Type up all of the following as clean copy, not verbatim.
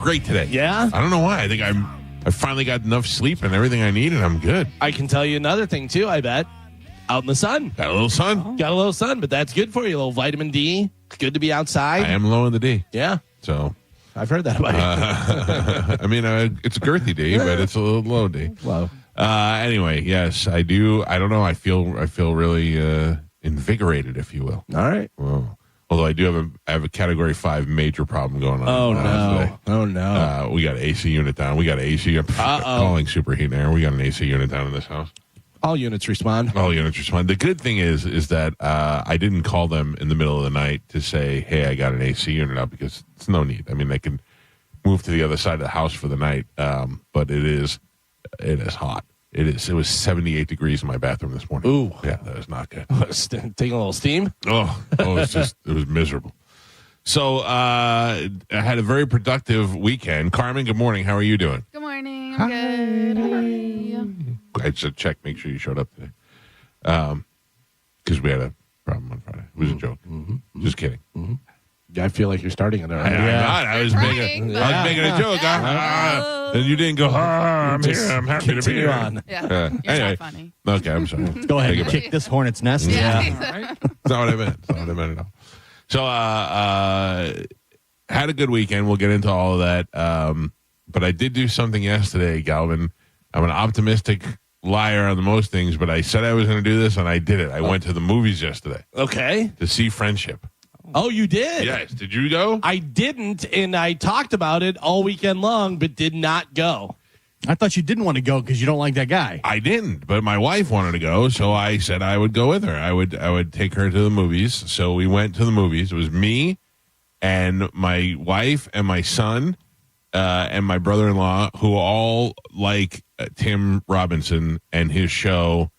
great today. Yeah? I don't know why. I think I finally got enough sleep and everything I need, and I'm good. I can tell you another thing, too, I bet. Out in the sun. Got a little sun. Got a little sun, but that's good for you. A little vitamin D. It's good to be outside. I am low in the D. Yeah. So I've heard that about you. I mean, it's a girthy D, but it's a little low D. Wow. Anyway, yes, I do. I don't know. I feel really invigorated, if you will. All right. Well, although I do have a Category 5 major problem going on. Oh, no. Today. Oh, no. We got an AC unit down. We got an AC unit. Calling superheat and air. We got an AC unit down in this house. All units respond. All units respond. The good thing is that I didn't call them in the middle of the night to say, hey, I got an AC unit out, because it's no need. I mean, they can move to the other side of the house for the night, but it is hot. It was 78 degrees in my bathroom this morning. Ooh. Yeah, that was not good. Taking a little steam? It was miserable. So I had a very productive weekend. Carmen, good morning. How are you doing? Good morning. I'm good. How are you? I just checked, make sure you showed up today. Because we had a problem on Friday. It was a joke. Mm-hmm. Just kidding. Mm-hmm. Yeah, I feel like you're starting it already. I was making a joke. And you didn't go, I'm here. I'm happy to be here. On. Yeah. You're anyway. not funny. Okay, I'm sorry. Go ahead and kick this hornet's nest. Yeah. That's not what I meant. That's not what I meant at all. So, had a good weekend. We'll get into all of that. But I did do something yesterday, Galvin. I'm an optimistic liar on the most things, but I said I was going to do this, and I did it. I went to the movies yesterday. Okay. To see Friendship. Oh, you did? Yes. Did you go? I didn't, and I talked about it all weekend long, but did not go. I thought you didn't want to go because you don't like that guy. I didn't, but my wife wanted to go, so I said I would go with her. I would take her to the movies. So we went to the movies. It was me and my wife and my son and my brother-in-law, who all like Tim Robinson and his show,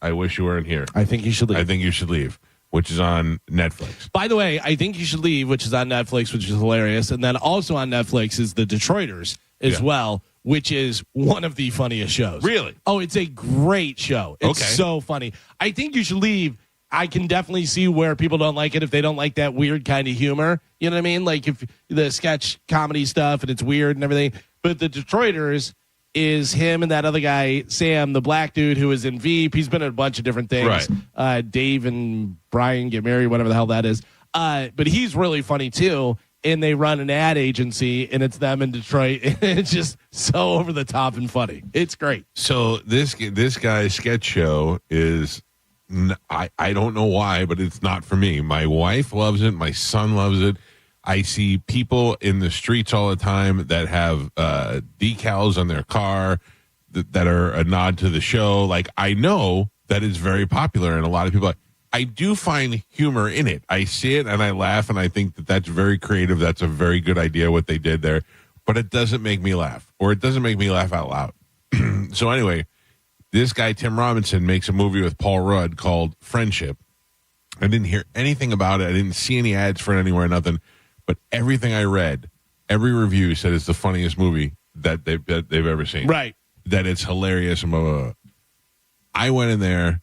I Wish You Weren't Here. I think you should leave. I think you should leave, which is on Netflix. By the way, I think you should leave, which is on Netflix, which is hilarious. And then also on Netflix is The Detroiters as well, which is one of the funniest shows. Really? Oh, it's a great show. It's so funny. I think you should leave. I can definitely see where people don't like it if they don't like that weird kind of humor. You know what I mean? Like if the sketch comedy stuff and it's weird and everything. But The Detroiters is him and that other guy, Sam, the black dude who is in Veep. He's been in a bunch of different things. Right. Dave and Brian Get Married, whatever the hell that is. But he's really funny too. And they run an ad agency, and it's them in Detroit. It's just so over the top and funny. It's great. So this guy's sketch show is, I don't know why, but it's not for me. My wife loves it. My son loves it. I see people in the streets all the time that have decals on their car that are a nod to the show. Like, I know that it's very popular, and a lot of people I do find humor in it. I see it and I laugh, and I think that that's very creative. That's a very good idea what they did there, but it doesn't make me laugh, or it doesn't make me laugh out loud. So anyway, this guy, Tim Robinson, makes a movie with Paul Rudd called Friendship. I didn't hear anything about it. I didn't see any ads for it anywhere, nothing. But everything I read, every review said it's the funniest movie that they've ever seen. Right. That it's hilarious and blah, blah, blah. I went in there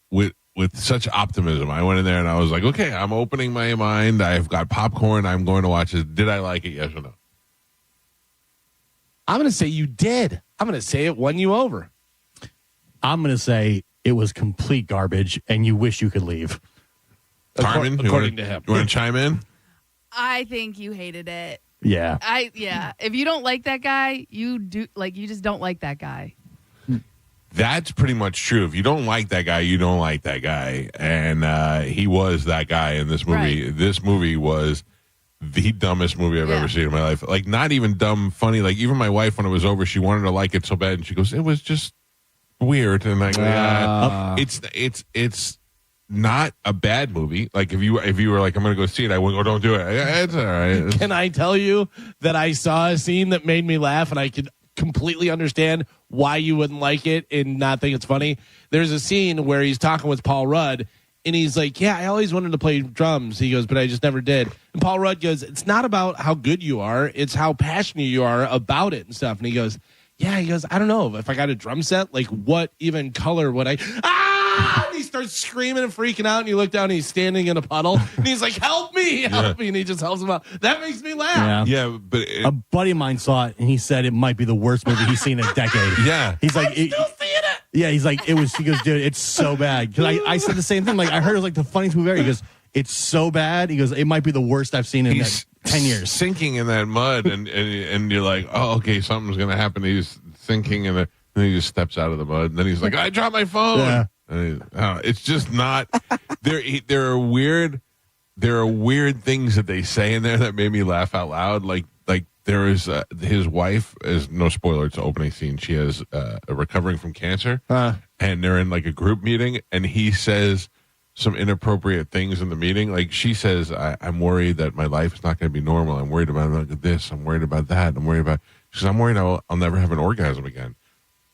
with such optimism. I went in there and I was like, okay, I'm opening my mind. I've got popcorn. I'm going to watch this. Did I like it? Yes or no? I'm going to say you did. I'm going to say it won you over. I'm going to say it was complete garbage and you wish you could leave. Carmen, according to him. You want to chime in? I think you hated it. Yeah. If you don't like that guy, you just don't like that guy. That's pretty much true. If you don't like that guy, you don't like that guy. And he was that guy in this movie. Right. This movie was the dumbest movie I've ever seen in my life. Like, not even dumb, funny. Like, even my wife, when it was over, she wanted to like it so bad. And she goes, it was just weird. And like, it's not a bad movie. Like, if you were like, I'm going to go see it, I would go, don't do it. It's all right. Can I tell you that I saw a scene that made me laugh, and I could completely understand why you wouldn't like it and not think it's funny? There's a scene where he's talking with Paul Rudd, and he's like, yeah, I always wanted to play drums. He goes, but I just never did. And Paul Rudd goes, it's not about how good you are. It's how passionate you are about it and stuff. And he goes, yeah, I don't know. If I got a drum set, like, what even color would I... And he starts screaming and freaking out, and you look down, and he's standing in a puddle, and he's like, "Help me, help me!" And he just helps him out. That makes me laugh. Yeah, but A buddy of mine saw it, and he said it might be the worst movie he's seen in a decade. Yeah. He's like, I'm still seeing it. yeah, he's like, it was. He goes, dude, it's so bad. Because I said the same thing. Like, I heard it was like the funniest movie ever. He goes, it's so bad. He goes, it might be the worst I've seen in he's 10 years. sinking in that mud, and you're like, oh, okay, something's gonna happen. He's sinking, and then he just steps out of the mud, and then he's like, I dropped my phone. Yeah. It's just not. There are weird things that they say in there that made me laugh out loud. Like there is his wife is, no spoiler, it's the opening scene. She is recovering from cancer, and they're in like a group meeting, and he says some inappropriate things in the meeting. Like she says, I'm worried that my life is not going to be normal. I'm worried about this. I'm worried about that. I'm worried about. She says, I'm worried I'll never have an orgasm again.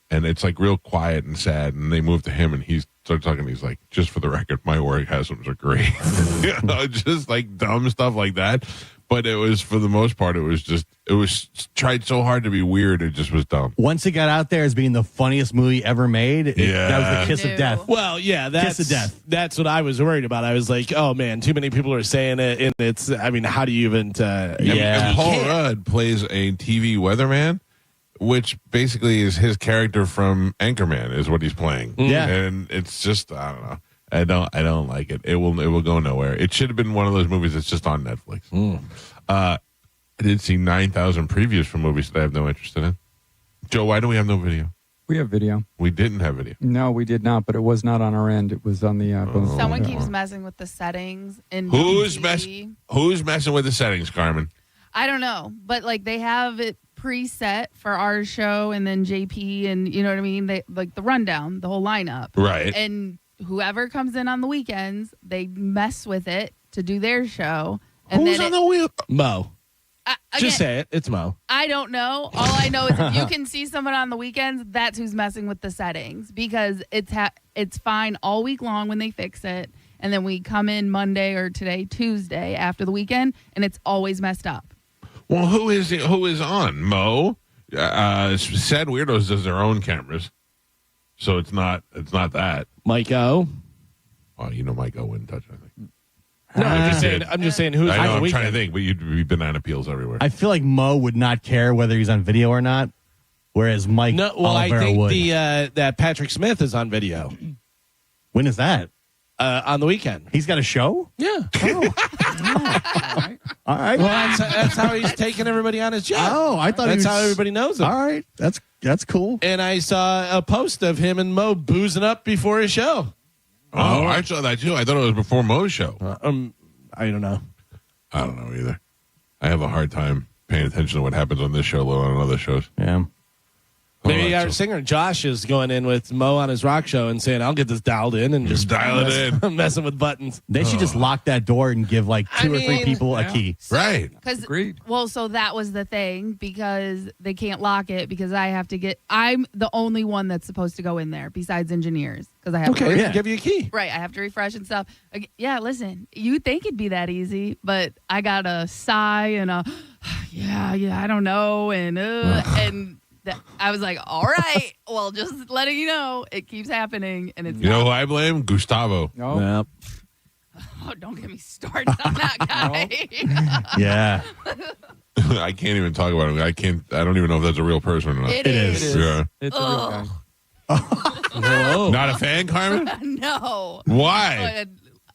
And it's like real quiet and sad. And they move to him, and he starts talking. He's like, just for the record, my orgasms are great. Just like dumb stuff like that. But it was, for the most part, it was tried so hard to be weird. It just was dumb. Once it got out there as being the funniest movie ever made, that was the kiss of death. Well, yeah, that's Kiss of death. That's what I was worried about. I was like, oh man, too many people are saying it, and it's. I mean, how do you even? And Paul Rudd plays a TV weatherman, which basically is his character from Anchorman, is what he's playing. Yeah. And it's just, I don't know. I don't like it. It will go nowhere. It should have been one of those movies that's just on Netflix. I did see 9,000 previews for movies that I have no interest in. Joe, why do we have no video? We have video. We didn't have video. No, we did not, but it was not on our end. It was on the bonus. Someone keeps messing with the settings. In Who's WHPT. messing with the settings, Carmen? I don't know, but like they have it preset for our show, and then JP, and you know what I mean. They like the rundown, the whole lineup, Right. And whoever comes in on the weekends, they mess with it to do their show. And Who's then on the wheel? Mo. again, Just say it. It's Mo. I don't know. All I know is if you can see someone on the weekends, that's who's messing with the settings, because it's fine all week long when they fix it, and then we come in Monday or today Tuesday after the weekend, and it's always messed up. Well, who is on? Mo. Sad Weirdos does their own cameras, so it's not that. Mike O. Oh, you know, Mike O wouldn't touch anything. No, I'm just saying who's I on know. the I'm weekend. trying to think, but you'd be banana peels everywhere. I feel like Mo would not care whether he's on video or not, whereas Mike No, well, I Oliveira think would. that Patrick Smith is on video When is that? on the weekend. He's got a show? Yeah. All right. Well, that's how he's taking everybody on his job. Oh, I thought that's he was, how everybody knows him. All right. That's cool. And I saw a post of him and Mo boozing up before his show. Oh, I saw that too. I thought it was before Mo's show. I don't know. I don't know either. I have a hard time paying attention to what happens on this show, let alone on other shows. Yeah. Maybe All right, our so- singer Josh is going in with Mo on his rock show and saying, "I'll get this dialed in," and just Dial it in, messing with buttons. They should just lock that door and give like two or three mean, people a key. Right. Because Agreed. well, so that was the thing, because they can't lock it, because I'm the only one that's supposed to go in there besides engineers, because I have Okay, to give you a key. right. I have to refresh and stuff. Yeah, listen, you think it'd be that easy, but I got a sigh and a yeah, I don't know, and I was like, all right, well, just letting you know, it keeps happening, and it's You know who I blame? Gustavo. No. Yep. oh, don't get me started on that guy. Yeah. I can't even talk about him. I don't even know if that's a real person or not. It is. It is. Yeah. It's a real guy. Whoa. Not a fan, Carmen? No. Why?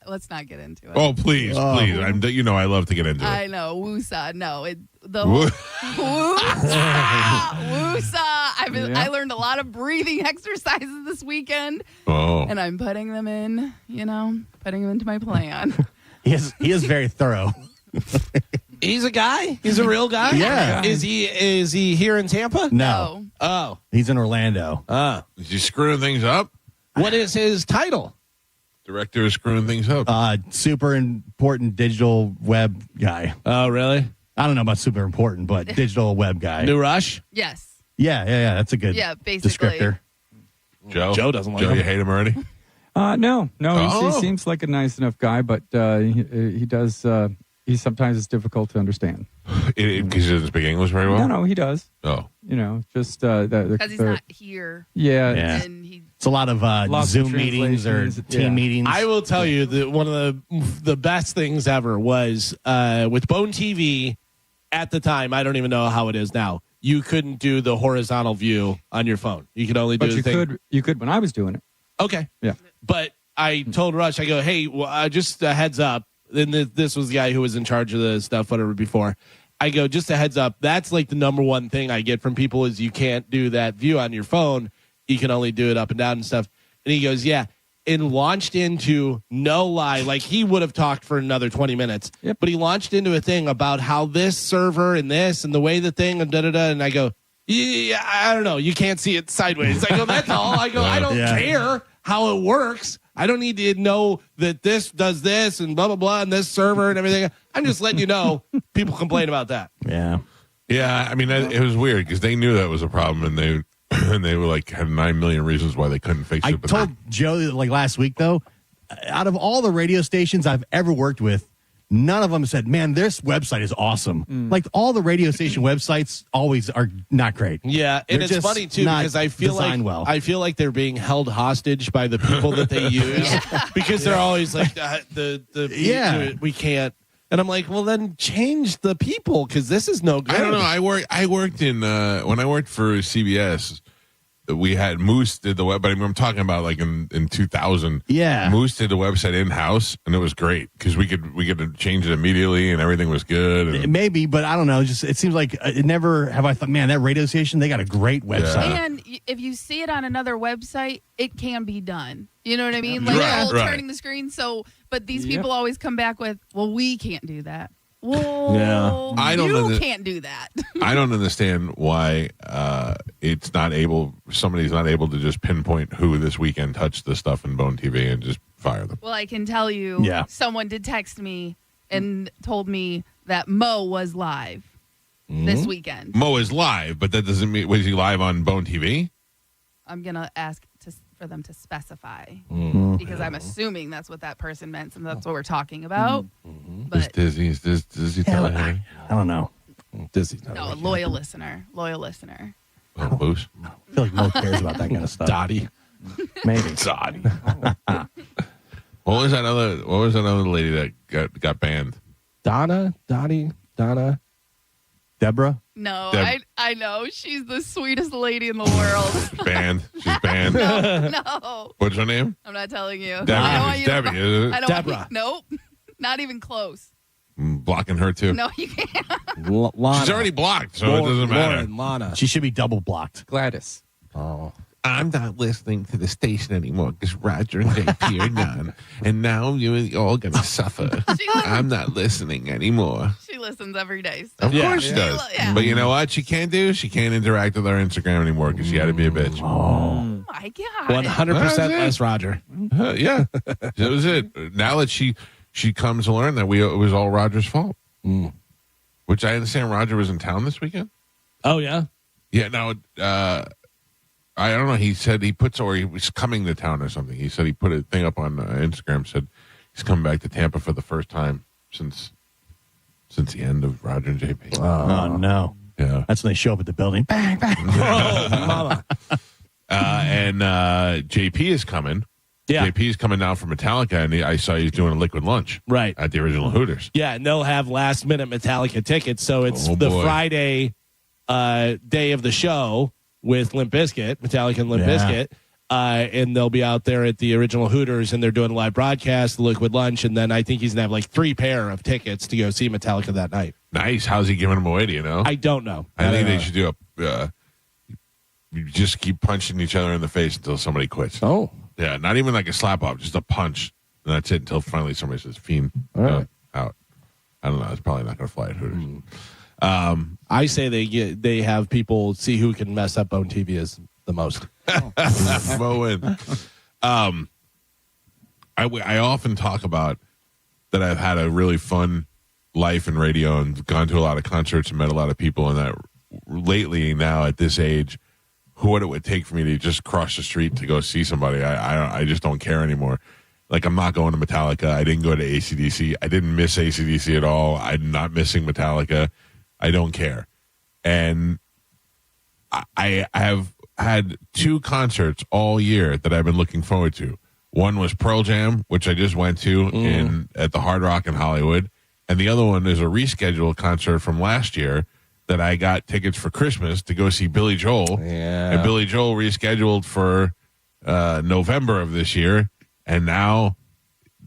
Let's not get into it. Oh, please. I love to get into it. I know, Woosa. No, the Woo- Woosa. Yeah. I learned a lot of breathing exercises this weekend, Oh. and I'm putting them in. Putting them into my plan. He is very thorough. He's a guy. He's a real guy. Yeah. Is he here in Tampa? No. Oh. He's in Orlando. Is he screwing things up? What is his title? Director is screwing things up. Super important digital web guy. Oh, really? I don't know about super important, but digital web guy. New Rush? Yes. Yeah. That's a good basically. descriptor. Joe doesn't like Joe, him. you hate him already? No. Oh. He seems like a nice enough guy, but he does. He sometimes is difficult to understand. Because he doesn't speak English very well? No, he does. Oh. Just Because he's not here. Yeah. Yeah. And he It's a lot of Lots of Zoom meetings or translations, team yeah. meetings. I will tell you that one of the best things ever was with Bone TV at the time. I don't even know how it is now. You couldn't do the horizontal view on your phone. You could only do But the you thing. could when I was doing it. Okay. Yeah. But I told Rush, I go, hey, well, just a heads up. And this was the guy who was in charge of the stuff, whatever, before. I go, just a heads up. That's like the number one thing I get from people is you can't do that view on your phone. You can only do it up and down and stuff. And he goes, yeah. And launched into no lie. Like he would have talked for another 20 minutes. Yep. But he launched into a thing about how this server and this and the way the thing and da-da-da. And I go, yeah, I don't know. You can't see it sideways. I go, that's all. I go, I don't care how it works. I don't need to know that this does this and blah, blah, blah, and this server and everything. I'm just letting you know people complain about that. Yeah. Yeah, I mean, it was weird because they knew that was a problem, and they were like had 9 million reasons why they couldn't fix it. I but told Joe like last week though, out of all the radio stations I've ever worked with, none of them said, "Man, this website is awesome." Like all the radio station websites always are not great. Yeah, and They're it's just funny too not because I feel like designed well. I feel like they're being held hostage by the people that they use because they're always like we can't. And I'm like, well, then change the people because this is no good. I don't know. I worked in when I worked for CBS. We had Moose did the web, but I'm talking about like in 2000. Yeah. Moose did the website in house, and it was great because we could change it immediately, and everything was good. And, Maybe, but I don't know. Just it seems like it never have I thought, man, that radio station they got a great website. And if you see it on another website, it can be done. You know what I mean? Like Right, right. turning the screen. So, but these people always come back with, "Well, we can't do that." Well, I don't know that- can't do that. I don't understand why it's not able. Somebody's not able to just pinpoint who this weekend touched the stuff in Bone TV and just fire them. Well, I can tell you, someone did text me and told me that Mo was live this weekend. Mo is live, but that doesn't mean was he live on Bone TV? I'm gonna ask for them to specify because I'm assuming that's what that person meant, and that's what we're talking about. But Does he tell her? I don't know. Dizzy. no, loyal listener. Oh, Moose. I feel like Mo cares about that kind of stuff. Dottie. Maybe. Dottie. What was that other lady that got banned? Donna. Deborah. No, Deb- I know she's the sweetest lady in the world. Banned. She's banned. No, What's her name? I'm not telling you. Debbie. I don't want It's you to- Debbie, isn't it? I don't Deborah. Want nope, not even close. Blocking her too. No, you can't. Lana. She's already blocked, so it doesn't matter. Lauren, Lana. She should be double blocked. Gladys. I'm not listening to the station anymore because Roger and JP are gone, and now you're all gonna suffer. I'm not listening anymore. She listens every day. So. Of course she does. Yeah. But you know what she can't do? She can't interact with our Instagram anymore because she had to be a bitch. Oh my God. 100% That's it. less Roger. Yeah, that was it. Now that she comes to learn that it was all Roger's fault, which I understand Roger was in town this weekend. Oh yeah. Yeah, no, I don't know. He said he was coming to town or something. He said he put a thing up on Instagram, said he's coming back to Tampa for the first time since the end of Roger and JP. Oh no. Yeah. That's when they show up at the building. Bang, bang. Oh, mama. And JP is coming. Yeah. JP is coming down from Metallica, and I saw he's doing a liquid lunch Right. at the original Hooters. Yeah, and they'll have last minute Metallica tickets. So it's Oh, the boy. Friday day of the show with Limp Bizkit, Metallica and Limp Yeah. Bizkit. And they'll be out there at the original Hooters, and they're doing a live broadcast, the liquid lunch, and then I think he's going to have like 3 pair of tickets to go see Metallica that night. Nice. How's he giving them away? Do you know? I don't know. I think they should do you just keep punching each other in the face until somebody quits. Oh. Yeah, not even like a slap off, just a punch. And that's it until finally somebody says, "Fiend, right. out." I don't know. It's probably not going to fly at Hooters. I say they have people see who can mess up Bone TV is the most. Mo in. I often talk about that I've had a really fun life in radio and gone to a lot of concerts and met a lot of people, and that lately now at this age, what it would take for me to just cross the street to go see somebody, I just don't care anymore. Like, I'm not going to Metallica. I didn't go to AC/DC. I didn't miss AC/DC at all. I'm not missing Metallica. I don't care. And I have had 2 concerts all year that I've been looking forward to. One was Pearl Jam, which I just went to at the Hard Rock in Hollywood. And the other one is a rescheduled concert from last year that I got tickets for Christmas to go see Billy Joel. Yeah. And Billy Joel rescheduled for November of this year. And now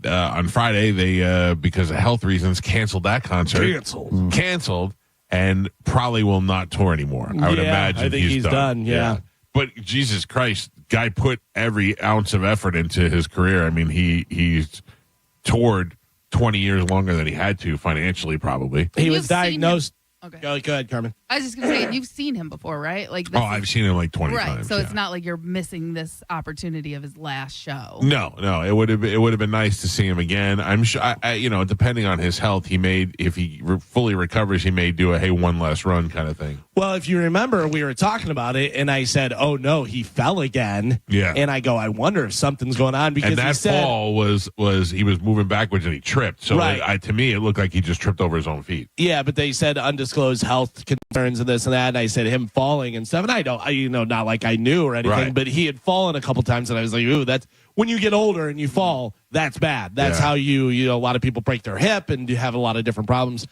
on Friday, they, because of health reasons, canceled that concert. Canceled. And probably will not tour anymore. I would imagine I think he's done. Yeah. But Jesus Christ, guy put every ounce of effort into his career. I mean, he's toured 20 years longer than he had to financially, probably. He You've was seen him- diagnosed. Okay. Go ahead, Carmen. I was just going to say, you've seen him before, right? Like, Oh, I've seen him like 20 right. times. So yeah. it's not like you're missing this opportunity of his last show. No, it would have been nice to see him again. I'm sure, depending on his health, he may, if he fully recovers, he may do a one last run kind of thing. Well, if you remember, we were talking about it, and I said, "Oh no, he fell again." Yeah. And I go, "I wonder if something's going on," because And that he said, fall was he was moving backwards and he tripped. So Right. to me, it looked like he just tripped over his own feet. "Yeah," but they said undisclosed health concerns and this and that. And I said him falling and stuff, and not like I knew or anything, Right. but he had fallen a couple times, and I was like, "Ooh, that's when you get older and you fall. That's bad. That's Yeah. how a lot of people break their hip and you have a lot of different problems."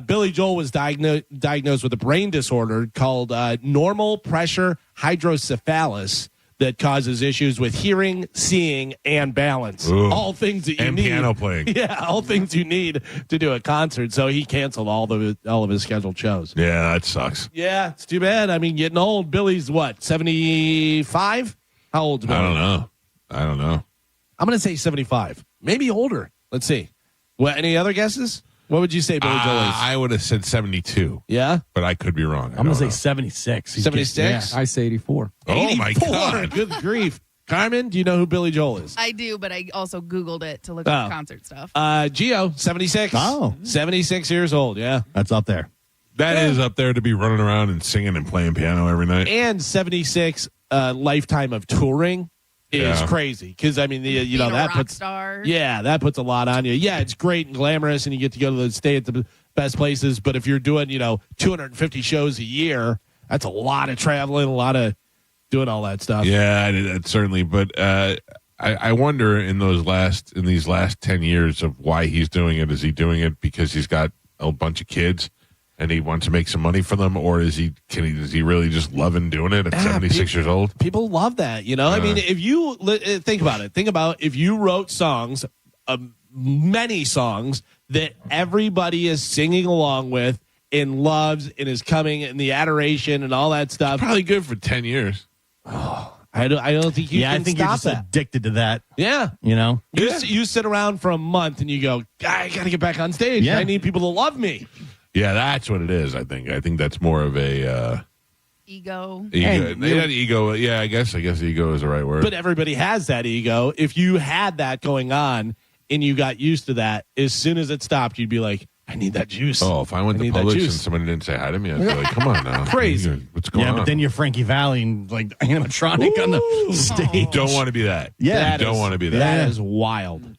Billy Joel was diagnosed with a brain disorder called normal pressure hydrocephalus that causes issues with hearing, seeing, and balance. Ooh. All things that you And need. piano playing. Yeah, all things you need to do a concert. So he canceled all of his scheduled shows. Yeah, that sucks. Yeah, it's too bad. I mean, getting old. Billy's what, 75? How old is Billy? I don't know. I'm going to say 75. Maybe older. Let's see. What? Any other guesses? What would you say Billy Joel is? I would have said 72, Yeah? but I could be wrong. I'm going to say 76. He's 76? I say 84. Oh, my 84. God. Good grief. Carmen, do you know who Billy Joel is? I do, but I also Googled it to look up concert stuff. Gio, 76. Oh. 76 years old, yeah. That's up there. That is up there to be running around and singing and playing piano every night. And 76 lifetime of touring is Yeah. crazy. Because, I mean, Being a that rock puts... star. Yeah, that puts a lot on you. Yeah, it's great and glamorous, and you get to go to stay at the best places. But if you're doing, 250 shows a year, that's a lot of traveling, a lot of doing all that stuff. Yeah, it certainly. But I wonder in these last 10 years of why he's doing it. Is he doing it because he's got a bunch of kids and he wants to make some money for them, or is he really just loving doing it at 76 years old? People love that, I mean, if you think about it, if you wrote songs, many songs that everybody is singing along with and loves and is coming and the adoration and all that stuff. Probably good for 10 years. I don't think you I can think you're stop just that. addicted to that, Yeah. You sit around for a month and you go, I got to get back on stage. Yeah. I need people to love me. Yeah, that's what it is. I think that's more of a Ego. ego. Yeah, I guess ego is the right word. But everybody has that ego. If you had that going on and you got used to that, as soon as it stopped, you'd be like, I need that juice. Oh, if I went to need that Publix and juice. somebody didn't say hi to me, I'd be like, come on now. Crazy. What's going on? but then you're Frankie Valli and like animatronic on the stage. You don't want to be that. Yeah. You don't want to be that. That is wild.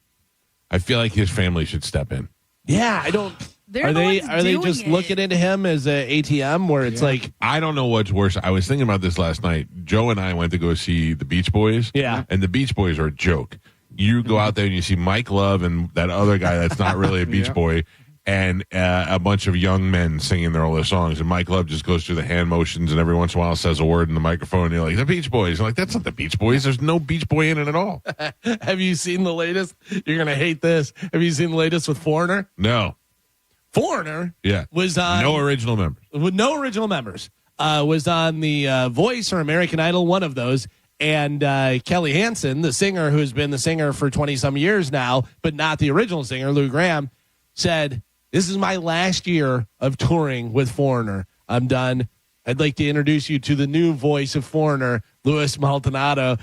I feel like his family should step in. Yeah, I don't. They're Are the they ones are they doing just it. looking into him as a ATM where it's like, I don't know what's worse. I was thinking about this last night. Joe and I went to go see the Beach Boys. Yeah. And the Beach Boys are a joke. You go out there and you see Mike Love and that other guy that's not really a Beach Boy and a bunch of young men singing all their songs. And Mike Love just goes through the hand motions and every once in a while says a word in the microphone. And you're like, the Beach Boys. I'm like, that's not the Beach Boys. There's no Beach Boy in it at all. have you seen the latest? You're gonna hate this. Have you seen the latest with Foreigner? No. Foreigner Yeah. was on No original members. with no original members. Was on the Voice or American Idol, one of those. And Kelly Hansen, the singer who's been the singer for 20 some years now, but not the original singer, Lou Graham, said, "This is my last year of touring with Foreigner. I'm done. I'd like to introduce you to the new voice of Foreigner, Louis Maldonado."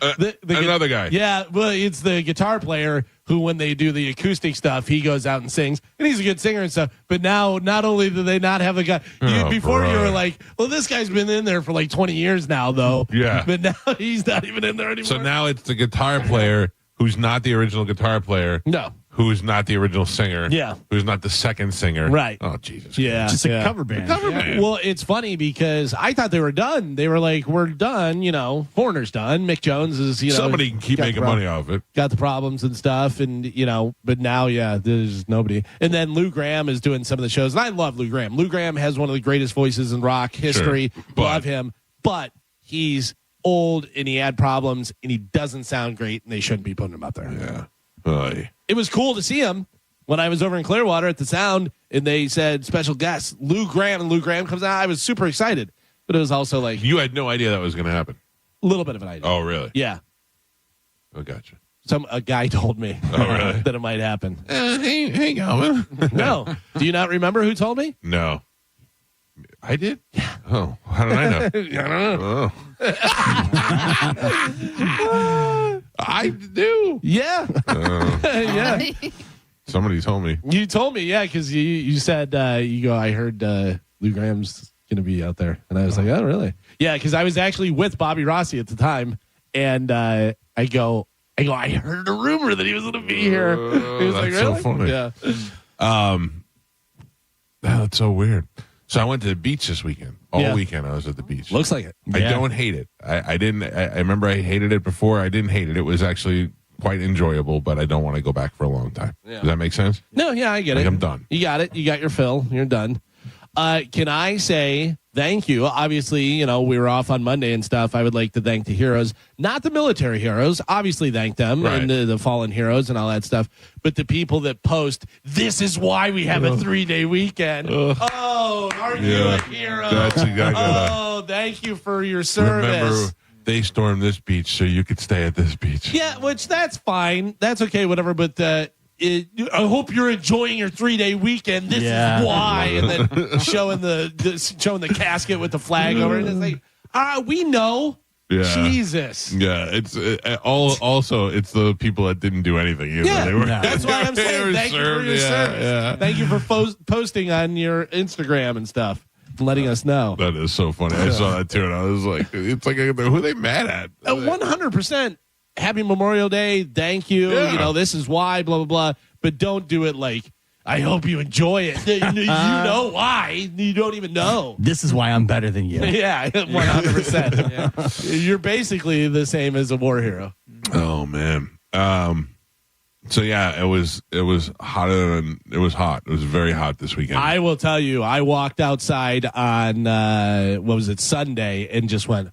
Another guy. Yeah, well, it's the guitar player who, when they do the acoustic stuff, he goes out and sings, and he's a good singer and stuff. But now, not only do they not have a guy, before you were like, well, this guy's been in there for like 20 years now, though. Yeah. But now he's not even in there anymore. So now it's the guitar player who's not the original guitar player. No. who's not the original singer. Yeah. Who's not the second singer. Right. Oh, Jesus. Yeah. Just a cover band. band. Well, it's funny because I thought they were done. They were like, we're done, Foreigner's done. Mick Jones is, Somebody can keep got making the money off it. got the problems and stuff, and but now there's nobody. And then Lou Gramm is doing some of the shows, and I love Lou Gramm. Lou Gramm has one of the greatest voices in rock history. Sure, but- love him, but he's old and he had problems and he doesn't sound great, and they shouldn't be putting him out there. Yeah. Oy. It was cool to see him when I was over in Clearwater at the Sound, and they said special guest Lou Gramm, and Lou Gramm comes out. I was super excited, but it was also like You had no idea that was going to happen. a little bit of an idea. Oh, really? Yeah, Oh, gotcha. a guy told me really? that it might happen. Hey, Galvin. No, do you not remember who told me? No. I did? Yeah. Oh, how did I know? I don't know. Oh. I do. Yeah, yeah. Somebody told me. You told me, yeah, because you said I heard Lou Graham's going to be out there, and I was like, oh, really? Yeah, because I was actually with Bobby Rossi at the time, and I go, I heard a rumor that he was going to be here. He was like, that's so really? funny. Yeah. That's so weird. So I went to the beach this weekend. All weekend I was at the beach. Looks like it. I don't hate it. I didn't. I remember I hated it before. I didn't hate it. It was actually quite enjoyable, but I don't want to go back for a long time. Yeah. Does that make sense? No, yeah, I get it. I'm done. You got it. You got your fill. You're done. Can I say thank you? Obviously, we were off on Monday and stuff. I would like to thank the heroes, not the military heroes. Obviously, thank them Right. and the fallen heroes and all that stuff. But the people that post, this is why we have a 3-day weekend. Oh, are you a hero? That's exactly Oh, thank you for your service. Remember, they stormed this beach so you could stay at this beach. Yeah, which that's fine. That's okay, whatever. But I hope you're enjoying your 3-day weekend. This Yeah. is why. And then showing the casket with the flag over it. It's like, we know. Yeah. Jesus. Yeah, it's also it's the people that didn't do anything either. Yeah, They were, that's why I'm they saying were thank you for served. your Yeah, service. yeah. Thank you for posting on your Instagram and stuff, letting us know. That is so funny. I saw that too, and I was like, it's like, who are they mad at? 100%. Happy Memorial Day. Thank you. Yeah. This is why, blah, blah, blah. But don't do it like, I hope you enjoy it. You know why. You don't even know. This is why I'm better than you. Yeah, 100%. Yeah. You're basically the same as a war hero. Oh man. So yeah, it was hotter than it was hot. It was very hot this weekend. I will tell you, I walked outside on, Sunday and just went,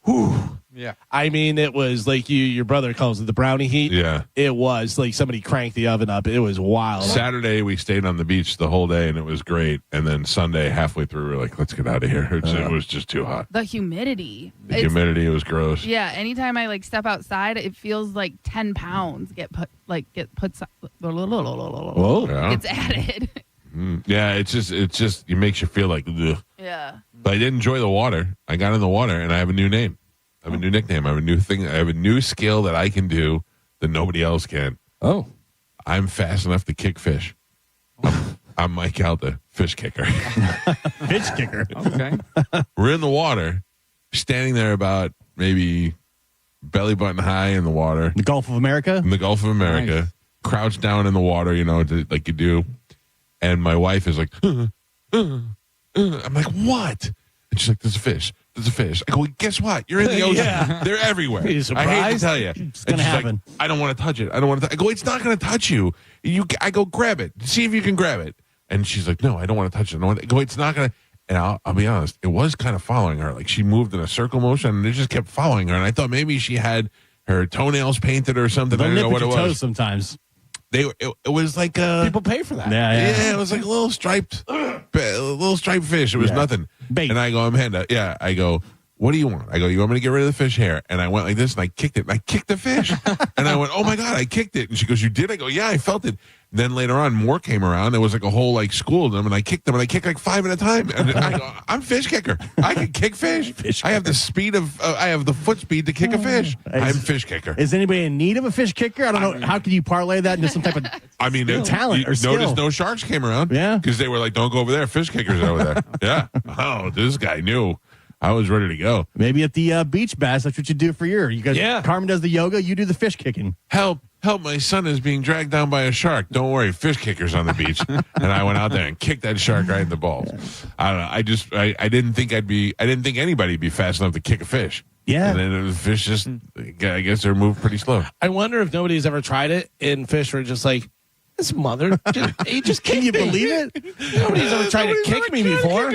whew. Yeah. I mean, it was like your brother calls it the brownie heat. Yeah. It was like somebody cranked the oven up. It was wild. Saturday we stayed on the beach the whole day and it was great. And then Sunday halfway through we were like, let's get out of here. It was just too hot. The humidity. The humidity was gross. Yeah, anytime I step outside, it feels like 10 pounds get put. Yeah. It's added. Yeah, it's just it makes you feel like ugh. Yeah. But I did enjoy the water. I got in the water and I have a new name. I have a new nickname. I have a new thing. I have a new skill that I can do that nobody else can. Oh. I'm fast enough to kick fish. I'm Mike Out, the fish kicker. Fish kicker. Okay. We're in the water, standing there about maybe belly button high in the water The Gulf of America. in the Gulf of America, Nice. crouched down in the water, like you do. And my wife is like, I'm like, what? And she's like, there's a fish. There's a fish. I go, well, guess what? You're in the ocean. Yeah. They're everywhere. Are you I hate to surprised? tell you. It's gonna happen. Like, I don't want to touch it. I don't want to. I go, it's not going to touch you. I go, grab it. See if you can grab it. And she's like, no, I don't want to touch it. I go, it's not going to. And I'll be honest, it was kind of following her. Like she moved in a circle motion and it just kept following her. And I thought maybe she had her tonails painted or something. I They'll don't know nip what at it your was. toes sometimes. It was like People pay for that. yeah, it was like a little striped fish. It was Yeah. nothing. Bait. And I go, Amanda, yeah. I go, what do you want? I go, you want me to get rid of the fish hair? And I went like this and I kicked it. And I kicked the fish. And I went, oh my God, I kicked it. And she goes, you did? I go, yeah, I felt it. And then later on, more came around. There was like a whole school of them. And I kicked them. And I kicked like 5 at a time. And I go, I'm fish kicker. I can kick fish. I have the speed of, I have the foot speed to kick a fish. I'm fish kicker. Is anybody in need of a fish kicker? I don't know. How can you parlay that into some type of I mean, talent or you skill. notice no sharks came around. Yeah. Because they were like, don't go over there. Fish kickers over there. Yeah. Oh, this guy knew. I was ready to go. maybe at the beach bass? That's what you do for you guys. Yeah. Carmen does the yoga. You do the fish kicking. Help. help, my son is being dragged down by a shark. Don't worry, fish kicker's on the beach. And I went out there and kicked that shark right in the balls. I don't know. I didn't think I didn't think anybody'd be fast enough to kick a fish. Yeah. And then the fish just, I guess they're moved pretty slow. I wonder if nobody's ever tried it and fish were just like, this mother, he just Can you believe it? Nobody's ever tried to kick me before.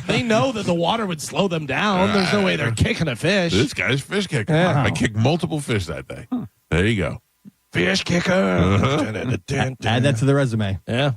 They know that the water would slow them down. There's no way they're kicking a fish. This guy's fish kicker. Yeah. I kicked multiple fish that day. There you go. Fish kicker. Add that to the resume. Yeah.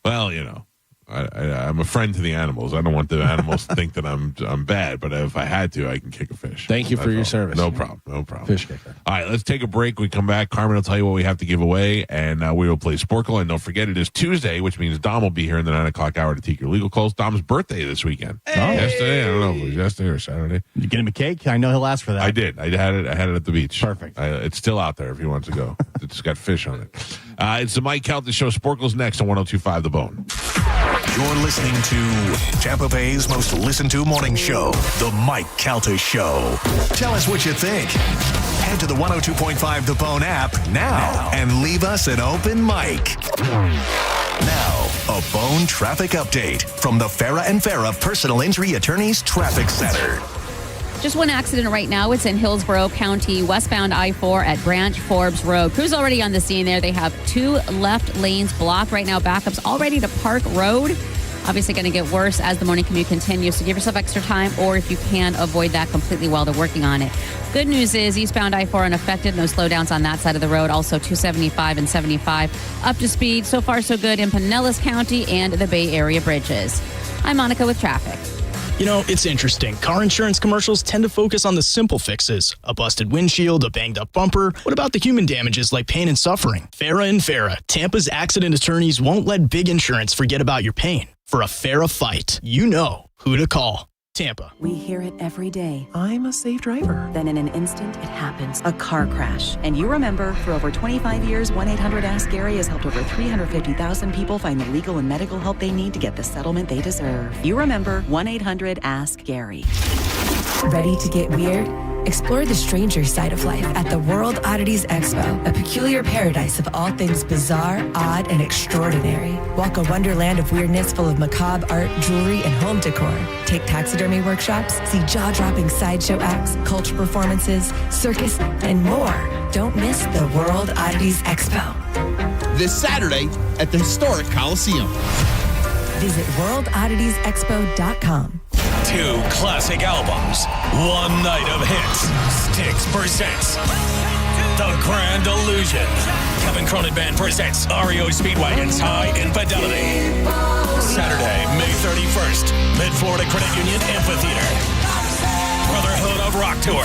Well, you know, I'm a friend to the animals. I don't want the animals to think that I'm bad, but if I had to, I can kick a fish. Thank you for your service. No problem. No problem. Fish kicker. All right, let's take a break. We come back. Carmen will tell you what we have to give away, and we will play Sporkle. And don't forget, it is Tuesday, which means Dom will be here in the 9 o'clock hour to take your legal calls. Dom's birthday this weekend. Hey. Yesterday, I don't know if it was yesterday or Saturday. Did you get him a cake? I know he'll ask for that. I did. I had it at the beach. Perfect. It's still out there if he wants to go. It's got fish on it. It's the Mike Calta Show. Sporkle's next on 102.5 The Bone. You're listening to Tampa Bay's most listened to morning show, The Mike Calta Show. Tell us what you think. Head to the 102.5 The Bone app now and leave us an open mic. Now, a Bone traffic update from the Farah and Farah Personal Injury Attorneys Traffic Center. Just one accident right now. It's in Hillsborough County, westbound I-4 at Branch Forbes Road. Crews already on the scene there. They have 2 left lanes blocked right now. Backups all ready to Park Road. Obviously going to get worse as the morning commute continues. So give yourself extra time, or if you can, avoid that completely while they're working on it. Good news is eastbound I-4 unaffected. No slowdowns on that side of the road. Also 275 and 75 up to speed. So far, so good in Pinellas County and the Bay Area bridges. I'm Monica with traffic. You know, it's interesting. Car insurance commercials tend to focus on the simple fixes. A busted windshield, a banged up bumper. What about the human damages like pain and suffering? Farah and Farah, Tampa's accident attorneys won't let big insurance forget about your pain. For a Farah fight, you know who to call. Tampa. We hear it every day. I'm a safe driver. Then in an instant, it happens. A car crash. And you remember, for over 25 years, 1-800-ASK-GARY has helped over 350,000 people find the legal and medical help they need to get the settlement they deserve. You remember 1-800-ASK-GARY. Ready to get weird? Explore the stranger side of life at the World Oddities Expo, a peculiar paradise of all things bizarre, odd, and extraordinary. Walk a wonderland of weirdness full of macabre art, jewelry, and home decor. Take taxidermy workshops, see jaw-dropping sideshow acts, culture performances, circus, and more. Don't miss the World Oddities Expo. This Saturday at the historic Coliseum. Visit worldodditiesexpo.com. 2 classic albums, 1 night of hits. Styx presents The Grand Illusion. Kevin Cronin Band presents REO Speedwagon's High Infidelity. Saturday, May 31st, Mid-Florida Credit Union Amphitheater. Brotherhood of Rock Tour.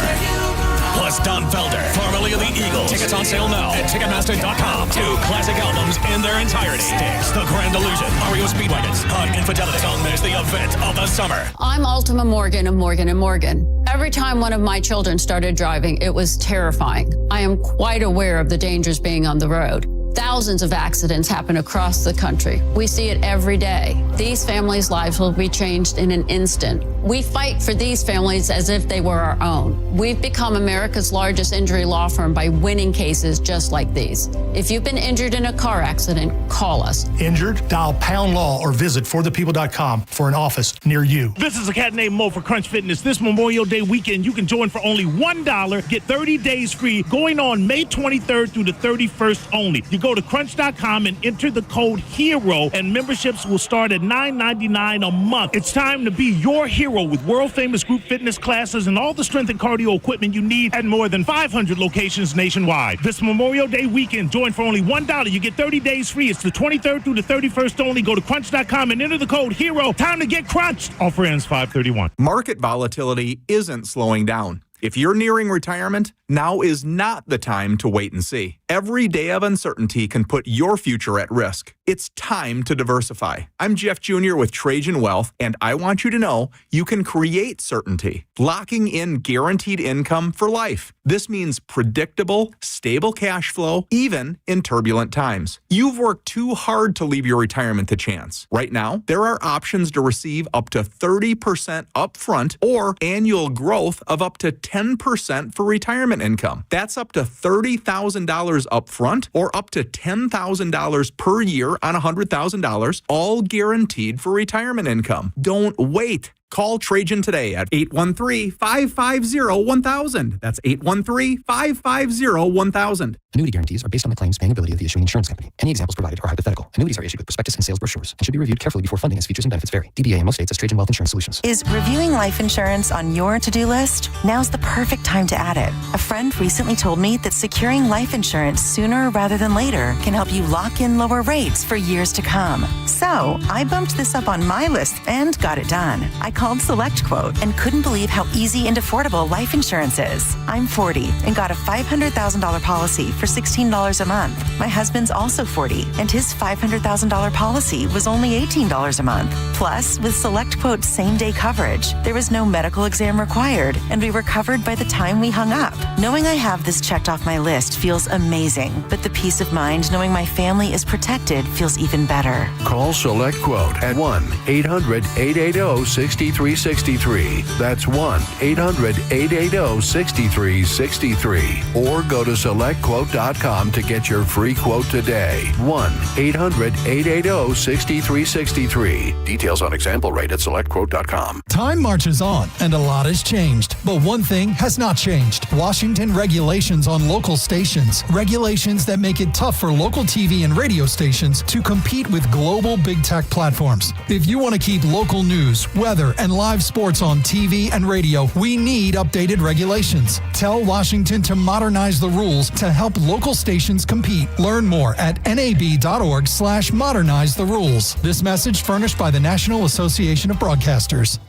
Plus Don Felder, formerly of the Eagles. Tickets on sale now at Ticketmaster.com. 2 classic albums in their entirety. Styx, The Grand Illusion, REO Speedwagons, High Infidelity. Don't miss the event of the summer. I'm Ultima Morgan of Morgan & Morgan. Every time one of my children started driving, it was terrifying. I am quite aware of the dangers being on the road. Thousands of accidents happen across the country. We see it every day. These families' lives will be changed in an instant. We fight for these families as if they were our own. We've become America's largest injury law firm by winning cases just like these. If you've been injured in a car accident, call us. Injured? Dial Pound Law or visit forthepeople.com for an office near you. This is a cat named Mo for Crunch Fitness. This Memorial Day weekend, you can join for only $1. Get 30 days free going on May 23rd through the 31st only. You go to crunch.com and enter the code HERO, and memberships will start at $9.99 a month. It's time to be your hero with world-famous group fitness classes and all the strength and cardio equipment you need at more than 500 locations nationwide. This Memorial Day weekend, join for only $1. You get 30 days free. It's the 23rd through the 31st only. Go to crunch.com and enter the code HERO. Time to get crunched. Offer ends 5/31. Market volatility isn't slowing down. If you're nearing retirement, now is not the time to wait and see. Every day of uncertainty can put your future at risk. It's time to diversify. I'm Jeff Jr. with Trajan Wealth, and I want you to know you can create certainty, locking in guaranteed income for life. This means predictable, stable cash flow, even in turbulent times. You've worked too hard to leave your retirement to chance. Right now, there are options to receive up to 30% upfront or annual growth of up to 10% for retirement income. That's up to $30,000 up front or up to $10,000 per year on $100,000, all guaranteed for retirement income. Don't wait. Call Trajan today at 813-550-1000. That's 813-550-1000. Annuity guarantees are based on the claims paying ability of the issuing insurance company. Any examples provided are hypothetical. Annuities are issued with prospectus and sales brochures and should be reviewed carefully before funding as features and benefits vary. DBA in most states as Trajan Wealth Insurance Solutions. Is reviewing life insurance on your to-do list? Now's the perfect time to add it. A friend recently told me that securing life insurance sooner rather than later can help you lock in lower rates for years to come. So I bumped this up on my list and got it done. I called SelectQuote and couldn't believe how easy and affordable life insurance is. I'm 40 and got a $500,000 policy for $16 a month. My husband's also 40 and his $500,000 policy was only $18 a month. Plus, with SelectQuote's same-day coverage, there was no medical exam required and we were covered by the time we hung up. Knowing I have this checked off my list feels amazing, but the peace of mind knowing my family is protected feels even better. Call SelectQuote at 1-800-880-6363. That's 1-800-880-6363. Or go to SelectQuote.com to get your free quote today. 1-800-880-6363. Details on example rate at SelectQuote.com. Time marches on, and a lot has changed. But one thing has not changed. Washington regulations on local stations. Regulations that make it tough for local TV and radio stations to compete with global big tech platforms. If you want to keep local news, weather, and live sports on TV and radio, we need updated regulations. Tell Washington to modernize the rules to help local stations compete. Learn more at nab.org/modernize the rules. This message furnished by the National Association of Broadcasters.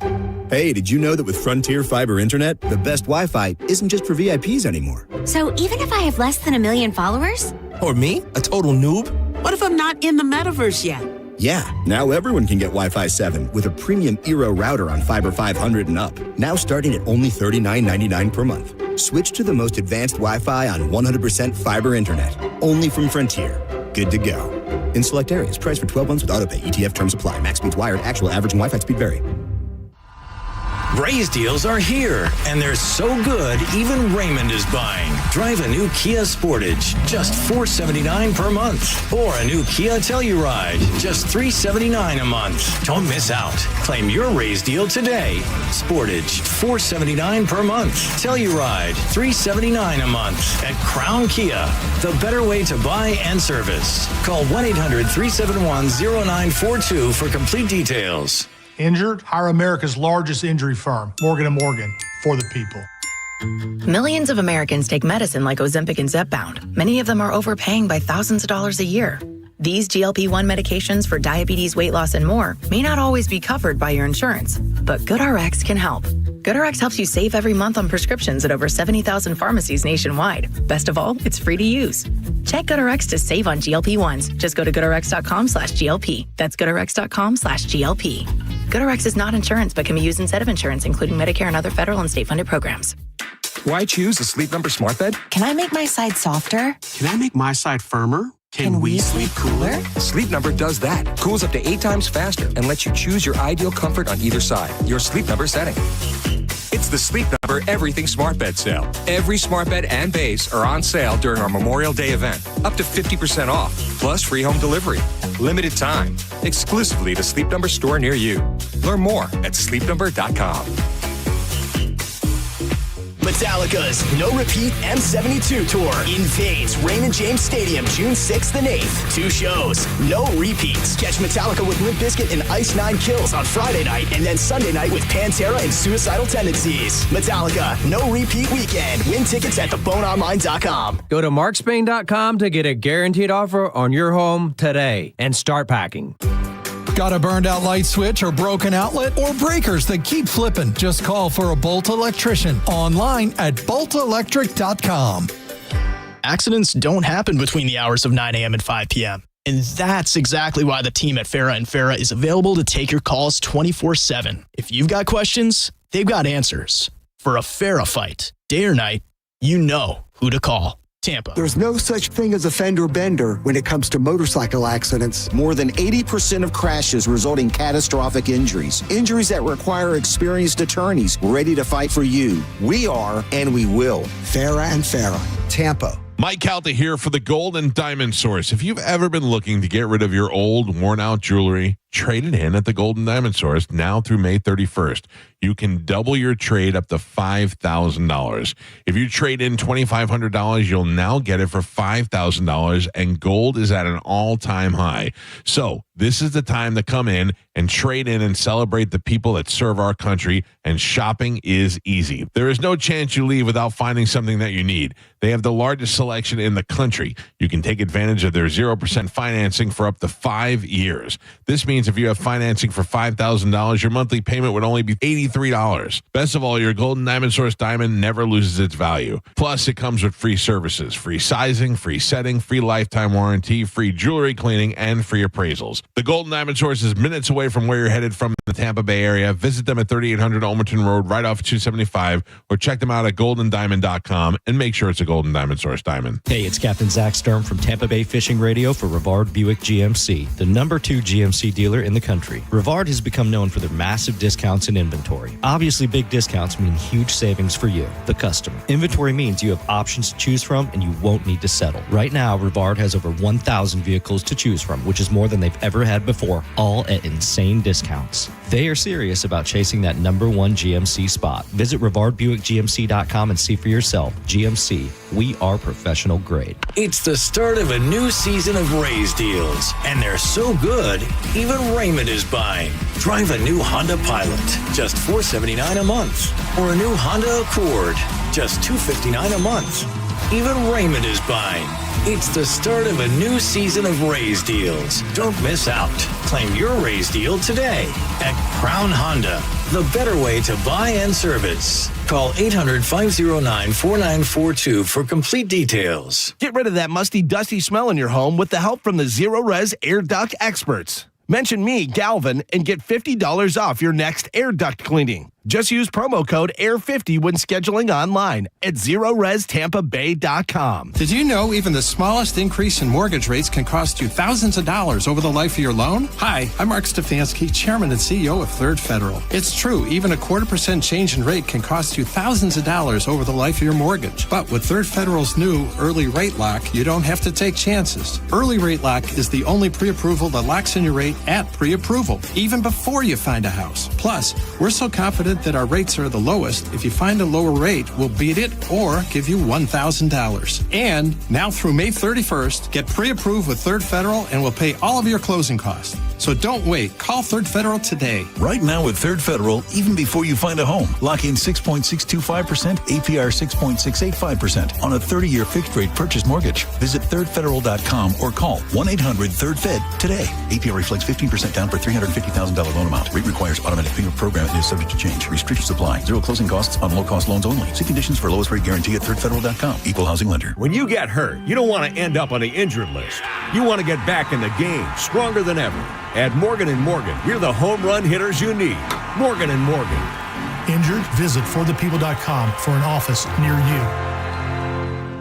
Hey, did you know that with Frontier Fiber Internet, the best Wi-Fi isn't just for VIPs anymore? So even if I have less than 1 million followers? Or me, a total noob? What if I'm not in the metaverse yet? Yeah, now everyone can get Wi-Fi 7 with a premium Eero router on Fiber 500 and up. Now starting at only $39.99 per month. Switch to the most advanced Wi-Fi on 100% fiber internet. Only from Frontier. Good to go. In select areas, price for 12 months with autopay. ETF terms apply. Max speeds wired. Actual average and Wi-Fi speed vary. Raise deals are here, and they're so good, even Raymond is buying. Drive a new Kia Sportage, just $479 per month. Or a new Kia Telluride, just $379 a month. Don't miss out. Claim your raise deal today. Sportage, $479 per month. Telluride, $379 a month. At Crown Kia, the better way to buy and service. Call 1-800-371-0942 for complete details. Injured? Hire America's largest injury firm, Morgan & Morgan, for the people. Millions of Americans take medicine like Ozempic and Zepbound. Many of them are overpaying by thousands of dollars a year. These GLP-1 medications for diabetes, weight loss, and more may not always be covered by your insurance, but GoodRx can help. GoodRx helps you save every month on prescriptions at over 70,000 pharmacies nationwide. Best of all, it's free to use. Check GoodRx to save on GLP-1s. Just go to GoodRx.com/GLP. That's GoodRx.com/GLP. GoodRx is not insurance, but can be used instead of insurance, including Medicare and other federal and state-funded programs. Why choose a Sleep Number smart bed? Can I make my side softer? Can I make my side firmer? Can we sleep cooler? Sleep Number does that. Cools up to 8 times faster and lets you choose your ideal comfort on either side. Your Sleep Number setting. It's the Sleep Number Everything Smart Bed sale. Every smart bed and base are on sale during our Memorial Day event. Up to 50% off, plus free home delivery. Limited time. Exclusively the Sleep Number store near you. Learn more at sleepnumber.com. Metallica's No Repeat M72 Tour invades Raymond James Stadium June 6th and 8th. 2 shows, no repeats. Catch Metallica with Limp Bizkit and Ice Nine Kills on Friday night, and then Sunday night with Pantera and Suicidal Tendencies. Metallica, no repeat weekend. Win tickets at theboneonline.com. Go to markspain.com to get a guaranteed offer on your home today and start packing. Got a burned out light switch or broken outlet or breakers that keep flipping? Just call for a Bolt electrician online at boltelectric.com. Accidents don't happen between the hours of 9 a.m. and 5 p.m. And that's exactly why the team at Farah & Farah is available to take your calls 24/7. If you've got questions, they've got answers. For a Farah fight, day or night, you know who to call. Tampa. There's no such thing as a fender bender when it comes to motorcycle accidents. More than 80% of crashes result in catastrophic injuries. Injuries that require experienced attorneys ready to fight for you. We are, and we will. Farah and Farah, Tampa. Mike Calta here for the Gold and Diamond Source. If you've ever been looking to get rid of your old, worn-out jewelry, trade it in at the Gold and Diamond Source now through May 31st. You can double your trade up to $5,000. If you trade in $2,500, you'll now get it for $5,000, and gold is at an all-time high. So this is the time to come in and trade in and celebrate the people that serve our country, and shopping is easy. There is no chance you leave without finding something that you need. They have the largest selection in the country. You can take advantage of their 0% financing for up to 5 years. This means if you have financing for $5,000, your monthly payment would only be $83. Best of all, your Golden Diamond Source diamond never loses its value. Plus, it comes with free services, free sizing, free setting, free lifetime warranty, free jewelry cleaning, and free appraisals. The Golden Diamond Source is minutes away from where you're headed from the Tampa Bay area. Visit them at 3800 Almerton Road, right off 275, or check them out at goldendiamond.com and make sure it's a Golden Diamond Source diamond. Hey, it's Captain Zach Sturm from Tampa Bay Fishing Radio for Rivard Buick GMC, the #2 GMC dealer in the country. Rivard has become known for their massive discounts in inventory. Obviously, big discounts mean huge savings for you, the customer. Inventory means you have options to choose from and you won't need to settle. Right now, Rivard has over 1,000 vehicles to choose from, which is more than they've ever had before, all at insane discounts. They are serious about chasing that #1 GMC spot. Visit RivardBuickGMC.com and see for yourself. GMC, we are professional grade. It's the start of a new season of Raise deals, and they're so good, even Raymond is buying. Drive a new Honda Pilot, just $479 a month, or a new Honda Accord, just $259 a month. Even Raymond is buying. It's the start of a new season of Raise deals. Don't miss out. Claim your Raise deal today at Crown Honda, the better way to buy and service. Call 800-509-4942 for complete details. Get rid of that musty, dusty smell in your home with the help from the Zero Res Air Duct experts. Mention me, Galvin, and get $50 off your next air duct cleaning. Just use promo code AIR50 when scheduling online at ZeroResTampaBay.com. Did you know even the smallest increase in mortgage rates can cost you thousands of dollars over the life of your loan? Hi, I'm Mark Stefanski, Chairman and CEO of Third Federal. It's true, even a 0.25% change in rate can cost you thousands of dollars over the life of your mortgage. But with Third Federal's new Early Rate Lock, you don't have to take chances. Early Rate Lock is the only pre-approval that locks in your rate at pre-approval, even before you find a house. Plus, we're so confident that our rates are the lowest, if you find a lower rate, we'll beat it or give you $1,000. And now through May 31st, get pre-approved with Third Federal and we'll pay all of your closing costs. So don't wait. Call Third Federal today. Right now with Third Federal, even before you find a home, lock in 6.625%, APR 6.685% on a 30-year fixed-rate purchase mortgage. Visit thirdfederal.com or call 1-800-3RD-FED today. APR reflects 15% down for $350,000 loan amount. Rate requires automatic payment program and is subject to change. Restrictions apply. Zero closing costs on low-cost loans only. See conditions for lowest rate guarantee at thirdfederal.com. Equal housing lender. When you get hurt, you don't want to end up on the injured list. You want to get back in the game, stronger than ever. At Morgan & Morgan, we're the home run hitters you need. Morgan & Morgan. Injured? Visit forthepeople.com for an office near you.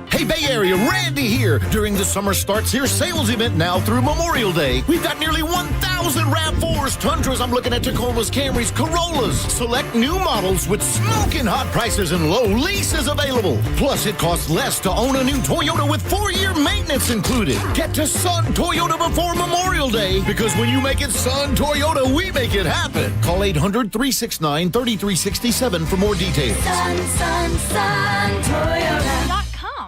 Hey, Bay Area, Randy here. During the Summer Starts Here sales event now through Memorial Day, we've got nearly 1,000 RAV4s, Tundras, I'm looking at Tacomas, Camrys, Corollas. Select new models with smoking hot prices and low leases available. Plus, it costs less to own a new Toyota with 4-year maintenance included. Get to Sun Toyota before Memorial Day, because when you make it Sun Toyota, we make it happen. Call 800-369-3367 for more details. Sun Toyota.com.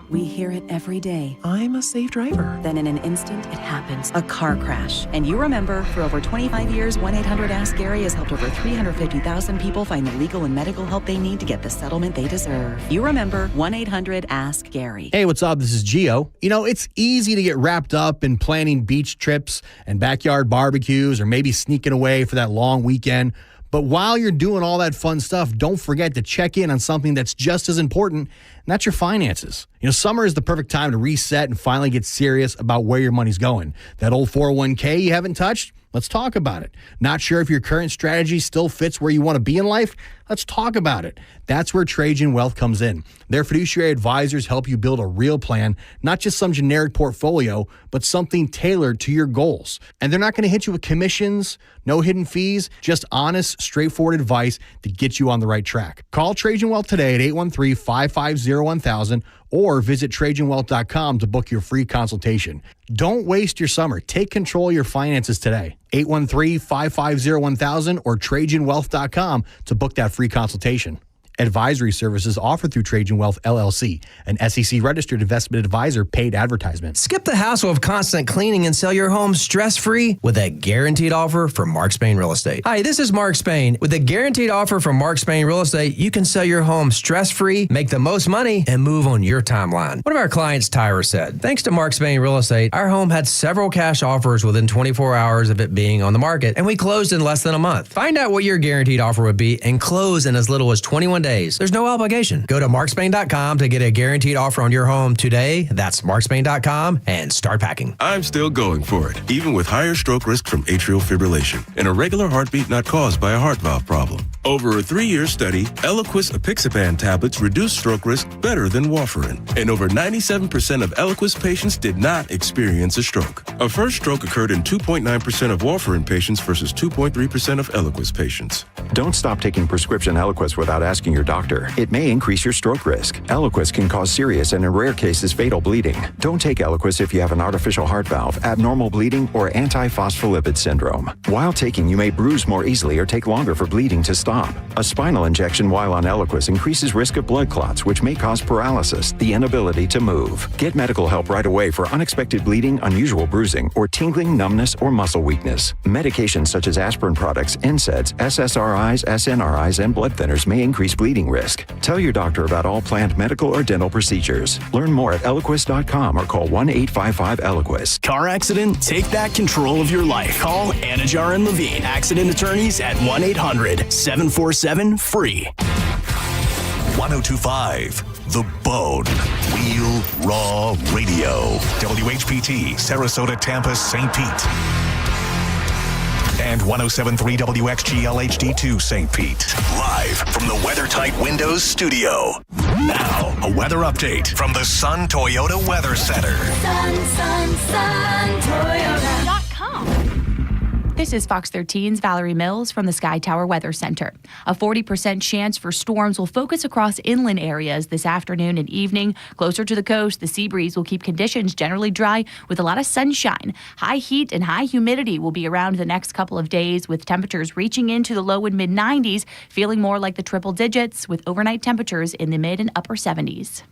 We hear it every day. I'm a safe driver. Then in an instant, it happens. A car crash. And you remember, for over 25 years, 1-800-ASK-GARY has helped over 350,000 people find the legal and medical help they need to get the settlement they deserve. You remember 1-800-ASK-GARY. Hey, what's up? This is Gio. You know, it's easy to get wrapped up in planning beach trips and backyard barbecues or maybe sneaking away for that long weekend. But while you're doing all that fun stuff, don't forget to check in on something that's just as important, and that's your finances. You know, summer is the perfect time to reset and finally get serious about where your money's going. That old 401k you haven't touched? Let's talk about it. Not sure if your current strategy still fits where you want to be in life? Let's talk about it. That's where Trajan Wealth comes in. Their fiduciary advisors help you build a real plan, not just some generic portfolio, but something tailored to your goals. And they're not going to hit you with commissions, no hidden fees, just honest, straightforward advice to get you on the right track. Call Trajan Wealth today at 813-550-1000 or visit TrajanWealth.com to book your free consultation. Don't waste your summer. Take control of your finances today. 813-550-1000 or TrajanWealth.com to book that free consultation. Advisory services offered through Trajan Wealth, LLC, an SEC-registered investment advisor, paid advertisement. Skip the hassle of constant cleaning and sell your home stress-free with a guaranteed offer from Mark Spain Real Estate. Hi, this is Mark Spain. With a guaranteed offer from Mark Spain Real Estate, you can sell your home stress-free, make the most money, and move on your timeline. One of our clients, Tyra, said, thanks to Mark Spain Real Estate, our home had several cash offers within 24 hours of it being on the market, and we closed in less than a month. Find out what your guaranteed offer would be and close in as little as 21 days. There's no obligation. Go to markspain.com to get a guaranteed offer on your home today. That's markspain.com and start packing. I'm still going for it, even with higher stroke risk from atrial fibrillation and a regular heartbeat not caused by a heart valve problem. Over a 3-year study, Eliquis apixaban tablets reduced stroke risk better than warfarin, and over 97% of Eliquis patients did not experience a stroke. A first stroke occurred in 2.9% of warfarin patients versus 2.3% of Eliquis patients. Don't stop taking prescription Eliquis without asking your doctor. It may increase your stroke risk. Eliquis can cause serious and in rare cases fatal bleeding. Don't take Eliquis if you have an artificial heart valve, abnormal bleeding, or antiphospholipid syndrome. While taking, you may bruise more easily or take longer for bleeding to stop. A spinal injection while on Eliquis increases risk of blood clots, which may cause paralysis, the inability to move. Get medical help right away for unexpected bleeding, unusual bruising, or tingling, numbness, or muscle weakness. Medications such as aspirin products, NSAIDs, SSRIs, SNRIs, and blood thinners may increase bleeding risk. Tell your doctor about all planned medical or dental procedures. Learn more at Eliquis.com or call 1-855-ELIQUIS. Car accident? Take back control of your life. Call Anajar and Levine, accident attorneys at 1-800-747-FREE. 1025 The Bone. Real Raw Radio. WHPT, Sarasota, Tampa, St. Pete. And 1073 WXGL HD2 St. Pete. Live from the WeatherTight Windows studio. Now, a weather update from the Sun Toyota Weather Center. Sun, Toyota.com. This is Fox 13's Valerie Mills from the Sky Tower Weather Center. A 40% chance for storms will focus across inland areas this afternoon and evening. Closer to the coast, the sea breeze will keep conditions generally dry with a lot of sunshine. High heat and high humidity will be around the next couple of days, with temperatures reaching into the low and mid 90s, feeling more like the triple digits, with overnight temperatures in the mid and upper 70s.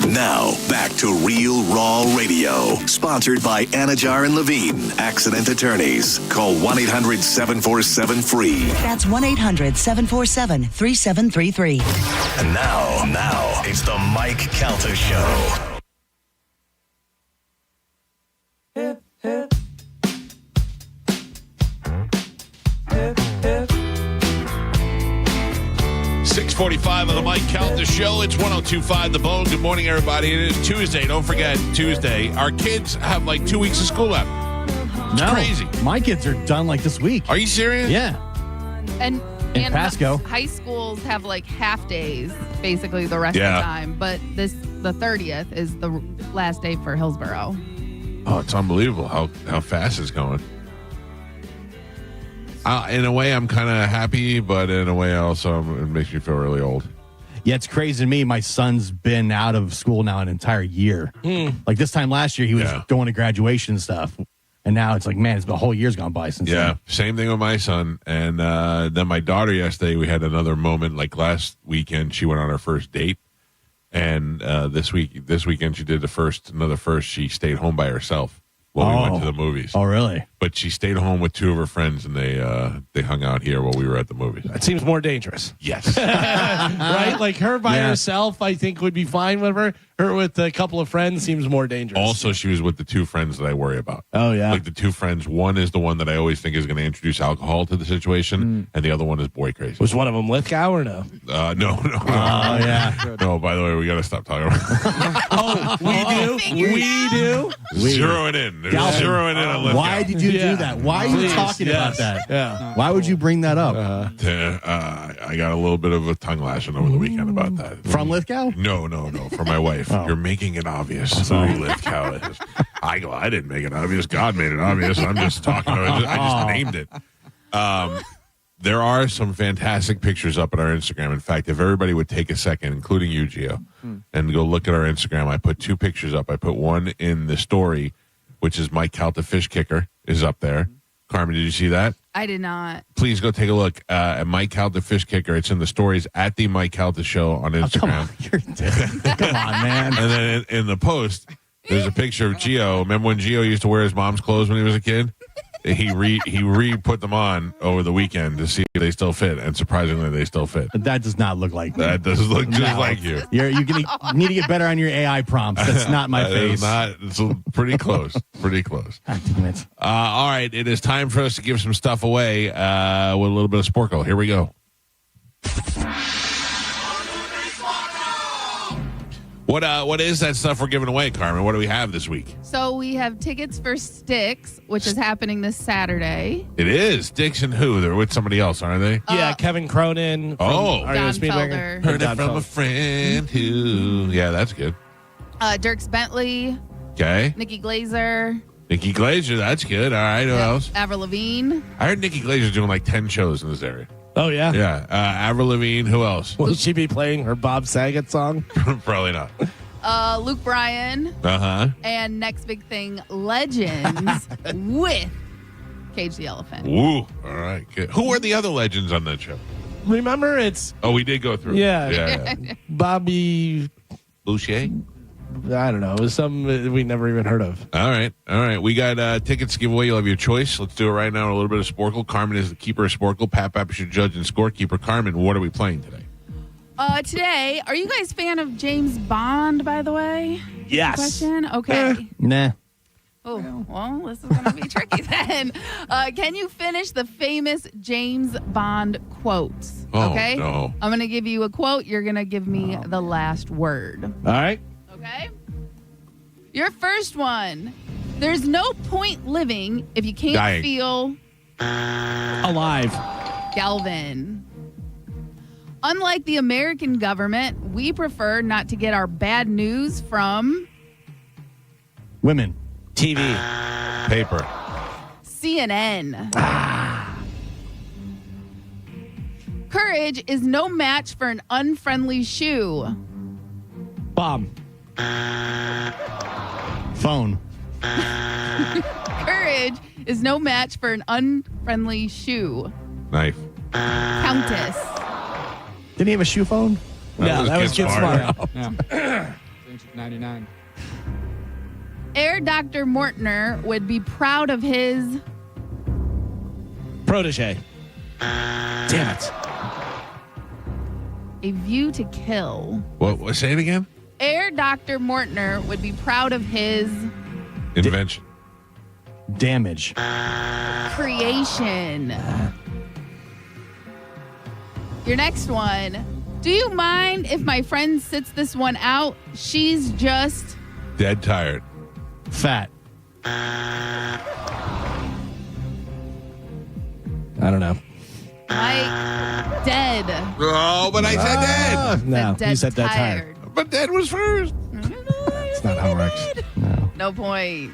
Now, back to Real Raw Radio. Sponsored by Anajar and Levine, accident attorneys. Call 1-800-747-FREE. That's 1-800-747-3733. And now, it's the Mike Calta Show. Hip, hip. Hip, hip. 6:45 on the Mike Calta Show. It's 1025 The Bone. Good morning, everybody. It is Tuesday. Don't forget, Tuesday. Our kids have like 2 weeks of school left. It's crazy. My kids are done like this week. Are you serious? Yeah. And Pasco. High schools have like half days, basically the rest of the time. But the 30th is the last day for Hillsborough. Oh, it's unbelievable how fast it's going. In a way, I'm kind of happy, but in a way, also it makes me feel really old. Yeah, it's crazy to me. My son's been out of school now an entire year. Like this time last year, he was going to graduation and stuff. And now it's like, man, it's the whole year's gone by since then. Same thing with my son. And then my daughter yesterday, we had another moment. Like last weekend, she went on her first date. And this weekend, she did another first. She stayed home by herself while we went to the movies. Oh, really? But she stayed home with two of her friends, and they hung out here while we were at the movies. That seems more dangerous. Yes. Right? Like her by herself, I think, would be fine with her. Her with a couple of friends seems more dangerous. Also, she was with the two friends that I worry about. Oh, yeah. Like the two friends. One is the one that I always think is going to introduce alcohol to the situation, and the other one is boy crazy. Was one of them Lithgow or no? No. Oh, yeah. No, by the way, we got to stop talking about we do? Zero it in. Zeroing in on Lithgow. Why did you you do that? Why are you Please, talking about that? Yeah. Why would you bring that up? I got a little bit of a tongue lashing over the weekend about that. From Lithgow? No, for my wife. Oh. You're making it obvious who Lithgow is. I go, I didn't make it obvious. God made it obvious. I'm just talking. I just named it. There are some fantastic pictures up on our Instagram. In fact, if everybody would take a second, including you, Gio, and go look at our Instagram, I put 2 pictures up. I put one in the story, which is Mike Kaut, the fish kicker, is up there. Carmen, did you see that? I did not. Please go take a look at Mike Kaut, the fish kicker. It's in the stories at the Mike Kaut, the show on Instagram. Come on, man. And then in the post, there's a picture of Gio. Remember when Gio used to wear his mom's clothes when he was a kid? He re-put them on over the weekend to see if they still fit, and surprisingly, they still fit. That does not look like me. That does look just like you. You need to get better on your AI prompts. That's not my face. It's pretty close. Pretty close. God damn it. All right, it is time for us to give some stuff away with a little bit of Sporkle. Here we go. What is that stuff we're giving away, Carmen? What do we have this week? So we have tickets for Sticks, which is happening this Saturday. It is. Dix and who? They're with somebody else, aren't they? Yeah, Kevin Cronin. Oh. Don Felder. Heard it from a friend who. Yeah, that's good. Dirks Bentley. Okay. Nikki Glazer. Nikki Glazer, that's good. All right, who else? Avril Lavigne. I heard Nikki Glazer's doing like 10 shows in this area. Oh, yeah? Yeah. Avril Lavigne, who else? Will she be playing her Bob Saget song? Probably not. Luke Bryan. Uh-huh. And next big thing, Legends with Cage the Elephant. Woo. All right, good. Who are the other legends on that show? Remember, it's... Oh, we did go through. Yeah. Bobby... Boucher? I don't know. It was something we never even heard of. All right. We got tickets to give away. You'll have your choice. Let's do it right now. A little bit of Sporkle. Carmen is the keeper of Sporkle. Pat is your judge and scorekeeper. Carmen, what are we playing today? Today, are you guys fan of James Bond, by the way? Yes. Question? Okay. Nah. Oh, well, this is going to be tricky then. Can you finish the famous James Bond quotes? Oh, okay. no. I'm going to give you a quote. You're going to give me the last word. All right. Okay. Your first one. There's no point living if you can't Dying. feel Alive. Galvin. Unlike the American government, we prefer not to get our bad news from Women. TV. Paper. CNN. Courage is no match for an unfriendly shoe. Bomb. Phone. Courage is no match for an unfriendly shoe. Knife. Countess. Didn't he have a shoe phone? That was Get Smart. Yeah. 99. Air Dr. Mortner would be proud of his Protege. Damn it. A View to Kill. What? Say it again? Air Dr. Mortner would be proud of his Invention. Damage. creation. Your next one. Do you mind if my friend sits this one out? She's just Dead tired. Fat. I don't know. like dead. Oh, but I said dead. No, Dead you said that tired. tired. But dead was first. That's not how it works. No. No point.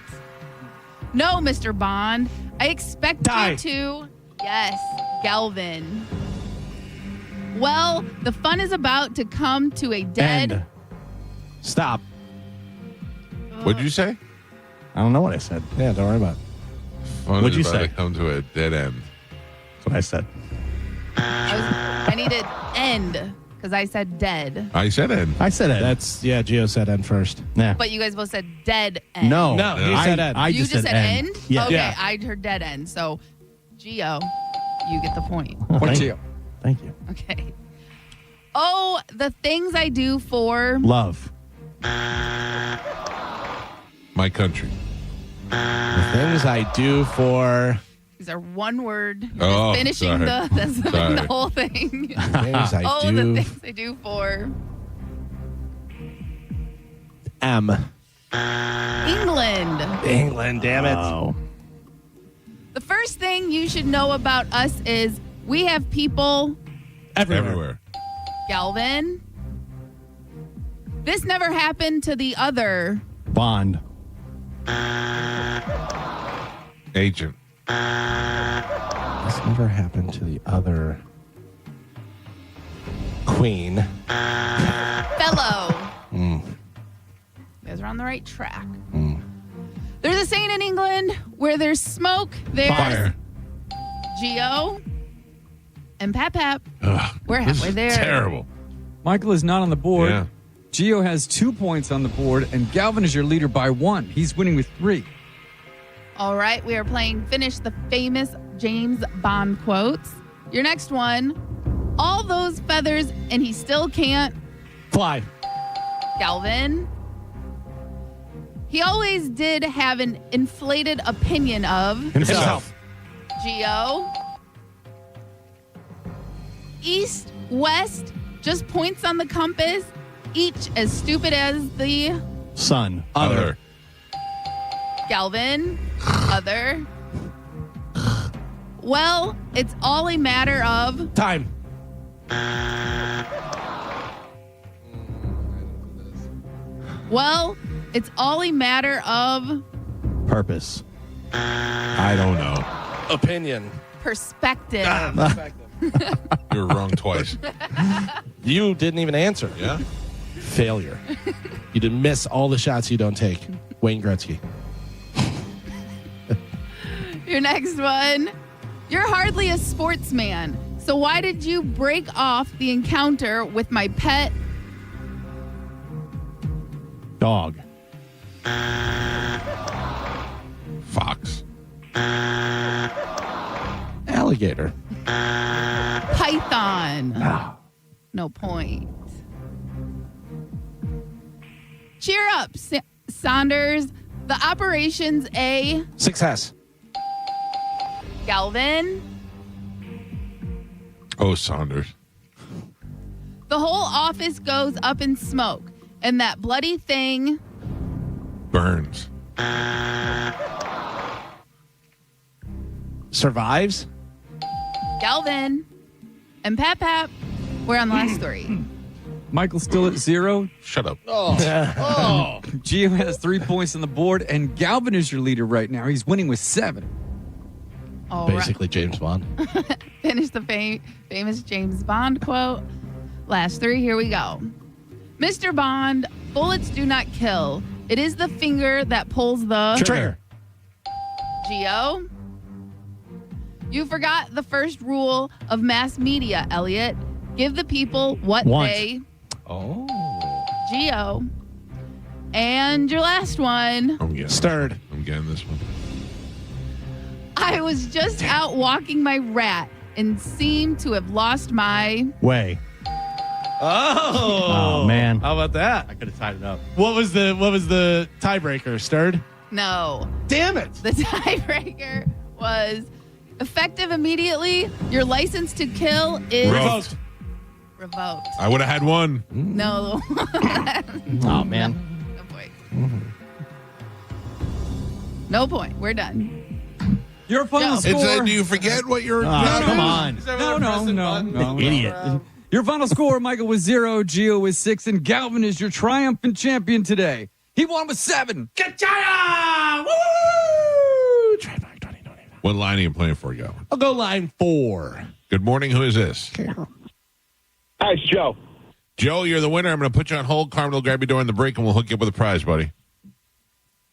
No, Mr. Bond. I expect Die. you to. Yes, Galvin. Well, the fun is about to come to a dead. End. Stop. What'd you say? I don't know what I said. Yeah, don't worry about it. Fun What'd is you about say? to come to a dead end. That's what I said. I needed end because I said dead. I said end. I said it. That's, yeah, Gio said end first. Nah. But you guys both said dead end. No. No, he said end. I You just said end? Yeah. Okay, Yeah. I heard dead end. So, Gio, you get the point. Thank you. Thank you. Okay. Oh, the things I do for. Love. My country. The things I do for These are one word. You're Oh, just finishing sorry. that's Sorry. the whole thing. things I Oh, do. the things I do for M. England. England, damn it. Oh. The first thing you should know about us is we have people Everywhere. Galvin. This never happened to the other. Bond. Agent. This never happened to the other queen. Fellow. You guys are on the right track. There's a saying in England where there's smoke, there's Fire. Geo and Pap. Ugh, We're this halfway is there. Terrible. Michael is not on the board. Yeah. Gio has 2 points on the board, and Galvin is your leader by 1. He's winning with 3. All right, we are playing Finish the Famous James Bond Quotes. Your next one, all those feathers and he still can't. Fly. Galvin. He always did have an inflated opinion of Himself. Geo. East, west, just points on the compass, each as stupid as the Sun. Other. Galvin. Other. Well, it's all a matter of Time. well, it's all a matter of Purpose. I don't know. Opinion. perspective. You're wrong twice. You didn't even answer. Yeah? Failure. You didn't miss all the shots you don't take. Wayne Gretzky. Your next one. You're hardly a sportsman. So why did you break off the encounter with my pet Dog. Fox. Alligator. python? No point. Cheer up, Saunders. The operation's a Success. Galvin. Oh, Saunders. The whole office goes up in smoke, and that bloody thing Burns. Survives. Galvin and Pap. We're on the last 3. Michael's still at 0. Shut up. Oh. Gio has 3 points on the board, and Galvin is your leader right now. He's winning with 7. All right. Basically James Bond. Finish the famous James Bond quote. Last 3, here we go. Mr. Bond, bullets do not kill. It is the finger that pulls the Trigger. Geo. You forgot the first rule of mass media, Elliot. Give the people what Want. they. Oh. Geo. And your last one. I'm getting Stirred. I'm getting this one. I was just out walking my rat and seemed to have lost my. Way. Oh. Man. How about that? I could have tied it up. What was the tiebreaker? Stirred? No. Damn it. The tiebreaker was effective immediately. Your license to kill is Revoked. revoked. I would have had one. No. Oh, man. No point. No point. We're done. Your final score. Do you forget what you're Come on. No. Idiot. Your final score, Michael, was 0, Gio was 6, and Galvin is your triumphant champion today. He won with 7. Kachaya! Woo! What line are you playing for, Galvin? I'll go line 4. Good morning. Who is this? Hi, it's Joe. Joe, you're the winner. I'm going to put you on hold. Carmen will grab you during the break, and we'll hook you up with a prize, buddy.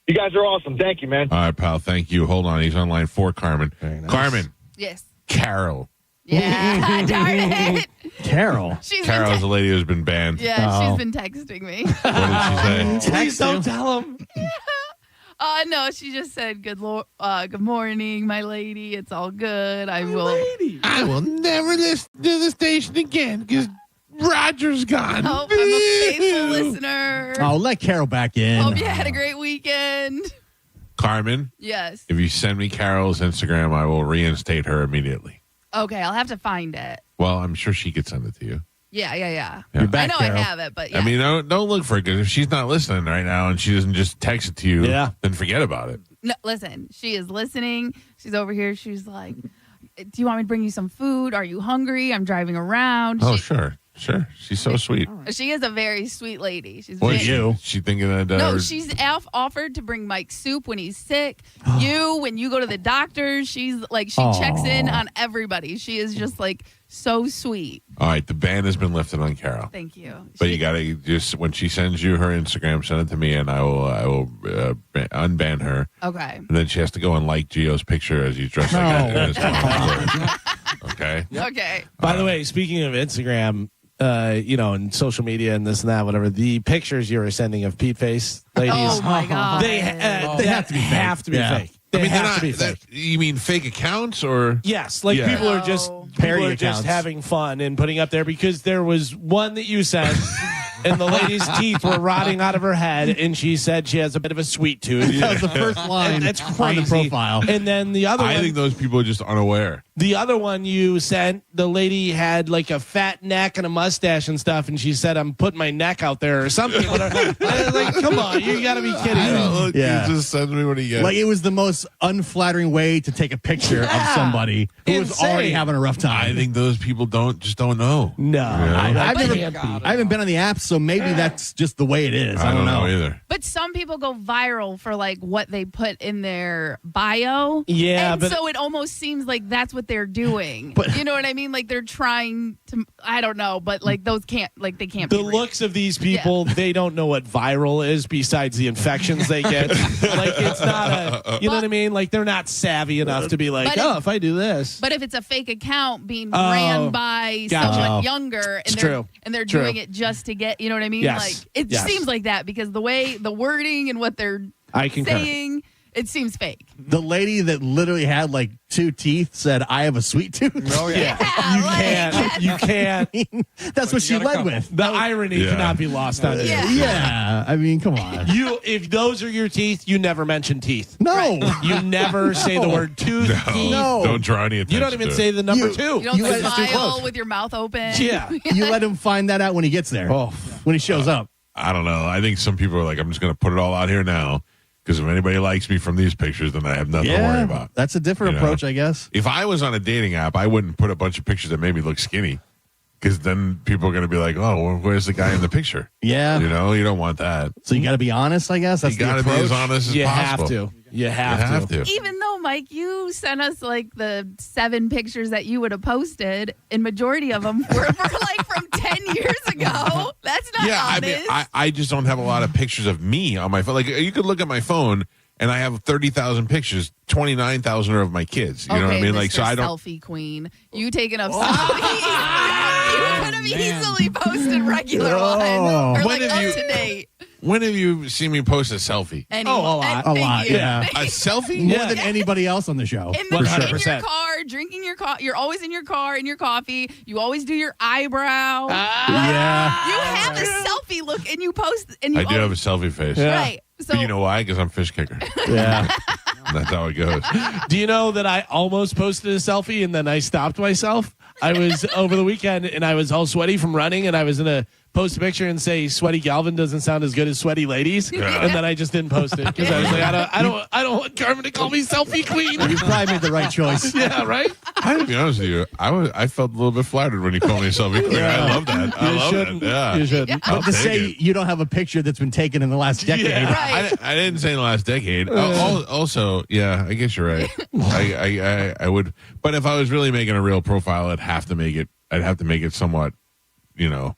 You guys are awesome. Thank you, man. All right, pal. Thank you. Hold on. He's on line 4, Carmen. Nice. Carmen. Yes. Carol. Yeah. Darn it. Carol. She's Carol been is a lady who's been banned. yeah, she's been texting me. What did she say? Please don't tell him. No, she just said good morning, my lady. It's all good. I will. I will never listen to the station again because Roger's gone. Hope I'm a faithful listener. Oh, let Carol back in. Hope you had a great weekend. Carmen, Yes. if you send me Carol's Instagram, I will reinstate her immediately. Okay, I'll have to find it. Well, I'm sure she could send it to you. Yeah. You're back, I know Carol. I have it, but yeah. I mean, don't look for it because if she's not listening right now and she doesn't just text it to you, then forget about it. No, listen, she is listening. She's over here. She's like, do you want me to bring you some food? Are you hungry? I'm driving around. Oh, sure. She's so sweet. She is a very sweet lady. She's What very, she thinking that? No, she's offered to bring Mike soup when he's sick. When you go to the doctor, she's like, she checks in on everybody. She is just like so sweet. All right, the ban has been lifted on Carol. Thank you. But you gotta just when she sends you her Instagram, send it to me, and I will unban her. Okay. And then she has to go and like Gio's picture as he's dressed like that. Okay. Okay. By the way, speaking of Instagram, and social media and this and that, whatever, the pictures you were sending of Pete face ladies. Oh my God. They have to be fake. They have to be fake. You mean fake accounts or? Yes, people are just having fun and putting up there because there was one that you sent. And the lady's teeth were rotting out of her head, and she said she has a bit of a sweet tooth. That was the first line That's crazy. on the profile. And then the other I think those people are just unaware. The other one you sent, the lady had like a fat neck and a mustache and stuff, and she said, I'm putting my neck out there or something. And I was like, come on, you got to be kidding me. Yeah. He just sends me what he gets. Like it was the most unflattering way to take a picture of somebody who was already having a rough time. I think those people don't know. No. I haven't been on the app, so maybe that's just the way it is. I don't know either. But some people go viral for like what they put in their bio. Yeah, and so it almost seems like that's what they're doing. But, you know what I mean? Like they're trying to, I don't know, but like those can't, like they can't The be real. looks of these people, they don't know what viral is besides the infections they get. Like it's not you know what I mean? Like they're not savvy enough to be like, if I do this. But if it's a fake account being ran by someone younger and they're doing it just to get, you know what I mean? Yes. Like it seems like that because the way the wording and what they're saying, it seems fake. The lady that literally had like 2 teeth said, I have a sweet tooth. Oh, yeah. You can't. That's what she led with. The irony cannot be lost on you. Yeah. I mean, come on. If those are your teeth, you never mention teeth. No. You never say the word tooth. Teeth. No. Don't draw any attention. You don't even to say it. the number 2. You don't smile with your mouth open. Yeah. You let him find that out when he gets there. When he shows up. I don't know. I think some people are like, I'm just going to put it all out here now. Because if anybody likes me from these pictures, then I have nothing to worry about. That's a different approach, I guess. If I was on a dating app, I wouldn't put a bunch of pictures that made me look skinny. Because then people are going to be like, oh, well, where's the guy in the picture? Yeah. You know, you don't want that. So you got to be honest, I guess. That's you got to be as honest as possible. You have to. Even though, Mike, you sent us like the 7 pictures that you would have posted, and majority of them were like from 10 years ago. That's not honest. I mean, I just don't have a lot of pictures of me on my phone. Like, you could look at my phone, and I have 30,000 pictures. 29,000 are of my kids. You know what I mean? Mr. Like, so I don't. Selfie queen. You taking up selfies. You could have easily posted regular ones. Or like up to date. When have you seen me post a selfie? A lot, yeah. A selfie? More than anybody else on the show. In your car, drinking your coffee. You're always in your car, in your coffee. You always do your eyebrow. Yeah. You have a selfie look, and you post. And I do have a selfie face. Yeah. Right. So But you know why? Because I'm fish kicker. Yeah. That's how it goes. Do you know that I almost posted a selfie and then I stopped myself? I was over the weekend and I was all sweaty from running and I was going to post a picture and say Sweaty Galvin doesn't sound as good as Sweaty Ladies. Yeah. And then I just didn't post it because I was like, I don't want Carmen to call me selfie queen. You probably made the right choice. Yeah, right? I to be honest with you, I felt a little bit flattered when you called me a selfie queen. Yeah. I love that. I love it. Yeah. You shouldn't. I'll But to take say it. you don't have a picture that's been taken in the last decade. Yeah. I didn't say in the last decade. Also, yeah, I guess you're right. I would, but if I was really making a real profile, I'd have to make it somewhat, you know.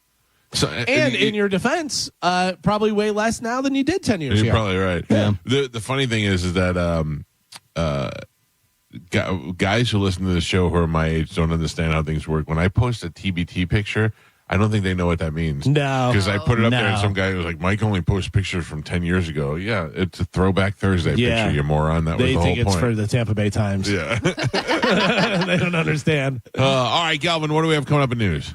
So, And in your defense, probably way less now than you did 10 years ago. You're probably right. Yeah. The funny thing is that guys who listen to the show who are my age don't understand how things work. When I post a TBT picture, I don't think they know what that means. No. Because I put it up there and No. some guy was like, Mike only posts pictures from 10 years ago. Yeah, it's a Throwback Thursday picture, you moron. That was They the think whole it's point. for the Tampa Bay Times. Yeah. They don't understand. All right, Galvin, what do we have coming up in news?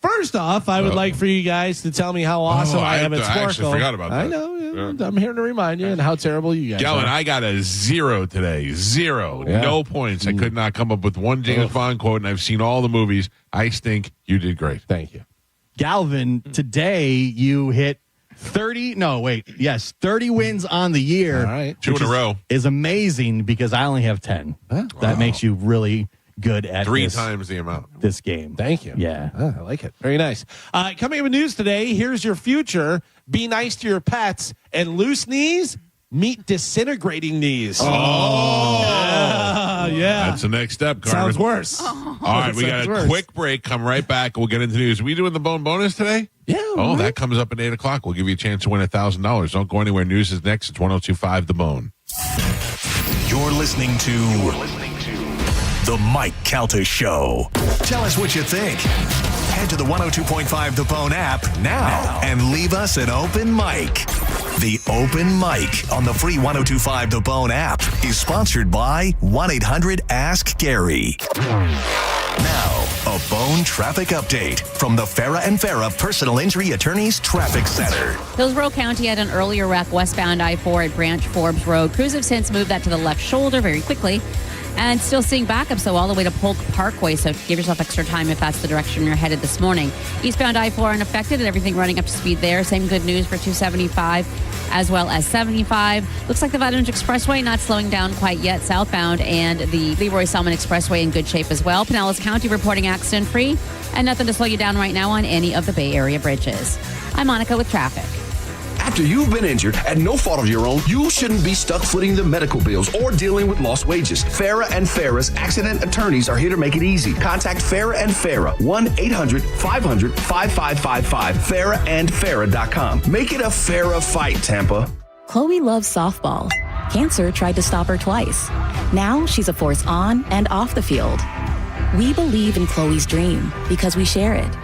First off, I would like for you guys to tell me how awesome I am at Sparkle. I actually forgot about that. I know. Yeah. I'm here to remind you and how terrible you guys Galvin, are. I got a 0 today. 0. Yeah. No points. I could not come up with one James Bond quote, and I've seen all the movies. I stink. You did great. Thank you. Galvin, today you hit 30 wins on the year. All right. 2 in a row. Is amazing because I only have 10. That makes you really good at 3 times the amount. This game. Thank you. Yeah. I like it. Very nice. Coming up in news today, here's your future. Be nice to your pets. And loose knees, meet disintegrating knees. Yeah. That's the next step, Carmen. Sounds worse. All right, we got a quick break. Come right back. We'll get into news. Are we doing the bone bonus today? Yeah. Oh, that comes up at 8 o'clock. We'll give you a chance to win $1,000. Don't go anywhere. News is next. It's 102.5 The Bone. You're listening to The Mike Calta Show. Tell us what you think. Head to the 102.5 The Bone app now and leave us an open mic. The Open Mic on the free 102.5 The Bone app is sponsored by 1-800-ASK-GARY. Now, a Bone traffic update from the Farah and Farah Personal Injury Attorneys Traffic Center. Hillsborough County had an earlier wreck westbound I-4 at Branch Forbes Road. Crews have since moved that to the left shoulder very quickly. And still seeing backups, so all the way to Polk Parkway, so give yourself extra time if that's the direction you're headed this morning. Eastbound I-4 unaffected and everything running up to speed there. Same good news for 275 as well as 75. Looks like the Veterans Expressway not slowing down quite yet southbound, and the Leroy Selman Expressway in good shape as well. Pinellas County reporting accident-free and nothing to slow you down right now on any of the Bay Area bridges. I'm Monica with traffic. After you've been injured at no fault of your own, you shouldn't be stuck footing the medical bills or dealing with lost wages. Farah and Farah's accident attorneys are here to make it easy. Contact Farah and Farah, 1-800-500-5555, farahandfarah.com. Make it a Farah fight, Tampa. Chloe loves softball. Cancer tried to stop her twice. Now she's a force on and off the field. We believe in Chloe's dream because we share it.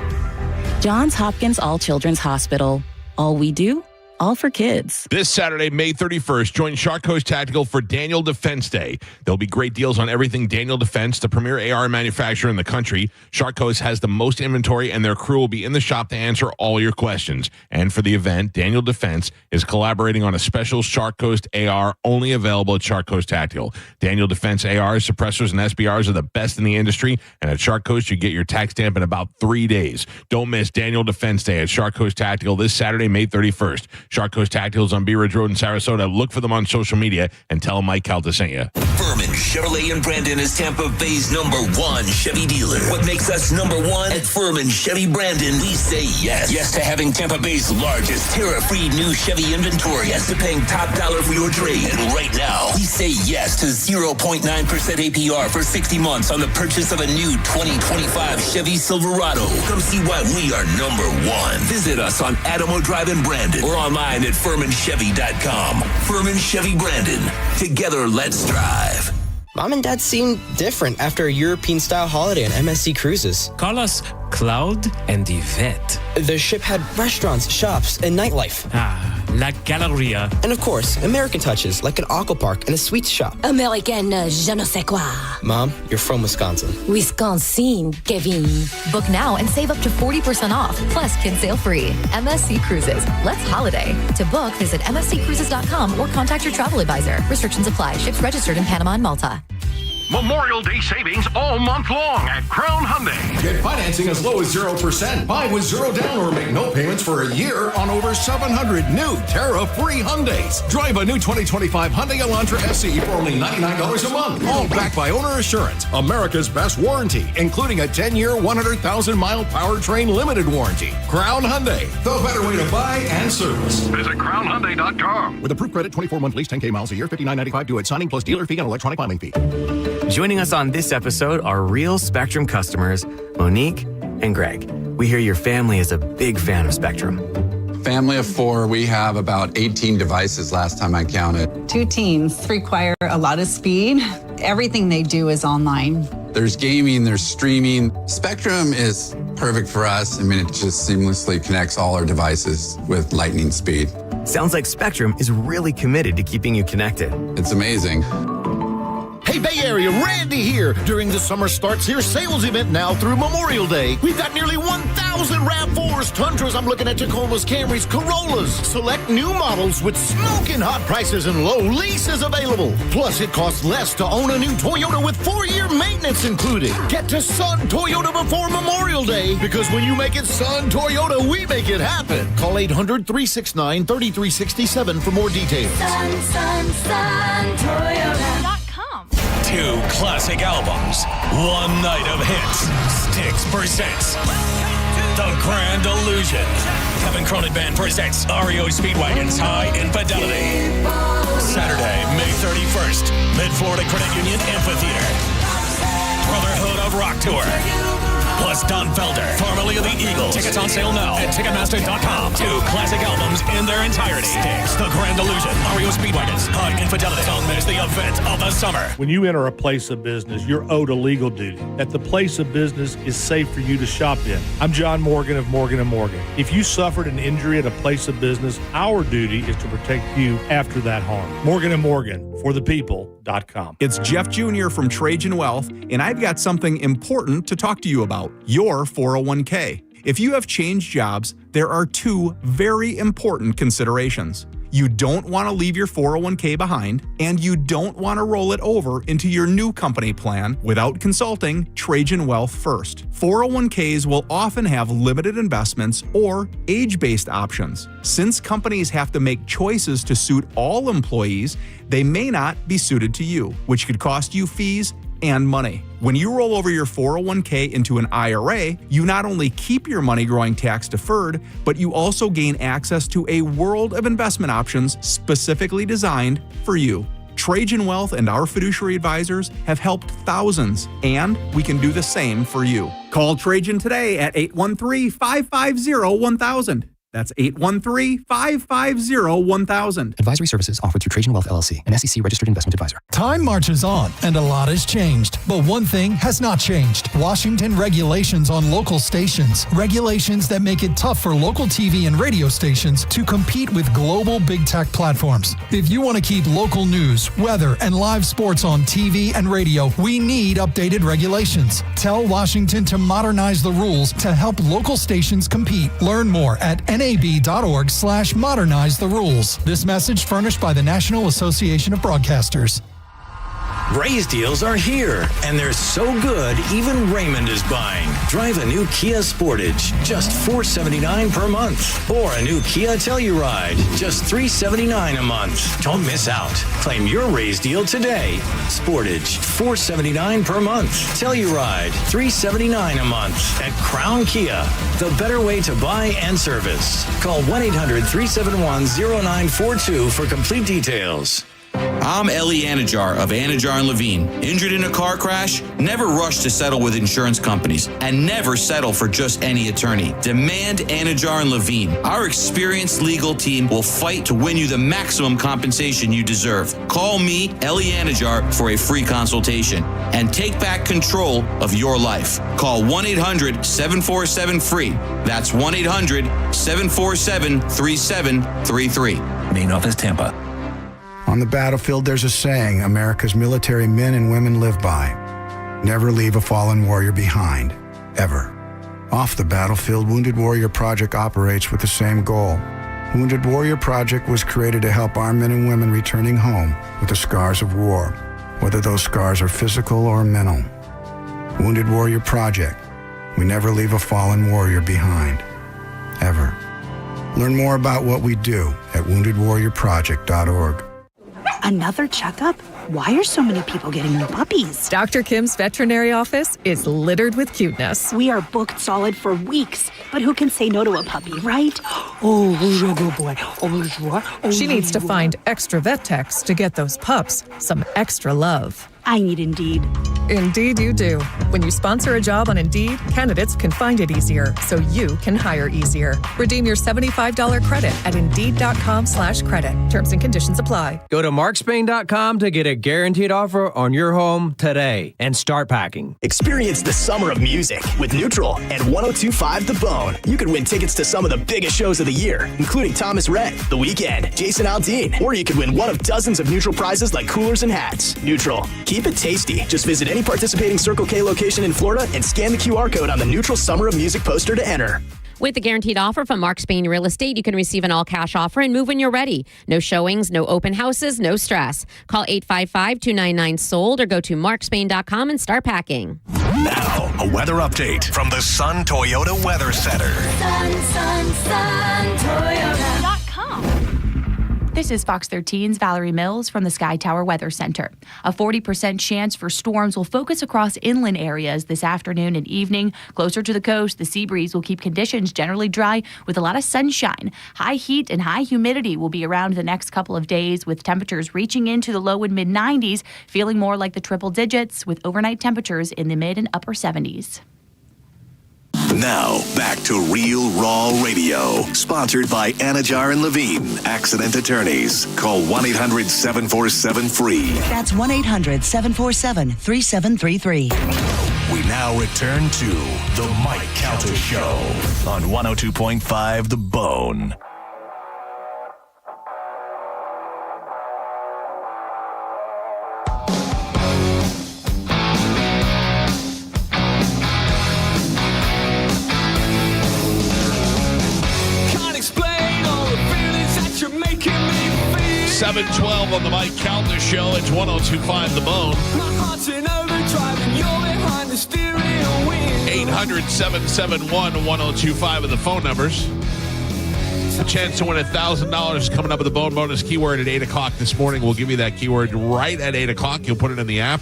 Johns Hopkins All Children's Hospital. All we do, all for kids. This Saturday, May 31st, join Shark Coast Tactical for Daniel Defense Day. There'll be great deals on everything Daniel Defense, the premier AR manufacturer in the country. Shark Coast has the most inventory, and their crew will be in the shop to answer all your questions. And for the event, Daniel Defense is collaborating on a special Shark Coast AR only available at Shark Coast Tactical. Daniel Defense ARs, suppressors, and SBRs are the best in the industry, and at Shark Coast, you get your tax stamp in about 3 days. Don't miss Daniel Defense Day at Shark Coast Tactical this Saturday, May 31st. Shark Coast Tactical is on Bee Ridge Road in Sarasota. Look for them on social media and tell them Mike Calta sent you. Furman Chevrolet in Brandon is Tampa Bay's #1 Chevy dealer. What makes us #1? At Furman Chevy Brandon, we say yes. Yes to having Tampa Bay's largest tariff-free new Chevy inventory. Yes to paying top dollar for your trade. And right now, we say yes to 0.9% APR for 60 months on the purchase of a new 2025 Chevy Silverado. Come see why we are #1. Visit us on Adamo Drive in Brandon or online at FurmanChevy.com. Furman Chevy Brandon. Together, let's drive. Mom and Dad seemed different after a European-style holiday on MSC Cruises. Call us Cloud and Yvette. The ship had restaurants, shops, and nightlife. La Galleria. And of course, American touches like an aqua park and a sweets shop. American je ne sais quoi. Mom, you're from Wisconsin. Wisconsin, Kevin. Book now and save up to 40% off, plus kids sail free. MSC Cruises. Let's holiday. To book, visit msccruises.com or contact your travel advisor. Restrictions apply. Ships registered in Panama and Malta. Memorial Day savings all month long at Crown Hyundai. Get financing as low as 0%. Buy with 0 down or make no payments for a year on over 700 new tariff-free Hyundais. Drive a new 2025 Hyundai Elantra SE for only $99 a month. All backed by Owner Assurance, America's best warranty, including a 10-year, 100,000-mile powertrain limited warranty. Crown Hyundai, the better way to buy and service. Visit CrownHyundai.com. With approved credit, 24-month lease, 10K miles a year, $59.95 due at signing plus dealer fee and electronic filing fee. Joining us on this episode are real Spectrum customers, Monique and Greg. We hear your family is a big fan of Spectrum. Family of 4, we have about 18 devices last time I counted. 2 teens require a lot of speed. Everything they do is online. There's gaming, there's streaming. Spectrum is perfect for us. I mean, it just seamlessly connects all our devices with lightning speed. Sounds like Spectrum is really committed to keeping you connected. It's amazing. Hey, Bay Area, Randy here. During the Summer Starts Here sales event now through Memorial Day, we've got nearly 1,000 1,000 RAV4s, Tundras. I'm looking at Tacomas, Camrys, Corollas. Select new models with smoking hot prices and low leases available. Plus, it costs less to own a new Toyota with 4-year maintenance included. Get to Sun Toyota before Memorial Day, because when you make it Sun Toyota, we make it happen. Call 800-369-3367 for more details. Sun Toyota.com. 2 classic albums, 1 night of hits. Styx presents The Grand Illusion. Kevin Cronin Band presents REO Speedwagon's High Infidelity. Saturday, May 31st, Mid-Florida Credit Union Amphitheater. Brotherhood of Rock Tour. Plus Don Felder, formerly of the Eagles. Tickets on sale now at Ticketmaster.com. 2 classic albums in their entirety. Styx, The Grand Illusion, REO Speedwagons, High Infidelity. Don't miss the event of the summer. When you enter a place of business, you're owed a legal duty. That the place of business is safe for you to shop in. I'm John Morgan of Morgan & Morgan. If you suffered an injury at a place of business, our duty is to protect you after that harm. Morgan & Morgan, for the people.com. It's Jeff Jr. from Trajan Wealth, and I've got something important to talk to you about. Your 401k. If you have changed jobs, there are 2 very important considerations. You don't want to leave your 401k behind, and you don't want to roll it over into your new company plan without consulting Trajan Wealth first. 401ks will often have limited investments or age-based options. Since companies have to make choices to suit all employees, they may not be suited to you, which could cost you fees and money. When you roll over your 401k into an IRA, you not only keep your money growing tax deferred, but you also gain access to a world of investment options specifically designed for you. Trajan Wealth and our fiduciary advisors have helped thousands, and we can do the same for you. Call Trajan today at 813-550-1000. That's 813-550-1000. Advisory services offered through Trajan Wealth LLC, an SEC-registered investment advisor. Time marches on, and a lot has changed. But one thing has not changed. Washington regulations on local stations. Regulations that make it tough for local TV and radio stations to compete with global big tech platforms. If you want to keep local news, weather, and live sports on TV and radio, we need updated regulations. Tell Washington to modernize the rules to help local stations compete. Learn more at NAB.org/modernize the rules. This message furnished by the National Association of Broadcasters. Raise deals are here, and they're so good, even Raymond is buying. Drive a new Kia Sportage, just $479 per month. Or a new Kia Telluride, just $379 a month. Don't miss out. Claim your raise deal today. Sportage, $479 per month. Telluride, $379 a month. At Crown Kia, the better way to buy and service. Call 1-800-371-0942 for complete details. I'm Ellie Anajar of Anajar & Levine. Injured in a car crash? Never rush to settle with insurance companies, and never settle for just any attorney. Demand Anajar & Levine. Our experienced legal team will fight to win you the maximum compensation you deserve. Call me, Ellie Anajar, for a free consultation and take back control of your life. Call 1-800-747-FREE. That's 1-800-747-3733. Main office, Tampa. On the battlefield, there's a saying America's military men and women live by. Never leave a fallen warrior behind, ever. Off the battlefield, Wounded Warrior Project operates with the same goal. Wounded Warrior Project was created to help our men and women returning home with the scars of war, whether those scars are physical or mental. Wounded Warrior Project. We never leave a fallen warrior behind, ever. Learn more about what we do at woundedwarriorproject.org. Another checkup? Why are so many people getting new puppies? Dr. Kim's veterinary office is littered with cuteness. We are booked solid for weeks, but who can say no to a puppy, right? Oh, good boy. She needs to find extra vet techs to get those pups some extra love. I need Indeed. Indeed you do. When you sponsor a job on Indeed, candidates can find it easier, so you can hire easier. Redeem your $75 credit at Indeed.com/credit. Terms and conditions apply. Go to markspain.com to get a guaranteed offer on your home today and start packing. Experience the summer of music with Neutral and 102.5 The Bone. You could win tickets to some of the biggest shows of the year, including Thomas Rhett, The Weeknd, Jason Aldean, or you could win one of dozens of Neutral prizes like coolers and hats. Neutral. Keep keep it tasty. Just visit any participating Circle K location in Florida and scan the QR code on the neutral Summer of Music poster to enter. With the guaranteed offer from Mark Spain Real Estate, you can receive an all-cash offer and move when you're ready. No showings, no open houses, no stress. Call 855-299-SOLD or go to markspain.com and start packing. Now, a weather update from the Sun Toyota Weather Center. Toyota.com. This is Fox 13's Valerie Mills from the Sky Tower Weather Center. A 40% chance for storms will focus across inland areas this afternoon and evening. Closer to the coast, the sea breeze will keep conditions generally dry with a lot of sunshine. High heat and high humidity will be around the next couple of days, with temperatures reaching into the low and mid 90s, feeling more like the triple digits, with overnight temperatures in the mid and upper 70s. Now, back to Real Raw Radio, sponsored by Anajar and Levine, accident attorneys. Call 1-800-747-FREE. That's 1-800-747-3733. We now return to The Mike Calta Show on 102.5 The Bone. Can't explain all the feelings that you're making me feel. 712 on the Mike Calta Show. It's 102.5 The Bone. My heart's in overdrive and you're behind the steering wheel. 800-771-1025 are the phone numbers. A chance to win $1,000 coming up with the Bone Bonus keyword at 8 o'clock this morning. We'll give you that keyword right at 8 o'clock. You'll put it in the app,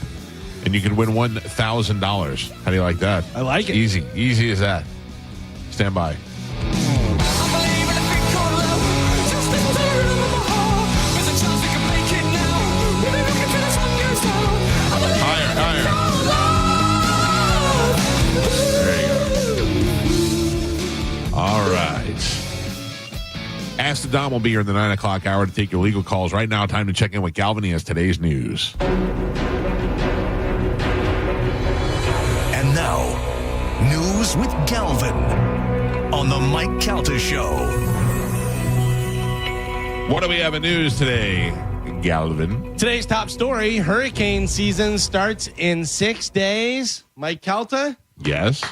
and you can win $1,000. How do you like that? I like it. Easy. Easy as that. Stand by. All right. Ask the Dom will be here in the 9 o'clock hour to take your legal calls. Right now, time to check in with Galvin. He has today's news. And now, news with Galvin on the Mike Calta Show. What do we have in news today, Galvin? Today's top story, hurricane season starts in 6 days. Mike Calta? Yes.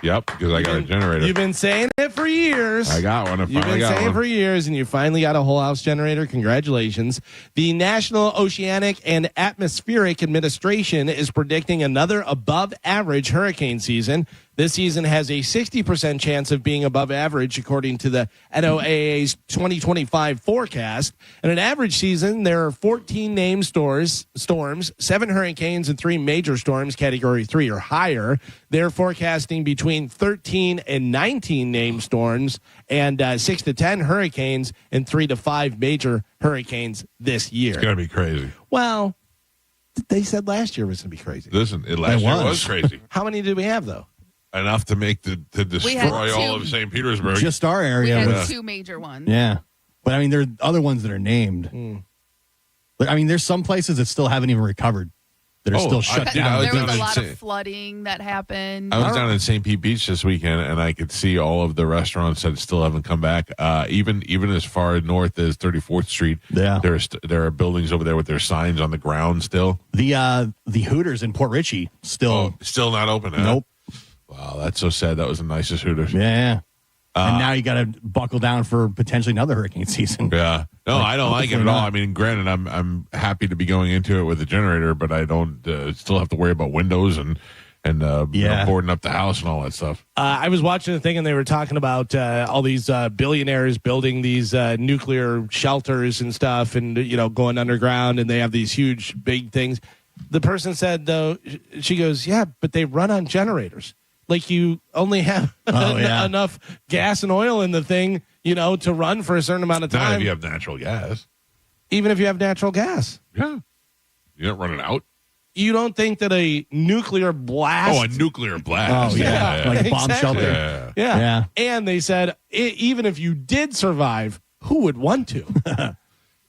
Yep, because I got a generator. You've been saying it for years. I got one. You've been saying it for years, and you finally got a whole house generator. Congratulations. The National Oceanic and Atmospheric Administration is predicting another above-average hurricane season. This season has a 60% chance of being above average, according to the NOAA's 2025 forecast. In an average season, there are 14 named storms, 7 hurricanes, and 3 major storms, category 3 or higher. They're forecasting between 13 and 19 named storms and 6 to 10 hurricanes and 3 to 5 major hurricanes this year. It's going to be crazy. Well, they said last year was going to be crazy. Listen, last year was crazy. How many did we have, though? Enough to make to destroy all of St. Petersburg. Just our area. We had 2 major ones. Yeah. But I mean, there are other ones that are named. But I mean, there's some places that still haven't even recovered, that are still shut down. There was a lot of flooding that happened. I was down in St. Pete Beach this weekend, and I could see all of the restaurants that still haven't come back. Even as far north as 34th Street, there are buildings over there with their signs on the ground still. The Hooters in Port Richey still not open. Huh? Nope. Wow, that's so sad. That was the nicest Hooters. Yeah. And now you got to buckle down for potentially another hurricane season. Yeah. No, I don't like it at all. I mean, granted, I'm happy to be going into it with a generator, but I don't still have to worry about windows and boarding up the house and all that stuff. I was watching a thing, and they were talking about all these billionaires building these nuclear shelters and stuff, and going underground, and they have these huge big things. The person said, though, she goes, yeah, but they run on generators. Like, you only have enough gas and oil in the thing, to run for a certain amount of time. Not if you have natural gas. Even if you have natural gas. Yeah. You don't run it out. You don't think that a nuclear blast... Oh, a nuclear blast. Oh, yeah. Like a bomb shelter. Yeah. And they said, even if you did survive, who would want to?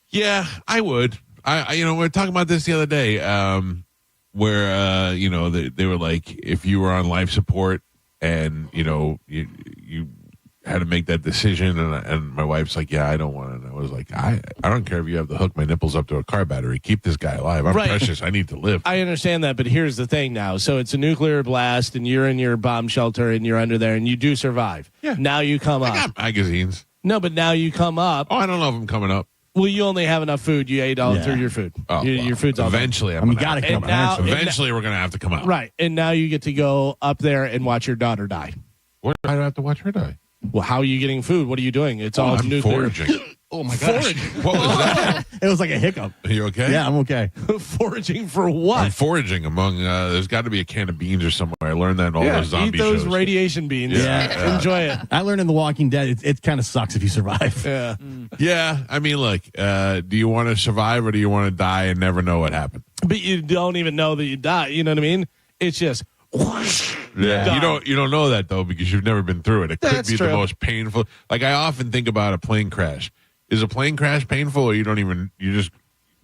Yeah, I would. We were talking about this the other day. Where they were like, if you were on life support and you had to make that decision, and my wife's like, yeah, I don't want it. And I was like, I don't care if you have to hook my nipples up to a car battery. Keep this guy alive. I'm precious. I need to live. I understand that, but here's the thing now. So it's a nuclear blast, and you're in your bomb shelter, and you're under there, and you do survive. Yeah. Now you come up. I got magazines. No, but now you come up. Oh, I don't know if I'm coming up. Well, you only have enough food. You ate all through your food. Oh, your food's all eventually. done. You got to come out. Eventually, we're going to have to come out. Right, and now you get to go up there and watch your daughter die. What? I don't have to watch her die. Well, how are you getting food? What are you doing? It's all I'm nuclear. foraging. Oh my gosh. What was that? It was like a hiccup. Are you okay? Yeah, I'm okay. Foraging for what? I'm foraging among. There's got to be a can of beans or somewhere. I learned that in all those zombie eat those shows. radiation beans. Yeah. Enjoy it. I learned in The Walking Dead, it kind of sucks if you survive. Yeah. Yeah. I mean, look. Do you want to survive or do you want to die and never know what happened? But you don't even know that you die. You know what I mean? It's just. Yeah, you don't know that though because you've never been through it. It could That's be true. the most painful. Like I often think about a plane crash. Is a plane crash painful, or you just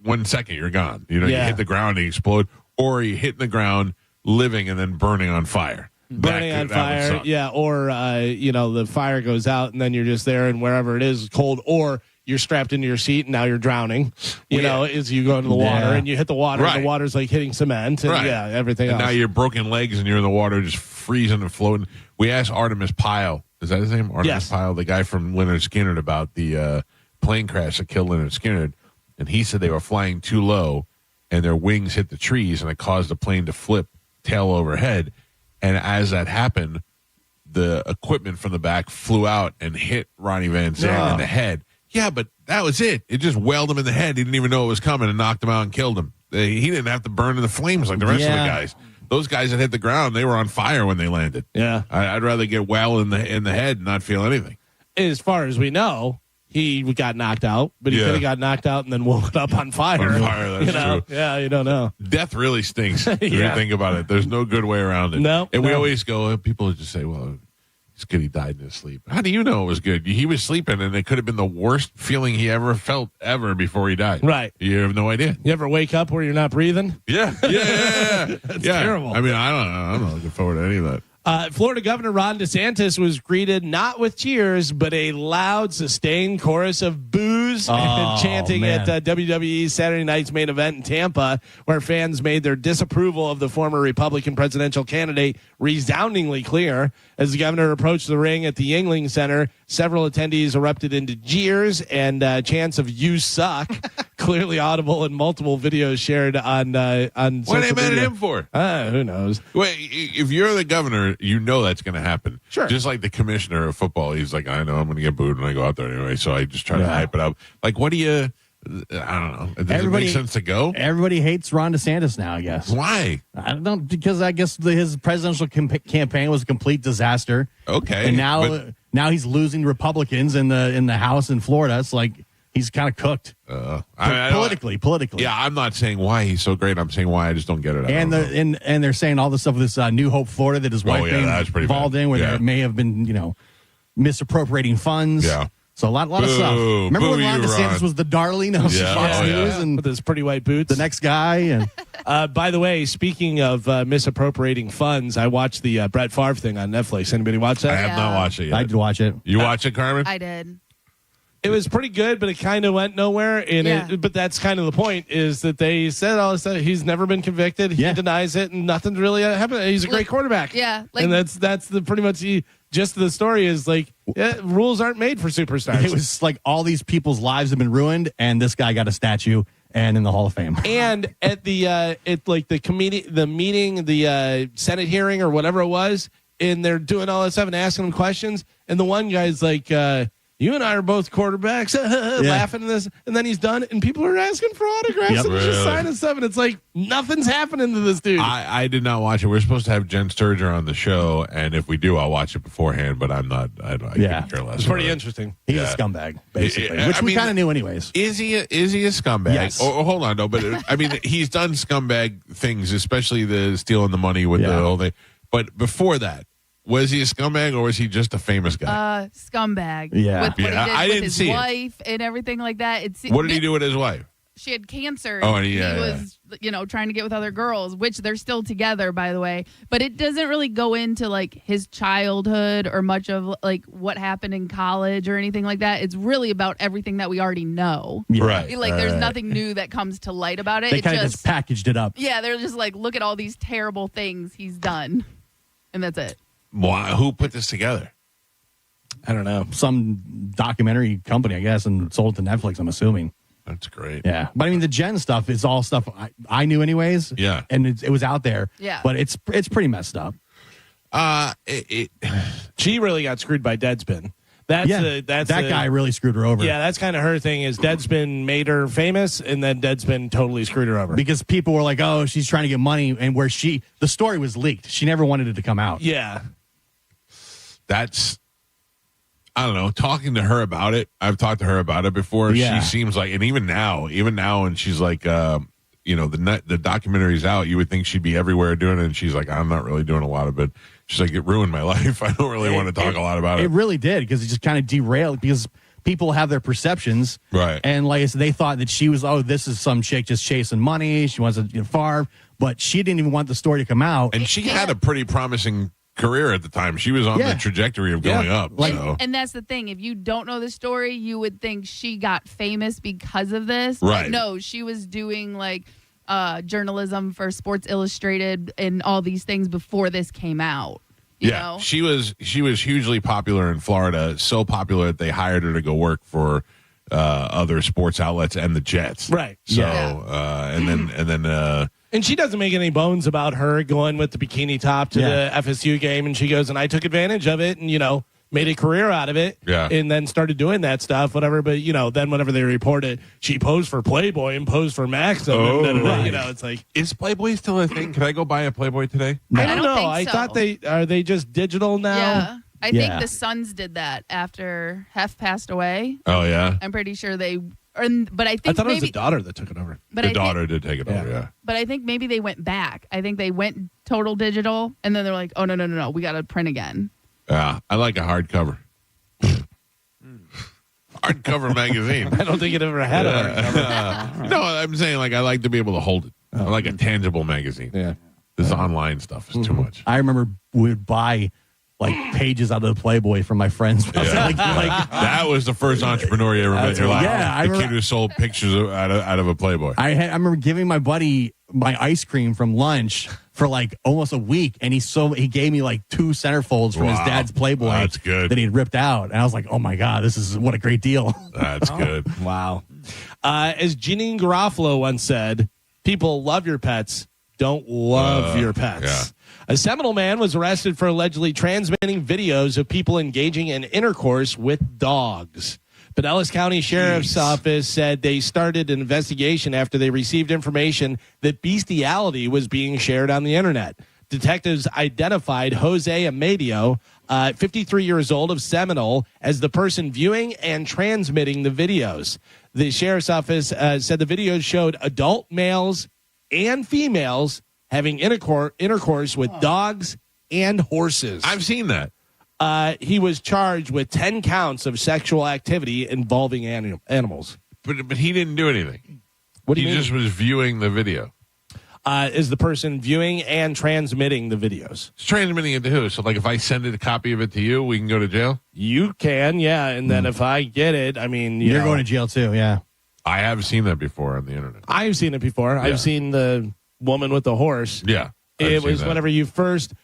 1 second you're gone. You hit the ground and you explode, or you hit the ground living and then burning on fire. Burning on fire, yeah, or the fire goes out and then you're just there and wherever it is cold, or you're strapped into your seat and now you're drowning. As you go into the water and you hit the water and the water's like hitting cement and everything and else. now you're broken legs and you're in the water just freezing and floating. We asked Artemis Pyle, is that his name? Artemis Pyle, the guy from Leonard Skinner, about the plane crash that killed Leonard Skinner, and he said they were flying too low and their wings hit the trees and it caused the plane to flip tail overhead. And as that happened, the equipment from the back flew out and hit Ronnie Van Zant in the head. Yeah, but that was it. It just whaled him in the head. He didn't even know it was coming and knocked him out and killed him. He didn't have to burn in the flames like the rest of the guys. Those guys that hit the ground, they were on fire when they landed. Yeah, I'd rather get well in the head and not feel anything. As far as we know, he got knocked out, but he could have got knocked out and then woken up on fire. On fire, that's true. Yeah, you don't know. Death really stinks if you think about it. There's no good way around it. No. And we always go, people just say, well, it's good he died in his sleep. How do you know it was good? He was sleeping, and it could have been the worst feeling he ever felt before he died. Right. You have no idea. You ever wake up where you're not breathing? Yeah. That's terrible. I mean, I don't know. I'm not looking forward to any of that. Florida Governor Ron DeSantis was greeted not with cheers, but a loud, sustained chorus of boos and chanting at WWE's Saturday night's main event in Tampa, where fans made their disapproval of the former Republican presidential candidate resoundingly clear. As the governor approached the ring at the Yuengling Center, several attendees erupted into jeers and chants of "You suck," clearly audible in multiple videos shared on social What are they mad media. at him for? Who knows? Wait, if you're the governor, you know that's going to happen. Sure. Just like the commissioner of football, he's like, I know I'm going to get booed when I go out there anyway, so I just try to hype it up. Like, what do you? I don't know. Does it make sense to go? Everybody hates Ron DeSantis now, I guess. Why? I don't know, because I guess his presidential campaign was a complete disaster. Okay. And now he's losing Republicans in the House in Florida. It's like he's kind of cooked. Politically. Yeah, I'm not saying why he's so great. I'm saying why I just don't get it. And they're saying all this stuff with this New Hope Florida that his wife that's pretty involved bad. in, where there may have been, misappropriating funds. Yeah. So a lot of stuff. Remember when Ron DeSantis Ron. was the darling of Fox News and with his pretty white boots? The next guy. And by the way, speaking of misappropriating funds, I watched the Brett Favre thing on Netflix. Anybody watch that? I have not watched it yet. I did watch it. You watch it, Carmen? I did. It was pretty good, but it kind of went nowhere. But that's kind of the point, is that they said all this stuff. He's never been convicted. He denies it, and nothing's really happened. He's a great quarterback. Yeah. And that's the pretty much the gist of the story is like, rules aren't made for superstars. It was like all these people's lives have been ruined, and this guy got a statue and in the Hall of Fame. And at the meeting, the Senate hearing or whatever it was, and they're doing all this stuff and asking him questions, and the one guy's like, you and I are both quarterbacks, laughing at this, and then he's done, and people are asking for autographs and he's just signing stuff, and it's like nothing's happening to this dude. I did not watch it. We're supposed to have Jen Sturger on the show, and if we do, I'll watch it beforehand, but I'm not. I couldn't care less. It's pretty interesting. He's a scumbag, basically, which we kind of knew anyways. Is he a scumbag? Yes. Oh, hold on, no, but I mean, he's done scumbag things, especially the stealing the money with the whole thing. But before that, was he a scumbag or was he just a famous guy? Scumbag. Yeah. With what he did I with didn't his see wife and everything like that. What did he do with his wife? she had cancer. Oh, and yeah, he was, trying to get with other girls, which they're still together, by the way. But it doesn't really go into like his childhood or much of like what happened in college or anything like that. It's really about everything that we already know. Right. Like there's nothing new that comes to light about it. They kind of just packaged it up. Yeah, they're just like, look at all these terrible things he's done, and that's it. Wow, who put this together? I don't know. Some documentary company, I guess, and sold it to Netflix, I'm assuming. That's great. Yeah. But I mean, the Jen stuff is all stuff I knew anyways. Yeah. And it was out there. Yeah. But it's pretty messed up. She really got screwed by Deadspin. That guy really screwed her over. Yeah, that's kind of her thing is Deadspin made her famous, and then Deadspin totally screwed her over. Because people were like, oh, she's trying to get money, and the story was leaked. She never wanted it to come out. Yeah. That's, I don't know, talking to her about it. I've talked to her about it before. Yeah. She seems like, and even now, and she's like, the documentary's out. You would think she'd be everywhere doing it. And she's like, I'm not really doing a lot of it. She's like, it ruined my life. I don't really want to talk a lot about it. It really did, because it just kind of derailed, because people have their perceptions. Right. And like I said, they thought that she was, this is some chick just chasing money. She wants to farm. But she didn't even want the story to come out. And she had a pretty promising career at the time. She was on the trajectory of going up. And that's the thing. If you don't know the story, you would think she got famous because of this. Right. But no, she was doing like journalism for Sports Illustrated and all these things before this came out. You know? She was hugely popular in Florida, so popular that they hired her to go work for other sports outlets and the Jets. Right. So and then and she doesn't make any bones about her going with the bikini top to the FSU game, and she goes, and I took advantage of it, and made a career out of it, and then started doing that stuff, whatever. But then whenever they report it, she posed for Playboy and posed for Maxim. It's like, is Playboy still a thing? Can I go buy a Playboy today? I don't know. think I so. thought are they just digital now? Yeah. I think the Suns did that after Hef passed away. Oh yeah. I'm pretty sure they. But I think thought maybe, it was the daughter that took it over. But the daughter did take it over. Yeah. But I think maybe they went back. I think they went total digital, and then they're like, "Oh no, we got to print again." Yeah, I like a hardcover. Hardcover magazine. I don't think it ever had a hardcover. No, I'm saying like I like to be able to hold it. I like a tangible magazine. Yeah. This online stuff is too much. I remember we would buy pages out of the Playboy from my friends. That was the first entrepreneur you ever met in your life. Yeah, the kid who sold pictures out of a Playboy. I remember giving my buddy my ice cream from lunch for almost a week, and he gave me 2 centerfolds from his dad's Playboy. That's good. That he'd ripped out, and I was like, oh my god, what a great deal. That's good. Wow. As Janine Garofalo once said, people love your pets, don't love your pets. Yeah. A Seminole man was arrested for allegedly transmitting videos of people engaging in intercourse with dogs. Pinellas County Sheriff's Office said they started an investigation after they received information that bestiality was being shared on the internet. Detectives identified Jose Amadio, 53 years old, of Seminole, as the person viewing and transmitting the videos. The Sheriff's Office said the videos showed adult males and females having intercourse with dogs and horses. I've seen that. He was charged with 10 counts of sexual activity involving animals. But he didn't do anything. What do you mean? He just was viewing the video. Is the person viewing and transmitting the videos? It's transmitting it to who? So, if I send a copy of it to you, we can go to jail? You can, yeah. And then if I get it, I mean, you're going to jail too, yeah. I have seen that before on the internet. I've seen it before. Yeah. I've seen the woman with the horse. Yeah. It was whenever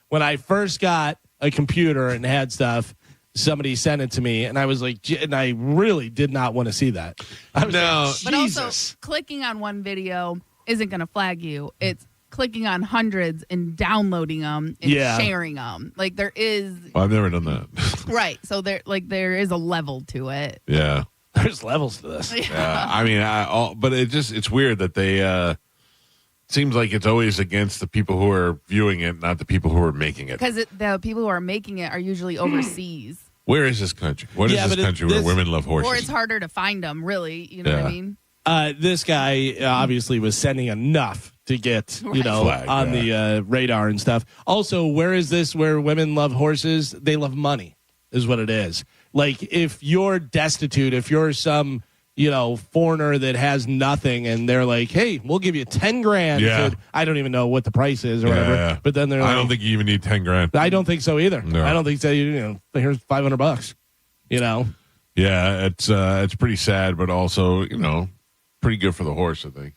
when I first got a computer and had stuff, somebody sent it to me, and I was like, and I really did not want to see that. I was but also, clicking on one video isn't going to flag you. It's clicking on hundreds and downloading them and sharing them. There is. Well, I've never done that. Right. So there is a level to it. Yeah. There's levels to this. Yeah. I mean, but it's weird that they. Seems like it's always against the people who are viewing it, not the people who are making it. Because the people who are making it are usually overseas. Where is this country? What is this country where women love horses? Or it's harder to find them, really. You know what I mean? This guy obviously was sending enough to get, Flag, on the radar and stuff. Also, where is this where women love horses? They love money is what it is. If you're destitute, if you're some foreigner that has nothing, and they're like, "Hey, we'll give you $10,000." Yeah. I don't even know what the price is or whatever. Yeah. But then they're like, I don't think you even need $10,000. I don't think so either. No. I don't think so. Here's $500. Yeah, it's pretty sad, but also pretty good for the horse, I think.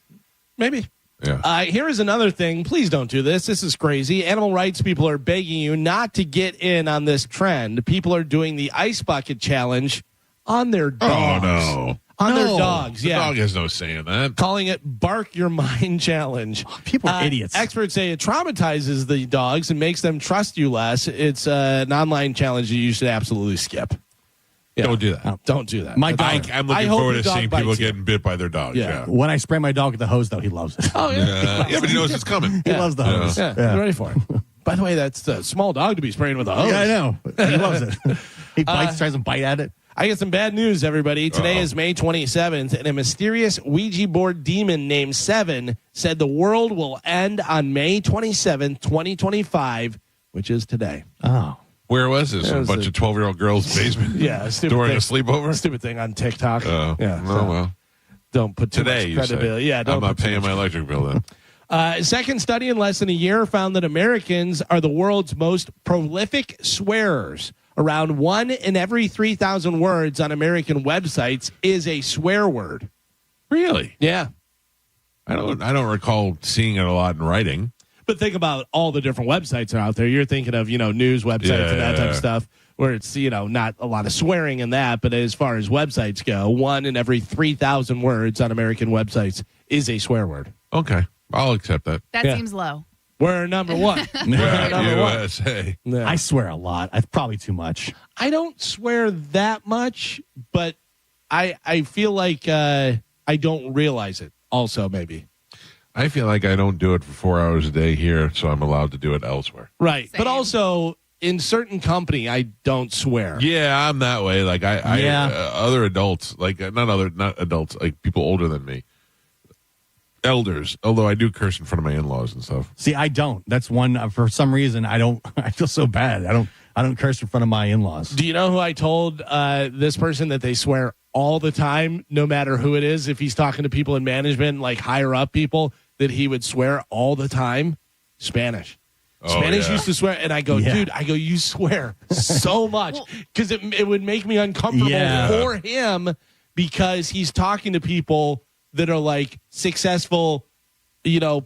Maybe. Yeah. Here is another thing. Please don't do this. This is crazy. Animal rights people are begging you not to get in on this trend. People are doing the ice bucket challenge on their dogs. Oh, no. On their dogs, The yeah. dog has no say in that. Calling it Bark Your Mind Challenge. People are idiots. Experts say it traumatizes the dogs and makes them trust you less. It's an online challenge you should absolutely skip. Yeah. Don't do that. Don't do that. My dog. I'm looking hope forward your to dog seeing people bites you. getting bit by their dogs. Yeah. When I spray my dog with the hose, though, he loves it. Oh, yeah. Yeah, but he knows it's coming. He loves the hose. Yeah, Yeah. I'm ready for it. By the way, that's a small dog to be spraying with a hose. Yeah, I know. He loves it. He bites, tries to bite at it. I get some bad news, everybody. Today is May 27th, and a mysterious Ouija board demon named Seven said the world will end on May 27th, 2025, which is today. Oh. Where was this? It A was bunch of 12-year-old girls' basement? Yeah, stupid During thing. a sleepover? Stupid thing on TikTok. Yeah. so Well. don't put too Today, much you credibility. say. Yeah, don't I'm not put too paying much- my electric bill then. Second study in less than a year found that Americans are the world's most prolific swearers. Around 1 in every 3,000 words on American websites is a swear word. Really? Yeah. I don't recall seeing it a lot in writing. But think about all the different websites that are out there. You're thinking of, news websites and that type of stuff where it's, not a lot of swearing in that. But as far as websites go, 1 in every 3,000 words on American websites is a swear word. Okay. I'll accept that. That Yeah. seems low. We're number one. We're number one. USA. Yeah. I swear a lot. It's probably too much. I don't swear that much, but I feel like I don't realize it also maybe. I feel like I don't do it for 4 hours a day here, so I'm allowed to do it elsewhere. Right. Same. But also in certain company, I don't swear. Yeah, I'm that way. Like Yeah. other adults, like not adults, like people older than me, elders. Although I do curse in front of my in-laws and stuff. See, I don't. That's one, for some reason, I don't. I feel so bad. I don't curse in front of my in-laws. Do you know who I told this person that they swear all the time, no matter who it is? If he's talking to people in management, like higher up people, that he would swear all the time? Spanish. Oh, Spanish yeah. used to swear, and I go, dude, you swear so much because it would make me uncomfortable for him because he's talking to people that are like successful,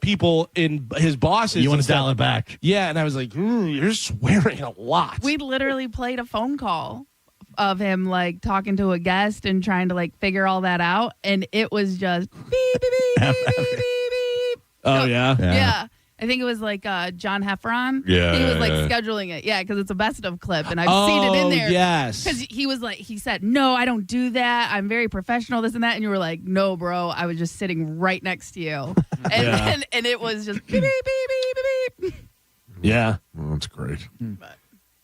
people in his bosses. You want and to dial stuff. it back. Yeah, and I was like, you're swearing a lot. We literally played a phone call of him like talking to a guest and trying to like figure all that out, and it was just beep beep beep beep beep beep. Oh yeah. Yeah. I think it was like John Heffron. Yeah, He was like yeah. scheduling it. Yeah, because it's a best of clip, and I've seen it in there. Yes. Because he said, no, I don't do that. I'm very professional, this and that. And you were like, no, bro, I was just sitting right next to you. And and it was just beep, beep, beep, beep, beep, beep. Yeah. Well, that's great.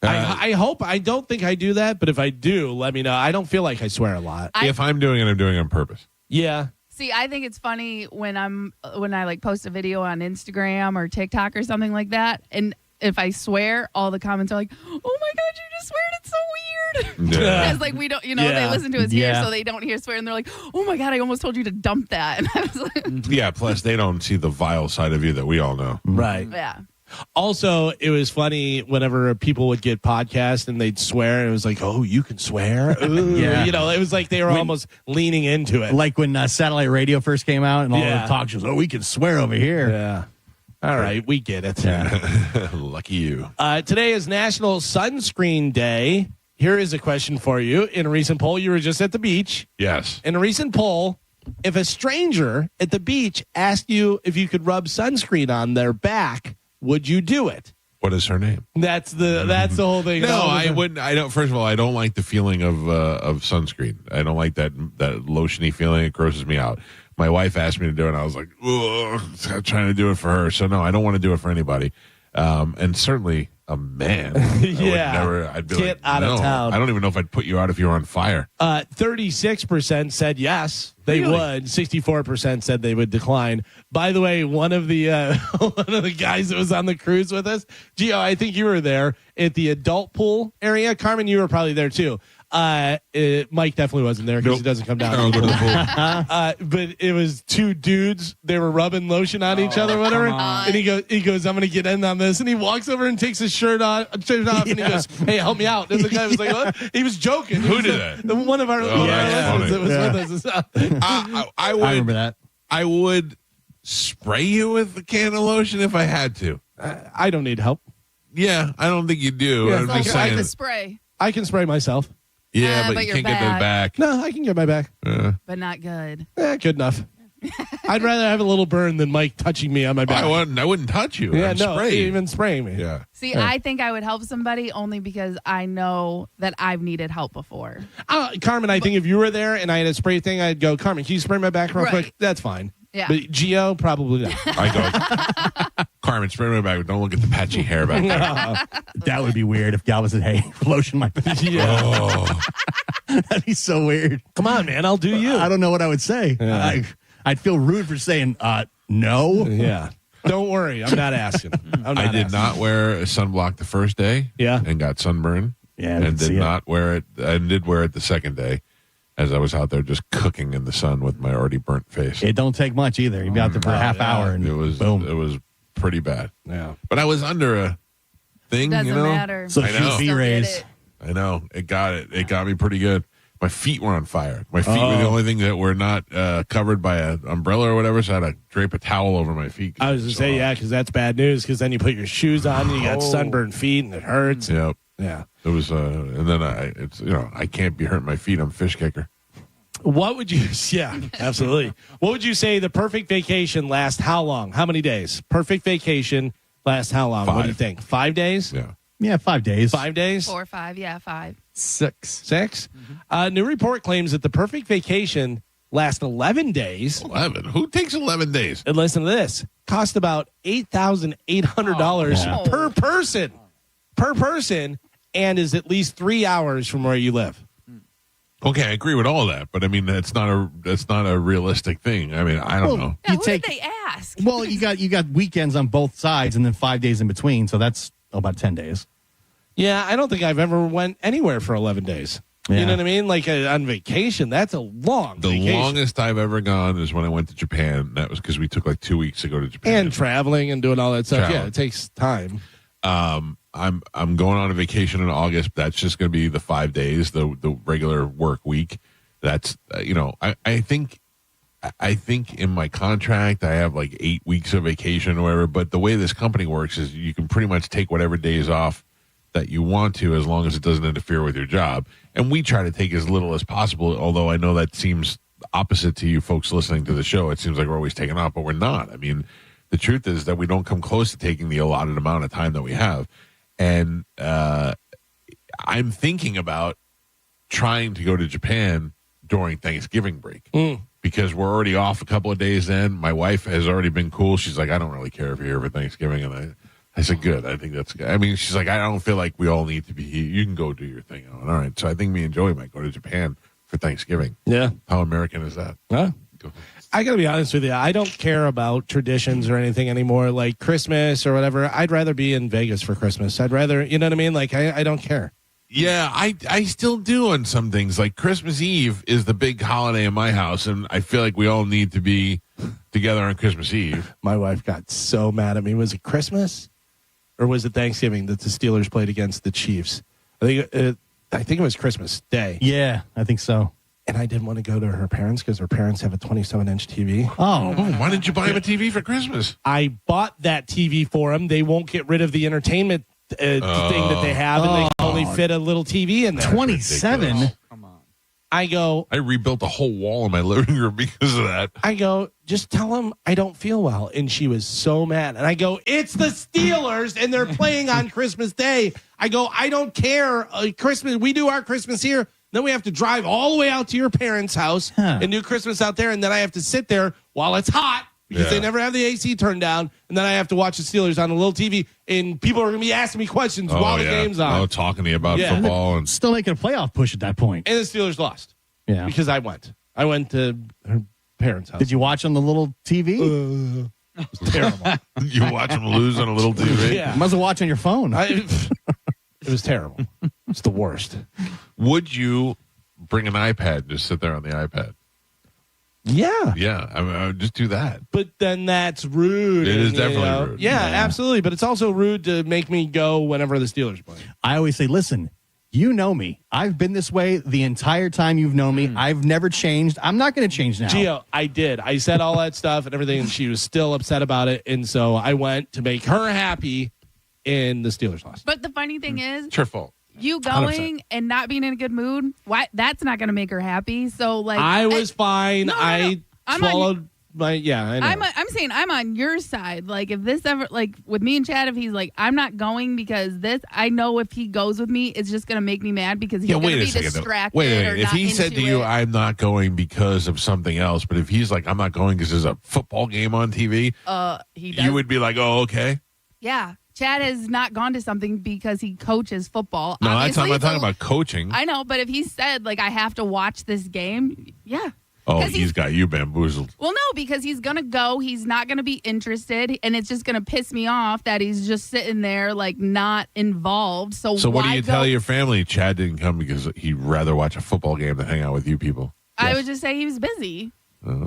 I hope. I don't think I do that, but if I do, let me know. I don't feel like I swear a lot. If I'm doing it, I'm doing it on purpose. Yeah. See, I think it's funny when I like post a video on Instagram or TikTok or something like that, and if I swear, all the comments are like, "Oh my god, you just sweared! It's so weird." Yeah. Because like we don't, they listen to us here, Yeah. so they don't hear swear, and they're like, "Oh my god, I almost told you to dump that." And I was like, Yeah, plus they don't see the vile side of you that we all know. Right. "Yeah." Also, it was funny whenever people would get podcasts and they'd swear, and it was like, "Oh, you can swear." Ooh. Yeah. It was like they were almost leaning into it. Like when satellite radio first came out and all Yeah. the talk shows, we can swear over here. Yeah. All right, we get it. Lucky you. Today is National Sunscreen Day. Here is a question for you. In a recent poll, you were just at the beach. Yes. In a recent poll, if a stranger at the beach asked you if you could rub sunscreen on their back, would you do it? What is her name? That's the whole thing. No, I wouldn't. I don't. First of all, I don't like the feeling of sunscreen. I don't like that lotiony feeling. It grosses me out. My wife asked me to do it, and I was like, ugh, I'm trying to do it for her. So no, I don't want to do it for anybody. And certainly a man. Yeah. I'd be Get like, out of no. town. I don't even know if I'd put you out if you were on fire. 36% said yes, they Really? would. 64% said they would decline. By the way, one of the guys that was on the cruise with us, Gio, I think you were there at the adult pool area. Carmen, you were probably there too. Mike definitely wasn't there because he doesn't come down. But it was two dudes. They were rubbing lotion on each other, whatever. And he goes, I'm going to get in on this. And he walks over and takes his shirt off, and he goes, hey, help me out. And the guy was like, what? He was joking. Who did that? One of our listeners that was with us. I remember that. I would spray you with a can of lotion if I had to. I don't need help. Yeah, I don't think you do. Yeah, I'm just saying. The spray. I can spray myself. Yeah, but but you your can't get that back. No, I can get my back. But not good. Good enough. I'd rather have a little burn than Mike touching me on my back. I wouldn't touch you. Yeah, I'd no, spray you. even spraying me. Yeah. See, I think I would help somebody only because I know that I've needed help before. Carmen, I think if you were there and I had a spray thing, I'd go, Carmen, can you spray my back real quick? That's fine. Yeah. But Gio, probably not. I go, Carmen, spray my back. Don't look at the patchy hair back there. That would be weird if Galvin said, hey, lotion my back. Yeah. Oh. That'd be so weird. Come on, man. I'll do you. I don't know what I would say. Yeah. I'd feel rude for saying no. Yeah. Don't worry. I'm not asking. I did not wear a sunblock the first day. Yeah. And got sunburned. Yeah. And did not wear it. I did wear it the second day as I was out there just cooking in the sun with my already burnt face. It don't take much either. You'd be out there for a half hour and it was boom. It was pretty bad. Yeah. But I was under a thing, Doesn't you know. matter. So I know. UV rays. I know. It got it. It got me pretty good. My feet were on fire. My feet were the only thing that were not covered by an umbrella or whatever, so I had to drape a towel over my feet. I was going to say, yeah, because that's bad news because then you put your shoes on and you got sunburned feet and it hurts. Yep. Yeah. It was, and then I can't be hurting my feet. I'm a fish kicker. What would you, yeah, absolutely. What would you say the perfect vacation lasts how long? How many days? Perfect vacation lasts how long? 5. What do you think? 5 days? Yeah. Yeah, 5 days. 5 days? 4 or 5. Yeah, 5. 6. 6? New report claims that the perfect vacation lasts 11 days. 11? Who takes 11 days? And listen to this. Cost about $8,800 per person. Per person, and is at least 3 hours from where you live. Okay, I agree with all that, but I mean that's not a realistic thing. I mean, I don't know. Yeah, who did they ask? Well, you got weekends on both sides and then 5 days in between, so that's about 10 days. Yeah, I don't think I've ever went anywhere for 11 days. Yeah. You know what I mean? Like on vacation, that's a long vacation. The longest I've ever gone is when I went to Japan. That was because we took like 2 weeks to go to Japan. And traveling and doing all that stuff. Traveling. Yeah, it takes time. I'm going on a vacation in August. That's just going to be the 5 days, the regular work week. That's I think in my contract I have like 8 weeks of vacation or whatever. But the way this company works is you can pretty much take whatever days off that you want to, as long as it doesn't interfere with your job. And we try to take as little as possible. Although I know that seems opposite to you folks listening to the show. It seems like we're always taking off, but we're not. I mean, the truth is that we don't come close to taking the allotted amount of time that we have. And I'm thinking about trying to go to Japan during Thanksgiving break because we're already off a couple of days then. My wife has already been cool. She's like, I don't really care if you're here for Thanksgiving. And I said, good. I think that's good. I mean, she's like, I don't feel like we all need to be here. You can go do your thing. All right. So I think me and Joey might go to Japan for Thanksgiving. Yeah. How American is that? Huh? I got to be honest with you. I don't care about traditions or anything anymore, like Christmas or whatever. I'd rather be in Vegas for Christmas. I'd rather, you know what I mean? Like, I don't care. Yeah, I still do on some things. Like Christmas Eve is the big holiday in my house, and I feel like we all need to be together on Christmas Eve. My wife got so mad at me. Was it Christmas or was it Thanksgiving that the Steelers played against the Chiefs? I think it was Christmas Day. Yeah, I think so. And I didn't want to go to her parents because her parents have a 27-inch TV. Oh, why didn't you buy him a TV for Christmas? I bought that TV for him. They won't get rid of the entertainment thing that they have, and they can only fit a little TV in there. 27? Come on. I rebuilt a whole wall in my living room because of that. I go, just tell him I don't feel well. And she was so mad. And I go, it's the Steelers, and they're playing on Christmas Day. I go, I don't care. Christmas, we do our Christmas here. Then we have to drive all the way out to your parents' house and do Christmas out there. And then I have to sit there while it's hot because they never have the AC turned down. And then I have to watch the Steelers on a little TV. And people are going to be asking me questions while the game's on. Oh, talking to you about football. And still making a playoff push at that point. And the Steelers lost. Yeah. Because I went. I went to her parents' house. Did you watch on the little TV? It was terrible. You watch them lose on a little TV? Yeah. You must have watched on your phone. It was terrible. It's the worst. Would you bring an iPad and just sit there on the iPad? Yeah. Yeah, I would just do that. But then that's rude. It is definitely rude. Yeah, absolutely. But it's also rude to make me go whenever the Steelers play. I always say, listen, you know me. I've been this way the entire time you've known me. I've never changed. I'm not going to change now. Gio, I did. I said all that stuff and everything, and she was still upset about it. And so I went to make her happy, and the Steelers lost. But the funny thing is, It's her fault. you going 100%. And not being in a good mood, why? That's not going to make her happy. So, like, I was fine. No. I swallowed my, I know. I'm saying I'm on your side. Like, if this ever, like, with me and Chad, if he's like, I'm not going because this, I know if he goes with me, it's just going to make me mad because he's going to be distracted. Wait a or minute. If not he said to into you, it. I'm not going because of something else, but if he's like, I'm not going because there's a football game on TV, he does. you would be like, oh, okay. Yeah. Chad has not gone to something because he coaches football. No, obviously. I'm not talking about coaching. I know, but if he said, like, I have to watch this game, yeah. Oh, he's got you bamboozled. Well, no, because he's going to go. He's not going to be interested, and it's just going to piss me off that he's just sitting there, like, not involved. So what do why you go? tell your family? Chad didn't come because he'd rather watch a football game than hang out with you people. I would just say he was busy.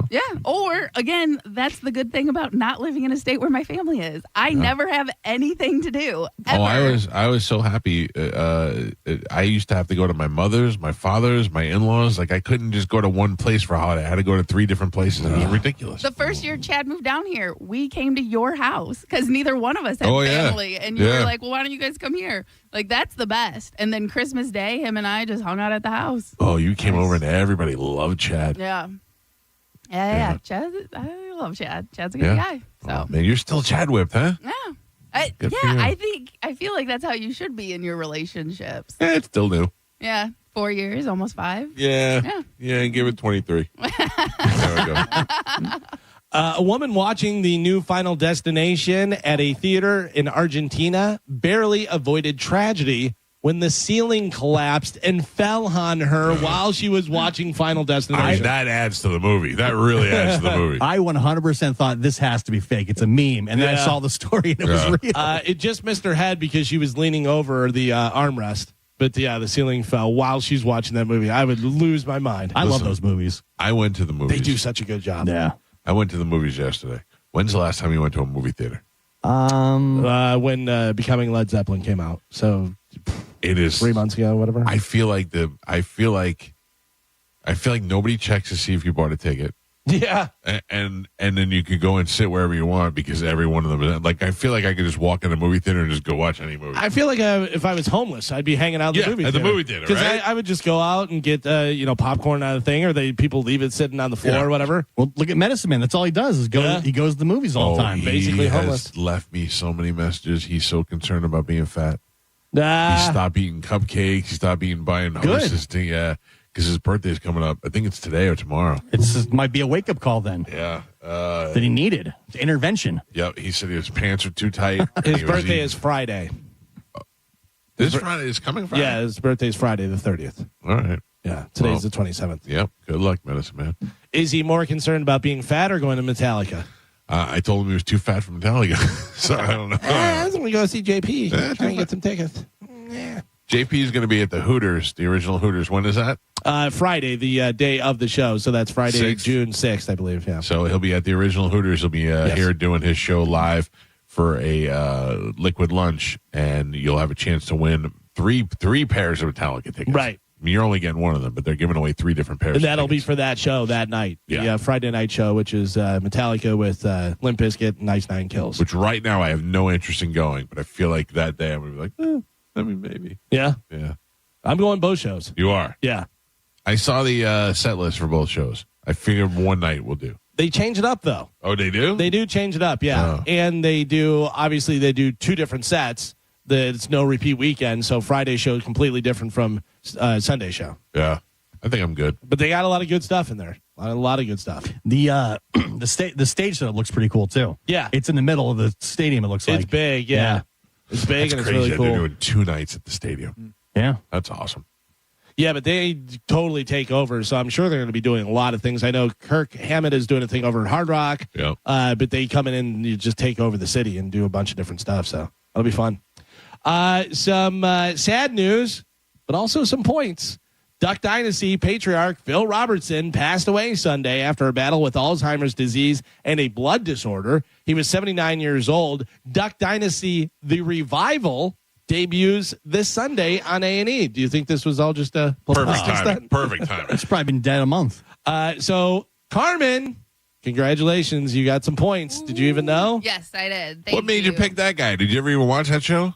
Yeah. Or, again, that's the good thing about not living in a state where my family is. I never have anything to do. Ever. Oh, I was so happy. I used to have to go to my mother's, my father's, my in-laws. Like, I couldn't just go to one place for a holiday. I had to go to 3 different places. It was ridiculous. The first year Chad moved down here, we came to your house because neither one of us had yeah. family. And you were like, well, why don't you guys come here? Like, that's the best. And then Christmas Day, him and I just hung out at the house. Oh, you came over and everybody loved Chad. Yeah. Yeah. Chad, I love Chad. Chad's a good guy. So, man, you're still Chad whipped, huh? yeah. Good for you. I feel like that's how you should be in your relationships. Yeah, it's still new. Yeah. 4 years, almost 5. Yeah. Give it 23. There we go. A woman watching the new Final Destination at a theater in Argentina barely avoided tragedy when the ceiling collapsed and fell on her while she was watching Final Destination. That adds to the movie. That really adds to the movie. I 100% thought this has to be fake. It's a meme. And then I saw the story and it was real. It just missed her head because she was leaning over the armrest. But the ceiling fell while she's watching that movie. I would lose my mind. I love those movies. I went to the movies. They do such a good job. Yeah. I went to the movies yesterday. When's the last time you went to a movie theater? When Becoming Led Zeppelin came out. So it is 3 months ago, whatever. I feel like nobody checks to see if you bought a ticket. Yeah. And then you could go and sit wherever you want because every one of them is like, I feel like I could just walk in a movie theater and just go watch any movie. I feel like if I was homeless, I'd be hanging out at the movie theater. At the movie theater, Because right? I would just go out and get popcorn out of the thing, or people leave it sitting on the floor or whatever. Well, look at Medicine Man. That's all he does is go. Yeah. He goes to the movies all the time. Basically he homeless. has left me so many messages. He's so concerned about being fat. He Nah. stopped eating cupcakes. He stopped buying Hostess thing. Yeah, because his birthday's coming up. I think it's today or tomorrow. It might be a wake up call then. Yeah. That he needed. It's intervention. Yep. He said his pants are too tight. His birthday is Friday. This Friday is coming Friday? Yeah, his birthday is Friday the 30th. All right. Yeah, today's the 27th. Yep. Good luck, Medicine Man. Is he more concerned about being fat or going to Metallica? I told him he was too fat for Metallica. So I don't know. I'm going to go see JP. Try and get some tickets. JP is going to be at the Hooters, the original Hooters. When is that? Friday, the day of the show. So that's Friday, 6th. June 6th, I believe. Yeah. So he'll be at the original Hooters. He'll be here doing his show live for a liquid lunch, and you'll have a chance to win three pairs of Metallica tickets. Right. I mean, you're only getting one of them, but they're giving away 3 different pairs. And that'll be for that show that night. Yeah. The Friday night show, which is Metallica with Limp Bizkit and Ice Nine Kills. Which right now I have no interest in going, but I feel like that day I'm going to be like, maybe. Yeah. Yeah. I'm going both shows. You are? Yeah. I saw the set list for both shows. I figured one night will do. They change it up, though. Oh, they do? They do change it up, yeah. Oh. And they do 2 different sets. It's no repeat weekend, so Friday show is completely different from Sunday show. Yeah. I think I'm good. But they got a lot of good stuff in there. A lot of good stuff. The stage setup looks pretty cool too. Yeah. It's in the middle of the stadium, it looks like. It's big, yeah. It's big That's and crazy it's really that cool. they're doing 2 nights at the stadium. Yeah. That's awesome. Yeah, but they totally take over, so I'm sure they're going to be doing a lot of things. I know Kirk Hammett is doing a thing over at Hard Rock, Yep. but they come in and you just take over the city and do a bunch of different stuff, so that'll be fun. Some sad news. but also some points. Duck Dynasty patriarch Phil Robertson passed away Sunday after a battle with Alzheimer's disease and a blood disorder. He was 79 years old. Duck Dynasty, the revival, debuts this Sunday on A&E. Do you think this was all just a perfect timing? Perfect timing. It's probably been dead a month. So, Carmen, congratulations. You got some points. Did you even know? Yes, I did. What made you pick that guy? Did you ever even watch that show?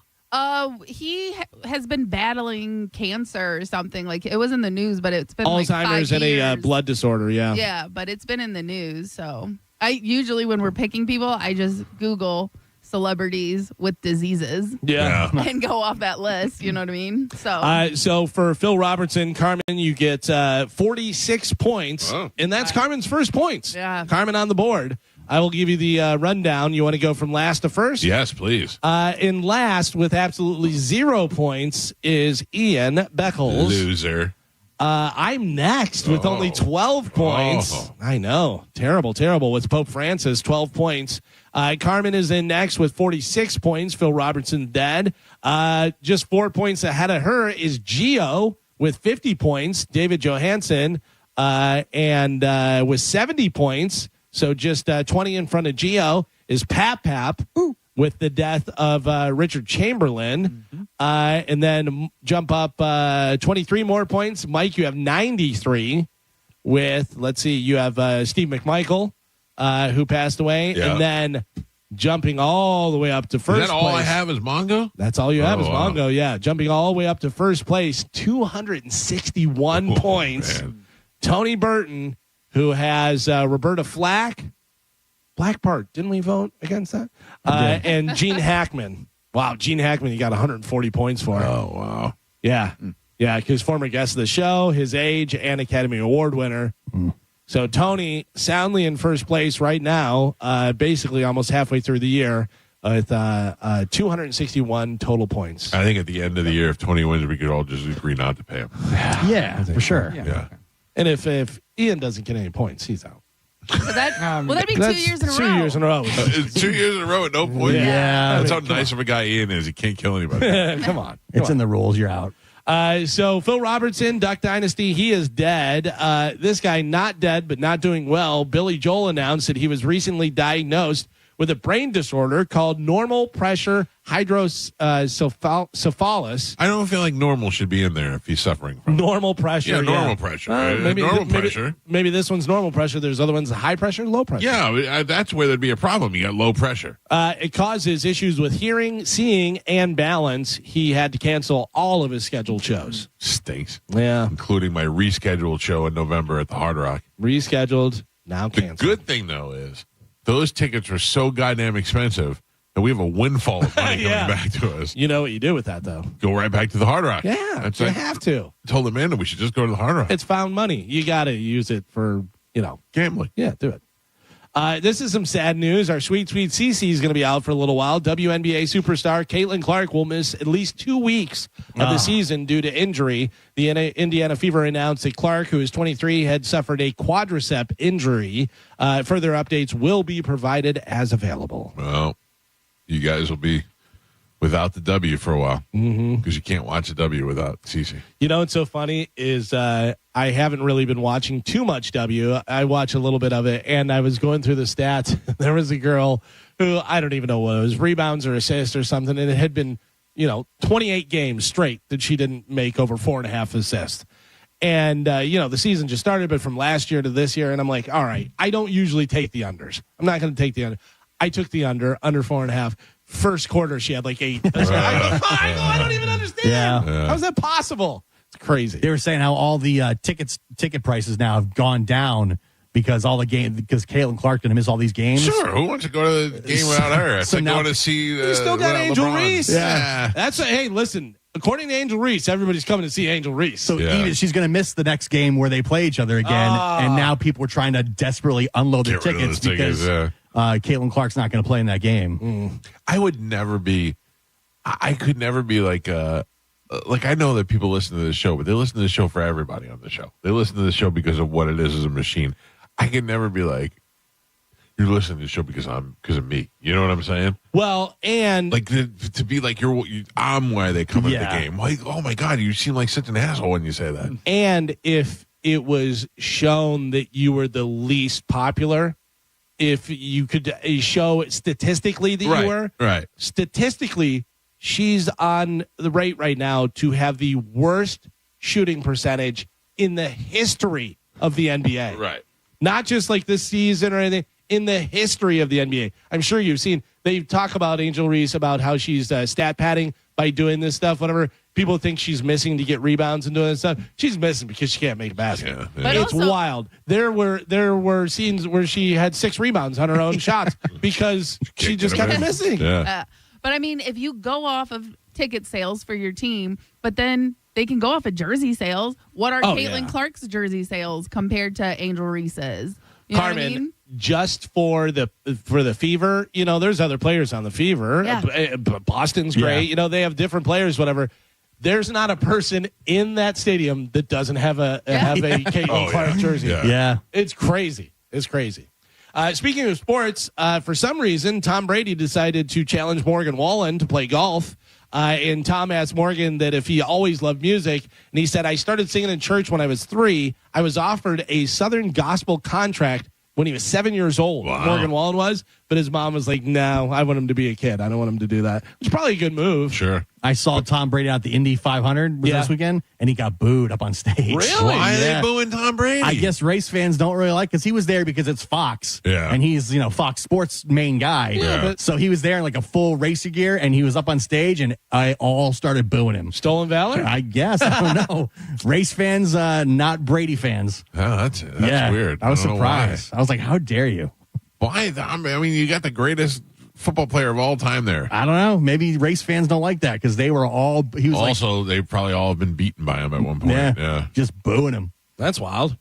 He has been battling cancer or something. Like, it was in the news, but it's been Alzheimer's like 5 years. and a blood disorder, yeah. Yeah, but it's been in the news. So I usually, when we're picking people, I just Google celebrities with diseases. Yeah. And go off that list. You know what I mean? So So for Phil Robertson, Carmen, you get 46 points, and that's Carmen's first points. Yeah. Carmen on the board. I will give you the rundown. You want to go from last to first? Yes, please. In last with absolutely 0 points is Ian Beckles. Loser. I'm next with only 12 points. I know. Terrible, terrible. With Pope Francis, 12 points. Carmen is in next with 46 points. Phil Robertson dead. Just 4 points ahead of her is Gio with 50 points. David Johansen and with 70 points. So just 20 in front of Gio is Pap with the death of Richard Chamberlain. And then jump up 23 more points. Mike, you have 93 with, let's see, you have Steve McMichael, who passed away. Yeah. And then jumping all the way up to first Is that all place. I have is Mongo? That's all you have is wow. Mongo, yeah. Jumping all the way up to first place, 261 points. Man. Tony Burton, who has Roberta Flack. Black part. Didn't we vote against that? And Gene Hackman. Wow, Gene Hackman, you got 140 points for. Oh, wow. Yeah. Yeah, because former guest of the show, his age, and Academy Award winner. So Tony soundly in first place right now, basically almost halfway through the year with 261 total points. I think at the end of the year, if Tony wins, we could all just agree not to pay him. Yeah, for sure. Yeah. And if Ian doesn't get any points, he's out. will that be 2 That's years in a row? 2 years in a row. It's 2 years in a row with no points. Yeah. That's how nice of a guy Ian is. He can't kill anybody. Come on. It's in the rules. You're out. So Phil Robertson, Duck Dynasty, he is dead. This guy not dead, but not doing well. Billy Joel announced that he was recently diagnosed with a brain disorder called normal pressure hydrocephalus. I don't feel like normal should be in there if he's suffering from Normal pressure. Yeah, normal pressure. Pressure. Maybe this one's normal pressure. There's other ones high pressure, low pressure. Yeah, that's where there'd be a problem. You got low pressure. It causes issues with hearing, seeing, and balance. He had to cancel all of his scheduled shows. Stinks. Yeah. Including my rescheduled show in November at the Hard Rock. Rescheduled, now canceled. The good thing, though, is those tickets are so goddamn expensive that we have a windfall of money Yeah. coming back to us. You know what you do with that, though. Go right back to the Hard Rock. Yeah, That's you like, have to. I told Amanda we should just go to the Hard Rock. It's found money. You got to use it for, Gambling. Yeah, do it. This is some sad news. Our sweet Cece is going to be out for a little while. WNBA superstar Caitlin Clark will miss at least 2 weeks of the season due to injury. The Indiana Fever announced that Clark, who is 23, had suffered a quadricep injury. Further updates will be provided as available. Well, you guys will be without the W for a while because you can't watch a W without Cece. You know what's so funny is I haven't really been watching too much W. I watch a little bit of it, and I was going through the stats. There was a girl who, I don't even know what it was, rebounds or assists or something, and it had been, 28 games straight that she didn't make over 4.5 assists. And, the season just started, but from last year to this year, and I'm like, all right, I don't usually take the unders. I'm not going to take the under. I took the under 4.5. First quarter, she had like 8. I don't even understand. Yeah. How's that possible? It's crazy. They were saying how all the ticket prices now have gone down because because Caitlin Clark didn't miss all these games. Sure. Who wants to go to the game without her? It's So like now- going to see You still got without Angel LeBron. Reese. Yeah. Hey, listen. According to Angel Reese, everybody's coming to see Angel Reese. So even she's going to miss the next game where they play each other again, and now people are trying to desperately unload their Get rid of tickets those tickets, because Caitlin Clark's not going to play in that game. I would never be. I could never be like I know that people listen to this show, but they listen to the show for everybody on the show. They listen to the show because of what it is as a machine. I could never be like, you're listening to the show because of me. You know what I'm saying? Well, and like to be like I'm why they come into the game. Like, oh my God, you seem like such an asshole when you say that. And if it was shown that you were the least popular, if you could show statistically that you were, right? Statistically, she's on the rate right now to have the worst shooting percentage in the history of the NBA. Right. Not just like this season or anything, in the history of the NBA. I'm sure you've seen, they talk about Angel Reese, about how she's stat padding by doing this stuff, whatever. People think she's missing to get rebounds and doing this stuff. She's missing because she can't make a basket. Yeah. But It's also- wild. There were scenes where she had 6 rebounds on her own shots because she just kept missing. Yeah. But I mean, if you go off of ticket sales for your team, but then they can go off of jersey sales. What are Caitlin Clark's jersey sales compared to Angel Reese's? You know Carmen, what I mean? just for the Fever, there's other players on the Fever. Yeah. Boston's great. They have different players, whatever. There's not a person in that stadium that doesn't have a Caitlin Clark jersey. Yeah. It's crazy. It's crazy. Speaking of sports, for some reason, Tom Brady decided to challenge Morgan Wallen to play golf. And Tom asked Morgan that if he always loved music. And he said, I started singing in church when I was 3. I was offered a Southern gospel contract when he was 7 years old. Wow. Morgan Wallen was. But his mom was like, no, I want him to be a kid. I don't want him to do that. It's probably a good move. Sure. I saw Tom Brady at the Indy 500 this weekend, and he got booed up on stage. Really? Why are they booing Tom Brady? I guess race fans don't really like, because he was there because it's Fox. Yeah. And he's, Fox Sports main guy. Yeah. But- so he was there in like a full racing gear, and he was up on stage, and I all started booing him. Stolen valor? I guess. I don't know. Race fans, not Brady fans. Oh, that's weird. I was don't know surprised. I was like, how dare you? Why? I mean, you got the greatest football player of all time there. I don't know. Maybe race fans don't like that because they were all. He was also, they probably all have been beaten by him at one point. Yeah. Just booing him. That's wild.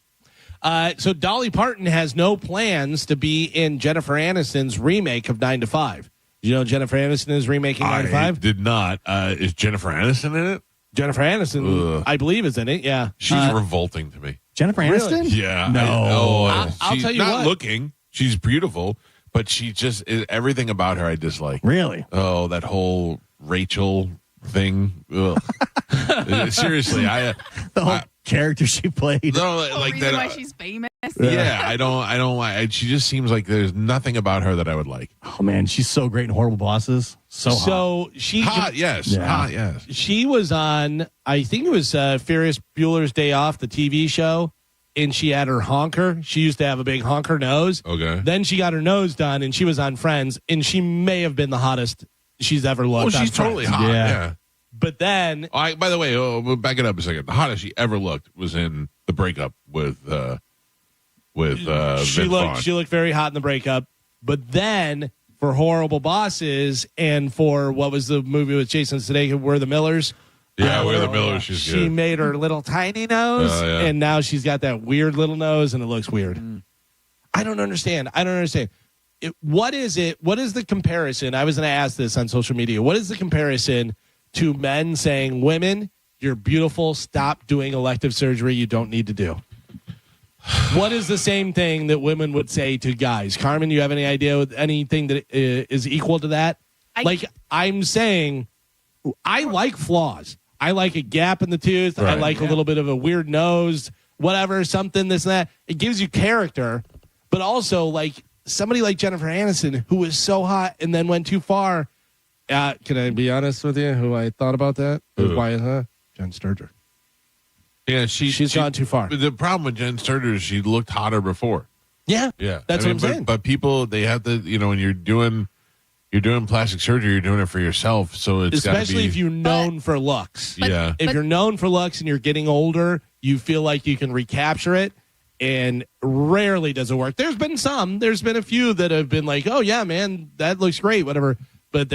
So Dolly Parton has no plans to be in Jennifer Aniston's remake of 9 to 5. You know Jennifer Aniston is remaking 9 to 5? I did not. Is Jennifer Aniston in it? Jennifer Aniston, I believe, is in it. Yeah. She's revolting to me. Jennifer Aniston? Yeah. No. I'll tell you not what. looking. She's beautiful, but she just everything about her I dislike. Really? Oh, that whole Rachel thing. Ugh. Seriously, the whole character she played. No, like reason that. why she's famous. Yeah, I don't like. She just seems like there's nothing about her that I would like. Oh man, she's so great in Horrible Bosses. So hot. she hot, yes, Yeah. hot, yes. She was on, I think it was Ferris Bueller's Day Off, the TV show, and she had her honker. She used to have a big honker nose. Okay. Then she got her nose done, and she was on Friends, and she may have been the hottest she's ever looked. Oh, on she's totally Friends. hot. Yeah. But then, By the way, we'll back it up a second. The hottest she ever looked was in the breakup with she Vince Vaughn. looked very hot in the breakup. But then for Horrible Bosses and for what was the movie with Jason Sudeikis, We're the Millers. Yeah, We're the Millers. She's She good. made her little tiny nose, Yeah. and now she's got that weird little nose, and it looks weird. I don't understand. What is it? What is the comparison? I was going to ask this on social media. What is the comparison to men saying, women, you're beautiful, stop doing elective surgery you don't need to do? What is the same thing that women would say to guys? Carmen, you have any idea with anything that is equal to that? I'm saying, I like flaws. I like a gap in the tooth. Right. I like a little bit of a weird nose, whatever, something, this and that. It gives you character, but also like somebody like Jennifer Aniston, who was so hot and then went too far. Can I be honest with you? Who I thought about that? Why? Jen Sturger. Yeah, she's gone too far. The problem with Jen Sturger is she looked hotter before. Yeah, Yeah, that's what I'm saying. But people, they have to, when you're doing plastic surgery, you're doing it for yourself. So it's especially if you're known for looks. Yeah. If you're known for looks and you're getting older, you feel like you can recapture it. And rarely does it work. There's been a few that have been like, oh yeah, man, that looks great, whatever. But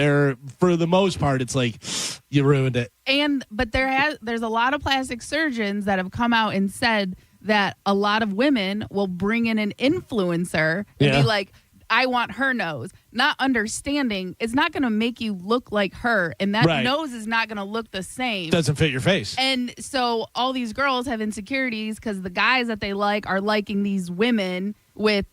for the most part, it's like you ruined it. But there's a lot of plastic surgeons that have come out and said that a lot of women will bring in an influencer and be like, I want her nose, not understanding it's not going to make you look like her, and that nose is not going to look the same. Doesn't fit your face. And so all these girls have insecurities because the guys that they like are liking these women with,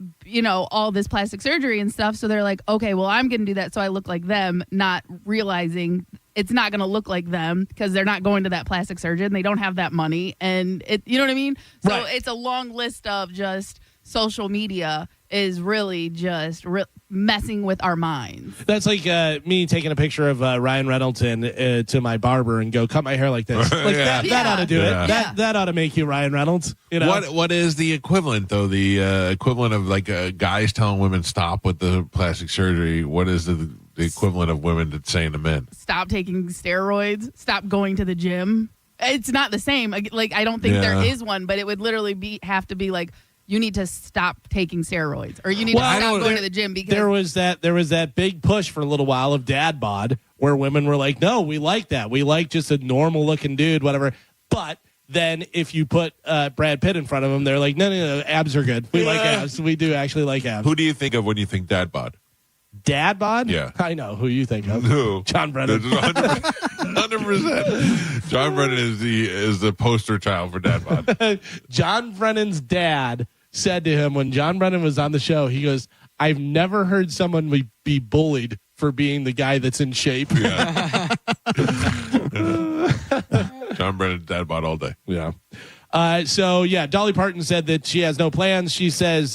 all this plastic surgery and stuff. So they're like, okay, well, I'm going to do that so I look like them, not realizing it's not going to look like them because they're not going to that plastic surgeon. They don't have that money. And you know what I mean? So It's a long list of just social media is really just messing with our minds. That's like me taking a picture of Ryan Reynolds to my barber and go, cut my hair like this. Like that ought to do it. That ought to make you Ryan Reynolds. What is the equivalent, though? The equivalent of like guys telling women stop with the plastic surgery. What is the equivalent of women saying to men? Stop taking steroids. Stop going to the gym. It's not the same. Like, I don't think there is one, but it would literally have to be like, you need to stop taking steroids, or you need to stop going to the gym because there was that big push for a little while of dad bod where women were like, no, we like that. We like just a normal looking dude, whatever. But then if you put Brad Pitt in front of him, they're like, no, abs are good. We like abs. We do actually like abs. Who do you think of when you think dad bod? Dad bod? Yeah. I know who you think of. Who? John Brennan. 100%. John Brennan is the poster child for dad bod. John Brennan's dad said to him when John Brennan was on the show, he goes, I've never heard someone be bullied for being the guy that's in shape. Yeah. John Brennan dad bod all day. Yeah. Dolly Parton said that she has no plans. She says,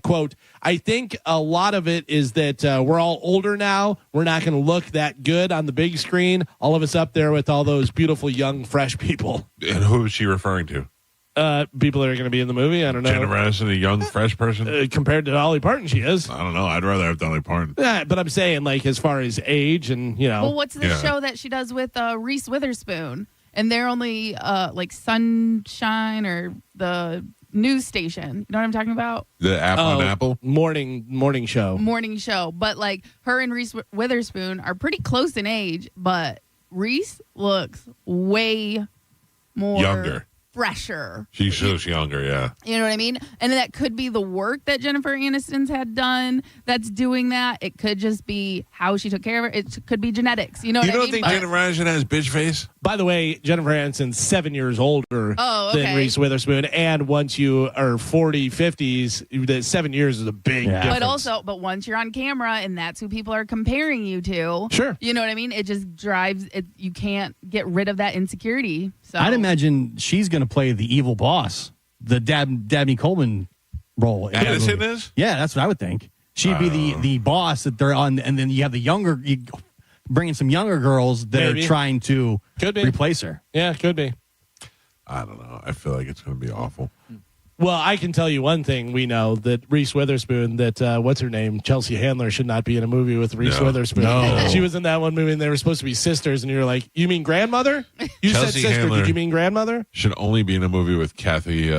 quote, I think a lot of it is that we're all older now. We're not going to look that good on the big screen. All of us up there with all those beautiful, young, fresh people. And who is she referring to? People that are going to be in the movie. I don't know. Jennifer Aniston, a young, fresh person? Compared to Dolly Parton, she is. I don't know. I'd rather have Dolly Parton. Yeah, but I'm saying, like, as far as age and, Well, what's the show that she does with Reese Witherspoon? And they're only like Sunshine or the news station. You know what I'm talking about? The app on Apple? Morning show. Morning show. But like her and Reese Witherspoon are pretty close in age, but Reese looks way more younger. Fresher. She's younger, yeah. You know what I mean? And that could be the work that Jennifer Aniston's had done that's doing that. It could just be how she took care of her. It could be genetics. You know what I mean? You don't think Jennifer Aniston has bitch face? By the way, Jennifer Aniston's 7 years older than Reese Witherspoon. And once you are 40, 50s, the 7 years is a big difference. But once you're on camera and that's who people are comparing you to. Sure. You know what I mean? It just drives it. You can't get rid of that insecurity. So I'd imagine she's going to play the evil boss, the Dabney Coleman role. Addison is? Yeah, that's what I would think. She'd be the boss that they're on, and then you have you bring in some younger girls that are trying to replace her. Yeah, could be. I don't know. I feel like it's going to be awful. Well, I can tell you one thing. We know that Reese Witherspoon, what's her name? Chelsea Handler should not be in a movie with Reese Witherspoon. No. She was in that one movie and they were supposed to be sisters. And you're like, you mean grandmother? You Chelsea said sister. Handler Did you mean grandmother? Should only be in a movie with Kathy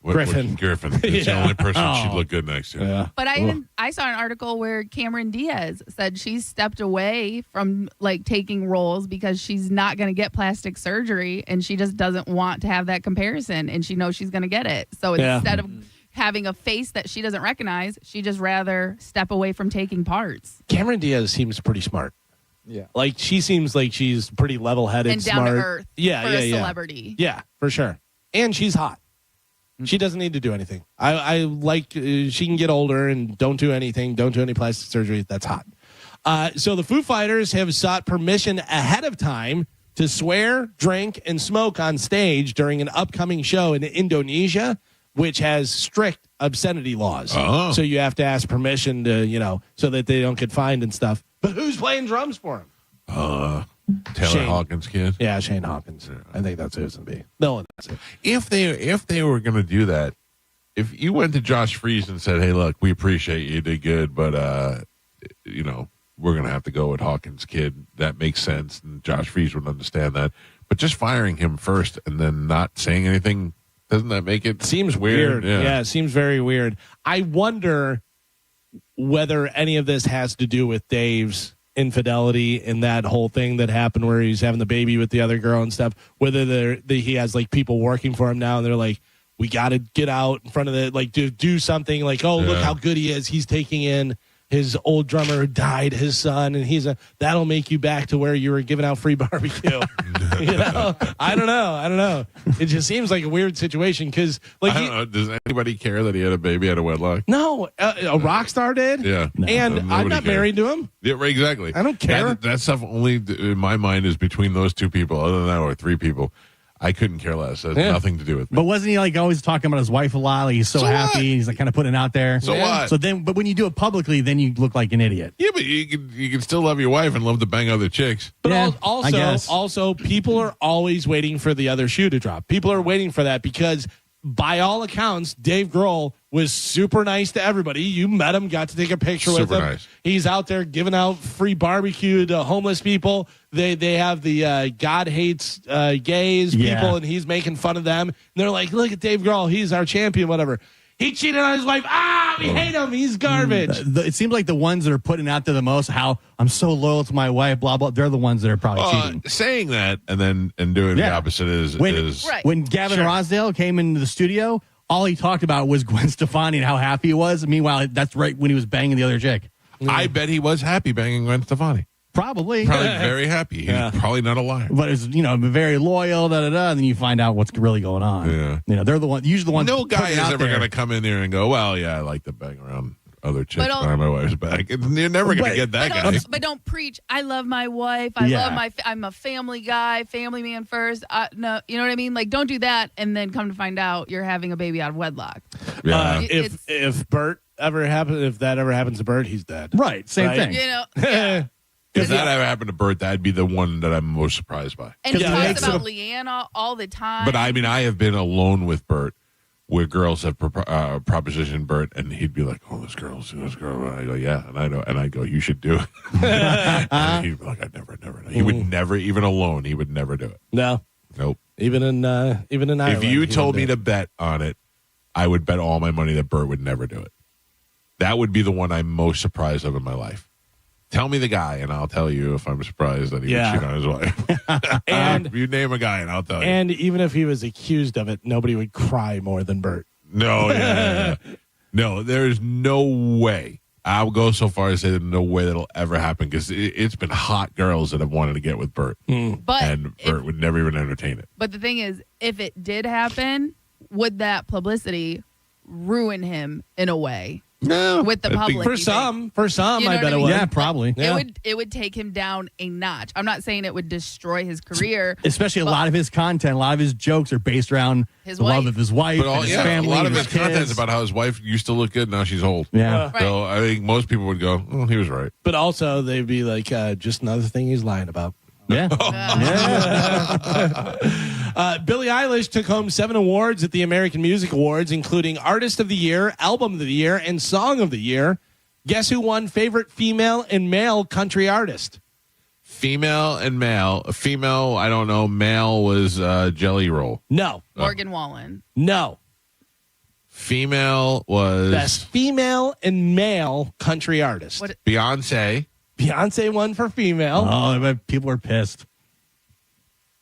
Griffin. Griffin. It's the only person she'd look good next to. Yeah. But I saw an article where Cameron Diaz said she stepped away from like taking roles because she's not going to get plastic surgery and she just doesn't want to have that comparison and she knows she's going to get it. So instead of having a face that she doesn't recognize, she just rather step away from taking parts. Cameron Diaz seems pretty smart. Yeah. Like she seems like she's pretty level-headed, and smart. down to earth for a celebrity. Yeah, for sure. And she's hot. She doesn't need to do anything. I like she can get older and don't do anything. Don't do any plastic surgery. That's hot. So the Foo Fighters have sought permission ahead of time to swear, drink, and smoke on stage during an upcoming show in Indonesia, which has strict obscenity laws. Oh. So you have to ask permission to, so that they don't get fined and stuff. But who's playing drums for him? Taylor Hawkins' kid. Yeah, Shane Hawkins. Yeah. I think that's who it's going to be. No, that's it. If they were going to do that, if you went to Josh Freese and said, "Hey, look, we appreciate you did good, but we're going to have to go with Hawkins' kid," that makes sense, and Josh Freese would understand that. But just firing him first and then not saying anything, doesn't that make it seems weird? Yeah, it seems very weird. I wonder whether any of this has to do with Dave's infidelity and that whole thing that happened where he's having the baby with the other girl and stuff, whether he has like people working for him now and they're like, we got to get out in front of the, like, do something like, look how good he is. He's taking in his old drummer died, his son, and that'll make you back to where you were giving out free barbecue. I don't know. It just seems like a weird situation because, like, I don't know. Does anybody care that he had a baby out of wedlock? No, a rock star did. Yeah, and I'm not married to him. Yeah, right, exactly. I don't care. That stuff only in my mind is between those two people. Other than that, or three people, I couldn't care less. It has nothing to do with me. But wasn't he like always talking about his wife a lot? Like he's so happy. What? He's like kind of putting it out there. So what? So then, but when you do it publicly, then you look like an idiot. Yeah, but you can still love your wife and love to bang other chicks. But Yeah, I guess. also, people are always waiting for the other shoe to drop. People are waiting for that because, by all accounts, Dave Grohl was super nice to everybody. You met him, got to take a picture with him. Nice. He's out there giving out free barbecue to homeless people. They have the God hates gays people, and he's making fun of them. And they're like, look at Dave Grohl. He's our champion, whatever. He cheated on his wife. We hate him. He's garbage. It seems like the ones that are putting out there the most, how I'm so loyal to my wife, blah, blah, they're the ones that are probably cheating. Saying that and doing the opposite is when Gavin Rossdale came into the studio, all he talked about was Gwen Stefani and how happy he was. Meanwhile, that's right when he was banging the other chick. I bet he was happy banging Gwen Stefani. Probably very happy. He's probably not a liar. But it's very loyal, and then you find out what's really going on. Yeah. They're the one. Usually the ones. No guy is out ever there. going to come in there and go, well, yeah, I like to bang around other chicks behind my wife's back. You're never going to get that guy. But don't preach. I love my wife. I'm a family guy, family man first. No, you know what I mean? Like, don't do that, and then come to find out you're having a baby out of wedlock. Yeah. If Bert ever happens, if that ever happens to Bert, he's dead. Right. Same thing. You know. Yeah. If that ever happened to Bert, that'd be the one that I'm most surprised by. And he talks about Leanna all the time. But I mean, I have been alone with Bert where girls have propositioned Bert, and he'd be like, "Oh, this girl." And I go, "Yeah," and I know, and I go, "You should do it." And he'd be like, "I never. He would never, even alone, he would never do it. No, nope. Even in Ireland, if you told me to bet on it, I would bet all my money that Bert would never do it. That would be the one I'm most surprised of in my life. Tell me the guy, and I'll tell you if I'm surprised that he would cheat on his wife. And you name a guy, and I'll tell you. And even if he was accused of it, nobody would cry more than Bert. No, no, there's no way. I'll go so far as to say there's no way that'll ever happen because it's been hot girls that have wanted to get with Bert, and Bert would never even entertain it. But the thing is, if it did happen, would that publicity ruin him in a way? No, with the public. For some, You know I bet what I it mean? would. Yeah, probably. It would take him down a notch. I'm not saying it would destroy his career. Especially a lot of his content, a lot of his jokes are based around his the love of his wife, and his family, a lot of and his his kids. content is about how his wife used to look good, now she's old. Yeah. So I think most people would go, "Oh, he was right." But also, they'd be like, just another thing he's lying about. Yeah. Billie Eilish took home 7 awards at the American Music Awards, including Artist of the Year, Album of the Year, and Song of the Year. Guess who won Favorite Female and Male Country Artist? Female and male. Female, I don't know. Male was Jelly Roll. No. Morgan Wallen. No. Female was Best Female and Male Country Artist. Beyonce. Beyonce won for female. Oh, I bet people are pissed.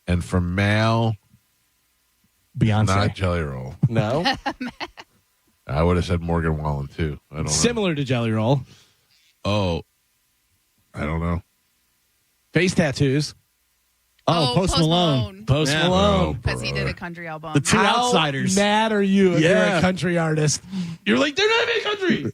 And for male, Beyonce. not Jelly Roll. No. I would have said Morgan Wallen too. I don't know. Similar to Jelly Roll. Oh, I don't know. Face tattoos. Oh, Post Malone. Post Malone. Because he did a country album. The two outsiders. How mad are you if you're Yeah. a country artist? You're like, they're not even country.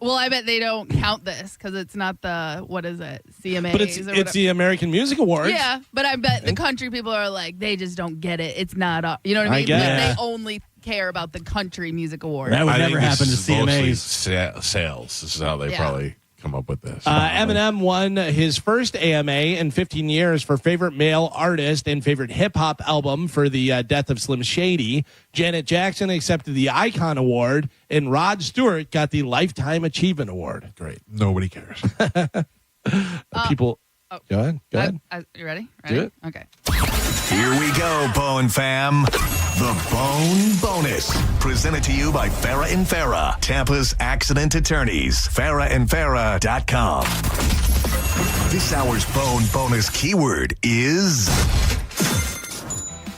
Well, I bet they don't count this because it's not the, what is it, CMAs But it's or whatever. the American Music Awards. Yeah, but I bet the country people are like, they just don't get it. It's not, you know what I I mean? guess. Like, they only care about the country music awards. That would I never think happen to this is mostly CMAs. sales. This is how they probably come up with this. Eminem won his first AMA in 15 years for Favorite Male Artist and Favorite Hip Hop Album for the death of Slim Shady. Janet Jackson accepted the Icon Award, and Rod Stewart got the Lifetime Achievement Award. Great. Nobody cares. People. Oh. Go ahead. You ready? Do it. Okay. Here we go, Bone fam. The Bone Bonus. Presented to you by Farrah and Farrah, Tampa's accident attorneys. FarrahandFarrah.com. This hour's Bone Bonus keyword is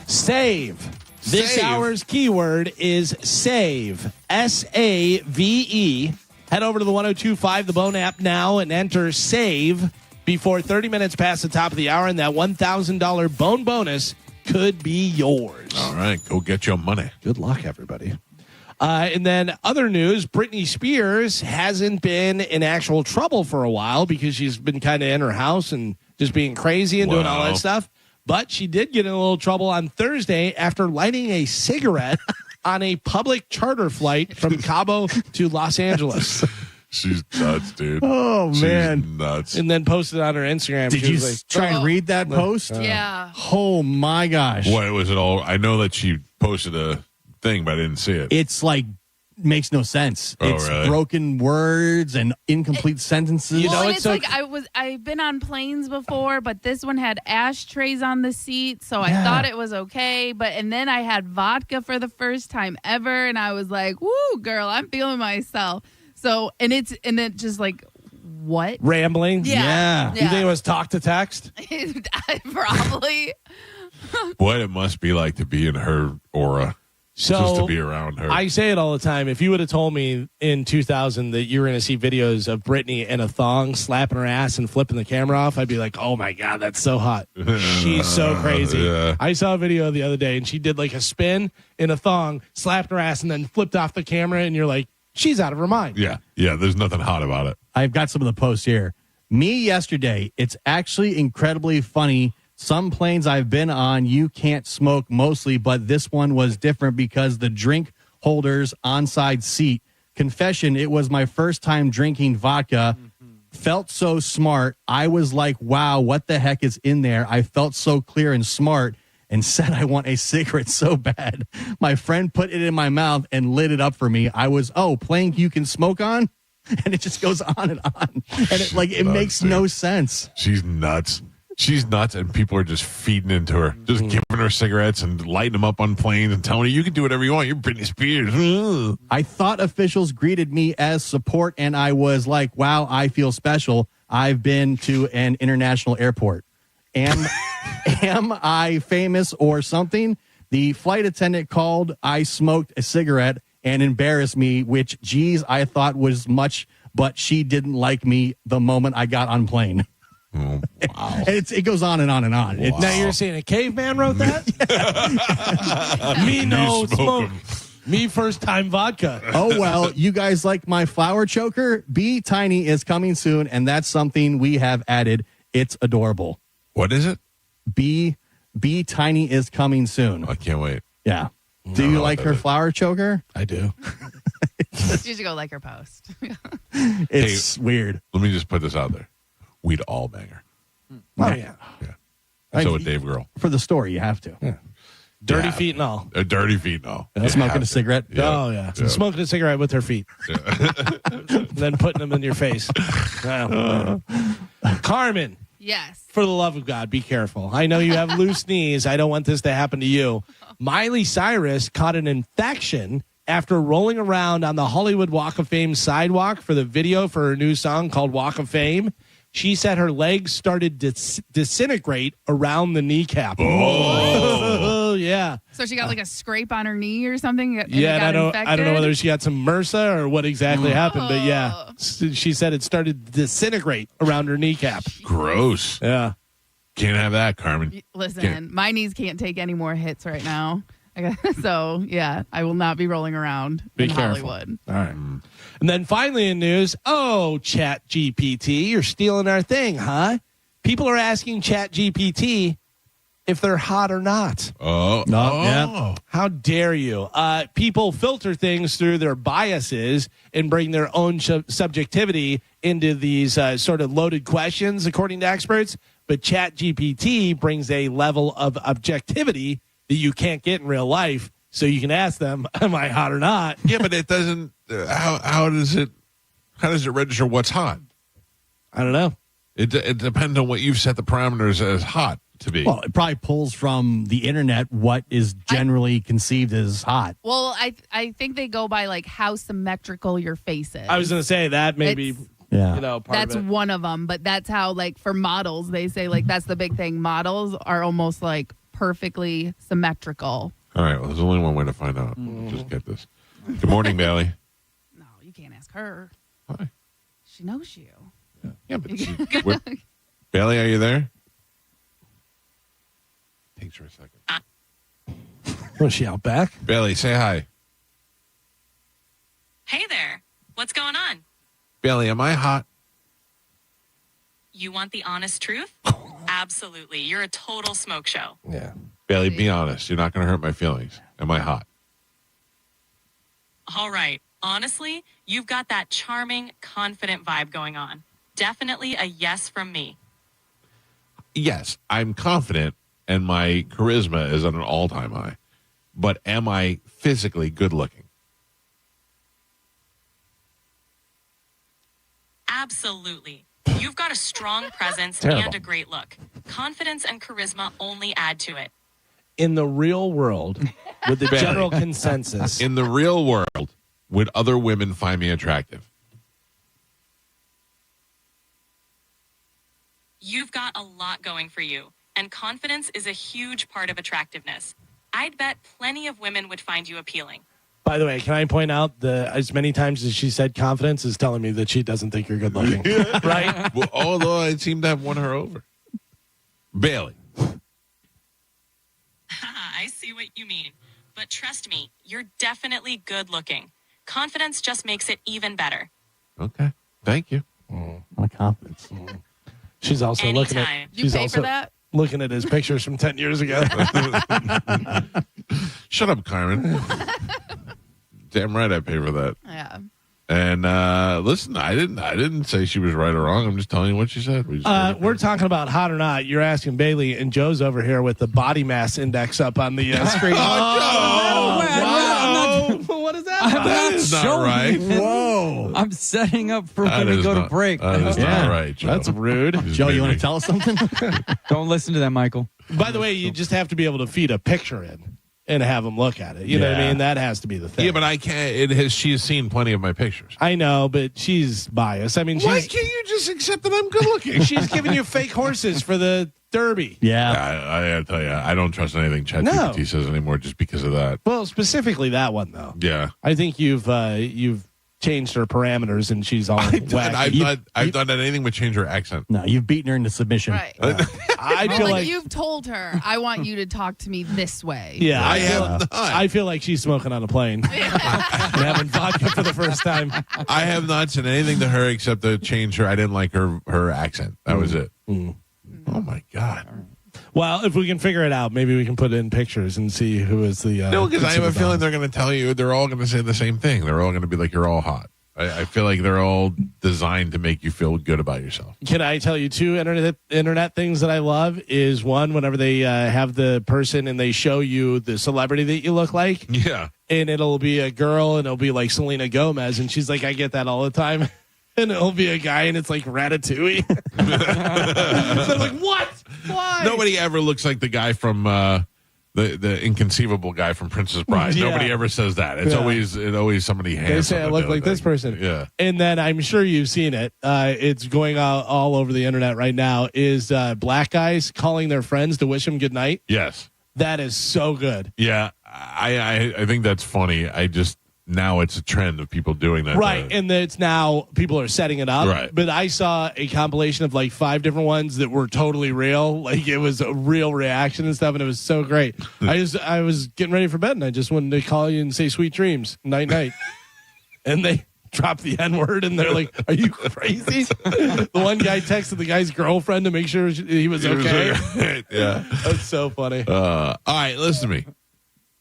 Save. This Save. hour's keyword is save. SAVE. Head over to the 102.5 The Bone app now and enter SAVE before 30 minutes past the top of the hour, and that $1,000 Bone bonus could be yours. All right, go get your money. Good luck, everybody. And then other news, Britney Spears hasn't been in actual trouble for a while because she's been kind of in her house and just being crazy and doing all that stuff. But she did get in a little trouble on Thursday after lighting a cigarette on a public charter flight from Cabo to Los Angeles. She's nuts, dude. Oh, man. She's nuts. And then posted on her Instagram. Did She you was try and read that post? Yeah. Oh, my gosh. What was it all? I know that she posted a thing, but I didn't see it. It's like, makes no sense. Oh, It's really? broken words and incomplete sentences. You know, Well, it's it's like I've been on planes before, but this one had ashtrays on the seat, so I thought it was okay. And then I had vodka for the first time ever, and I was like, "Woo, girl, I'm feeling myself." So, and it just like, what? rambling. Yeah. You think it was talk to text? Probably. What it must be like to be in her aura. So just to be around her. I say it all the time. If you would have told me in 2000 that you were going to see videos of Britney in a thong slapping her ass and flipping the camera off, I'd be like, oh my God, that's so hot. She's so crazy. Yeah. I saw a video the other day and she did like a spin in a thong, slapped her ass, and then flipped off the camera. And you're like, she's out of her mind. Yeah. There's nothing hot about it. I've got some of the posts here. Me yesterday, it's actually incredibly funny. Some planes I've been on, you can't smoke mostly, but this one was different because the drink holders on-side seat. Confession, it was my first time drinking vodka. Felt so smart. I was like, wow, what the heck is in there? I felt so clear and smart and said I want a cigarette so bad. My friend put it in my mouth and lit it up for me. I was, plane you can smoke on? And it just goes on and on. And it makes no sense. She's nuts. She's nuts, and people are just feeding into her, just giving her cigarettes and lighting them up on planes and telling her, you can do whatever you want. You're Britney Spears. I thought officials greeted me as support, and I was like, wow, I feel special. I've been to an international airport. Am I famous or something? The flight attendant called. I smoked a cigarette and embarrassed me, which, geez, I thought was much, but she didn't like me the moment I got on plane. Oh, wow. It goes on and on and on. Wow. Now you're saying a caveman wrote that? Me no smoke. Me first time vodka. Oh, well, you guys like my flower choker? Be Tiny is coming soon, and that's something we have added. It's adorable. What is it? Be Tiny is coming soon. I can't wait. Yeah. Do you like her flower choker? I do. You should go like her post. It's weird. Let me just put this out there. We'd all bang her. Oh, yeah. So would Dave Grohl. For the story, you have to. Yeah. Dirty feet and all. Dirty feet and all. Smoking a cigarette. Yeah. Oh, yeah. Smoking a cigarette with her feet. Then putting them in your face. Carmen. Yes. For the love of God, be careful. I know you have loose knees. I don't want this to happen to you. Miley Cyrus caught an infection after rolling around on the Hollywood Walk of Fame sidewalk for the video for her new song called Walk of Fame. She said her legs started to disintegrate around the kneecap. Oh, yeah. So she got like a scrape on her knee or something. And Yeah, it got I don't know whether she got some MRSA or what exactly happened, but yeah, she said it started to disintegrate around her kneecap. Gross. Yeah. Can't have that, Carmen. Listen, my knees can't take any more hits right now. So, yeah, I will not be rolling around in Hollywood. All right. And then finally in news, Chat GPT, you're stealing our thing, huh? People are asking Chat GPT if they're hot or not. Yeah. How dare you? People filter things through their biases and bring their own subjectivity into these sort of loaded questions, according to experts. But Chat GPT brings a level of objectivity that you can't get in real life. So you can ask them, am I hot or not? Yeah, but it doesn't. How does it register what's hot? I don't know. It depends on what you've set the parameters as hot to be. Well, it probably pulls from the internet what is generally conceived as hot. Well, I think they go by like how symmetrical your face is. I was going to say that maybe. Yeah. That's one of them, but that's how, like, for models, they say, like, that's the big thing. Models are almost, like, perfectly symmetrical. All right, well, there's only one way to find out. Just get this. Good morning, Bailey. No, you can't ask her. Why? She knows you. Yeah, but Bailey, are you there? Takes her a second. Was she out back? Bailey, say hi. Hey there. What's going on? Bailey, am I hot? You want the honest truth? Absolutely. You're a total smoke show. Yeah. Bailey, be honest. You're not going to hurt my feelings. Am I hot? All right. Honestly, you've got that charming, confident vibe going on. Definitely a yes from me. Yes, I'm confident, and my charisma is at an all-time high. But am I physically good-looking? Absolutely. You've got a strong presence Terrible. and a great look. Confidence and charisma only add to it. In the real world, with the Bailey, general consensus. In the real world, would other women find me attractive? You've got a lot going for you, and confidence is a huge part of attractiveness. I'd bet plenty of women would find you appealing. By the way, can I point out as many times as she said confidence is telling me that she doesn't think you're good looking. Right? Well, although I seem to have won her over. Bailey. I see what you mean. But trust me, you're definitely good looking. Confidence just makes it even better. Okay. Thank you. My confidence. She's also looking at. Anytime. You She's pay also for that? looking at his pictures from 10 years ago. Shut up, Carmen. Damn right I pay for that. Yeah. And listen, I didn't say she was right or wrong. I'm just telling you what she said. We're talking about hot or not. You're asking Bailey, and Joe's over here with the body mass index up on the screen. What is that? That is not right. Whoa. I'm setting up for That when we is go to not- break. That is not right, Joe. That's rude. Joe, you want to tell us something? Don't listen to that, Michael. By the way, you just have to be able to feed a picture in and have them look at it. You know what I mean? That has to be the thing. Yeah, but I can't. She has seen plenty of my pictures. I know, but she's biased. I mean, Why can't you just accept that I'm good looking? she's giving you fake horses for the Derby. Yeah. I gotta tell you, I don't trust anything ChatGPT says anymore just because of that. Well, specifically that one though. Yeah. I think you've changed her parameters, and she's all wacky. I've done anything but change her accent. No, you've beaten her into submission. Right. I feel like you've told her, I want you to talk to me this way. yeah, I have not. I feel like she's smoking on a plane and having vodka for the first time. I have not said anything to her except to change her. I didn't like her accent. That was it. Oh my God. Well, if we can figure it out, maybe we can put it in pictures and see who is the. No, because I have a consumer feeling balance. they're going to tell you. They're all going to say the same thing. They're all going to be like, "You're all hot." I feel like they're all designed to make you feel good about yourself. Can I tell you two internet things that I love? Is one, whenever they have the person and they show you the celebrity that you look like. Yeah. And it'll be a girl and it'll be like Selena Gomez. And she's like, I get that all the time. And it'll be a guy and it's like Ratatouille. So I'm like, what? Why? Nobody ever looks like the guy from the inconceivable guy from Princess Bride. Yeah. Nobody ever says that. It's always somebody handsome. They say I that look like this person. Yeah. And then I'm sure you've seen it. It's going out all over the internet right now. Is black guys calling their friends to wish them good night? Yes. That is so good. Yeah. I think that's funny. Now it's a trend of people doing that. Right. And it's now people are setting it up. Right. But I saw a compilation of like 5 different ones that were totally real. Like it was a real reaction and stuff. And it was so great. I was getting ready for bed and I just wanted to call you and say sweet dreams. Night, night. And they dropped the N-word and they're like, are you crazy? The one guy texted the guy's girlfriend to make sure he was okay. Yeah. That's so funny. All right. Listen to me.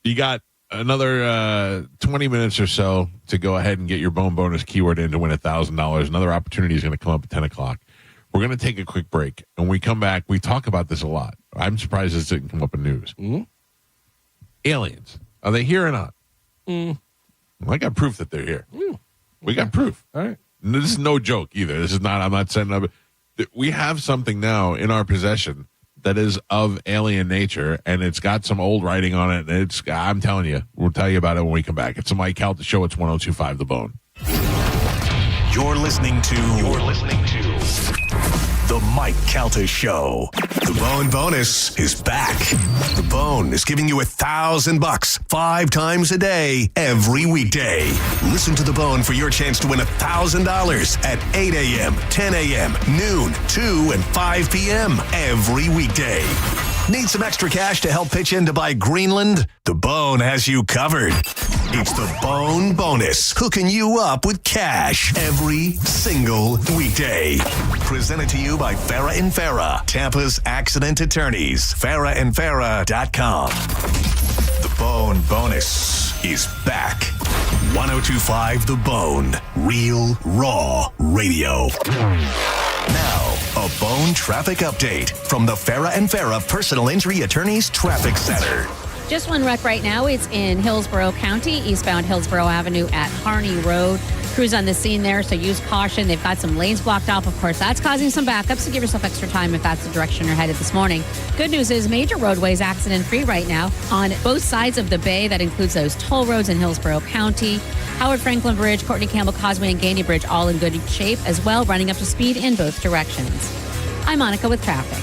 You got another 20 minutes or so to go ahead and get your bone bonus keyword in to win $1,000. Another opportunity is going to come up at 10 o'clock. We're going to take a quick break. And when we come back, we talk about this a lot. I'm surprised this didn't come up in news. Mm-hmm. Aliens. Are they here or not? Well, I got proof that they're here. We got proof. All right. And this is no joke either. This is not, I'm not setting up. We have something now in our possession that is of alien nature, and it's got some old writing on it. And I'm telling you, we'll tell you about it when we come back. It's the Mike Calta Show. It's 102.5 The Bone. You're listening to The Mike Calta Show. The Bone Bonus is back. The Bone is giving you $1,000 5 times a day, every weekday. Listen to The Bone for your chance to win $1,000 at 8 a.m., 10 a.m., noon, 2, and 5 p.m. every weekday. Need some extra cash to help pitch in to buy Greenland? The Bone has you covered. It's the Bone Bonus, hooking you up with cash every single weekday. Presented to you by Farah and Farah, Tampa's accident attorneys. FarahandFarah.com. The Bone Bonus is back. 102.5 The Bone, real, raw radio. Now, a Bone traffic update from the Farah and Farah Personal Injury Attorneys Traffic Center. Just one wreck right now. It's in Hillsborough County, eastbound Hillsborough Avenue at Harney Road. Crews on the scene there, so use caution. They've got some lanes blocked off. Of course, that's causing some backups, so give yourself extra time if that's the direction you're headed this morning. Good news is major roadways accident-free right now on both sides of the bay. That includes those toll roads in Hillsborough County. Howard Franklin Bridge, Courtney Campbell Causeway, and Gainey Bridge all in good shape as well, running up to speed in both directions. I'm Monica with traffic.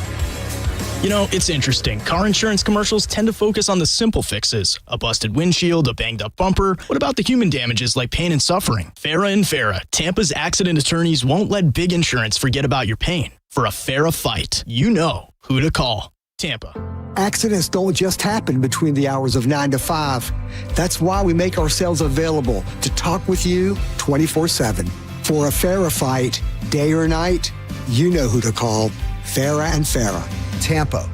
You know, it's interesting. Car insurance commercials tend to focus on the simple fixes. A busted windshield, a banged up bumper. What about the human damages like pain and suffering? Farah and Farah, Tampa's accident attorneys won't let big insurance forget about your pain. For a Farah fight, you know who to call. Tampa. Accidents don't just happen between the hours of 9 to 5. That's why we make ourselves available to talk with you 24/7. For a Farah fight, day or night, you know who to call. Farah and Farah. Tampa.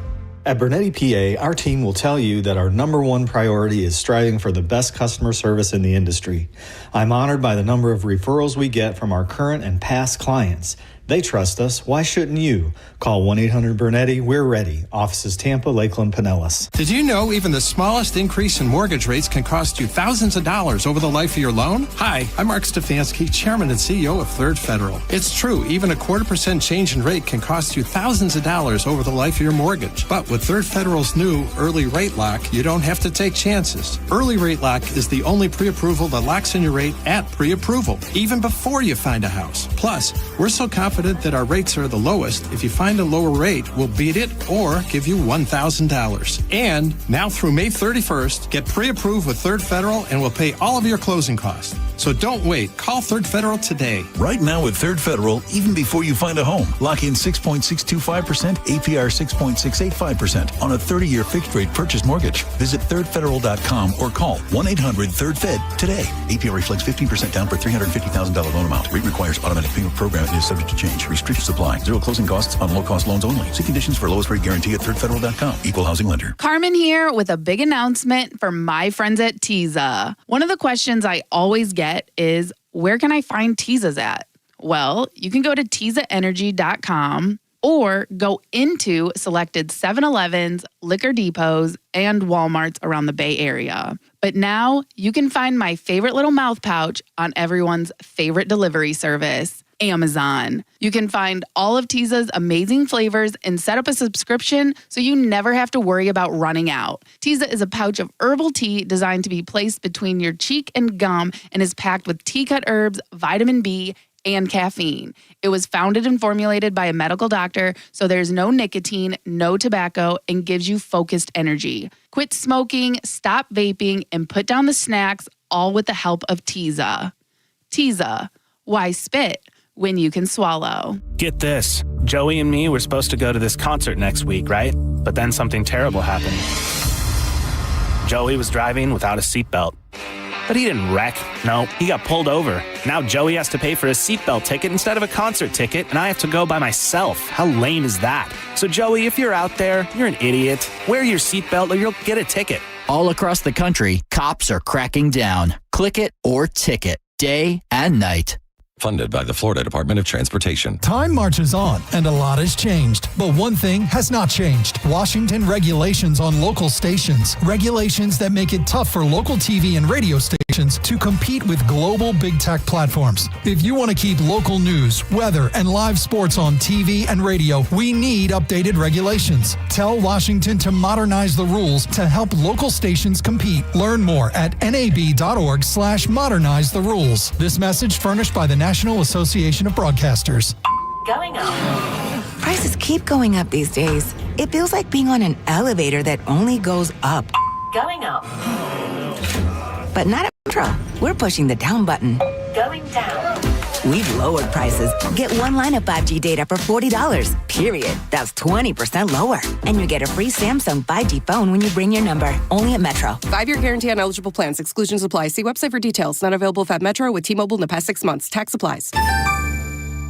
At Bernetti PA, our team will tell you that our number one priority is striving for the best customer service in the industry. I'm honored by the number of referrals we get from our current and past clients. They trust us. Why shouldn't you? Call 1-800-BERNETTI. We're ready. Offices Tampa, Lakeland, Pinellas. Did you know even the smallest increase in mortgage rates can cost you thousands of dollars over the life of your loan? Hi, I'm Mark Stefanski, Chairman and CEO of Third Federal. It's true, even a 0.25% change in rate can cost you thousands of dollars over the life of your mortgage. But with Third Federal's new Early Rate Lock, you don't have to take chances. Early Rate Lock is the only pre-approval that locks in your rate at pre-approval, even before you find a house. Plus, we're so confident that our rates are the lowest. If you find a lower rate, we'll beat it or give you $1,000. And now through May 31st, get pre-approved with Third Federal and we'll pay all of your closing costs. So don't wait. Call Third Federal today. Right now with Third Federal, even before you find a home, lock in 6.625%, APR 6.685% on a 30-year fixed-rate purchase mortgage. Visit thirdfederal.com or call 1-800-3rd-FED today. APR reflects 15% down per $350,000 loan amount. Rate requires automatic payment program and is subject to change. Restrictions apply. Zero closing costs on low-cost loans only. See conditions for lowest rate guarantee at thirdfederal.com. Equal housing lender. Carmen here with a big announcement for my friends at Teza. One of the questions I always get is, where can I find Tezas at? Well, you can go to TezaEnergy.com or go into selected 7-Elevens, liquor depots, and Walmarts around the Bay Area. But now you can find my favorite little mouth pouch on everyone's favorite delivery service, Amazon. You can find all of Teza's amazing flavors and set up a subscription so you never have to worry about running out. Teza is a pouch of herbal tea designed to be placed between your cheek and gum and is packed with tea-cut herbs, vitamin B, and caffeine. It was founded and formulated by a medical doctor, so there's no nicotine, no tobacco, and gives you focused energy. Quit smoking, stop vaping, and put down the snacks, all with the help of Teza. Teza, why spit when you can swallow? Get this. Joey and me were supposed to go to this concert next week, right? But then something terrible happened. Joey was driving without a seatbelt. But he didn't wreck. No, he got pulled over. Now Joey has to pay for a seatbelt ticket instead of a concert ticket, and I have to go by myself. How lame is that? So Joey, if you're out there, you're an idiot. Wear your seatbelt or you'll get a ticket. All across the country, cops are cracking down. Click it or ticket, day and night. Funded by the Florida Department of Transportation. Time marches on, and a lot has changed. But one thing has not changed. Washington regulations on local stations. Regulations that make it tough for local TV and radio stations to compete with global big tech platforms. If you want to keep local news, weather, and live sports on TV and radio, we need updated regulations. Tell Washington to modernize the rules to help local stations compete. Learn more at nab.org/modernize the rules. This message furnished by the National Association of Broadcasters. Going up. Prices keep going up these days. It feels like being on an elevator that only goes up. Going up. But not at Metro. We're pushing the down button. Going down. We've lowered prices. Get one line of 5G data for $40. Period. That's 20% lower. And you get a free Samsung 5G phone when you bring your number. Only at Metro. 5-year guarantee on eligible plans. Exclusions apply. See website for details. Not available at Metro with T-Mobile in the past 6 months. Tax applies.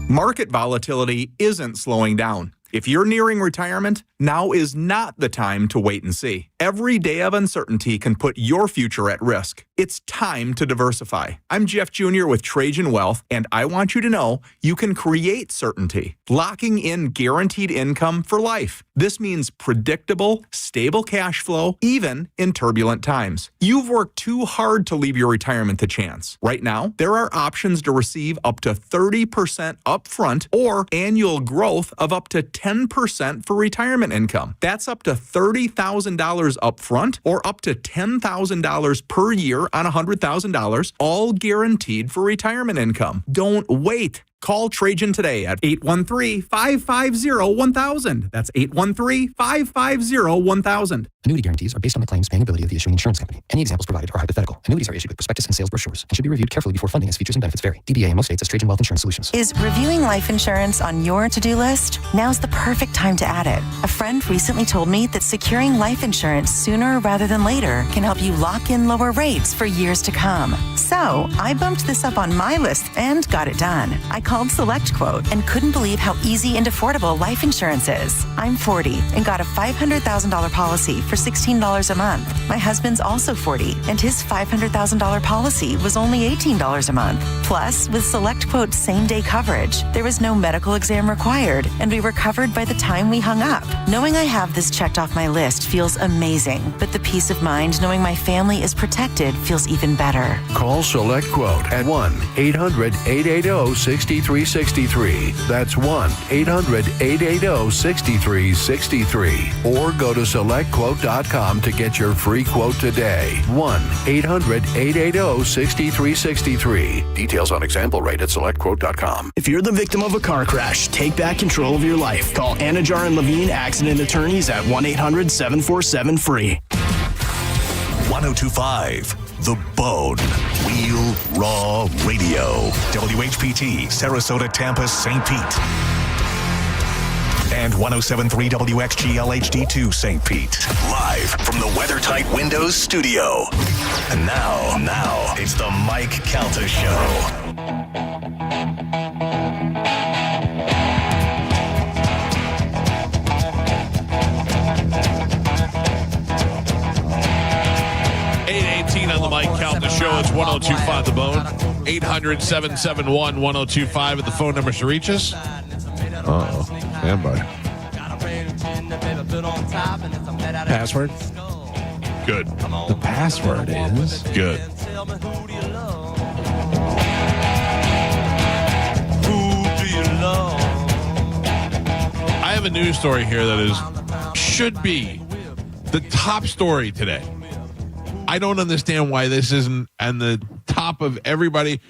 Market volatility isn't slowing down. If you're nearing retirement, now is not the time to wait and see. Every day of uncertainty can put your future at risk. It's time to diversify. I'm Jeff Jr. with Trajan Wealth, and I want you to know you can create certainty, locking in guaranteed income for life. This means predictable, stable cash flow, even in turbulent times. You've worked too hard to leave your retirement to chance. Right now, there are options to receive up to 30% upfront or annual growth of up to 10% for retirement income. That's up to $30,000 upfront or up to $10,000 per year on $100,000, all guaranteed for retirement income. Don't wait. Call Trajan today at 813-550-1000. That's 813-550-1000. Annuity guarantees are based on the claims paying ability of the issuing insurance company. Any examples provided are hypothetical. Annuities are issued with prospectus and sales brochures and should be reviewed carefully before funding as features and benefits vary. DBA in most states as Trajan Wealth Insurance Solutions. Is reviewing life insurance on your to-do list? Now's the perfect time to add it. A friend recently told me that securing life insurance sooner rather than later can help you lock in lower rates for years to come. So I bumped this up on my list and got it done. I called SelectQuote and couldn't believe how easy and affordable life insurance is. I'm 40 and got a $500,000 policy for $16 a month. My husband's also 40 and his $500,000 policy was only $18 a month. Plus, with SelectQuote's same-day coverage, there was no medical exam required and we were covered by the time we hung up. Knowing I have this checked off my list feels amazing, but the peace of mind knowing my family is protected feels even better. Call SelectQuote at 1-800-880-6363. That's 1-800-880-6363. Or go to SelectQuote.com to get your free quote today. 1-800-880-6363. Details on example rate at SelectQuote.com. If you're the victim of a car crash, take back control of your life. Call Anajar and Levine Accident Attorneys at 1-800-747-FREE. 1025 The Bone. Real Raw Radio. WHPT, Sarasota, Tampa, St. Pete. And 1073 WXGL HD2 St. Pete. Live from the WeatherTight Windows studio. And now, it's the Mike Calta Show. On the Mike Calta Show, it's 1025 The Bone. 800-771-1025 at the phone numbers to reach us. Uh-oh. Stand by. Password? Good. The password is? Good. I have a news story here that should be the top story today. I don't understand why this isn't on the top of everybody.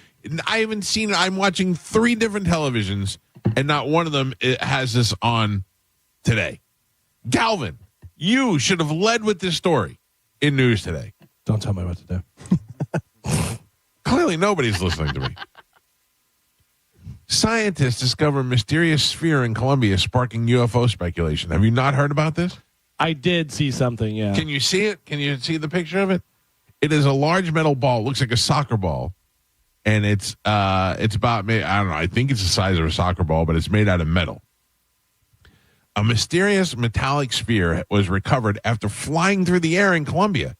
I haven't seen it. I'm watching 3 different televisions, and not one of them has this on today. Galvin, you should have led with this story in news today. Don't tell me what to do. Clearly, nobody's listening to me. Scientists discover a mysterious sphere in Colombia sparking UFO speculation. Have you not heard about this? I did see something, yeah. Can you see it? Can you see the picture of it? It is a large metal ball. It looks like a soccer ball. And it's about, I don't know, I think it's the size of a soccer ball, but it's made out of metal. A mysterious metallic sphere was recovered after flying through the air in Colombia.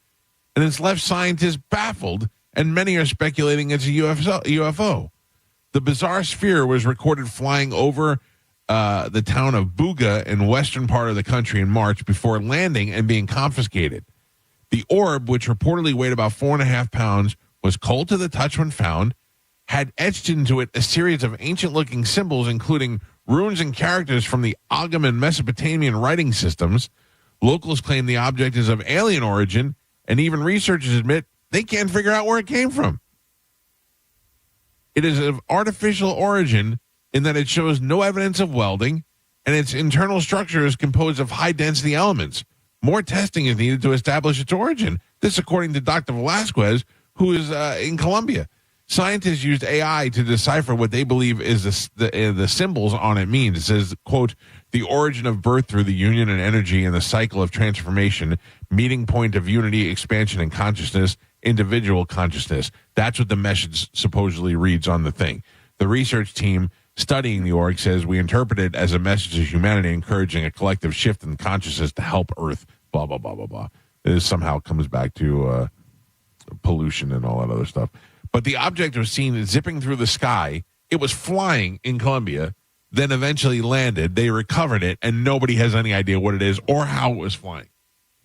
And it's left scientists baffled, and many are speculating it's a UFO. The bizarre sphere was recorded flying over the town of Buga in western part of the country in March before landing and being confiscated. The orb, which reportedly weighed about 4.5 pounds, was cold to the touch when found, had etched into it a series of ancient-looking symbols, including runes and characters from the Agam and Mesopotamian writing systems. Locals claim the object is of alien origin, and even researchers admit they can't figure out where it came from. It is of artificial origin in that it shows no evidence of welding, and its internal structure is composed of high-density elements. More testing is needed to establish its origin. This, according to Dr. Velasquez, who is in Colombia. Scientists used AI to decipher what they believe is the symbols on it means. It says, quote, the origin of birth through the union and energy and the cycle of transformation, meeting point of unity, expansion, and consciousness, individual consciousness. That's what the message supposedly reads on the thing. The research team studying the org says we interpret it as a message to humanity encouraging a collective shift in consciousness to help Earth, blah, blah, blah, blah, blah. This somehow comes back to pollution and all that other stuff. But the object was seen zipping through the sky. It was flying in Colombia, then eventually landed. They recovered it, and nobody has any idea what it is or how it was flying.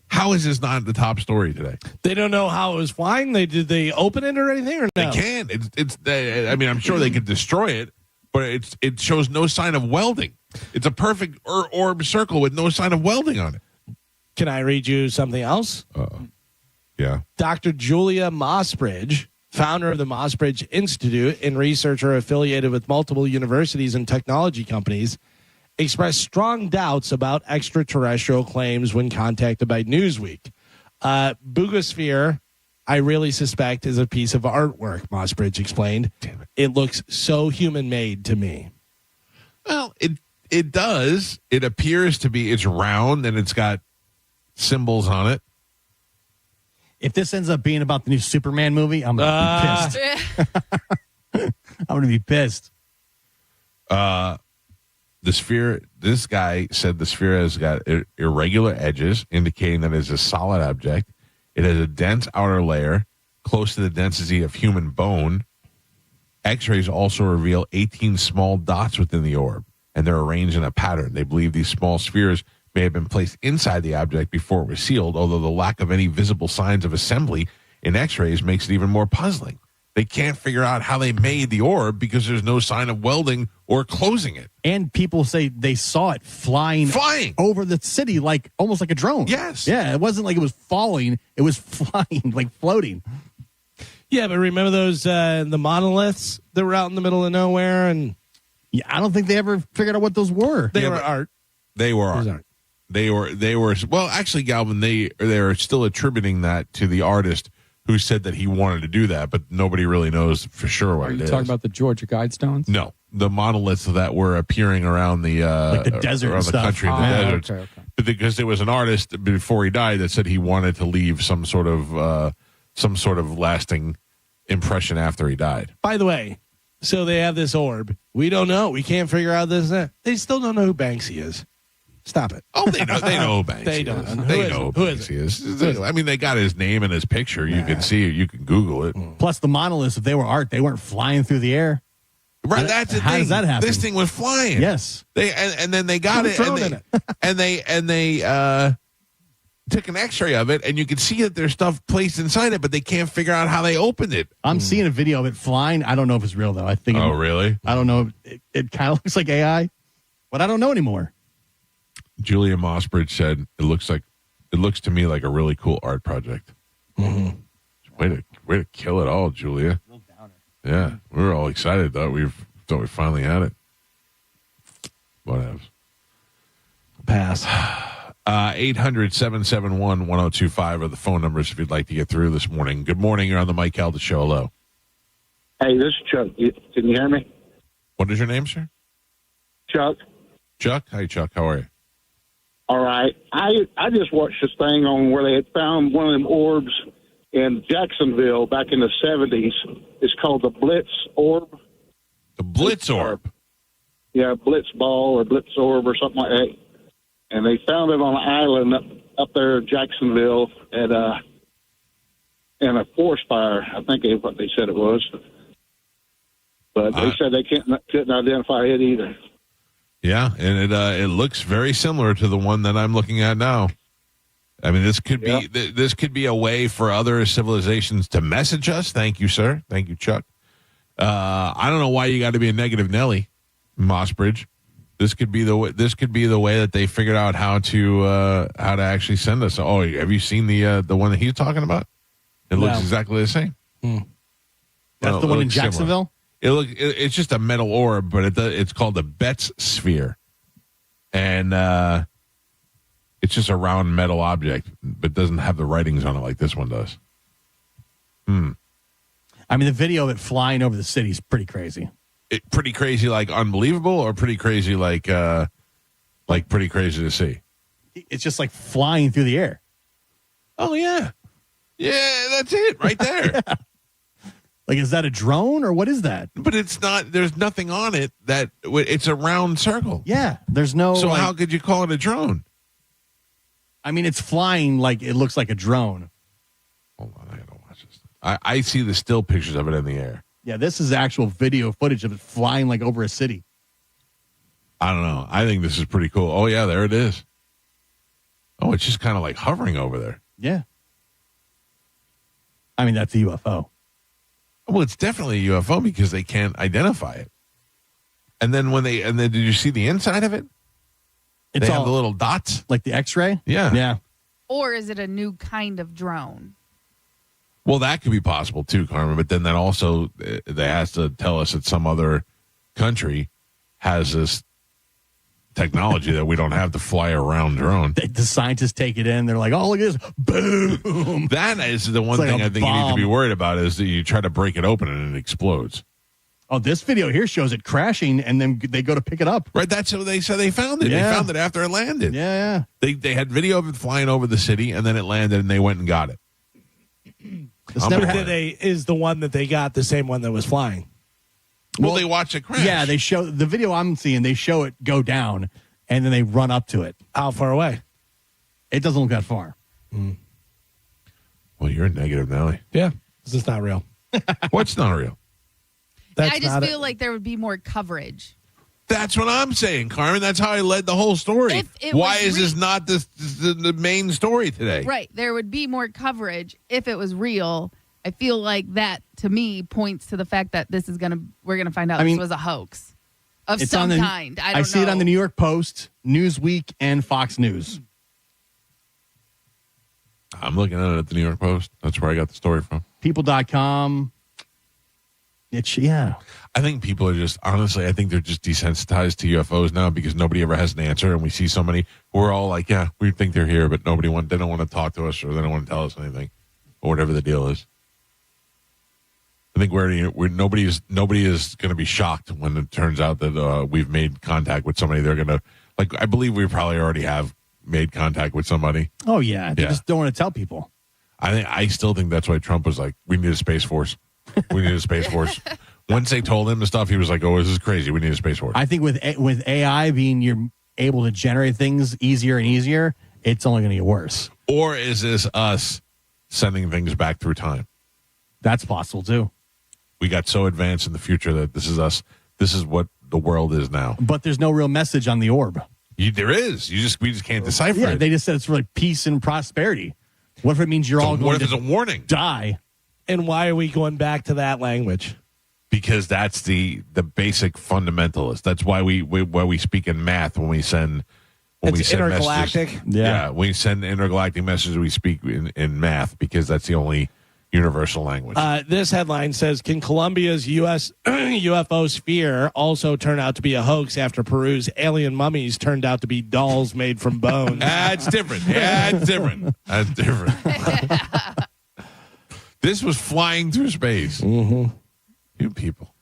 How is this not the top story today? They don't know how it was flying. Did they open it or anything? Or no? They can. I mean, I'm sure they could destroy it, but it shows no sign of welding. It's a perfect orb circle with no sign of welding on it. Can I read you something else? Yeah. Dr. Julia Mossbridge, founder of the Mossbridge Institute and researcher affiliated with multiple universities and technology companies, expressed strong doubts about extraterrestrial claims when contacted by Newsweek. Boogosphere, I really suspect, is a piece of artwork, Mossbridge explained. Damn it. It looks so human-made to me. Well, it does. It appears to be. It's round, and it's got symbols on it. If this ends up being about the new Superman movie, I'm going to be pissed. I'm going to be pissed. The sphere, this guy said the sphere has got irregular edges, indicating that it's a solid object. It has a dense outer layer, close to the density of human bone. X-rays also reveal 18 small dots within the orb, and they're arranged in a pattern. They believe these small spheres may have been placed inside the object before it was sealed, although the lack of any visible signs of assembly in X-rays makes it even more puzzling. They can't figure out how they made the orb because there's no sign of welding or closing it. And people say they saw it flying over the city, like almost like a drone. Yes. Yeah, it wasn't like it was falling. It was flying, like floating. Yeah, but remember those the monoliths that were out in the middle of nowhere? And yeah, I don't think they ever figured out what those were. They were art. They were art. They were well, actually, Galvin, they're still attributing that to the artist who said that he wanted to do that, but nobody really knows for sure what it is. Are you talking about the Georgia Guidestones? No, the monoliths that were appearing around the like the desert around and the stuff. country, in the deserts. Okay. But because there was an artist before he died that said he wanted to leave some sort of lasting impression after he died. By the way, so they have this orb. We don't know. We can't figure out this. They still don't know who Banksy is. Stop it. Oh, they know who Banksy They is. don't. They know who Banksy is. I mean, they got his name and his picture. You can see it. You can Google it. Plus, the monoliths, if they were art, they weren't flying through the air. Right, that's the thing. How does that happen? This thing was flying. Yes. And then they got it, and they took an X-ray of it, and you can see that there's stuff placed inside it, but they can't figure out how they opened it. I'm seeing a video of it flying. I don't know if it's real though. I think. Oh, really? I don't know. It kind of looks like AI, but I don't know anymore. Julia Mossbridge said it looks to me like a really cool art project. Mm-hmm. Way to kill it all, Julia. Yeah, we were all excited. Thought we finally had it. Whatever. Pass. 800-771-1025 are the phone numbers if you'd like to get through this morning. Good morning. You're on the Mike Calda Show. Hello. Hey, this is Chuck. Can you hear me? What is your name, sir? Chuck. Chuck? Hi, Chuck. How are you? All right. I just watched this thing on where they had found one of them orbs in Jacksonville back in the 70s. It's called the Blitz Orb. The Blitz Orb? Yeah, Blitz Ball or Blitz Orb or something like that. And they found it on an island up there in Jacksonville in a forest fire. I think is what they said it was. But they said they couldn't identify it either. Yeah, and it looks very similar to the one that I'm looking at now. I mean, this could be a way for other civilizations to message us. Thank you, sir. Thank you, Chuck. I don't know why you got to be a negative Nelly, Mossbridge. This could be the way that they figured out how to actually send us. Oh, have you seen the one that he's talking about? It looks exactly the same. That's the one in Jacksonville? It's just a metal orb, but it's called the Betz sphere, and it's just a round metal object, but doesn't have the writings on it like this one does. I mean, the video of it flying over the city is pretty crazy. Pretty crazy, like unbelievable, or pretty crazy, like pretty crazy to see. It's just like flying through the air. Oh yeah, that's it right there. Yeah. Like, is that a drone or what is that? But it's not. There's nothing on it. It's a round circle. Yeah, there's no. So how could you call it a drone? I mean, it's flying like it looks like a drone. Hold on, I gotta watch this. I see the still pictures of it in the air. Yeah, this is actual video footage of it flying like over a city. I don't know. I think this is pretty cool. Oh, yeah, there it is. Oh, it's just kind of like hovering over there. Yeah. I mean, that's a UFO. Well, it's definitely a UFO because they can't identify it. And then did you see the inside of it? They have the little dots. Like the X-ray? Yeah. Yeah. Or is it a new kind of drone? Well, that could be possible too, Carmen. But then that also they has to tell us that some other country has this technology that we don't have to fly around drone. The scientists take it in. They're like, "Oh, look at this! Boom!" That is the one like thing a I think you need to be bomb. worried about is that you try to break it open and it explodes. Oh, this video here shows it crashing, and then they go to pick it up. Right, that's how they said they found it. Yeah. They found it after it landed. Yeah. They had video of it flying over the city, and then it landed, and they went and got it. Is the one that they got the same one that was flying? Well, they watch it crash. Yeah, they show the video I'm seeing. They show it go down, and then they run up to it. How far away? It doesn't look that far. Well, you're negative, Nelly. Yeah, this is not real. What's not real? I just feel like there would be more coverage. That's what I'm saying, Carmen. That's how I led the whole story. If it Why was is this not the main story today? Right. There would be more coverage if it was real. I feel like that, to me, points to the fact that we're gonna find out this was a hoax of It's some on kind. I see it on the New York Post, Newsweek, and Fox News. I'm looking at it at the New York Post. That's where I got the story from. People.com. I think people are just, honestly, I think they're just desensitized to UFOs now because nobody ever has an answer. And we see so many, we're all like, yeah, we think they're here, but they don't want to talk to us or they don't want to tell us anything or whatever the deal is. I think nobody is going to be shocked when it turns out that we've made contact with somebody. They're going to, I believe we probably already have made contact with somebody. Oh, yeah. They just don't want to tell people. I still think that's why Trump was like, we need a Space Force. We need a Space Force. Once they told him the stuff, he was like, oh, this is crazy. We need a Space Force. I think with AI being you're able to generate things easier and easier, it's only going to get worse. Or is this us sending things back through time? That's possible, too. We got so advanced in the future that this is us. This is what the world is now. But there's no real message on the orb. There is. We just can't decipher it. They just said it's for like peace and prosperity. What if it means you're all going what if it's a warning? Die? And why are we going back to that language? Because that's the basic fundamentalist. That's why we speak in math when we send intergalactic. Messages. Yeah, we send intergalactic messages. We speak in math because that's the only universal language. This headline says, can Colombia's U.S. UFO sphere also turn out to be a hoax after Peru's alien mummies turned out to be dolls made from bone? That's different. That's different. This was flying through space. Mm-hmm. You people.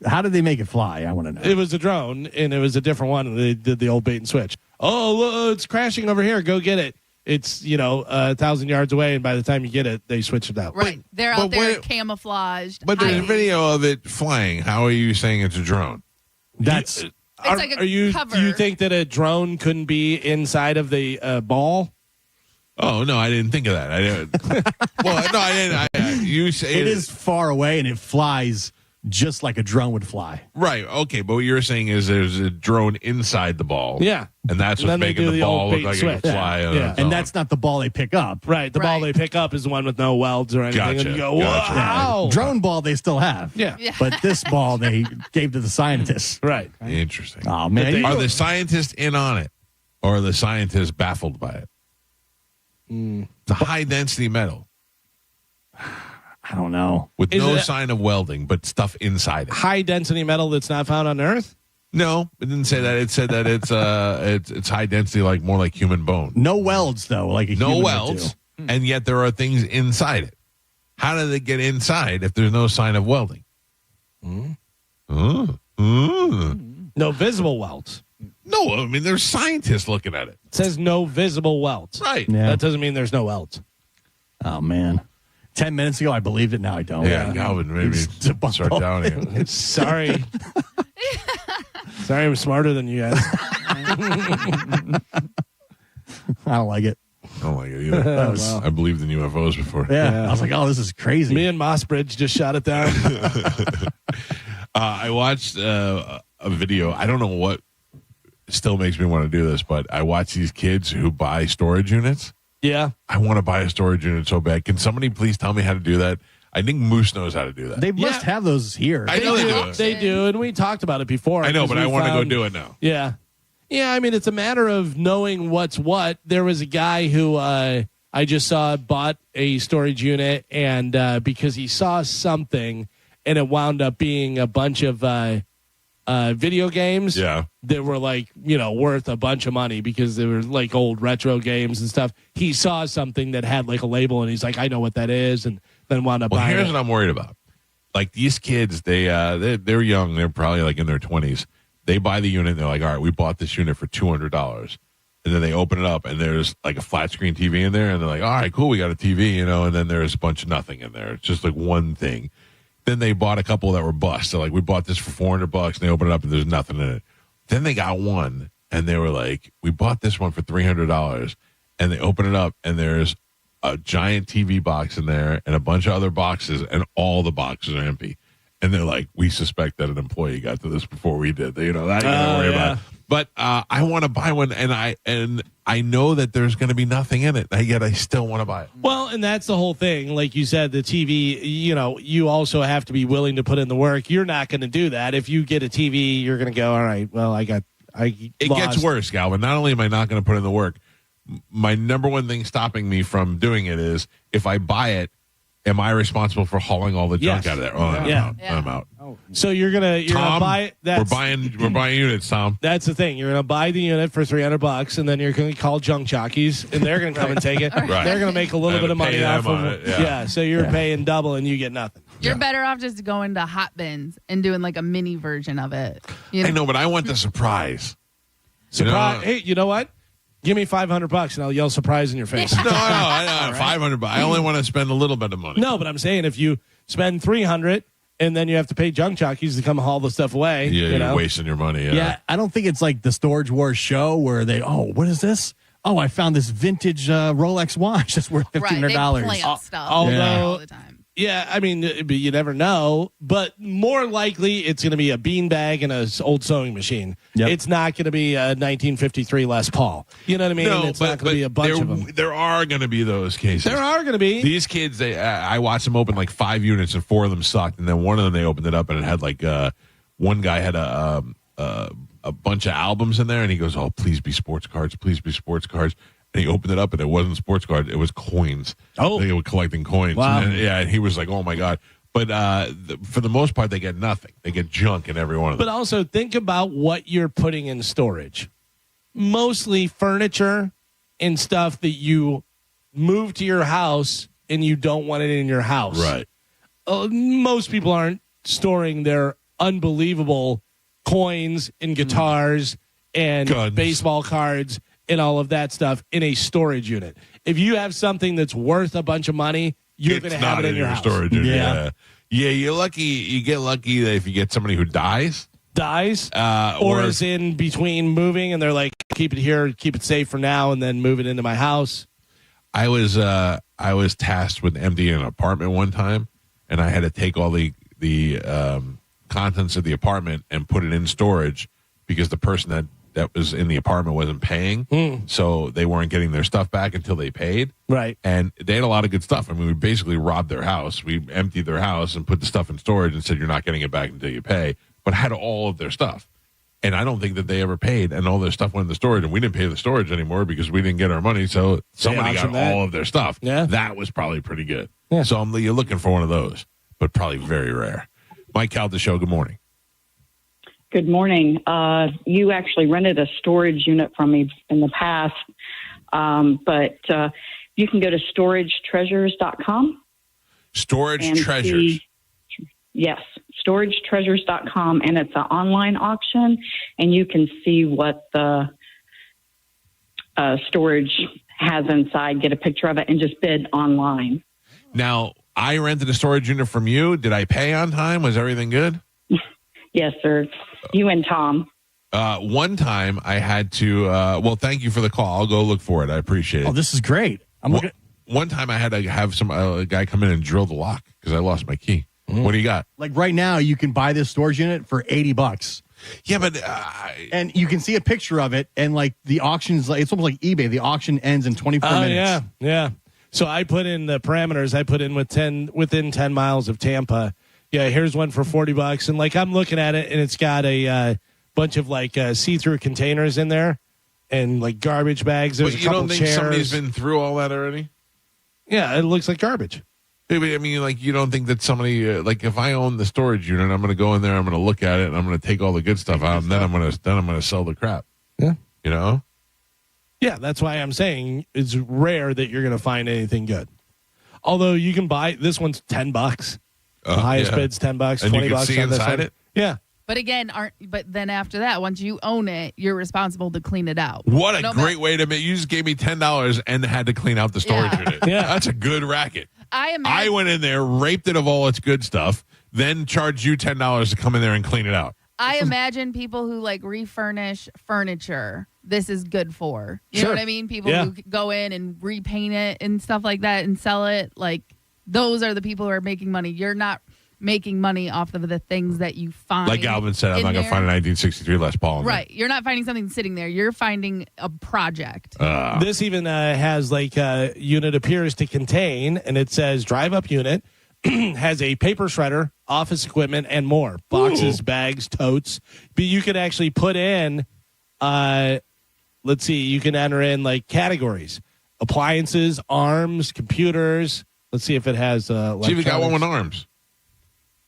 How did they make it fly? I want to know. It was a drone, and it was a different one. And they did the old bait and switch. Oh, look, it's crashing over here. Go get it. It's, 1,000 yards away, and by the time you get it, they switch it out. Right. They're out there camouflaged. But there's a hiding. video of it flying. How are you saying it's a drone? That's... It's like a cover. Do you think that a drone couldn't be inside of the ball? Oh, no, I didn't think of that. I didn't. Well, no, I didn't. You say it is far away, and it flies just like a drone would fly. Right. Okay. But what you're saying is there's a drone inside the ball. Yeah. And that's what's making the ball look like it can fly. Yeah. And that's not the ball they pick up. Right. The ball they pick up is the one with no welds or anything. Gotcha. And you go, Gotcha. wow. Drone ball they still have. Yeah. But this ball they gave to the scientists. Right. Interesting. Oh, man. Are the scientists in on it? Or are the scientists baffled by it? It's a high density metal. I don't know. With no sign of welding, but stuff inside it. High density metal that's not found on Earth? No, it didn't say that. It said that it's high density, like more like human bone. No welds though, like a no human welds, and yet there are things inside it. How do they get inside if there's no sign of welding? No visible welds. No, I mean there's scientists looking at it. It says no visible welds. Right. Yeah. That doesn't mean there's no welds. Oh man. 10 minutes ago, I believed it. Now I don't. Yeah, Galvin, maybe start doubting it. Sorry. Sorry, I'm smarter than you guys. I don't like it. I don't like it either. I believed in UFOs before. Yeah. I was like, oh, this is crazy. Me and Mossbridge just shot it down. I watched a video. I don't know what still makes me want to do this, but I watch these kids who buy storage units. Yeah. I want to buy a storage unit so bad. Can somebody please tell me how to do that? I think Moose knows how to do that. They must have those here. I know they do. They do, and we talked about it before. I know, but I want to go found- do it now. Yeah. Yeah, I mean, it's a matter of knowing what's what. There was a guy who I just saw bought a storage unit, and because he saw something, and it wound up being a bunch of video games. Yeah. That were like, worth a bunch of money because they were like old retro games and stuff. He saw something that had like a label, and he's like, I know what that is, and then wound up Well, buying here's it. what I'm worried about. Like these kids, they're young. They're probably like in their 20s. They buy the unit, and they're like, all right, we bought this unit for $200. And then they open it up, and there's like a flat screen TV in there, and they're like, all right, cool, we got a TV, and then there's a bunch of nothing in there. It's just like one thing. Then they bought a couple that were bust. So like, we bought this for $400, and they open it up, and there's nothing in it. Then they got one, and they were like, we bought this one for $300, and they open it up, and there's a giant TV box in there and a bunch of other boxes, and all the boxes are empty. And they're like, we suspect that an employee got to this before we did. That you don't worry about. But I want to buy one, and I know that there's going to be nothing in it. Yet I still want to buy it. Well, and that's the whole thing. Like you said, the TV, you also have to be willing to put in the work. You're not going to do that. If you get a TV, you're going to go, all right, well, it gets worse, Galvin. Not only am I not going to put in the work, my number one thing stopping me from doing it is if I buy it, am I responsible for hauling all the junk out of there? Oh, I'm out. So you're gonna buy that. We're buying units, Tom. That's the thing. You're gonna buy the unit for $300, and then you're gonna call junk jockeys, and they're gonna come and take it. Right. They're gonna make a little bit of money off of it. Yeah. So you're paying double, and you get nothing. You're better off just going to hot bins and doing like a mini version of it. I know, but I want the surprise. Surprise! Hey, you know what? Give me $500 and I'll yell surprise in your face. No, I know. $500. I only want to spend a little bit of money. No, but I'm saying if you spend $300 and then you have to pay junk jockeys to come haul the stuff away. Yeah, you're wasting your money. Yeah, I don't think it's like the Storage Wars show where what is this? Oh, I found this vintage Rolex watch that's worth $1,500. Right, they plant stuff all the time. Yeah, I mean, you never know, but more likely it's going to be a beanbag and an old sewing machine. Yep. It's not going to be a 1953 Les Paul. You know what I mean? No, it's not going to be a bunch of them. There are going to be those cases. There are going to be. These kids, I watched them open like 5 units and 4 of them sucked. And then one of them, they opened it up and it had like, one guy had a bunch of albums in there and he goes, oh, please be sports cards. Please be sports cards. And he opened it up, and it wasn't sports cards; it was coins. Oh, they were collecting coins. Wow. And he was like, "Oh my god!" But for the most part, they get nothing. They get junk in every one of them. But also think about what you're putting in storage. Mostly furniture and stuff that you move to your house and you don't want it in your house. Right. Most people aren't storing their unbelievable coins and guitars and Guns. baseball cards and all of that stuff in a storage unit. If you have something that's worth a bunch of money, you're going to have it in your house. Storage unit. Yeah. You're lucky. You get lucky that if you get somebody who dies, or is in between moving, and they're like, keep it here, keep it safe for now, and then move it into my house. I was tasked with emptying an apartment one time, and I had to take all the contents of the apartment and put it in storage because the person that was in the apartment wasn't paying, so they weren't getting their stuff back until they paid. Right. And they had a lot of good stuff. I mean, we basically robbed their house. We emptied their house and put the stuff in storage and said, you're not getting it back until you pay, but had all of their stuff. And I don't think that they ever paid, and all their stuff went in the storage, and we didn't pay the storage anymore because we didn't get our money. So somebody got all of their stuff. Yeah. That was probably pretty good. Yeah. So you're looking for one of those, but probably very rare. Mike Calta Show, good morning. Good morning. You actually rented a storage unit from me in the past, but you can go to storagetreasures.com. Storage Treasures. Yes, storagetreasures.com, and it's an online auction, and you can see what the storage has inside, get a picture of it, and just bid online. Now, I rented a storage unit from you. Did I pay on time? Was everything good? Yes, sir. You and Tom. One time I had to, well, thank you for the call. I'll go look for it. I appreciate it. Oh, this is great. One time I had to have a guy come in and drill the lock because I lost my key. What do you got? Like right now, you can buy this storage unit for $80. Yeah, but and you can see a picture of it, and like the auction's like it's almost like eBay. The auction ends in 24 minutes. Yeah. So I put in the parameters. I put in within 10 miles of Tampa. Yeah, here's one for $40, and like I'm looking at it, and it's got a bunch of like see-through containers in there, and like garbage bags. There's but a you couple don't think chairs. somebody's been through all that already? Yeah, it looks like garbage. I mean, like you don't think that somebody like if I own the storage unit, I'm going to go in there, I'm going to look at it, and I'm going to take all the good stuff out, and then I'm going to sell the crap. Yeah, you know. Yeah, that's why I'm saying it's rare that you're going to find anything good. Although you can buy this one's $10. The highest bid's $10, $20 and you can see on this inside one. it. Yeah. But again, but then after that, once you own it, you're responsible to clean it out. What a great way to make. You just gave me $10 and had to clean out the storage unit. Yeah, that's a good racket. I went in there, raped it of all its good stuff, then charged you $10 to come in there and clean it out. I imagine people who like refurnish furniture, this is good for. You know what I mean? People who go in and repaint it and stuff like that and sell it. Like those are the people who are making money. You're not making money off of the things that you find. Like Alvin said, I'm not going to find a 1963 Les Paul. Right. You're not finding something sitting there. You're finding a project. This even has like unit appears to contain, and it says drive-up unit, has a paper shredder, office equipment, and more. Boxes, bags, totes. But you could actually put in, let's see, you can enter in like categories. Appliances, arms, computers. Let's see if it has See if you got one with arms.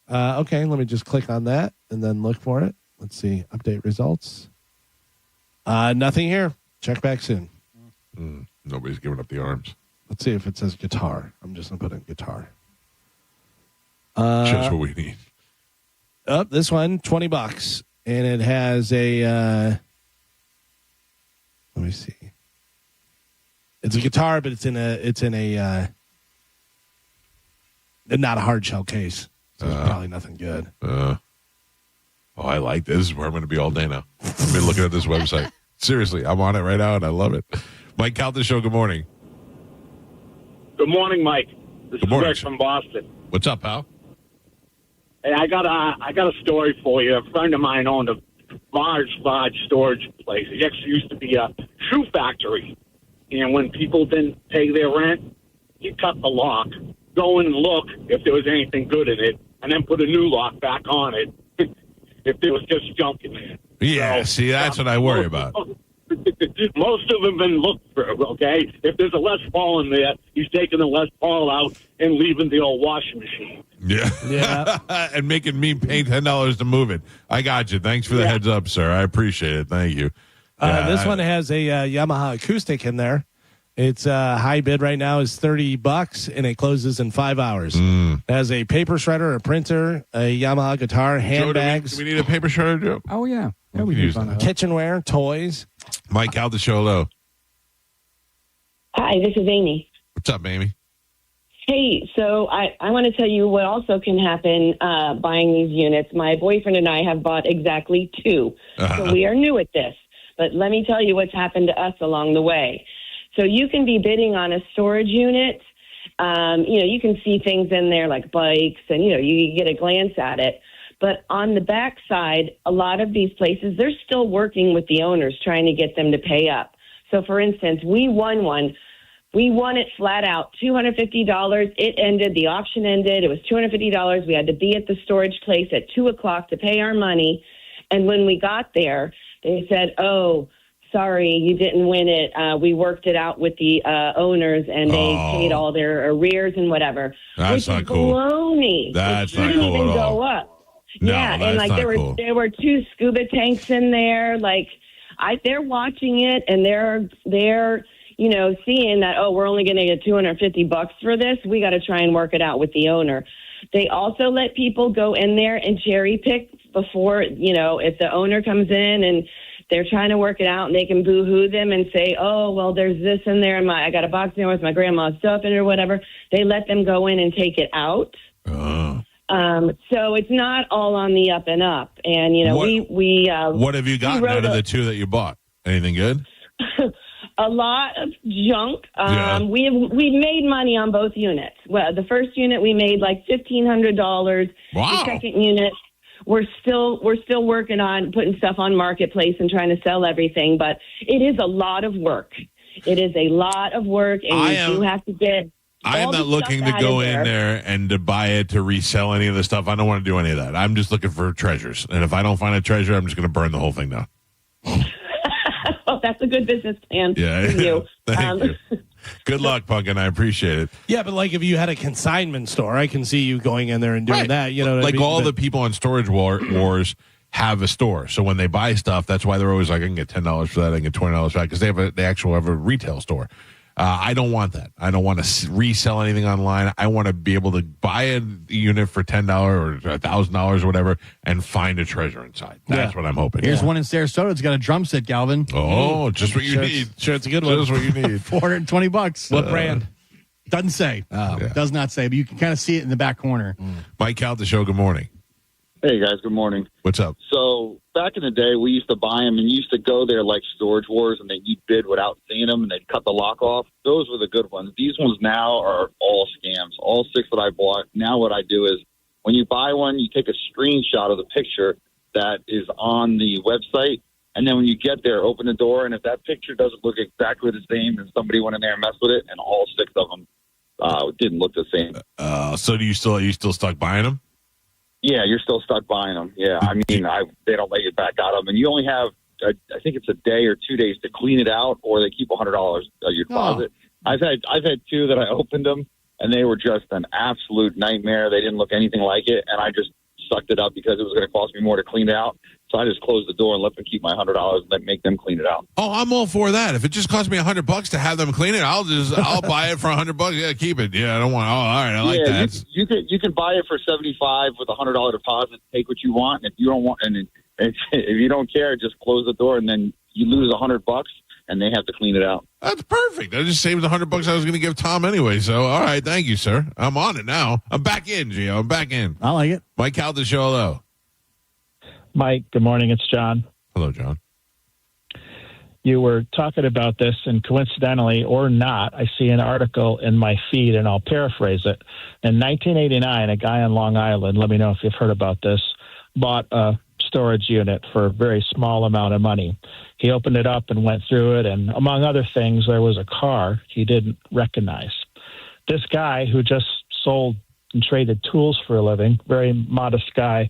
Okay, let me just click on that and then look for it. Let's see. Update results. Nothing here. Check back soon. Nobody's giving up the arms. Let's see if it says guitar. I'm just going to put in guitar. Just what we need. Oh, this one, $20. And it has a, let me see. It's a guitar, but it's in a not a hard shell case. So it's probably nothing good. I like this. This is where I'm going to be all day now. I've been looking at this website. Seriously, I'm on it right now, and I love it. Mike Calta Show, good morning. Good morning, Mike. This Good morning, is Greg from Boston. What's up, pal? Hey, I got a story for you. A friend of mine owned a large storage place. It actually used to be a shoe factory. And when people didn't pay their rent, he'd cut the lock, go in and look if there was anything good in it, and then put a new lock back on it if there was just junk in there. Yeah, see, that's what I worry about. Most of them been looked through, okay? If there's a Les Paul in there, he's taking the Les Paul out and leaving the old washing machine. Yeah. And making me pay $10 to move it. I got you. Thanks for the heads up, sir. I appreciate it. Thank you. This one has a Yamaha acoustic in there. Its high bid right now is $30, and it closes in 5 hours. It has a paper shredder, a printer, a Yamaha guitar, handbags. Joe, do we need a paper shredder, Joe? Oh, yeah. Yeah, we can use that. Kitchenware, toys. Mike Calta Show, hello. Hi, this is Amy. What's up, Amy? Hey, so I want to tell you what also can happen buying these units. My boyfriend and I have bought exactly two. So we are new at this. But let me tell you what's happened to us along the way. So you can be bidding on a storage unit. You can see things in there like bikes and, you get a glance at it. But on the back side, a lot of these places, they're still working with the owners, trying to get them to pay up. So, for instance, we won one. We won it flat out, $250. It ended. The auction ended. It was $250. We had to be at the storage place at 2 o'clock to pay our money. And when we got there, they said, "Oh, sorry, you didn't win it. We worked it out with the owners, and they paid all their arrears and whatever." That's not cool. Baloney. That's it not didn't cool even at all. go up. No, yeah, that's and like not there were 2 scuba tanks in there. Like they're watching it, and they're seeing that, oh, we're only going to get $250 for this. We got to try and work it out with the owner. They also let people go in there and cherry pick before, if the owner comes in and they're trying to work it out, and they can boo-hoo them and say, oh, well, there's this in there, and I got a box in there with my grandma's stuff in it or whatever. They let them go in and take it out. So it's not all on the up and up. And, what have you gotten out of the 2 that you bought? Anything good? A lot of junk. We made money on both units. Well, the first unit we made like $1,500. Wow. The second unit, we're still working on putting stuff on Marketplace and trying to sell everything. But it is a lot of work. It is a lot of work, and you do have to get. I am not looking to go in there and to buy it to resell any of the stuff. I don't want to do any of that. I'm just looking for treasures. And if I don't find a treasure, I'm just going to burn the whole thing down. Well, that's a good business plan for you. Thank you. Good luck, Pumpkin. I appreciate it. Yeah, but like if you had a consignment store, I can see you going in there and doing that. You know, what like I mean? all the people on Storage Wars have a store. So when they buy stuff, that's why they're always like, I can get $10 for that, I can get $20 for that, because they actually have a retail store. I don't want that. I don't want to resell anything online. I want to be able to buy a unit for $10 or $1,000 or whatever and find a treasure inside. That's what I'm hoping. Here's one in Sarasota. It's got a drum set, Galvin. Oh, just what you need. Sure, it's a good one. Just what you need. $420. What brand? Doesn't say. Does not say, but you can kind of see it in the back corner. Mike Cal, the show. Good morning. Hey, guys. Good morning. What's up? So back in the day, we used to buy them, and you used to go there like Storage Wars, and then you'd bid without seeing them, and they'd cut the lock off. Those were the good ones. These ones now are all scams. All 6 that I bought. Now what I do is when you buy one, you take a screenshot of the picture that is on the website, and then when you get there, open the door, and if that picture doesn't look exactly the same, then somebody went in there and messed with it, and all 6 of them didn't look the same. So are you still stuck buying them? Yeah, you're still stuck buying them. Yeah, I mean, they don't let you back out of them, and you only have, I think it's a day or 2 days to clean it out, or they keep $100 of your deposit. I've had 2 that I opened them, and they were just an absolute nightmare. They didn't look anything like it, and I just sucked it up because it was going to cost me more to clean it out. So I just closed the door and let them keep my $100 and then make them clean it out. Oh, I'm all for that. If it just costs me $100 to have them clean it, I'll buy it for $100. Yeah, keep it. Yeah, I don't want. Oh, all right, I like that. You can buy it for $75 with a $100 deposit. Take what you want. And if you don't want, and if you don't care, just close the door, and then you lose $100, and they have to clean it out. That's perfect. I just saved the $100 I was going to give Tom anyway. So, all right, thank you, sir. I'm on it now. I'm back in, Gio. I'm back in. I like it. Mike Calda show. Hello. Mike, good morning. It's John. Hello, John. You were talking about this, and coincidentally or not, I see an article in my feed, and I'll paraphrase it. In 1989, a guy on Long Island, let me know if you've heard about this, bought a storage unit for a very small amount of money. He opened it up and went through it, and among other things, there was a car he didn't recognize. This guy, who just sold and traded tools for a living, very modest guy,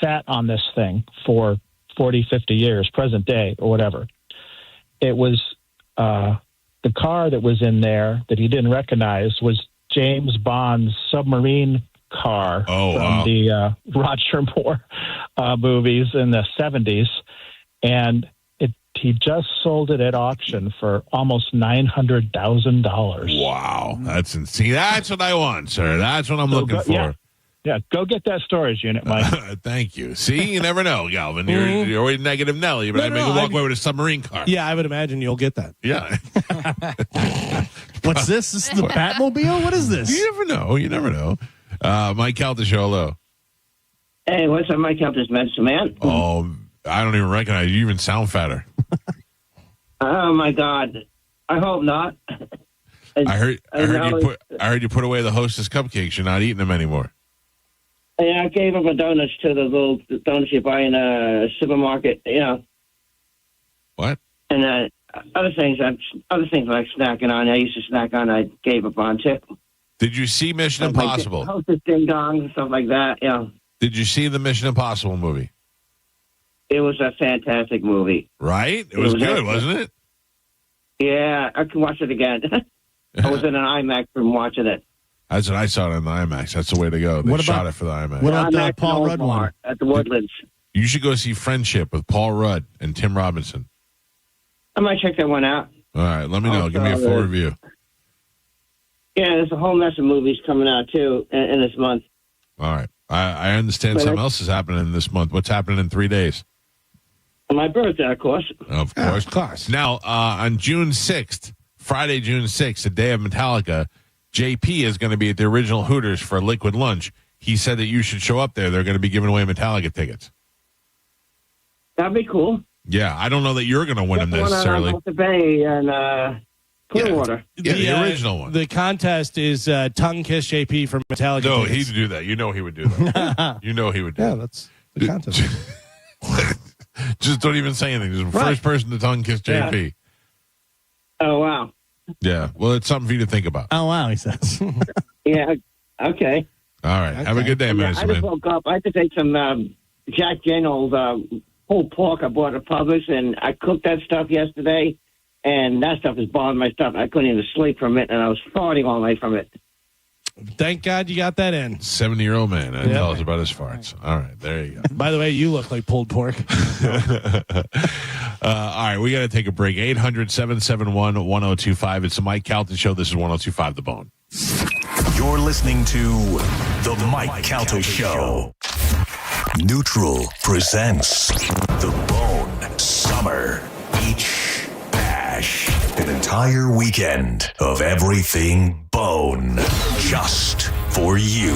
sat on this thing for 40, 50 years, present day or whatever. It was the car that was in there that he didn't recognize was James Bond's submarine car from the Roger Moore movies in the 70s. And he just sold it at auction for almost $900,000. Wow. That's insane. That's what I want, sir. That's what I'm looking for. Yeah, go get that storage unit, Mike. Thank you. See, you never know, Galvin. You're always negative Nelly, but I make you walk away with a submarine car. Yeah, I would imagine you'll get that. Yeah. What's this? This is the Batmobile? What is this? You never know. You never know. Mike Calda show. Hello. Hey, what's up, Mike Calda's medicine man? Oh, I don't even recognize you. You even sound fatter. Oh my God! I hope not. I heard you put away the Hostess cupcakes. You're not eating them anymore. Yeah, I gave up a donuts to the little donuts you buy in a supermarket. You know. What? And other things like snacking on. I used to snack on. I gave up on too. Did you see Mission Impossible? Hostess ding dongs and stuff like that. Yeah. Did you see the Mission Impossible movie? It was a fantastic movie. Right? It was good, wasn't it? Yeah, I can watch it again. I was in an IMAX room watching it. That's what I saw it in the IMAX. That's the way to go. They shot it for the IMAX. What about the Paul Rudd one? At the Woodlands. You should go see Friendship with Paul Rudd and Tim Robinson. I might check that one out. All right, let me know. Give me a full review. Yeah, there's a whole mess of movies coming out, too, in this month. All right. I understand something else is happening this month. What's happening in 3 days? My birthday, of course. Of course. Now, on June 6th, Friday, June 6th, the day of Metallica, JP is going to be at the original Hooters for Liquid Lunch. He said that you should show up there. They're going to be giving away Metallica tickets. That'd be cool. Yeah, I don't know that you're going to win them necessarily. The Bay and Clearwater. Yeah, the original one. The contest is Tongue Kiss JP from Metallica. No, tickets. he'd do that. You know he would do that. You know he would do that. Yeah, that's the contest. Just don't even say anything. Just the first person to tongue kiss JP. Yeah. Oh, wow. Yeah. Well, it's something for you to think about. Oh, wow, he says. Yeah, okay. All right. Have a good day, man. I just woke up. I had to take some Jack Daniels pulled pork I bought at Publix, and I cooked that stuff yesterday, and that stuff is bothering my stomach. I couldn't even sleep from it, and I was farting all night from it. Thank God you got that in. 70-year-old man. Tell us about his farts. All right, there you go. By the way, you look like pulled pork. All right, we got to take a break. 800-771-1025. It's the Mike Calta Show. This is 1025 The Bone. You're listening to The Mike Calta Show. Neutral presents The Bone Summer Beach Bash. An entire weekend of everything bone. Just for you.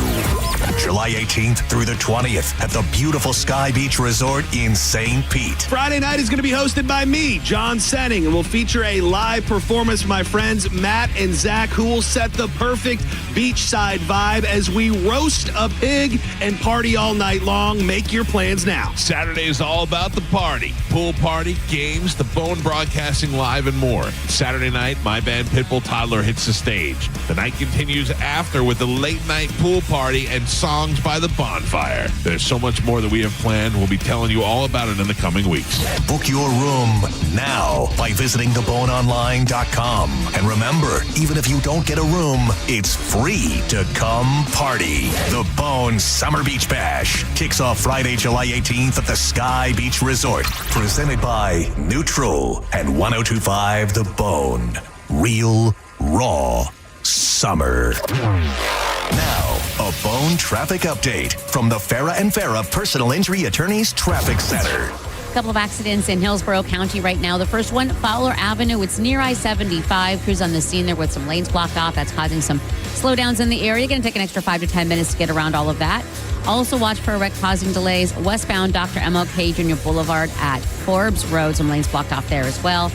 July 18th through the 20th at the beautiful Sky Beach Resort in St. Pete. Friday night is going to be hosted by me, John Senning, and we'll feature a live performance from my friends Matt and Zach, who will set the perfect beachside vibe as we roast a pig and party all night long. Make your plans now. Saturday is all about the party. Pool party, games, the Bone broadcasting live, and more. Saturday night, my band Pitbull Toddler hits the stage. The night continues after with the late night pool party and songs by the bonfire. There's so much more that we have planned. We'll be telling you all about it in the coming weeks. Book your room now by visiting theboneonline.com. And remember, even if you don't get a room, it's free to come party. The Bone Summer Beach Bash kicks off Friday, July 18th at the Sky Beach Resort. Presented by Neutral and 1025 The Bone. Real, raw summer. Now, a Bone traffic update from the Farah and Farah Personal Injury Attorneys Traffic Center. A couple of accidents in Hillsborough County right now. The first one, Fowler Avenue. It's near I-75. Crews on the scene there with some lanes blocked off. That's causing some slowdowns in the area. Going to take an extra 5 to 10 minutes to get around all of that. Also watch for a wreck causing delays westbound Dr. MLK Jr. Boulevard at Forbes Road. Some lanes blocked off there as well.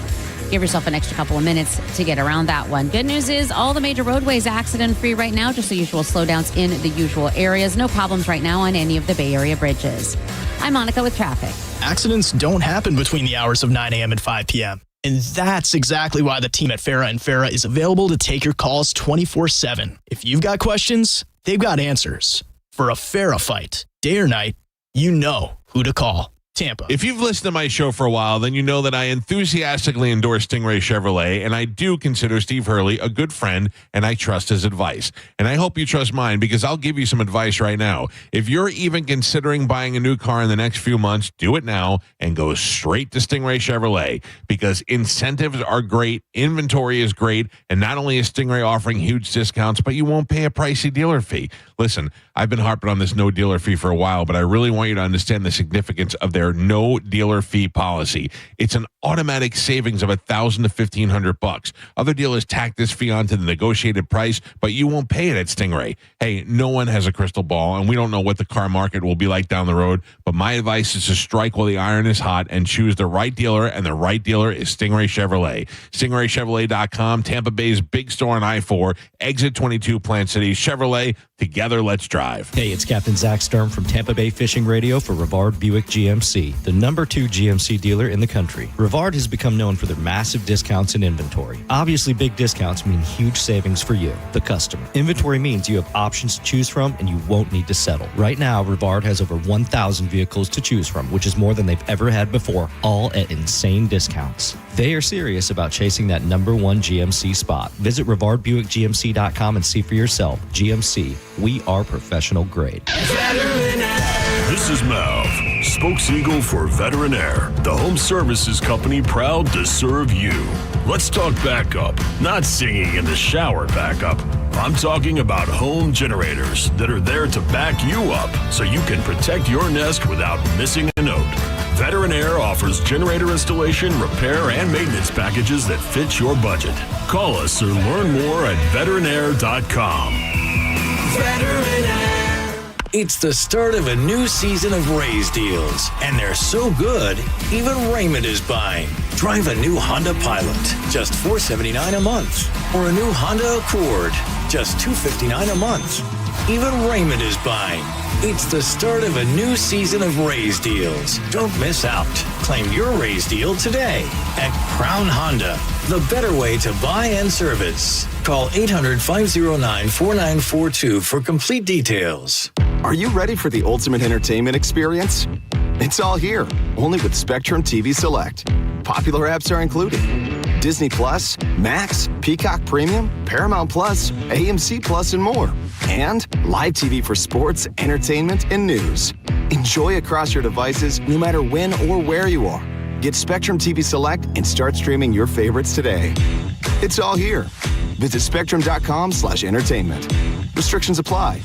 Give yourself an extra couple of minutes to get around that one. Good news is all the major roadways accident-free right now. Just the usual slowdowns in the usual areas. No problems right now on any of the Bay Area bridges. I'm Monica with traffic. Accidents don't happen between the hours of 9 a.m. and 5 p.m. And that's exactly why the team at Farah and Farah is available to take your calls 24/7. If you've got questions, they've got answers. For a Farah fight, day or night, you know who to call. Tampa. If you've listened to my show for a while, then you know that I enthusiastically endorse Stingray Chevrolet, and I do consider Steve Hurley a good friend, and I trust his advice. And I hope you trust mine, because I'll give you some advice right now. If you're even considering buying a new car in the next few months, do it now and go straight to Stingray Chevrolet, because incentives are great, inventory is great, and not only is Stingray offering huge discounts, but you won't pay a pricey dealer fee. Listen, I've been harping on this no dealer fee for a while, but I really want you to understand the significance of their no dealer fee policy. It's an automatic savings of $1,000 to $1,500. Other dealers tack this fee onto the negotiated price, but you won't pay it at Stingray. Hey, no one has a crystal ball, and we don't know what the car market will be like down the road, but my advice is to strike while the iron is hot and choose the right dealer, and the right dealer is Stingray Chevrolet. StingrayChevrolet.com, Tampa Bay's big store on I-4, exit 22 Plant City. Chevrolet, together let's drive. Hey, it's Captain Zach Sturm from Tampa Bay Fishing Radio for Rivard Buick GMC. GMC, the number 2 GMC dealer in the country. Rivard has become known for their massive discounts in inventory. Obviously, big discounts mean huge savings for you, the customer. Inventory means you have options to choose from and you won't need to settle. Right now, Rivard has over 1,000 vehicles to choose from, which is more than they've ever had before, all at insane discounts. They are serious about chasing that number 1 GMC spot. Visit RivardBuickGMC.com and see for yourself. GMC, we are professional grade. This is Mav, spokeseagle for Veterinaire, the home services company proud to serve you. Let's talk backup, not singing in the shower backup. I'm talking about home generators that are there to back you up so you can protect your nest without missing a note. Veterinaire offers generator installation, repair, and maintenance packages that fit your budget. Call us or learn more at veterinaire.com. It's the start of a new season of Raise deals, and they're so good, even Raymond is buying. Drive a new Honda Pilot, just $479 a month, or a new Honda Accord, just $259 a month. Even Raymond is buying. It's the start of a new season of Raise deals. Don't miss out. Claim your Raise deal today at Crown Honda, the better way to buy and service. Call 800-509-4942 for complete details. Are you ready for the ultimate entertainment experience? It's all here, only with Spectrum TV Select. Popular apps are included: Disney Plus, Max, Peacock Premium, Paramount Plus, AMC Plus, and more. And live TV for sports, entertainment, and news. Enjoy across your devices no matter when or where you are. Get Spectrum TV Select and start streaming your favorites today. It's all here. Visit spectrum.com/entertainment. Restrictions apply.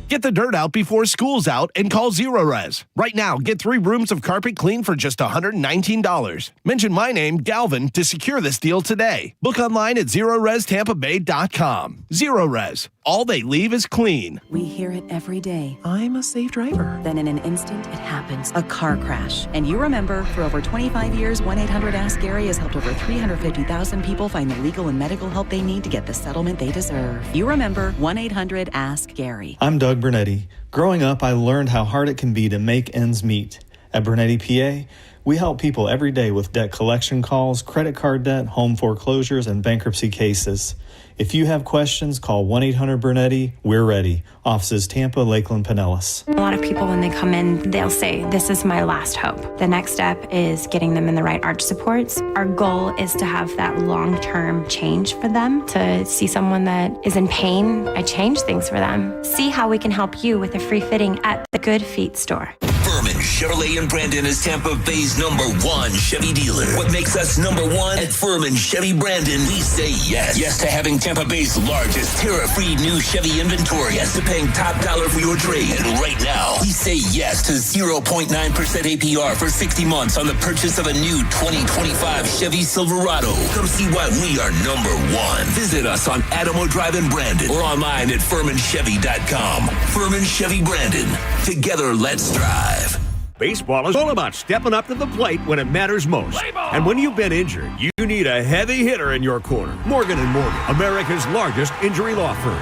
Get the dirt out before school's out and call Zero Res. Right now, get 3 rooms of carpet clean for just $119. Mention my name, Galvin, to secure this deal today. Book online at ZeroResTampaBay.com. Zero Res. All they leave is clean. We hear it every day. I'm a safe driver. Then in an instant, it happens. A car crash. And you remember, for over 25 years, 1-800-ASK-GARY has helped over 350,000 people find the legal and medical help they need to get the settlement they deserve. You remember 1-800-ASK-GARY. I'm Doug Bernetti. Growing up, I learned how hard it can be to make ends meet. At Bernetti PA, we help people every day with debt collection calls, credit card debt, home foreclosures, and bankruptcy cases. If you have questions, call 1-800-BERNETTI. We're ready. Offices Tampa, Lakeland, Pinellas. A lot of people, when they come in, they'll say, this is my last hope. The next step is getting them in the right arch supports. Our goal is to have that long-term change for them, to see someone that is in pain. I change things for them. See how we can help you with a free fitting at the Good Feet store. Furman Chevrolet in Brandon is Tampa Bay's #1 Chevy dealer. What makes us #1 at Furman Chevy Brandon? We say yes. Yes to having Tampa Bay's largest tariff-free new Chevy inventory. Yes to paying top dollar for your trade. And right now, we say yes to 0.9% APR for 60 months on the purchase of a new 2025 Chevy Silverado. Come see why we are #1. Visit us on Adamo Drive in Brandon or online at FurmanChevy.com. Furman Chevy Brandon. Together, let's drive. Baseball is all about stepping up to the plate when it matters most. And when you've been injured, you need a heavy hitter in your corner. Morgan & Morgan, America's largest injury law firm.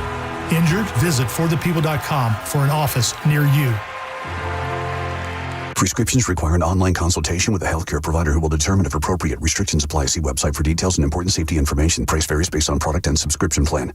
Injured? Visit forthepeople.com for an office near you. Prescriptions require an online consultation with a healthcare provider who will determine if appropriate. Restrictions apply. See website for details and important safety information. Price varies based on product and subscription plan.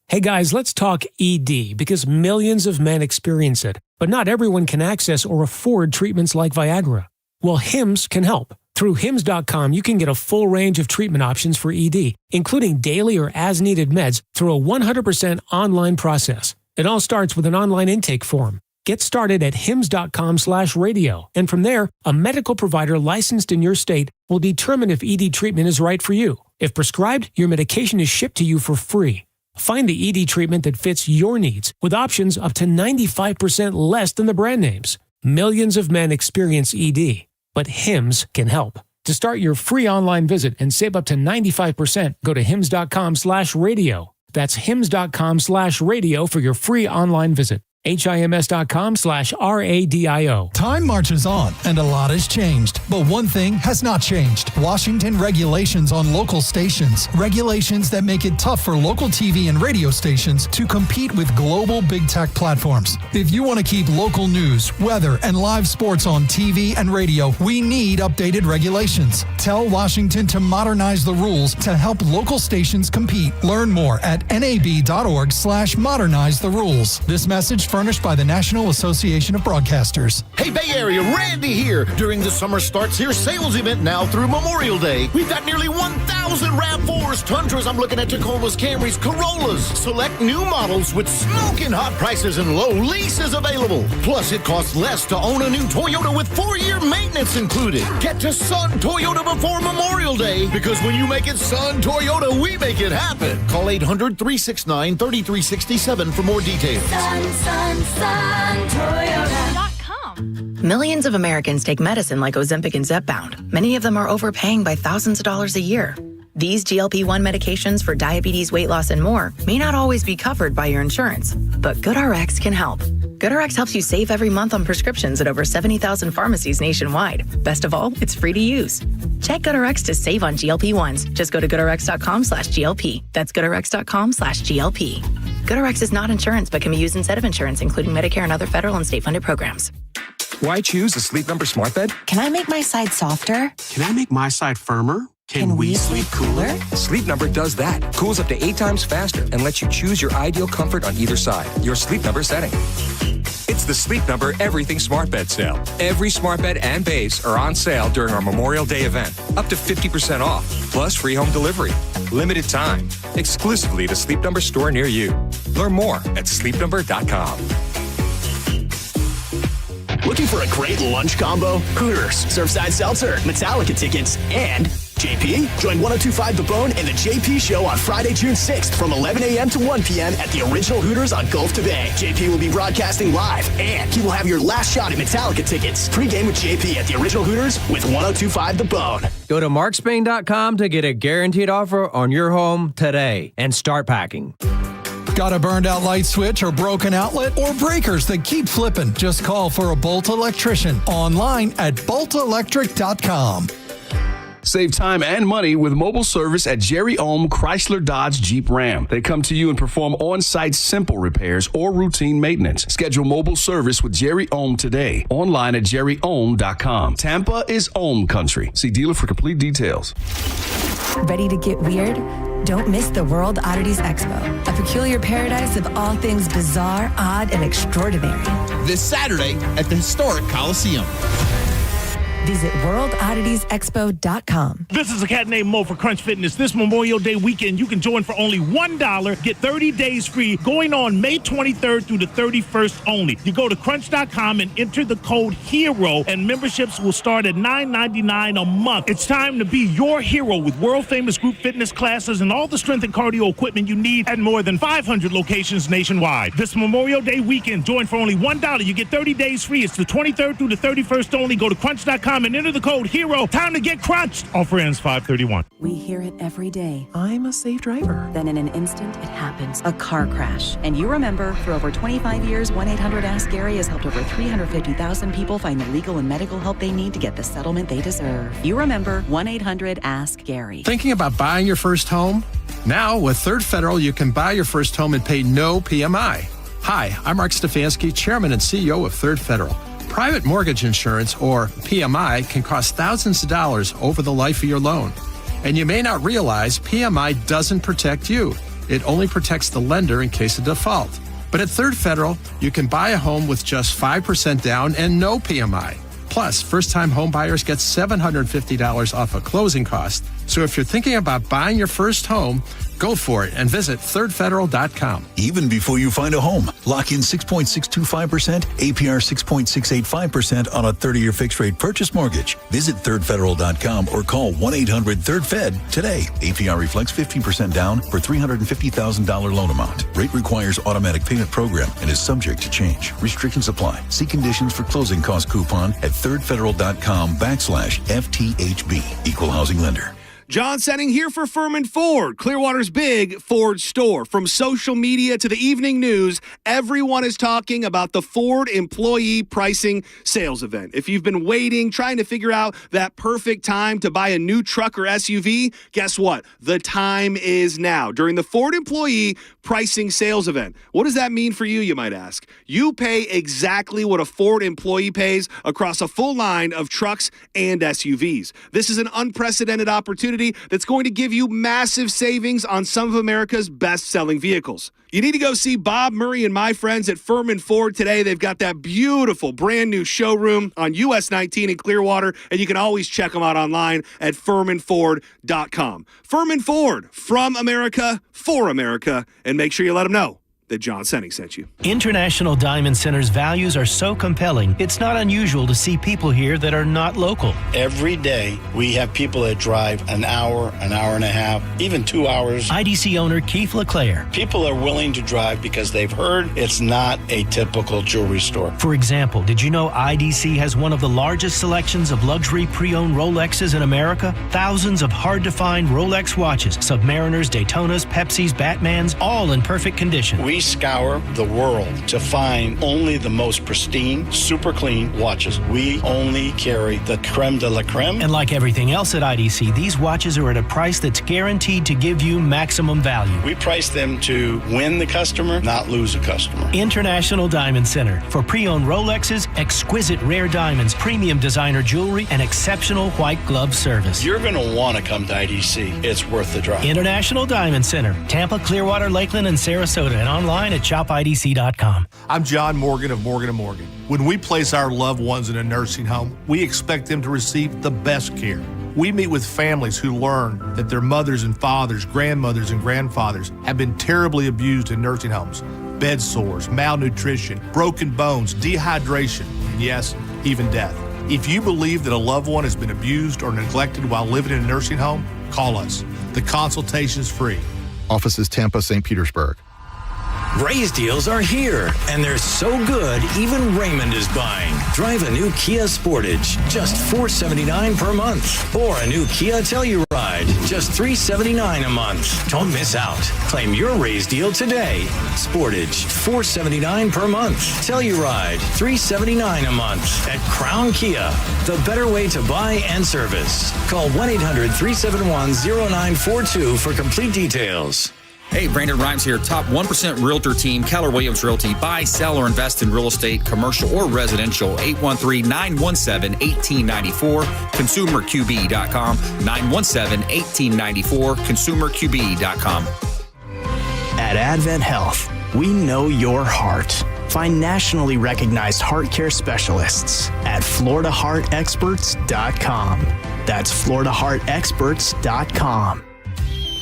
Hey guys, let's talk ED because millions of men experience it, but not everyone can access or afford treatments like Viagra. Well, Hims can help. Through Hims.com, you can get a full range of treatment options for ED, including daily or as-needed meds through a 100% online process. It all starts with an online intake form. Get started at hims.com/radio, and from there, a medical provider licensed in your state will determine if ED treatment is right for you. If prescribed, your medication is shipped to you for free. Find the ED treatment that fits your needs with options up to 95% less than the brand names. Millions of men experience ED, but Hims can help. To start your free online visit and save up to 95%, go to hims.com/radio. That's hims.com/radio for your free online visit. HIMS.com/RADIO. Time marches on, and a lot has changed. But one thing has not changed. Washington regulations on local stations. Regulations that make it tough for local TV and radio stations to compete with global big tech platforms. If you want to keep local news, weather, and live sports on TV and radio, we need updated regulations. Tell Washington to modernize the rules to help local stations compete. Learn more at nab.org/modernize the rules. This message furnished by the National Association of Broadcasters. Hey, Bay Area, Randy here. During the Summer Starts Here sales event now through Memorial Day, we've got nearly 1,000 RAV4s, Tundras, I'm looking at Tacomas, Camrys, Corollas. Select new models with smoking hot prices and low leases available. Plus, it costs less to own a new Toyota with 4-year maintenance included. Get to Sun Toyota before Memorial Day, because when you make it Sun Toyota, we make it happen. Call 800-369-3367 for more details. Toyota.com. Millions of Americans take medicine like Ozempic and Zepbound. Many of them are overpaying by thousands of dollars a year. These GLP-1 medications for diabetes, weight loss, and more may not always be covered by your insurance, but GoodRx can help. GoodRx helps you save every month on prescriptions at over 70,000 pharmacies nationwide. Best of all, it's free to use. Check GoodRx to save on GLP-1s. Just go to GoodRx.com/GLP. That's GoodRx.com/GLP. GoodRx is not insurance, but can be used instead of insurance, including Medicare and other federal and state-funded programs. Why choose a Sleep Number smart bed? Can I make my side softer? Can I make my side firmer? Can we sleep cooler? Sleep Number does that. Cools up to 8 times faster and lets you choose your ideal comfort on either side. Your Sleep Number setting. It's the Sleep Number Everything Smart Bed sale. Every smart bed and base are on sale during our Memorial Day event. Up to 50% off, plus free home delivery. Limited time. Exclusively at a Sleep Number store near you. Learn more at sleepnumber.com. Looking for a great lunch combo? Hooters, Surfside Seltzer, Metallica tickets, and JP? Join 102.5 The Bone and The JP Show on Friday, June 6th from 11 a.m. to 1 p.m. at the original Hooters on Gulf to Bay. JP will be broadcasting live, and he will have your last shot at Metallica tickets. Pre-game with JP at the original Hooters with 102.5 The Bone. Go to markspain.com to get a guaranteed offer on your home today and start packing. Got a burned out light switch or broken outlet or breakers that keep flipping? Just call for a Bolt electrician online at boltelectric.com. Save time and money with mobile service at Jerry Ohm Chrysler Dodge Jeep Ram. They come to you and perform on-site simple repairs or routine maintenance. Schedule mobile service with Jerry Ohm today. Online at jerryohm.com. Tampa is Ohm country. See dealer for complete details. Ready to get weird? Don't miss the World Oddities Expo, a peculiar paradise of all things bizarre, odd, and extraordinary. This Saturday at the historic Coliseum. Visit worldodditiesexpo.com. This is a cat named Mo for Crunch Fitness. This Memorial Day weekend, you can join for only $1. Get 30 days free going on May 23rd through the 31st only. You go to crunch.com and enter the code HERO, and memberships will start at $9.99 a month. It's time to be your hero with world-famous group fitness classes and all the strength and cardio equipment you need at more than 500 locations nationwide. This Memorial Day weekend, join for only $1. You get 30 days free. It's the 23rd through the 31st only. Go to crunch.com and enter the code HERO. Time to get crunched. Offer ends 5/31. We hear it every day. I'm a safe driver. Then in an instant, it happens. A car crash. And you remember, for over 25 years, 1-800-ASK-GARY has helped over 350,000 people find the legal and medical help they need to get the settlement they deserve. You remember 1-800-ASK-GARY. Thinking about buying your first home? Now, with Third Federal, you can buy your first home and pay no PMI. Hi, I'm Mark Stefanski, Chairman and CEO of Third Federal. Private mortgage insurance, or PMI, can cost thousands of dollars over the life of your loan. And you may not realize PMI doesn't protect you. It only protects the lender in case of default. But at Third Federal, you can buy a home with just 5% down and no PMI. Plus, first-time home buyers get $750 off a closing cost. So if you're thinking about buying your first home, go for it and visit thirdfederal.com. Even before you find a home, lock in 6.625%, APR 6.685% on a 30-year fixed-rate purchase mortgage. Visit thirdfederal.com or call 1-800-3rd-FED today. APR reflects 15% down for $350,000 loan amount. Rate requires automatic payment program and is subject to change. Restrictions apply. See conditions for closing cost coupon at thirdfederal.com/FTHB. Equal housing lender. John Senning here for Furman Ford, Clearwater's big Ford store. From social media to the evening news, everyone is talking about the Ford employee pricing sales event. If you've been waiting, trying to figure out that perfect time to buy a new truck or SUV, guess what? The time is now during the Ford employee pricing sales event. What does that mean for you, you might ask? You pay exactly what a Ford employee pays across a full line of trucks and SUVs. This is an unprecedented opportunity that's going to give you massive savings on some of America's best-selling vehicles. You need to go see Bob Murray and my friends at Furman Ford today. They've got that beautiful brand new showroom on US 19 in Clearwater, and you can always check them out online at FurmanFord.com. Furman Ford, from America, for America, and make sure you let them know that John Senning sent you. International Diamond Center's values are so compelling, it's not unusual to see people here that are not local. Every day, we have people that drive an hour and a half, even 2 hours. IDC owner Keith LeClaire. People are willing to drive because they've heard it's not a typical jewelry store. For example, did you know IDC has one of the largest selections of luxury pre-owned Rolexes in America? Thousands of hard-to-find Rolex watches, Submariners, Daytonas, Pepsis, Batmans, all in perfect condition. We scour the world to find only the most pristine, super clean watches. We only carry the creme de la creme. And like everything else at IDC, these watches are at a price that's guaranteed to give you maximum value. We price them to win the customer, not lose a customer. International Diamond Center for pre-owned Rolexes, exquisite rare diamonds, premium designer jewelry, and exceptional white glove service. You're going to want to come to IDC. It's worth the drive. International Diamond Center, Tampa, Clearwater, Lakeland, and Sarasota, and online at shopidc.com. I'm John Morgan of Morgan & Morgan. When we place our loved ones in a nursing home, we expect them to receive the best care. We meet with families who learn that their mothers and fathers, grandmothers and grandfathers have been terribly abused in nursing homes. Bed sores, malnutrition, broken bones, dehydration, and yes, even death. If you believe that a loved one has been abused or neglected while living in a nursing home, call us. The consultation is free. Offices Tampa, St. Petersburg. Raise deals are here, and they're so good, even Raymond is buying. Drive a new Kia Sportage, just $479 per month. Or a new Kia Telluride, just $379 a month. Don't miss out. Claim your raise deal today. Sportage, $479 per month. Telluride, $379 a month. At Crown Kia, the better way to buy and service. Call 1-800-371-0942 for complete details. Hey, Brandon Rhymes here, top 1% realtor team, Keller Williams Realty. Buy, sell, or invest in real estate, commercial or residential. 813-917-1894, consumerqb.com, 917-1894, consumerqb.com. At Advent Health, we know your heart. Find nationally recognized heart care specialists at FloridaHeartExperts.com. That's FloridaHeartExperts.com.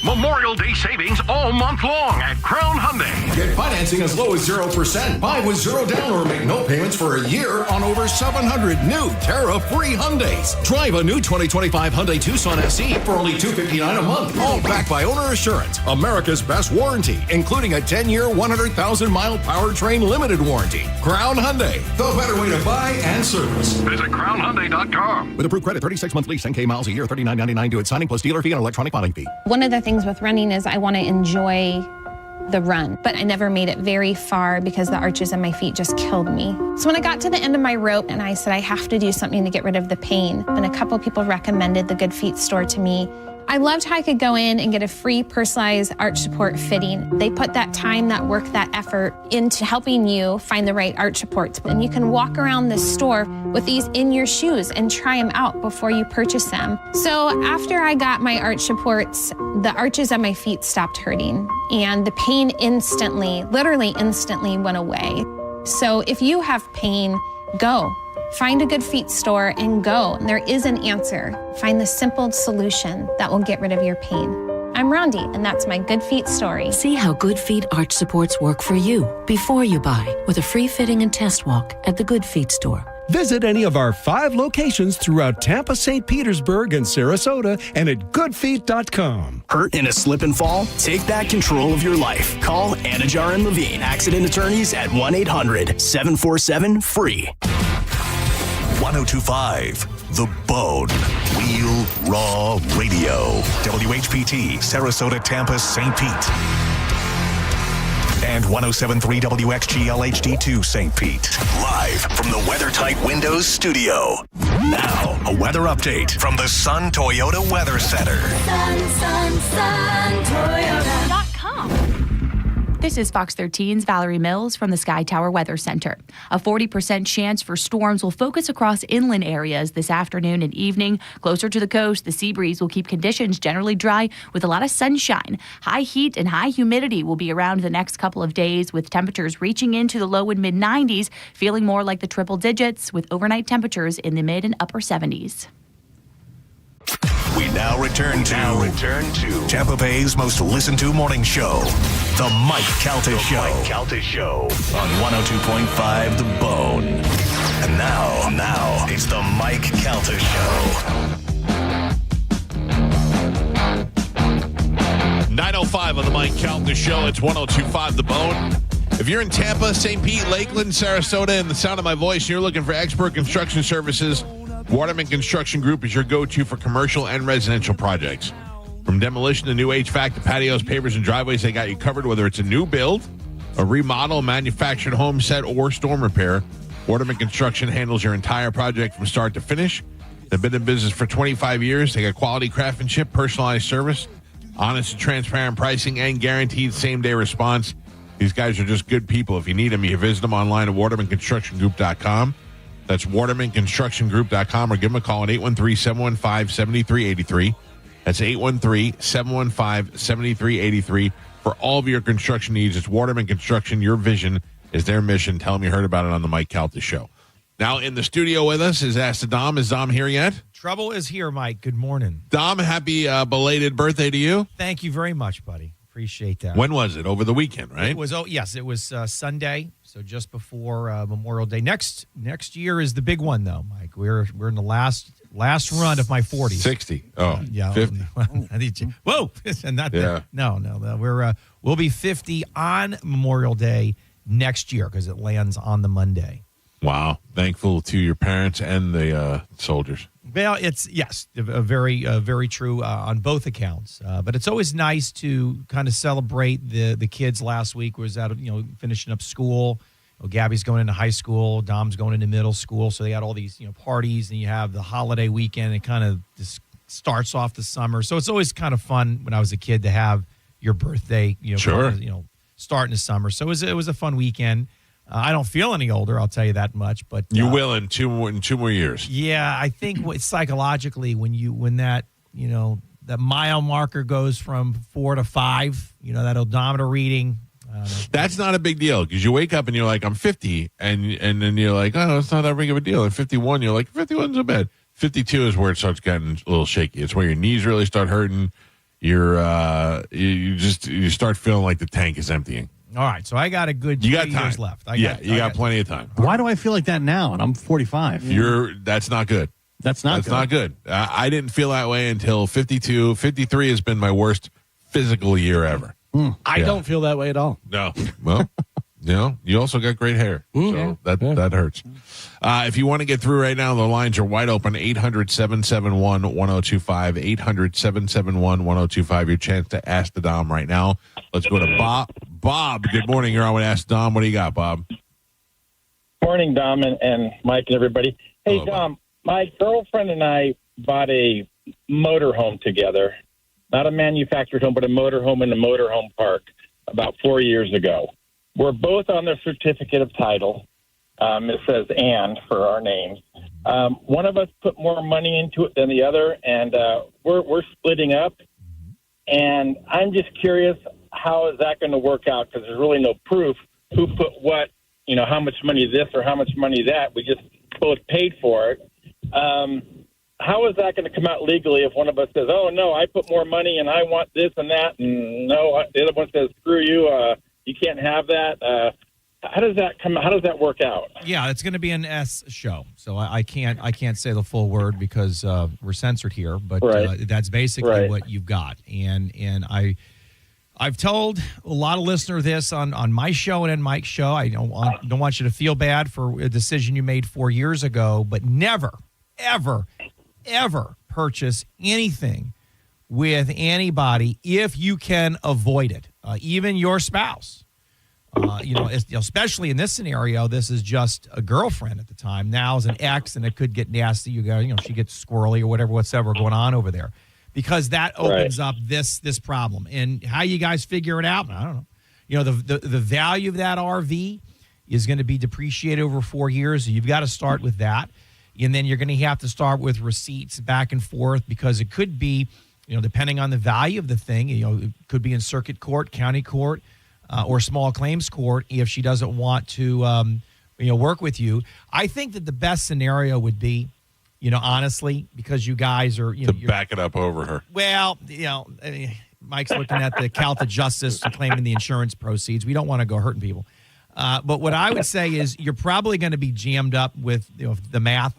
Memorial Day savings all month long at Crown Hyundai. Get financing as low as 0%. Buy with zero down or make no payments for a year on over 700 new tariff-free Hyundais. Drive a new 2025 Hyundai Tucson SE for only $259 a month. All backed by Owner Assurance, America's best warranty, including a 10-year, 100,000-mile powertrain limited warranty. Crown Hyundai, the better way to buy and service. Visit CrownHyundai.com. With approved credit, 36-month lease, 10K miles a year, $39.99 due at signing plus dealer fee and electronic filing fee. One of the things with running is I want to enjoy the run, but I never made it very far because the arches in my feet just killed me. So when I got to the end of my rope and I said I have to do something to get rid of the pain, and a couple people recommended the Good Feet store to me. I loved how I could go in and get a free personalized arch support fitting. They put that time, that work, that effort into helping you find the right arch supports. And you can walk around the store with these in your shoes and try them out before you purchase them. So after I got my arch supports, the arches of my feet stopped hurting and the pain instantly, literally instantly went away. So if you have pain, go. Find a Good Feet store and go. There is an answer. Find the simple solution that will get rid of your pain. I'm Rondi, and that's my Good Feet story. See how Good Feet arch supports work for you before you buy with a free fitting and test walk at the Good Feet store. Visit any of our 5 locations throughout Tampa, St. Petersburg, and Sarasota, and at goodfeet.com. Hurt in a slip and fall? Take back control of your life. Call Anajar and Levine, accident attorneys at 1-800-747-FREE. 1025 The Bone. We Real Raw Radio. WHPT, Sarasota, Tampa, St. Pete. And 107.3 WXGL HD2 St. Pete. Live from the WeatherTight Windows studio. Now, a weather update from the Sun Toyota Weather Center. SunToyota.com. This is Fox 13's Valerie Mills from the Sky Tower Weather Center. A 40% chance for storms will focus across inland areas this afternoon and evening. Closer to the coast, the sea breeze will keep conditions generally dry with a lot of sunshine. High heat and high humidity will be around the next couple of days, with temperatures reaching into the low and mid-90s, feeling more like the triple digits, with overnight temperatures in the mid and upper 70s. We now return to Tampa Bay's most listened to morning show, The Mike Calta Show. On 102.5 The Bone. And now, it's The Mike Calta Show. 9:05 on The Mike Calta Show. It's 102.5 The Bone. If you're in Tampa, St. Pete, Lakeland, Sarasota, and the sound of my voice, and you're looking for expert construction services, Waterman Construction Group is your go-to for commercial and residential projects. From demolition to new HVAC to patios, pavers, and driveways, they got you covered, whether it's a new build, a remodel, manufactured home set, or storm repair. Waterman Construction handles your entire project from start to finish. They've been in business for 25 years. They got quality craftsmanship, personalized service, honest and transparent pricing, and guaranteed same-day response. These guys are just good people. If you need them, you visit them online at watermanconstructiongroup.com. That's watermanconstructiongroup.com, or give them a call at 813-715-7383. That's 813-715-7383 for all of your construction needs. It's Waterman Construction. Your vision is their mission. Tell them you heard about it on the Mike Calta Show. Now in the studio with us is Ask the Dom. Is Dom here yet? Trouble is here, Mike. Good morning. Dom, happy belated birthday to you. Thank you very much, buddy. Appreciate that. When was it? Over the weekend, right? It was. Oh, yes, it was Sunday. So just before Memorial Day. Next year is the big one, though, Mike. We're in the last run of my 40s. 60. Oh, yeah. 50. Whoa, not that. No. We'll be 50 on Memorial Day next year because it lands on the Monday. Wow. Thankful to your parents and the soldiers. Well, it's, yes, very true on both accounts. But it's always nice to kind of celebrate the kids. Last week was out of, finishing up school. Gabby's going into high school. Dom's going into middle school. So they had all these, parties, and you have the holiday weekend. It kind of just starts off the summer. So it's always kind of fun when I was a kid to have your birthday, sure. Start in the summer. So it was a fun weekend. I don't feel any older, I'll tell you that much. But you will in two more years. Yeah, I think psychologically when that that mile marker goes from 4 to 5, that odometer reading. That's not a big deal because you wake up and you're like, I'm 50, and then you're like, oh, it's not that big of a deal. At 51, you're like, 51's so bad. 52 is where it starts getting a little shaky. It's where your knees really start hurting. You start feeling like the tank is emptying. All right, so I got a good 3 years left. You got plenty of time. Why do I feel like that now? And I'm 45. That's not good. That's not good. I didn't feel that way until 52. 53 has been my worst physical year ever. I don't feel that way at all. No. Well, you also got great hair. So that hurts. If you want to get through right now, the lines are wide open. 800-771-1025. 800-771-1025. Your chance to ask the Dom right now. Let's go to Bob. Bob, good morning. You're on with Ask Dom. What do you got, Bob? Morning, Dom and Mike and everybody. Hey, hello, Dom, my girlfriend and I bought a motorhome together. Not a manufactured home, but a motorhome in the motorhome park about 4 years ago. We're both on the certificate of title. It says "and" for our names. One of us put more money into it than the other, and we're splitting up. And I'm just curious, how is that going to work out? Because there's really no proof who put what, how much money this or how much money that. We just both paid for it. How is that going to come out legally if one of us says, oh, no, I put more money and I want this and that, and no, the other one says, screw you, you can't have that. How does that come? How does that work out? Yeah, it's going to be an S show, so I can't say the full word because we're censored here. But that's basically what you've got. And I've told a lot of listeners this on my show and in Mike's show. I don't want you to feel bad for a decision you made 4 years ago, but never, ever, ever purchase anything with anybody if you can avoid it, even your spouse. Especially in this scenario, this is just a girlfriend at the time. Now is an ex, and it could get nasty. She gets squirrely or whatever going on over there, because that opens up this problem. And how you guys figure it out, I don't know. The value of that RV is going to be depreciated over 4 years. So you've got to start with that, and then you're going to have to start with receipts back and forth, because it could be, depending on the value of the thing, it could be in circuit court, county court, or small claims court if she doesn't want to, work with you. I think that the best scenario would be, honestly, because you guys are, to back it up over her. Well, Mike's looking at the Calta Justice claiming the insurance proceeds. We don't want to go hurting people. But what I would say is you're probably going to be jammed up with the math.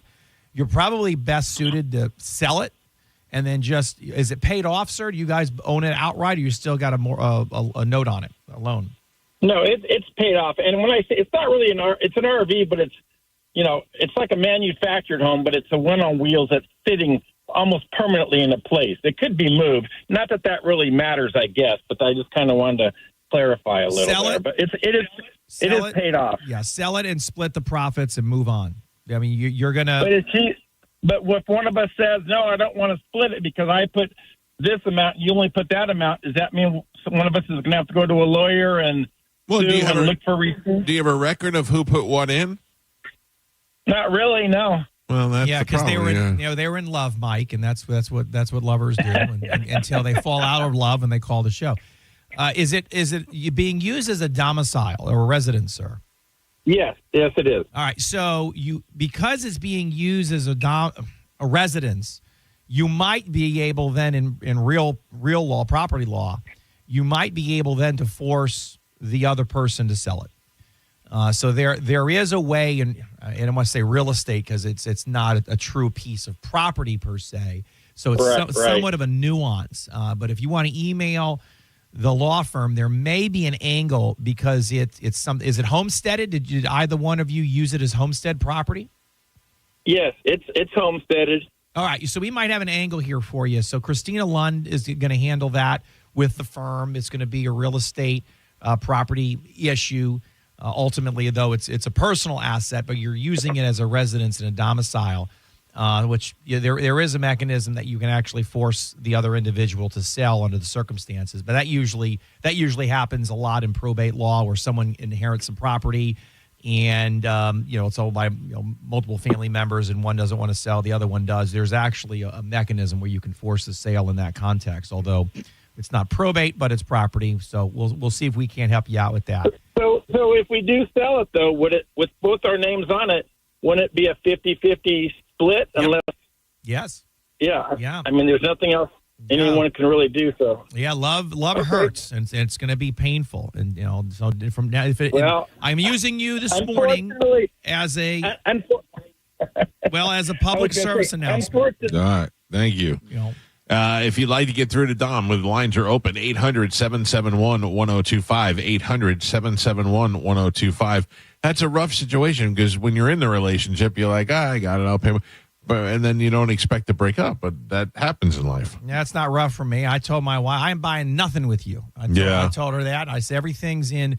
You're probably best suited to sell it. And then is it paid off, sir? Do you guys own it outright, or you still got a note on it, a loan? No, it's paid off. And when I say it's not really it's an RV, but it's, it's like a manufactured home, but it's a one on wheels that's sitting almost permanently in a place. It could be moved. Not that really matters, I guess, but I just kind of wanted to clarify a little there. But it is paid off. Yeah, sell it and split the profits and move on. I mean, you're gonna. But if one of us says, no, I don't want to split it because I put this amount, you only put that amount, does that mean one of us is going to have to go to a lawyer and look for receipts? Do you have a record of who put what in? Not really, no. Well, that's because they were in love, Mike, and that's what lovers do until they fall out of love and they call the show. Is it being used as a domicile or a residence, sir? Yes, it is. All right, so because it's being used as a residence, you might be able then in real law, property law, you might be able then to force the other person to sell it. So there is a way, and I want to say real estate because it's not a true piece of property per se. So it's somewhat of a nuance. But if you want to email the law firm, there may be an angle because is it homesteaded? Did either one of you use it as homestead property? Yes, it's homesteaded. All right, so we might have an angle here for you. So Christina Lund is going to handle that with the firm. It's going to be a real estate property issue. Ultimately, though, it's a personal asset, but you're using it as a residence and a domicile. Which there is a mechanism that you can actually force the other individual to sell under the circumstances, but that usually happens a lot in probate law where someone inherits some property and it's owned by multiple family members and one doesn't want to sell, the other one does. There's actually a mechanism where you can force the sale in that context, although it's not probate, but it's property. So we'll see if we can't help you out with that. So if we do sell it, though, would it, with both our names on it, wouldn't it be a 50-50 split? Yep. Unless, yes, yeah. I mean, there's nothing else anyone can really do. So yeah, love hurts, and it's going to be painful. And so from now, I'm using you this morning as a as a public service announcement. All right, thank you. If you'd like to get through to Dom, the lines are open, 800-771-1025, 800-771-1025. That's a rough situation because when you're in the relationship, you're like, I got it, I'll pay. And then you don't expect to break up, but that happens in life. Yeah, it's not rough for me. I told my wife, I'm buying nothing with you. I told her that. I said, everything's in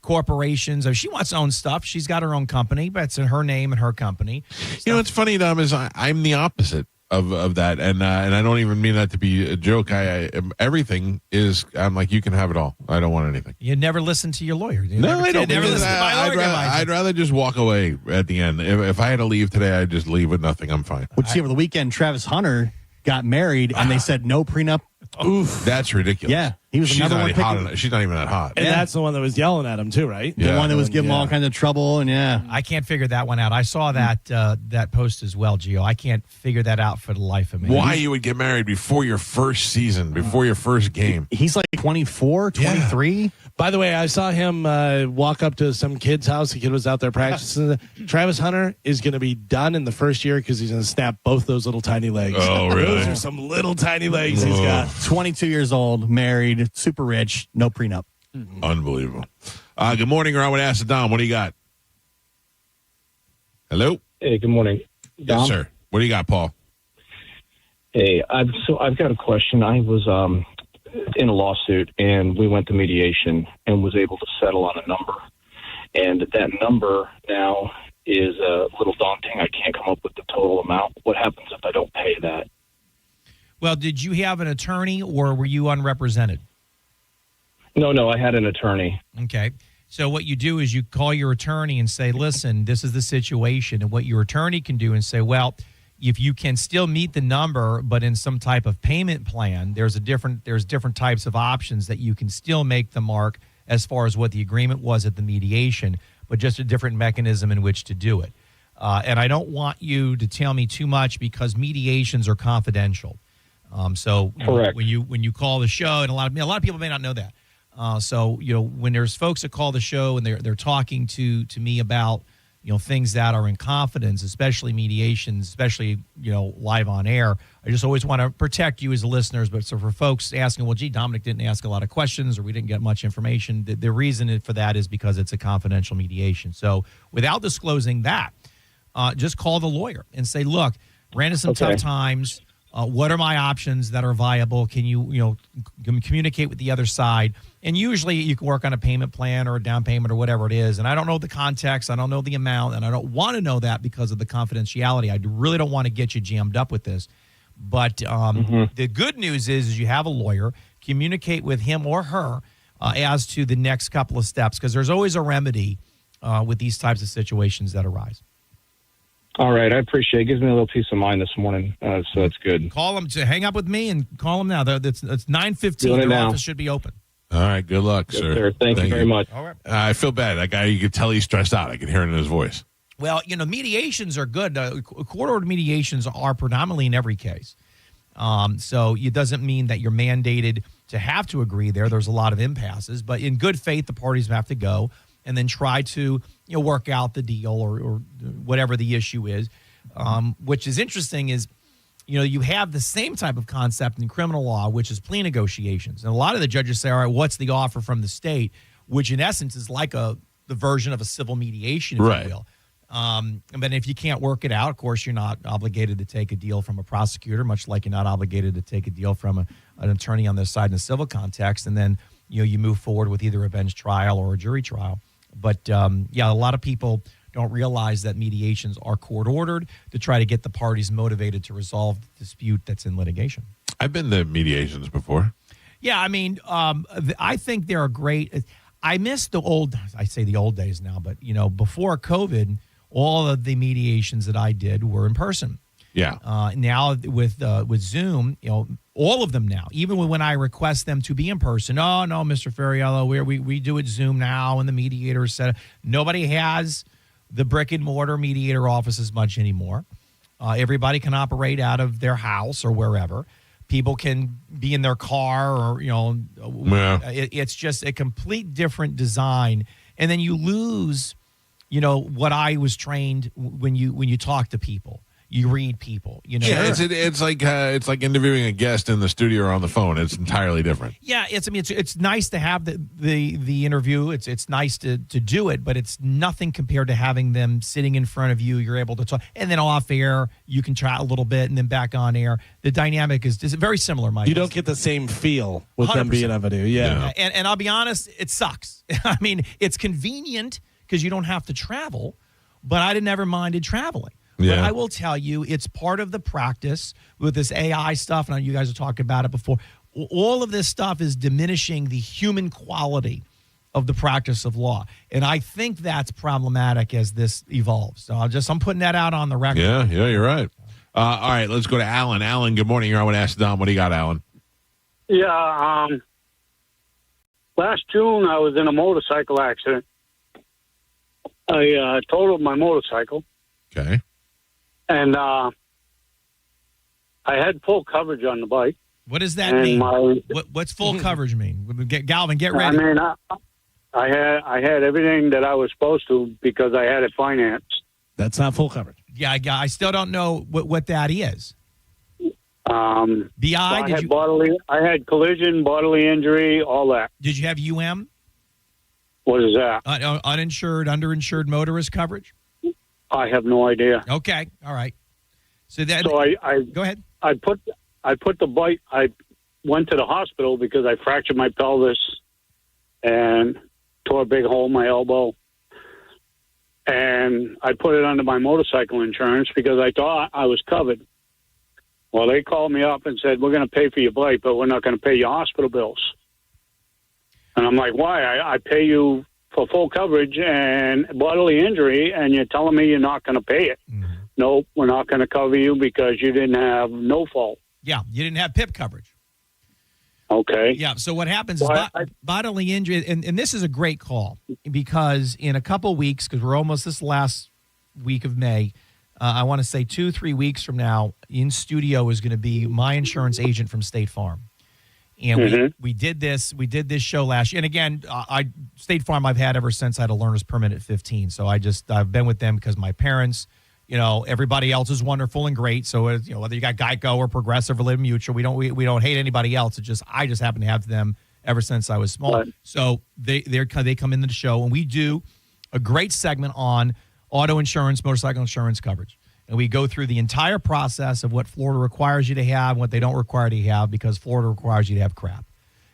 corporations. If she wants to own stuff, she's got her own company, but it's in her name and her company. What's funny, Dom, is I'm the opposite of that, and I don't even mean that to be a joke. Everything is. I'm like, you can have it all. I don't want anything. You never listen to your lawyer. I don't. Never listen to my lawyer. I'd rather just walk away at the end. If I had to leave today, I'd just leave with nothing. I'm fine. Would you see over the weekend? Travis Hunter got married, and they said no prenup. Oof, that's ridiculous. Yeah, he was. She's not even that hot. And that's the one that was yelling at him too, right? The one that was giving him all kinds of trouble, and I can't figure that one out. I saw that post as well, Gio. I can't figure that out for the life of me. Why you would get married before your first season, before your first game? He's like 24, 23. Yeah. By the way, I saw him walk up to some kid's house. The kid was out there practicing. Travis Hunter is going to be done in the first year because he's going to snap both those little tiny legs. Oh, really? Those are some little tiny legs he's got. 22 years old, married, super rich, no prenup. Unbelievable. Good morning, Ron. Ask the Dom. What do you got? Hello? Hey, good morning, Dom. Yes, sir. What do you got, Paul? Hey, I've got a question. I was in a lawsuit, and we went to mediation and was able to settle on a number. And that number now is a little daunting. I can't come up with the total amount. What happens if I don't pay that? Well, did you have an attorney or were you unrepresented? No, I had an attorney. Okay. So what you do is you call your attorney and say, listen, this is the situation. And what your attorney can do and say, well, if you can still meet the number, but in some type of payment plan, there's different types of options that you can still make the mark as far as what the agreement was at the mediation, but just a different mechanism in which to do it. And I don't want you to tell me too much because mediations are confidential. So correct. When you call the show, and a lot of people may not know that. So when there's folks that call the show and they're talking to me about things that are in confidence, especially mediations, especially live on air, I just always want to protect you as the listeners. But so for folks asking, well, gee, Dominic didn't ask a lot of questions or we didn't get much information, the reason for that is because it's a confidential mediation. So without disclosing that, just call the lawyer and say, look, ran into some tough times. What are my options that are viable? Can you communicate with the other side? And usually you can work on a payment plan or a down payment or whatever it is. And I don't know the context. I don't know the amount. And I don't want to know that because of the confidentiality. I really don't want to get you jammed up with this. But the good news is you have a lawyer. Communicate with him or her as to the next couple of steps because there's always a remedy with these types of situations that arise. All right, I appreciate it. It gives me a little peace of mind this morning, so that's good. Call them to hang up with me and call them now. It's 9:15. Their office should be open. All right, good luck, sir. Thank you very much. All right. I feel bad. That guy, you could tell he's stressed out. I can hear it in his voice. Well, mediations are good. Court-ordered mediations are predominantly in every case. So it doesn't mean that you're mandated to have to agree there. There's a lot of impasses. But in good faith, the parties have to go and then try to work out the deal or whatever the issue is. Which is interesting is, you have the same type of concept in criminal law, which is plea negotiations. And a lot of the judges say, all right, what's the offer from the state? Which in essence is like the version of a civil mediation, if you will. But if you can't work it out, of course, you're not obligated to take a deal from a prosecutor, much like you're not obligated to take a deal from an attorney on their side in a civil context. And then, you move forward with either a bench trial or a jury trial. But, a lot of people don't realize that mediations are court-ordered to try to get the parties motivated to resolve the dispute that's in litigation. I've been to mediations before. Yeah, I mean, I think they're great. I miss the old days now, but, before COVID, all of the mediations that I did were in person. Yeah. Now with Zoom, all of them now, even when I request them to be in person. Oh, no, Mr. Ferriello, we do it Zoom now, and the mediator said nobody has the brick and mortar mediator office as much anymore. Everybody can operate out of their house or wherever. People can be in their car or, it's just a complete different design. And then you lose, what I was trained when you talk to people. You read people, Yeah, it's like interviewing a guest in the studio or on the phone. It's entirely different. Yeah, it's nice to have the interview. It's nice to do it, but it's nothing compared to having them sitting in front of you. You're able to talk, and then off air you can chat a little bit, and then back on air. The dynamic is very similar, Mike. You don't get the same feel with 100%. Them being able to, And I'll be honest, it sucks. I mean, it's convenient because you don't have to travel, but I never minded traveling. Yeah. But I will tell you, it's part of the practice with this AI stuff, and you guys have talked about it before. All of this stuff is diminishing the human quality of the practice of law. And I think that's problematic as this evolves. So I'm putting that out on the record. Yeah, you're right. All right, let's go to Alan. Alan, good morning. I want to ask Dom, what do you got, Alan? Yeah, last June I was in a motorcycle accident. I totaled my motorcycle. Okay. And I had full coverage on the bike. What does that mean? What's full coverage mean? Galvin, get ready. I mean, I had everything that I was supposed to because I had it financed. That's not full coverage. Yeah, I still don't know what that is. I had collision, bodily injury, all that. Did you have UM? What is that? Uninsured, underinsured motorist coverage? I have no idea. Okay, all right. So I go ahead. I I put the bite. I went to the hospital because I fractured my pelvis and tore a big hole in my elbow. And I put it under my motorcycle insurance because I thought I was covered. Well, they called me up and said, we're going to pay for your bite, but we're not going to pay your hospital bills. And I'm like, why? I pay you for full coverage and bodily injury, and you're telling me you're not going to pay it. Mm-hmm. Nope, we're not going to cover you because you didn't have no fault. Yeah, you didn't have PIP coverage. Okay. Yeah, so what happens is bodily injury, and this is a great call because in a couple weeks, because we're almost this last week of May, I want to say 2-3 weeks from now, in studio is going to be my insurance agent from State Farm. And we did this show last year. And again, State Farm I've had ever since I had a learner's permit at 15. So I've been with them because my parents, everybody else is wonderful and great. So whether you got Geico or Progressive or Liberty Mutual, we don't hate anybody else. I just happen to have them ever since I was small. Right. So they come into the show and we do a great segment on auto insurance, motorcycle insurance coverage. And we go through the entire process of what Florida requires you to have and what they don't require you to have because Florida requires you to have crap.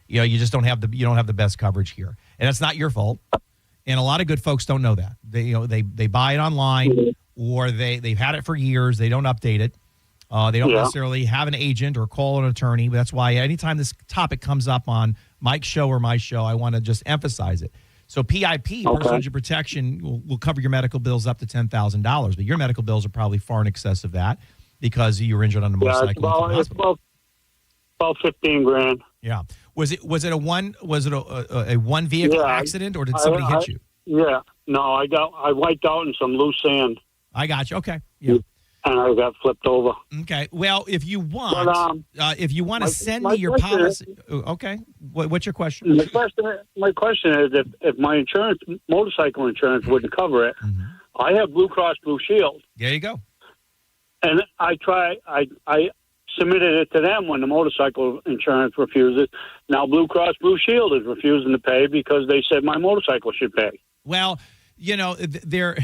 You just don't have the best coverage here. And it's not your fault. And a lot of good folks don't know that. They buy it online or they've had it for years. They don't update it. They don't necessarily have an agent or call an attorney. That's why anytime this topic comes up on Mike's show or my show, I want to just emphasize it. So PIP, personal injury protection, will cover your medical bills up to $10,000, but your medical bills are probably far in excess of that because you were injured on a motorcycle. It's about $15,000. Yeah. Was it a one vehicle accident or did somebody hit you? Yeah. No, I wiped out in some loose sand. I got you. Okay. Yeah. And I got flipped over. Okay. Well, if you want to send me your policy. Okay. What's your question? My question is if my motorcycle insurance wouldn't cover it, I have Blue Cross Blue Shield. There you go. And I submitted it to them when the motorcycle insurance refuses. Now Blue Cross Blue Shield is refusing to pay because they said my motorcycle should pay. Well, they're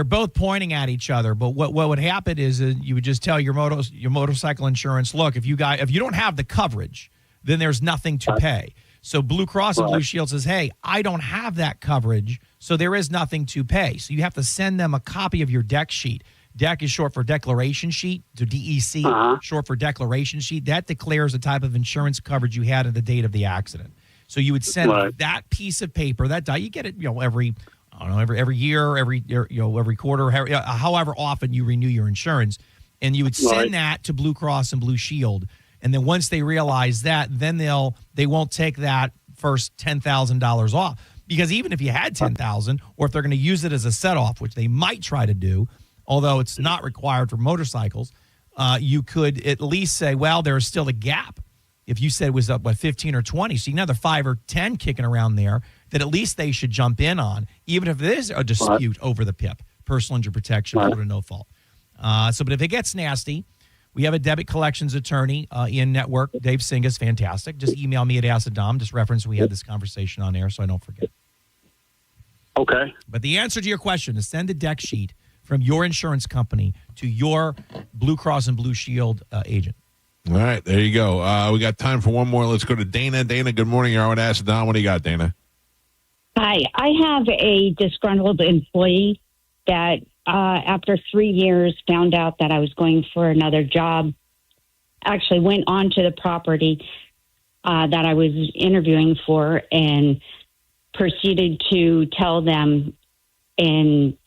both pointing at each other, but what would happen is you would just tell your motorcycle insurance, look, if you don't have the coverage, then there's nothing to pay. So Blue Cross and Blue Shield says, hey, I don't have that coverage, so there is nothing to pay. So you have to send them a copy of your deck sheet. DEC is short for declaration sheet, to DEC, short for declaration sheet. That declares the type of insurance coverage you had at the date of the accident. So you would send that piece of paper, you get it, every year, every quarter, however often you renew your insurance, and you would send that to Blue Cross and Blue Shield. And then once they realize that, then they won't take that first $10,000 off, because even if you had $10,000, or if they're going to use it as a set off, which they might try to do, although it's not required for motorcycles, you could at least say, well, there's still a gap. If you said it was up, 15 or 20, so you can have another 5 or 10 kicking around there that at least they should jump in on, even if there's a dispute over the PIP, personal injury protection, or no fault. But if it gets nasty, we have a debit collections attorney in network, Dave Singas, fantastic. Just email me at AcidDom. Just reference we had this conversation on air so I don't forget. Okay. But the answer to your question is send a deck sheet from your insurance company to your Blue Cross and Blue Shield agent. All right, there you go. We got time for one more. Let's go to Dana. Dana, good morning. You're on Acid Don. What do you got, Dana? Hi. I have a disgruntled employee that after 3 years found out that I was going for another job, actually went onto the property that I was interviewing for and proceeded to tell them and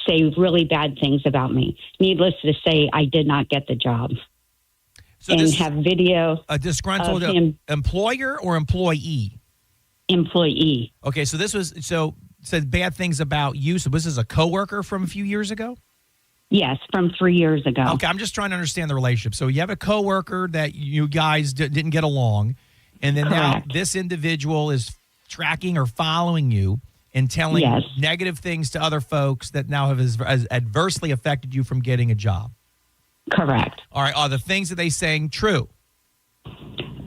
say really bad things about me. Needless to say, I did not get the job. So and have video. A disgruntled employer or employee? Employee. Okay, so this was said bad things about you. So this is a coworker from a few years ago? Yes, from 3 years ago. Okay, I'm just trying to understand the relationship. So you have a coworker that you guys didn't get along, and then now this individual is tracking or following you and telling negative things to other folks that now have adversely affected you from getting a job. Correct. All right. Are the things that they saying true?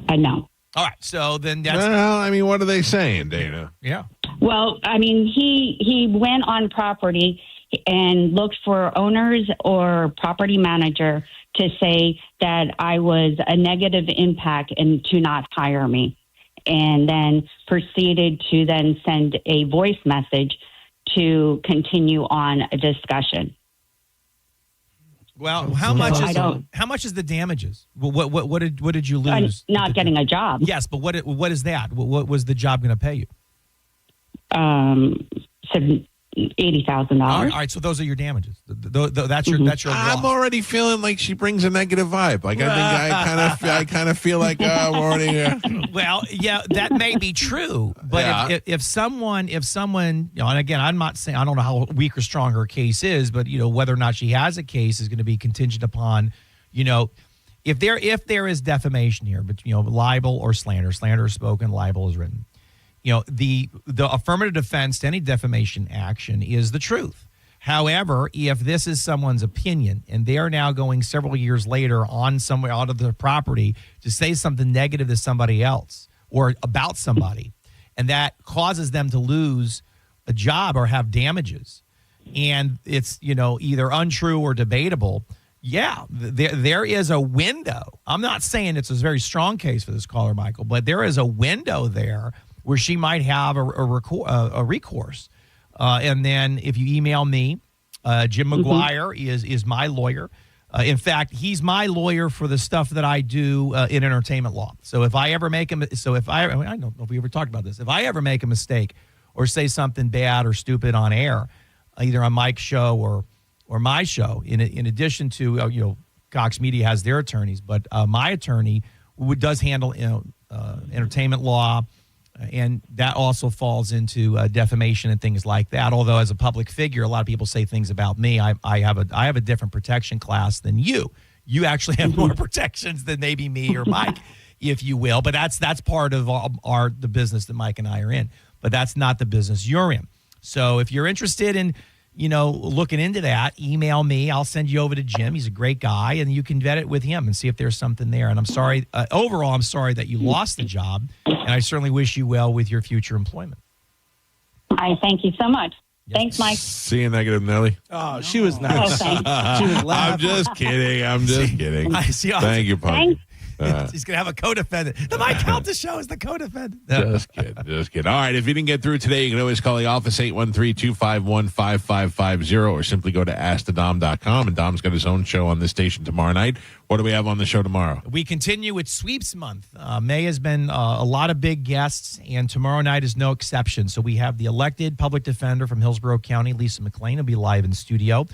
No. All right. So then that's... Well, I mean, what are they saying, Dana? Yeah. Well, I mean, he went on property and looked for owners or property manager to say that I was a negative impact and to not hire me. And then proceeded to then send a voice message to continue on a discussion. Well, how much is the damages? What did you lose? Not getting a job. Yes, but what is that? What was the job going to pay you? $80,000. All right, so those are your damages. That's your loss. I'm already feeling like she brings a negative vibe. Like I kind of feel like I'm already. Well, yeah, that may be true, but if someone, and again, I'm not saying I don't know how weak or strong her case is, but whether or not she has a case is going to be contingent upon, if there is defamation here, but libel or slander is spoken, libel is written. The affirmative defense to any defamation action is the truth. However, if this is someone's opinion and they are now going several years later on somewhere out of their property to say something negative to somebody else or about somebody, and that causes them to lose a job or have damages, and it's either untrue or debatable, there is a window. I'm not saying it's a very strong case for this caller, Michael, but there is a window there where she might have a recourse. And then if you email me, Jim McGuire is my lawyer. In fact, he's my lawyer for the stuff that I do in entertainment law. So if I ever make I don't know if we ever talked about this. If I ever make a mistake or say something bad or stupid on air, either on Mike's show or my show, in addition to, Cox Media has their attorneys, but my attorney does handle entertainment law. And that also falls into defamation and things like that. Although as a public figure, a lot of people say things about me. I have a different protection class than you. You actually have more protections than maybe me or Mike, if you will. But that's part of the business that Mike and I are in. But that's not the business you're in. So if you're interested in looking into that, email me. I'll send you over to Jim. He's a great guy, and you can vet it with him and see if there's something there. And I'm sorry, overall, I'm sorry that you lost the job, and I certainly wish you well with your future employment. I thank you so much. Yes. Thanks, Mike. See you negative, Nelly. Oh, she was nice. Oh, she was laughing. I'm just kidding. Thank you, Punk. He's going to have a co-defendant. The Mike Calta Show is the co-defendant. Just kidding. All right, if you didn't get through today, you can always call the office, 813-251-5550, or simply go to AskTheDom.com, and Dom's got his own show on this station tomorrow night. What do we have on the show tomorrow? We continue with Sweeps Month. May has been a lot of big guests, and tomorrow night is no exception. So we have the elected public defender from Hillsborough County, Lisa McLean, will be live in studio,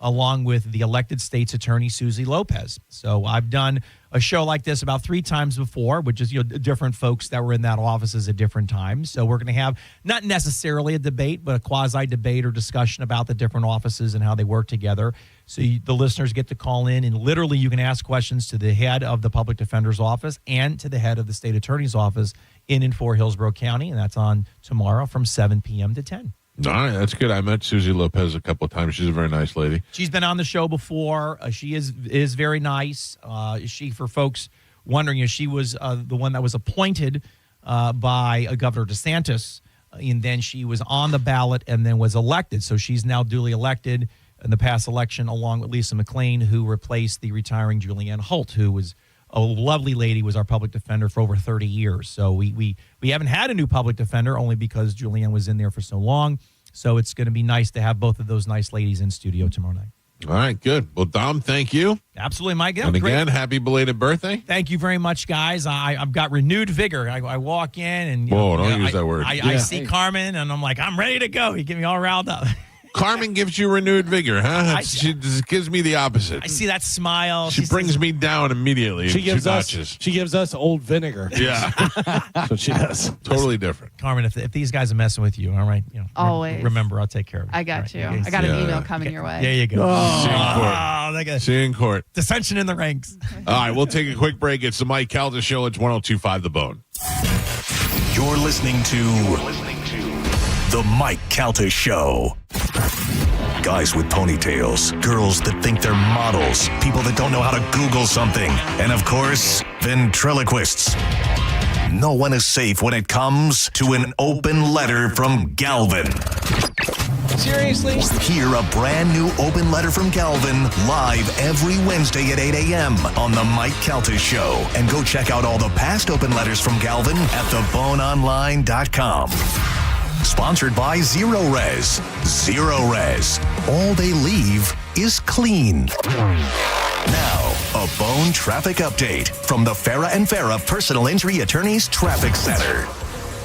along with the elected state's attorney, Susie Lopez. So I've done a show like this about 3 times before, which is, different folks that were in that offices at different times. So we're going to have not necessarily a debate, but a quasi-debate or discussion about the different offices and how they work together. So the listeners get to call in, and literally you can ask questions to the head of the public defender's office and to the head of the state attorney's office in and for Hillsborough County. And that's on tomorrow from 7 p.m. to 10. All right, that's good. I met Susie Lopez a couple of times. She's a very nice lady. She's been on the show before. She is very nice. For folks wondering, she was the one that was appointed by Governor DeSantis, and then she was on the ballot and then was elected. So she's now duly elected in the past election, along with Lisa McLean, who replaced the retiring Julianne Holt, who was a lovely lady, was our public defender for over 30 years. So we haven't had a new public defender only because Julianne was in there for so long. So it's going to be nice to have both of those nice ladies in studio tomorrow night. All right, good. Well, Dom, thank you. Absolutely, Mike. And again, happy belated birthday. Thank you very much, guys. I've got renewed vigor. I walk in and don't use that word. I see Carmen and I'm like, I'm ready to go. You get me all riled up. Carmen gives you renewed vigor, huh? She gives me the opposite. I see that smile. She brings me down immediately. She gives us old vinegar. Yeah. That's what she does. Totally different. Carmen, if these guys are messing with you, all right, always remember, I'll take care of it. I got you. I got an email coming your way. There you go. See you in court. Dissension in the ranks. All right, we'll take a quick break. It's the Mike Calta Show. It's 102.5 The Bone. You're listening to The Mike Calta Show. Guys with ponytails, girls that think they're models, people that don't know how to Google something, and of course, ventriloquists. No one is safe when it comes to an open letter from Galvin. Seriously? Hear a brand new open letter from Galvin live every Wednesday at 8 a.m. on The Mike Calta Show. And go check out all the past open letters from Galvin at theboneonline.com. Sponsored by Zero Res. Zero Res. All they leave is clean. Now, a Bone traffic update from the Farah and Farah Personal Injury Attorneys Traffic Center.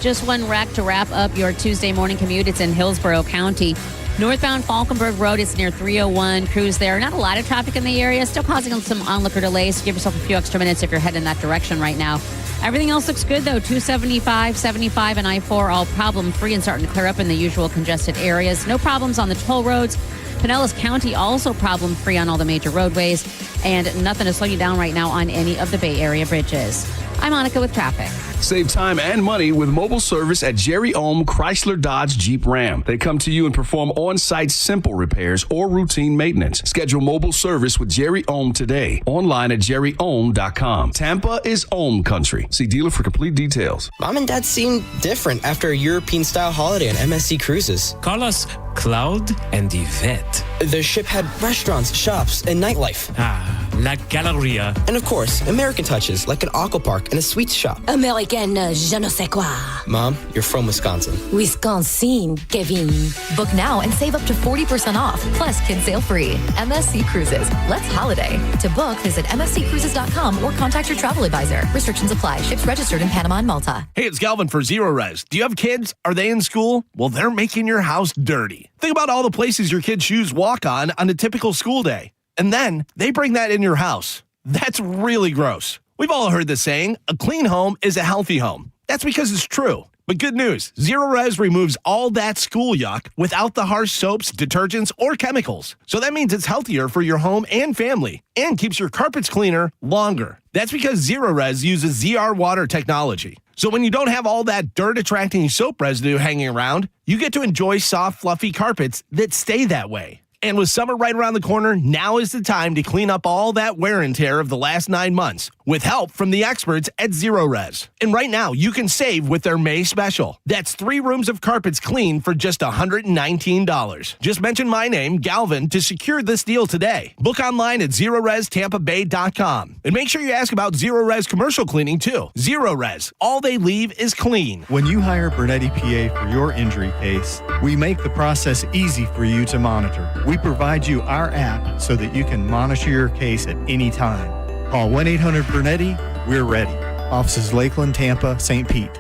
Just one wreck to wrap up your Tuesday morning commute. It's in Hillsborough County. Northbound Falkenberg Road, it's near 301. Cruise there. Not a lot of traffic in the area. Still causing some onlooker delays. Give yourself a few extra minutes if you're heading in that direction right now. Everything else looks good, though. 275, 75, and I-4 all problem-free and starting to clear up in the usual congested areas. No problems on the toll roads. Pinellas County also problem-free on all the major roadways. And nothing to slow you down right now on any of the Bay Area bridges. I'm Monica with traffic. Save time and money with mobile service at Jerry Ohm Chrysler Dodge Jeep Ram. They come to you and perform on-site simple repairs or routine maintenance. Schedule mobile service with Jerry Ohm today. Online at jerryohm.com. Tampa is Ohm country. See dealer for complete details. Mom and Dad seem different after a European-style holiday on MSC Cruises. Call us Cloud and Yvette. The ship had restaurants, shops, and nightlife. Ah, La Galleria. And of course, American touches like an aqua park and a sweets shop. American je ne sais quoi. Mom, you're from Wisconsin. Wisconsin, Kevin. Book now and save up to 40% off. Plus, kids sail free. MSC Cruises. Let's holiday. To book, visit msccruises.com or contact your travel advisor. Restrictions apply. Ships registered in Panama and Malta. Hey, it's Galvin for Zero Res. Do you have kids? Are they in school? Well, they're making your house dirty. Think about all the places your kids' shoes walk on a typical school day. And then they bring that in your house. That's really gross. We've all heard the saying, a clean home is a healthy home. That's because it's true. But good news, Zero Res removes all that school yuck without the harsh soaps, detergents, or chemicals. So that means it's healthier for your home and family and keeps your carpets cleaner longer. That's because Zero Res uses ZR water technology. So when you don't have all that dirt-attracting soap residue hanging around, you get to enjoy soft, fluffy carpets that stay that way. And with summer right around the corner, now is the time to clean up all that wear and tear of the last 9 months with help from the experts at Zero Res. And right now, you can save with their May special. That's 3 rooms of carpets clean for just $119. Just mention my name, Galvin, to secure this deal today. Book online at ZeroResTampaBay.com. And make sure you ask about Zero Res commercial cleaning, too. Zero Res. All they leave is clean. When you hire Bernetti PA for your injury case, we make the process easy for you to monitor. We provide you our app so that you can monitor your case at any time. Call 1-800-BERNETTI. We're ready. Offices Lakeland, Tampa, St. Pete.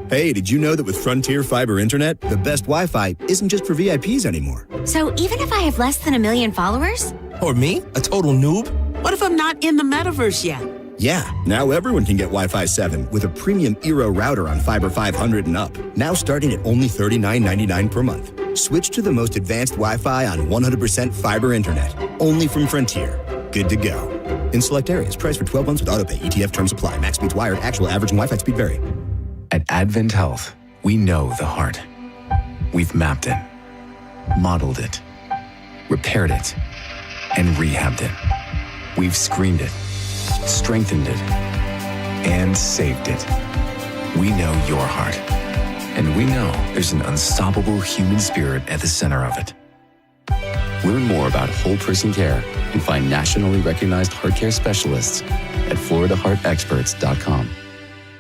Hey, did you know that with Frontier Fiber Internet, the best Wi-Fi isn't just for VIPs anymore? So even if I have less than 1 million followers? Or me, a total noob? What if I'm not in the metaverse yet? Yeah, now everyone can get Wi-Fi 7 with a premium Eero router on Fiber 500 and up. Now starting at only $39.99 per month. Switch to the most advanced Wi-Fi on 100% fiber internet. Only from Frontier. Good to go. In select areas, price for 12 months with autopay. ETF terms apply. Max speeds wired. Actual, average, and Wi-Fi speed vary. At Advent Health, we know the heart. We've mapped it, modeled it, repaired it, and rehabbed it. We've screened it, strengthened it, and saved it. We know your heart. And we know there's an unstoppable human spirit at the center of it. Learn more about whole person care and find nationally recognized heart care specialists at floridaheartexperts.com.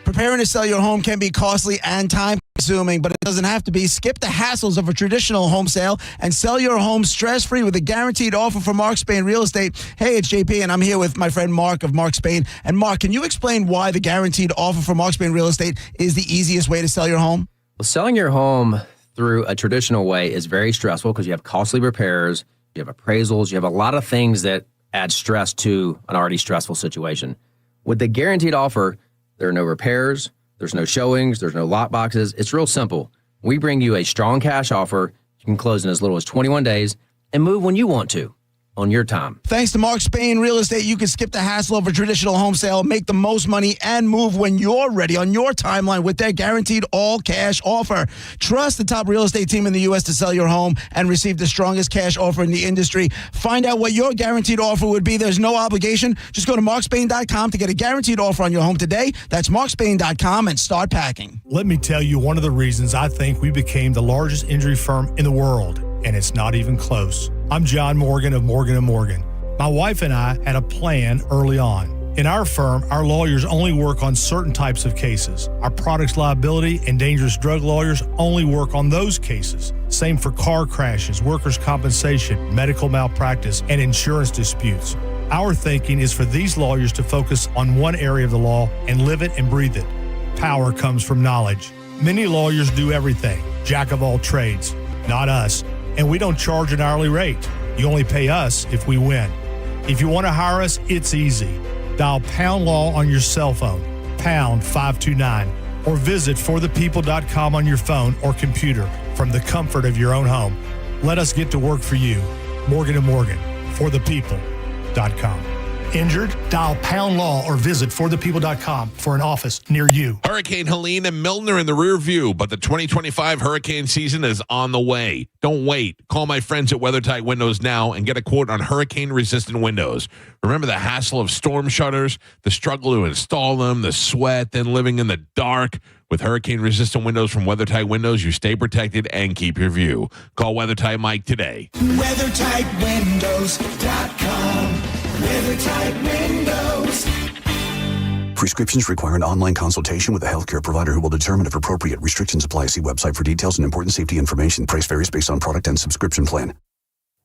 Preparing to sell your home can be costly and time-consuming, but it doesn't have to be. Skip the hassles of a traditional home sale and sell your home stress-free with a guaranteed offer from Mark Spain Real Estate. Hey, it's JP, and I'm here with my friend Mark of Mark Spain. And Mark, can you explain why the guaranteed offer from Mark Spain Real Estate is the easiest way to sell your home? Well, selling your home through a traditional way is very stressful because you have costly repairs, you have appraisals, you have a lot of things that add stress to an already stressful situation. With the guaranteed offer, there are no repairs, there's no showings, there's no lot boxes. It's real simple. We bring you a strong cash offer. You can close in as little as 21 days and move when you want to. On your time. Thanks to Mark Spain Real Estate, you can skip the hassle of a traditional home sale, make the most money, and move when you're ready on your timeline with their guaranteed all-cash offer. Trust the top real estate team in the U.S. to sell your home and receive the strongest cash offer in the industry. Find out what your guaranteed offer would be. There's no obligation. Just go to markspain.com to get a guaranteed offer on your home today. That's markspain.com and start packing. Let me tell you one of the reasons I think we became the largest injury firm in the world. and it's not even close. I'm John Morgan of Morgan & Morgan. My wife and I had a plan early on. In our firm, our lawyers only work on certain types of cases. Our products liability and dangerous drug lawyers only work on those cases. Same for car crashes, workers' compensation, medical malpractice, and insurance disputes. Our thinking is for these lawyers to focus on one area of the law and live it and breathe it. Power comes from knowledge. Many lawyers do everything, jack of all trades. Not us, and we don't charge an hourly rate. You only pay us if we win. If you want to hire us, it's easy. Dial Pound Law on your cell phone, pound 529, or visit forthepeople.com on your phone or computer from the comfort of your own home. Let us get to work for you. Morgan & Morgan, forthepeople.com. Injured? Dial Pound Law or visit forthepeople.com for an office near you. Hurricane Helene and Milton are in the rear view, but the 2025 hurricane season is on the way. Don't wait. Call my friends at WeatherTight Windows now and get a quote on hurricane-resistant windows. Remember the hassle of storm shutters, the struggle to install them, the sweat, then living in the dark? With hurricane-resistant windows from WeatherTight Windows, you stay protected and keep your view. Call WeatherTight Mike today. WeatherTightWindows.com. WeatherTight Windows. Prescriptions require an online consultation with a healthcare provider who will determine if appropriate. Restrictions apply. See website for details and important safety information. Price varies based on product and subscription plan.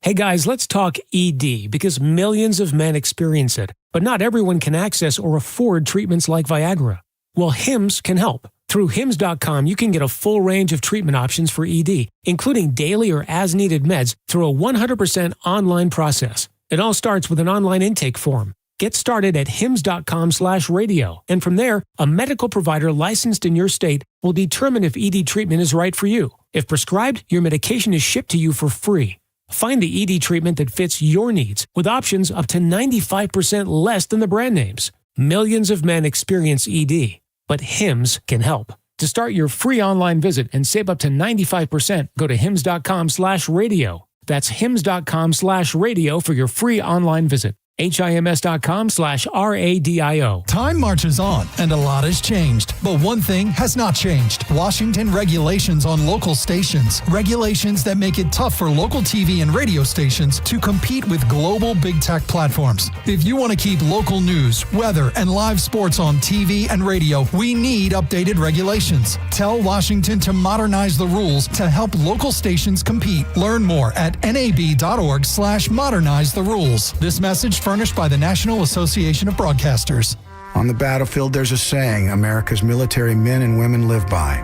Hey guys, let's talk ED because millions of men experience it, but not everyone can access or afford treatments like Viagra. Well, Hims can help. Through Hims.com, you can get a full range of treatment options for ED, including daily or as-needed meds through a 100% online process. It all starts with an online intake form. Get started at hims.com/radio, and from there, a medical provider licensed in your state will determine if ED treatment is right for you. If prescribed, your medication is shipped to you for free. Find the ED treatment that fits your needs with options up to 95% less than the brand names. Millions of men experience ED, but Hims can help. To start your free online visit and save up to 95%, go to hims.com/radio. That's hims.com/radio for your free online visit. HIMS.com/RADIO. Time marches on, and a lot has changed. But one thing has not changed. Washington regulations on local stations. Regulations that make it tough for local TV and radio stations to compete with global big tech platforms. If you want to keep local news, weather, and live sports on TV and radio, we need updated regulations. Tell Washington to modernize the rules to help local stations compete. Learn more at nab.org/modernize the rules. This message furnished by the National Association of Broadcasters. On the battlefield, there's a saying America's military men and women live by.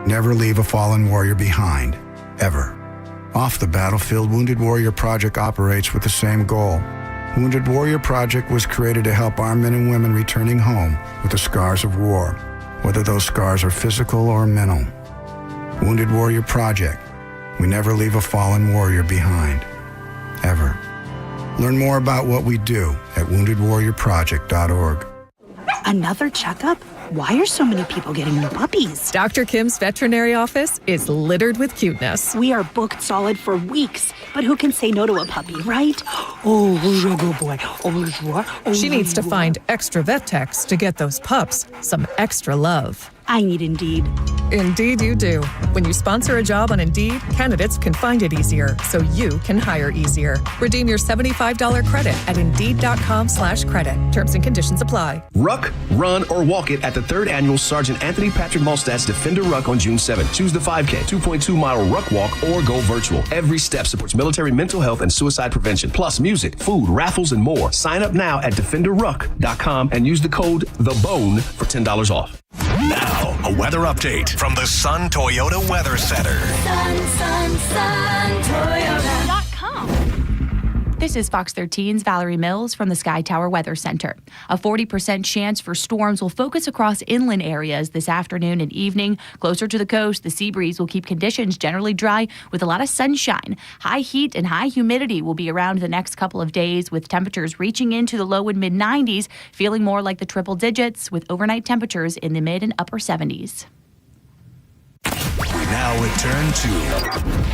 Never leave a fallen warrior behind, ever. Off the battlefield, Wounded Warrior Project operates with the same goal. Wounded Warrior Project was created to help our men and women returning home with the scars of war, whether those scars are physical or mental. Wounded Warrior Project. We never leave a fallen warrior behind, ever. Learn more about what we do at woundedwarriorproject.org. Another checkup? Why are so many people getting new puppies? Dr. Kim's veterinary office is littered with cuteness. We are booked solid for weeks, but who can say no to a puppy, right? Oh, who's a good boy? Oh, who's what? Oh, she needs to find extra vet techs to get those pups some extra love. I need Indeed. Indeed you do. When you sponsor a job on Indeed, candidates can find it easier, so you can hire easier. Redeem your $75 credit at Indeed.com/credit. Terms and conditions apply. Ruck, run, or walk it at the 3rd Annual Sergeant Anthony Patrick Malstat's Defender Ruck on June 7th. Choose the 5K, 2.2-mile Ruck Walk, or go virtual. Every step supports military mental health and suicide prevention, plus music, food, raffles, and more. Sign up now at DefenderRuck.com and use the code THEBONE for $10 off. Now, a weather update from the Sun Toyota Weather Center. SunToyota.com. This is Fox 13's Valerie Mills from the Sky Tower Weather Center. A 40% chance for storms will focus across inland areas this afternoon and evening. Closer to the coast, the sea breeze will keep conditions generally dry with a lot of sunshine. High heat and high humidity will be around the next couple of days, with temperatures reaching into the low and mid 90s, feeling more like the triple digits, with overnight temperatures in the mid and upper 70s. We now return to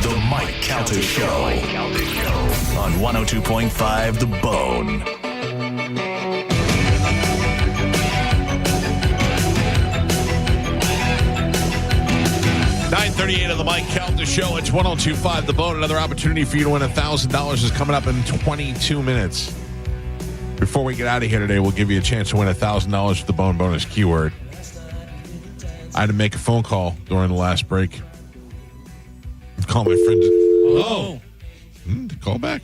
the Mike Calta Show on 102.5 The Bone. 9:30 9:38 of the Mike Calta Show. It's 102.5 The Bone. Another opportunity for you to win $1,000 is coming up in 22 minutes. Before we get out of here today, we'll give you a chance to win $1,000 with the Bone bonus keyword. I had to make a phone call during the last break. Call my friend. Hello. Call back.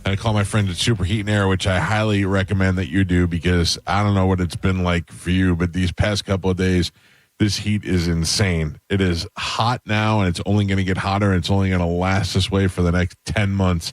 I call my friend at Super Heat and Air, which I highly recommend that you do because I don't know what it's been like for you, but these past couple of days, this heat is insane. It is hot now, and it's only going to get hotter, and it's only going to last this way for the next 10 months.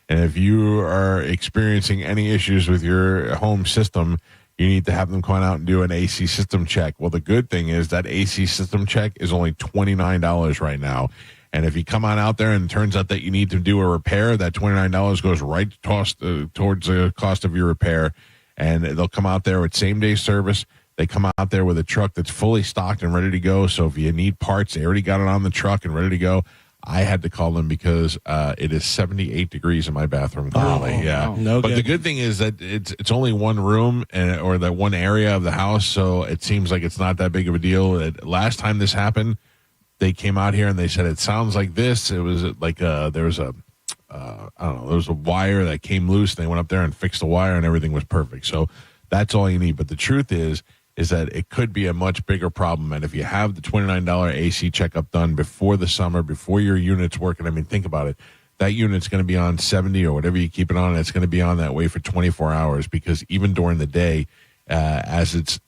And if you are experiencing any issues with your home system, you need to have them come out and do an AC system check. Well, the good thing is that AC system check is only $29 right now. And if you come on out there and it turns out that you need to do a repair, that $29 goes right towards the cost of your repair. And they'll come out there with same-day service. They come out there with a truck that's fully stocked and ready to go. So if you need parts, they already got it on the truck and ready to go. I had to call them because it is 78 degrees in my bathroom currently. But the good thing is that it's only one room or that one area of the house, so it seems like it's not that big of a deal. Last time this happened, they came out here and they said it sounds like this. It was like there was a wire that came loose. And they went up there and fixed the wire, and everything was perfect. So that's all you need. But the truth is that it could be a much bigger problem. And if you have the $29 AC checkup done before the summer, before your unit's working, I mean, think about it. That unit's going to be on 70 or whatever you keep it on. It's going to be on that way for 24 hours because even during the day, as it's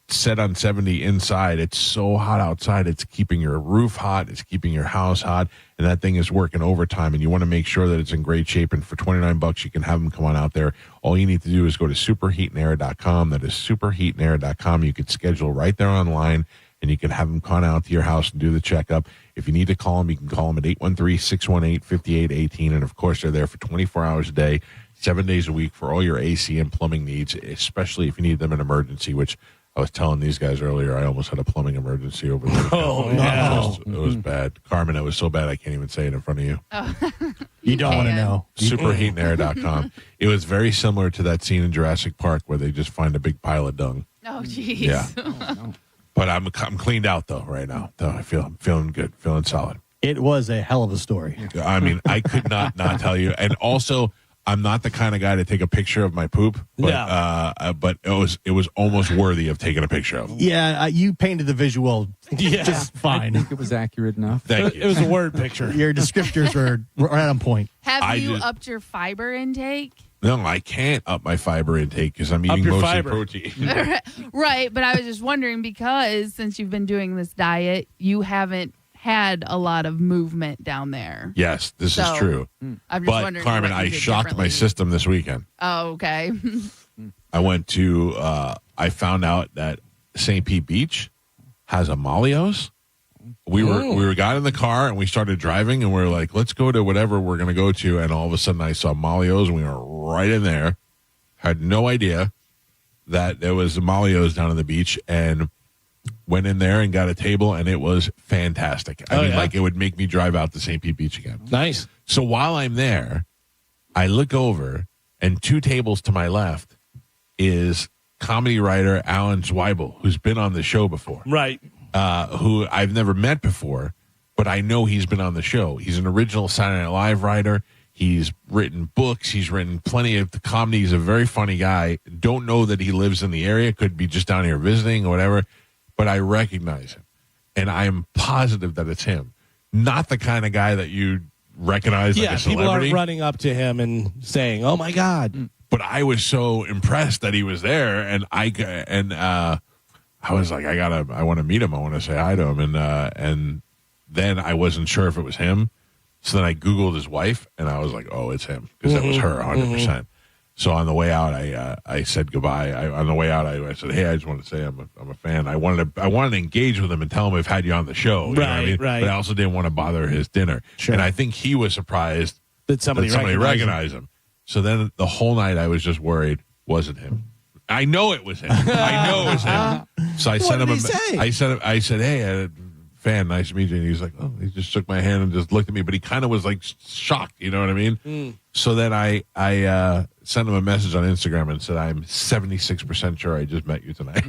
set on 70 inside, it's so hot outside. It's keeping your roof hot. It's keeping your house hot. And that thing is working overtime. And you want to make sure that it's in great shape. And for $29, you can have them come on out there. All you need to do is go to superheatandair.com. That is superheatandair.com. You can schedule right there online, and you can have them come out to your house and do the checkup. If you need to call them, you can call them at 813-618-5818. And, of course, they're there for 24 hours a day, 7 days a week for all your AC and plumbing needs, especially if you need them in emergency, which I was telling these guys earlier, I almost had a plumbing emergency over there. Oh, no. It was bad. Carmen, it was so bad I can't even say it in front of you. Oh. You don't want to know. Superheatandair.com. It was very similar to that scene in Jurassic Park where they just find a big pile of dung. Oh, jeez. Yeah. But I'm cleaned out, though, right now. So I'm feeling good, feeling solid. It was a hell of a story. I mean, I could not tell you. And also, I'm not the kind of guy to take a picture of my poop, but but it was almost worthy of taking a picture of. Yeah, you painted the visual just fine. I think it was accurate enough. Thank you. It was a word picture. Your descriptors were right on point. Have you upped your fiber intake? No, I can't up my fiber intake because I'm eating mostly protein. Right, but I was just wondering because since you've been doing this diet, you haven't had a lot of movement down there. Yes, this is true. I'm just But wondering. Carmen, I shocked my system this weekend. Oh, okay. I went to. I found out that St. Pete Beach has a Malios. We got in the car and we started driving and we were like, let's go to whatever we're going to go to. And all of a sudden I saw Malios and we were right in there. Had no idea that there was Malios down on the beach and went in there and got a table and it was fantastic. I mean, like it would make me drive out to St. Pete Beach again. Nice. So while I'm there, I look over and 2 tables to my left is comedy writer Alan Zweibel, who's been on the show before. Right. Who I've never met before, but I know he's been on the show. He's an original Saturday Night Live writer. He's written books. He's written plenty of the comedy. He's a very funny guy. Don't know that he lives in the area. Could be just down here visiting or whatever, but I recognize him. And I am positive that it's him. Not the kind of guy that you recognize like a celebrity. People aren't running up to him and saying, oh, my God. But I was so impressed that he was there, and I was like, I want to meet him. I want to say hi to him. And then I wasn't sure if it was him. So then I Googled his wife and I was like, oh, it's him. Because that was her 100%. So on the way out, I said goodbye. On the way out, I said, hey, I just want to say I'm a fan. I wanted to engage with him and tell him I've had you on the show. You know what I mean? Right. But I also didn't want to bother his dinner. Sure. And I think he was surprised that somebody recognized him. So then the whole night I was just worried, wasn't him. I know it was him. I know it was him. So I sent him. I said, "Hey, fan, nice to meet you." And he was like, "Oh," he just shook my hand and just looked at me, but he kind of was like shocked. You know what I mean? So then I sent him a message on Instagram and said, I'm 76% sure I just met you tonight.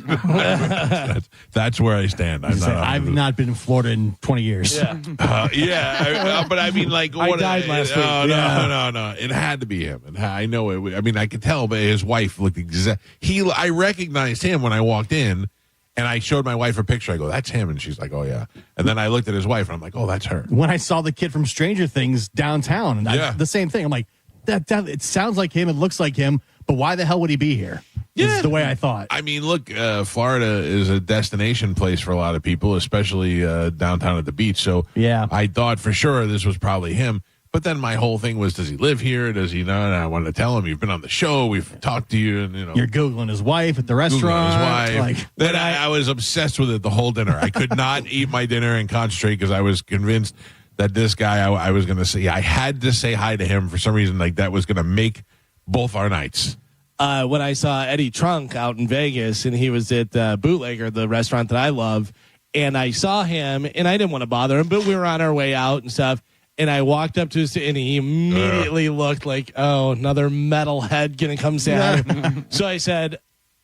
that's where I stand. I've not been in Florida in 20 years. Yeah. But I mean, like, I died last week. No. It had to be him. I know it. I mean, I could tell, but his wife looked I recognized him when I walked in, and I showed my wife a picture. I go, that's him. And she's like, oh, yeah. And then I looked at his wife, and I'm like, oh, that's her. When I saw the kid from Stranger Things downtown, and the same thing. I'm like, that it sounds like him. It looks like him. But why the hell would he be here? Yeah. Is the way I thought. I mean, look, Florida is a destination place for a lot of people, especially downtown at the beach. So yeah, I thought for sure this was probably him. But then my whole thing was, does he live here? Does he not? And I wanted to tell him, you've been on the show. We've talked to you. And, you're Googling his wife at the restaurant. His wife. Then I was obsessed with it the whole dinner. I could not eat my dinner and concentrate because I was convinced that this guy, I was going to say, I had to say hi to him for some reason. Like that was going to make both our nights. When I saw Eddie Trunk out in Vegas, and he was at Bootlegger, the restaurant that I love, and I saw him, and I didn't want to bother him, but we were on our way out and stuff, and I walked up to his, and he immediately looked like, oh, another metalhead gonna come say hi. So I said,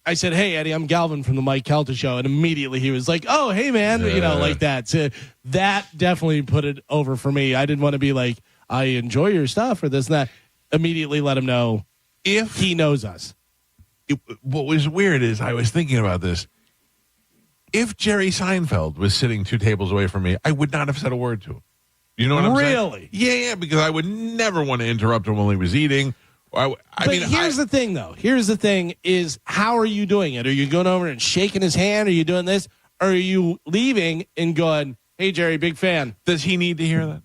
hey, Eddie, I'm Galvin from the Mike Calta Show, and immediately he was like, oh, hey, man, like that. So that definitely put it over for me. I didn't want to be like, I enjoy your stuff or this and that. Immediately let him know. If he knows us. What was weird is I was thinking about this. If Jerry Seinfeld was sitting 2 tables away from me, I would not have said a word to him. You know what I'm saying? Really? Yeah, because I would never want to interrupt him while he was eating. Here's the thing, though. Here's the thing is, how are you doing it? Are you going over and shaking his hand? Are you doing this? Or are you leaving and going, hey, Jerry, big fan? Does he need to hear that?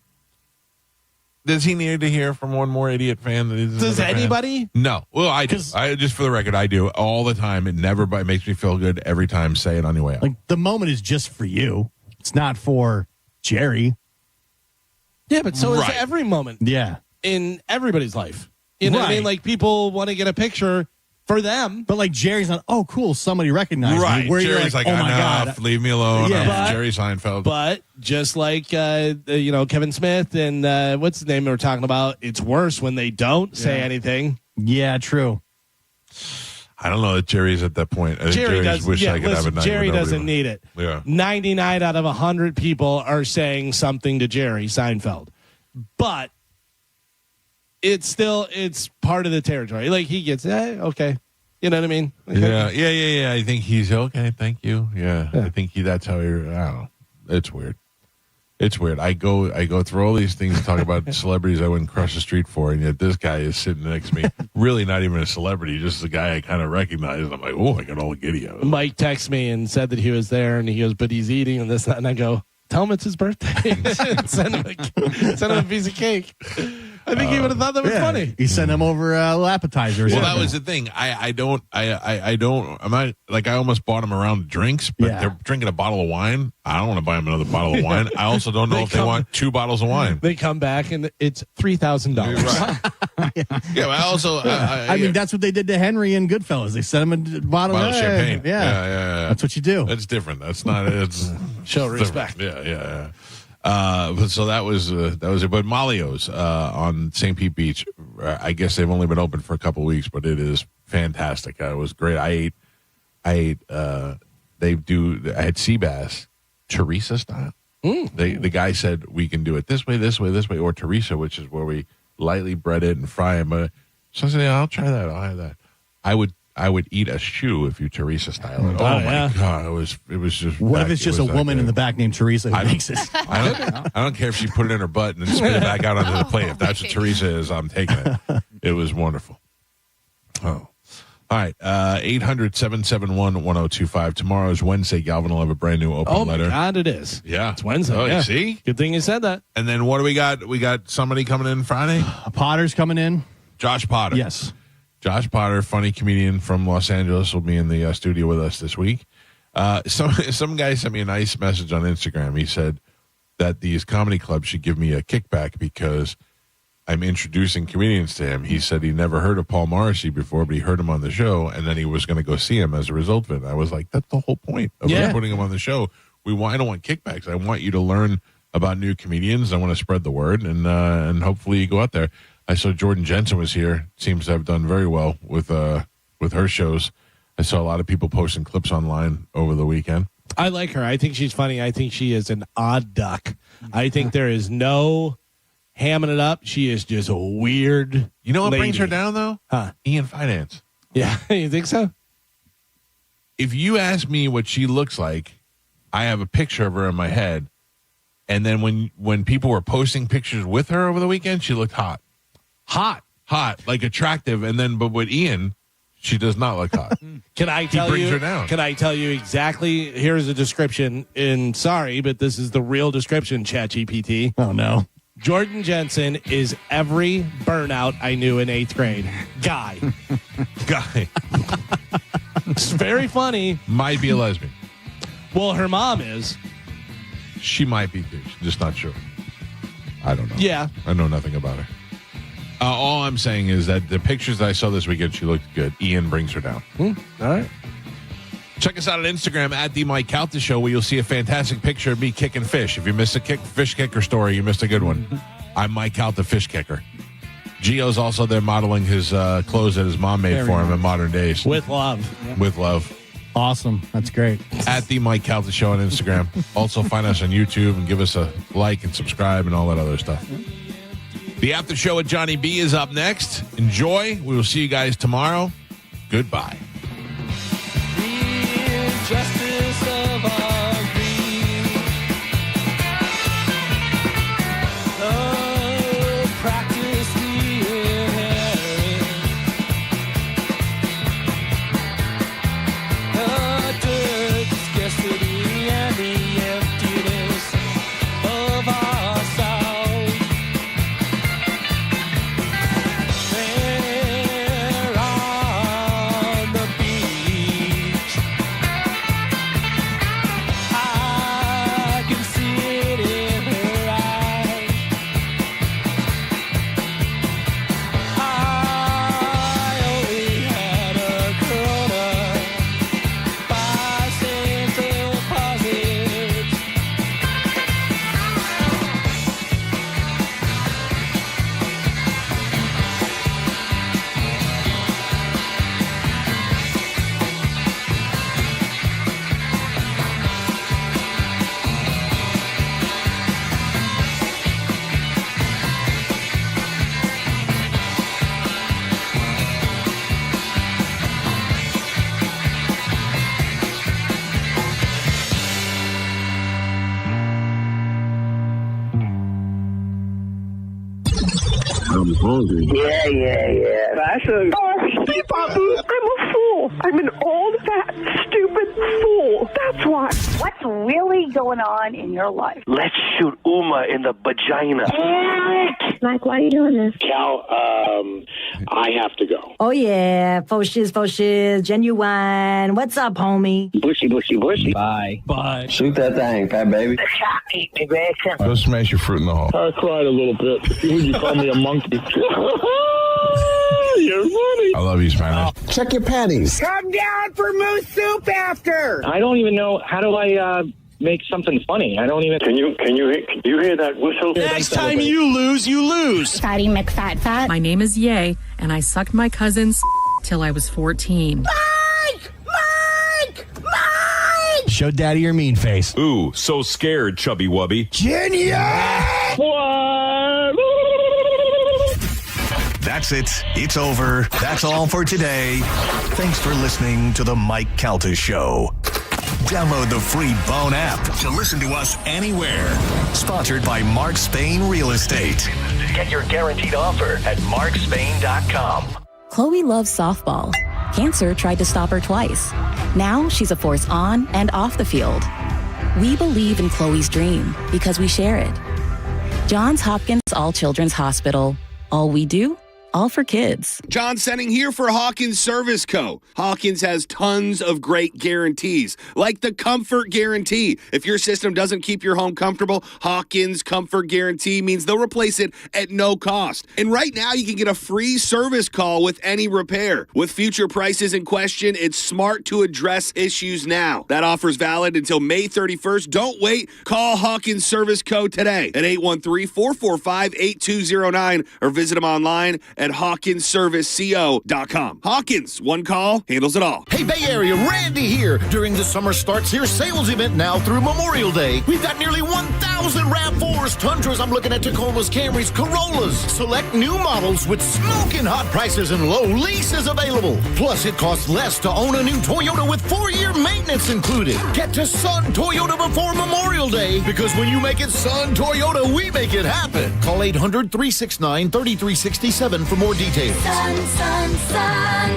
Does he need to hear from one more idiot fan? Does anybody? Fan? No. Well, I do. Just for the record, I do all the time. It makes me feel good every time. Say it on your way out. Like the moment is just for you. It's not for Jerry. Yeah, but so is every moment. Yeah, in everybody's life. You know what I mean? Like people want to get a picture for them, but like Jerry's not. Oh, cool! Somebody recognized me. Where Jerry's like, oh my god, leave me alone. Yeah, Jerry Seinfeld. But just like Kevin Smith and what's the name we were talking about? It's worse when they don't say anything. Yeah, true. I don't know that Jerry's at that point. I think Jerry doesn't. Wish I could have a night. Jerry doesn't need it. Yeah. 99 out of 100 people are saying something to Jerry Seinfeld, but it's part of the territory. Like he gets, okay. You know what I mean? Okay. Yeah. I think he's okay. Thank you. Yeah. I think that's how you're, I don't know. It's weird. It's weird. I go through all these things, talk about celebrities I wouldn't cross the street for, and yet this guy is sitting next to me. Really not even a celebrity, just a guy I kind of recognize. I'm like, oh, I got all giddy out. Mike texted me and said that he was there, and he goes, but he's eating and this, that, and I go, tell him it's his birthday. send him a piece of cake. I think he would have thought that was funny. He sent him over little appetizers. Well, that was the thing. I'm not like, I almost bought him around drinks, but they're drinking a bottle of wine. I don't want to buy him another bottle of wine. I also don't know if they want 2 bottles of wine. They come back and it's $3,000. Right. Yeah, but I also, I mean, that's what they did to Henry and Goodfellas. They sent him a bottle of champagne. Yeah. That's what you do. That's different. That's not, it's show respect. Yeah. So that was it. But Malio's on St. Pete Beach, I guess they've only been open for a couple of weeks, but it is fantastic. It was great. I ate. I had sea bass, Teresa style. The guy said we can do it this way, or Teresa, which is where we lightly bread it and fry them. So I said, yeah, I'll try that. I'll have that. I would eat a shoe if you Teresa style it. Oh my god, it was just. What if it's just a woman in the back named Teresa who makes it? I don't care if she put it in her butt and then spit it back out onto the plate. If that's what Teresa is, I'm taking it. It was wonderful. Oh, all right. 800-771-1025. Tomorrow is Wednesday. Galvin will have a brand new open letter. Oh my god, it is. Yeah, it's Wednesday. Oh, yeah. You see? Good thing you said that. And then what do we got? We got somebody coming in Friday. Potter's coming in. Josh Potter. Yes. Josh Potter, funny comedian from Los Angeles, will be in the studio with us this week. Some guy sent me a nice message on Instagram. He said that these comedy clubs should give me a kickback because I'm introducing comedians to him. He said he never heard of Paul Morrissey before, but he heard him on the show, and then he was going to go see him as a result of it. I was like, that's the whole point of putting him on the show. I don't want kickbacks. I want you to learn about new comedians. I want to spread the word, and hopefully you go out there. I saw Jordan Jensen was here. Seems to have done very well with her shows. I saw a lot of people posting clips online over the weekend. I like her. I think she's funny. I think she is an odd duck. I think there is no hamming it up. She is just a weird. You know what lady. brings her down, though? Ian Finance. Yeah, you think so? If you ask me what she looks like, I have a picture of her in my head. And then when people were posting pictures with her over the weekend, she looked hot. Hot, like attractive. And then, but with Ian, she does not look hot. Can I tell he brings you? her down. Can I tell you exactly? Here's a description. And sorry, but this is the real description. ChatGPT. Oh no. Jordan Jensen is every burnout I knew in 8th grade. Guy. It's very funny. Might be a lesbian. Well, her mom is. She might be too. She's just not sure. I don't know. Yeah. I know nothing about her. All I'm saying is that the pictures that I saw this weekend, she looked good. Ian brings her down. All right. Check us out on Instagram at The Mike Calta Show, where you'll see a fantastic picture of me kicking fish. If you missed a fish kicker story, you missed a good one. I'm Mike Calta, fish kicker. Gio's also there modeling his clothes that his mom made for him in modern days. With love. Yeah. With love. Awesome. That's great. At The Mike Calta Show on Instagram. Also find us on YouTube and give us a like and subscribe and all that other stuff. The after show with Johnny B is up next. Enjoy. We will see you guys tomorrow. Goodbye. Justice of our greed. Oh, practice we inherit. Dirt, scarcity, and the emptiness of our souls. There on the beach, I can see it in her eyes. I only had a corona, 5 cents deposits. I'm hungry. Yeah. That's a... I'm a fool. I'm an old, fat, stupid fool. That's why. What's really going on in your life? Let's shoot Uma in the vagina. Mike, why are you doing this? Cal, I have to go. Oh, yeah. Faux shiz, genuine. What's up, homie? Bushy. Bye. Shoot that thing, fat baby. Go smash your fruit in the hole. I cried a little bit. You call me a monkey. You're funny. I love you, Spanish. Check your panties. Come down for moose soup after. I don't even know. How do I make something funny? I don't even. Can you hear that whistle? Next time you lose. Fatty McFat. My name is Ye, and I sucked my cousin's till I was 14. Mike! Show daddy your mean face. Ooh, so scared, chubby wubby. Genius! That's it. It's over. That's all for today. Thanks for listening to The Mike Calta Show. Download the free Bone app to listen to us anywhere. Sponsored by Mark Spain Real Estate. Get your guaranteed offer at markspain.com. Chloe loves softball. Cancer tried to stop her twice. Now she's a force on and off the field. We believe in Chloe's dream because we share it. Johns Hopkins All Children's Hospital. All we do, all for kids. John Senning here for Hawkins Service Co. Hawkins has tons of great guarantees, like the Comfort Guarantee. If your system doesn't keep your home comfortable, Hawkins Comfort Guarantee means they'll replace it at no cost. And right now, you can get a free service call with any repair. With future prices in question, it's smart to address issues now. That offer's valid until May 31st. Don't wait. Call Hawkins Service Co. today at 813-445-8209 or visit them online at hawkinsserviceco.com. Hawkins, one call, handles it all. Hey, Bay Area, Randy here. During the Summer Starts Here sales event now through Memorial Day, we've got nearly 1,000 RAV4s, Tundras, I'm looking at Tacomas, Camrys, Corollas. Select new models with smoking hot prices and low leases available. Plus, it costs less to own a new Toyota with 4-year maintenance included. Get to Sun Toyota before Memorial Day, because when you make it Sun Toyota, we make it happen. Call 800-369-3367 for more details. Sun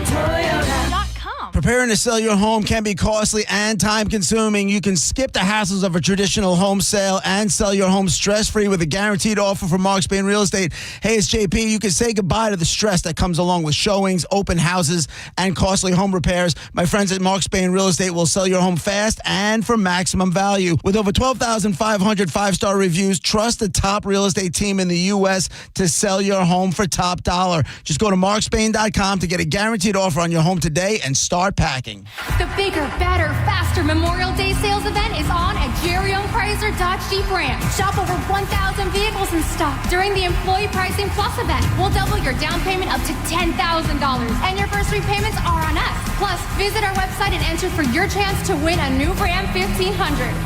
Toyota.com. Preparing to sell your home can be costly and time-consuming. You can skip the hassles of a traditional home sale and sell your home stress-free with a guaranteed offer from Mark Spain Real Estate. Hey, it's JP. You can say goodbye to the stress that comes along with showings, open houses, and costly home repairs. My friends at Mark Spain Real Estate will sell your home fast and for maximum value. With over 12,500 five-star reviews, trust the top real estate team in the U.S. to sell your home for top dollar. Just go to markspain.com to get a guaranteed offer on your home today and start packing. The bigger, better, faster Memorial Day sales event is on at Jerry Ohm Chrysler Dodge Jeep Ram. Shop over 1,000 vehicles in stock during the Employee Pricing Plus event. We'll double your down payment up to $10,000, and your first repayments are on us. Plus, visit our website and enter for your chance to win a new Ram 1500.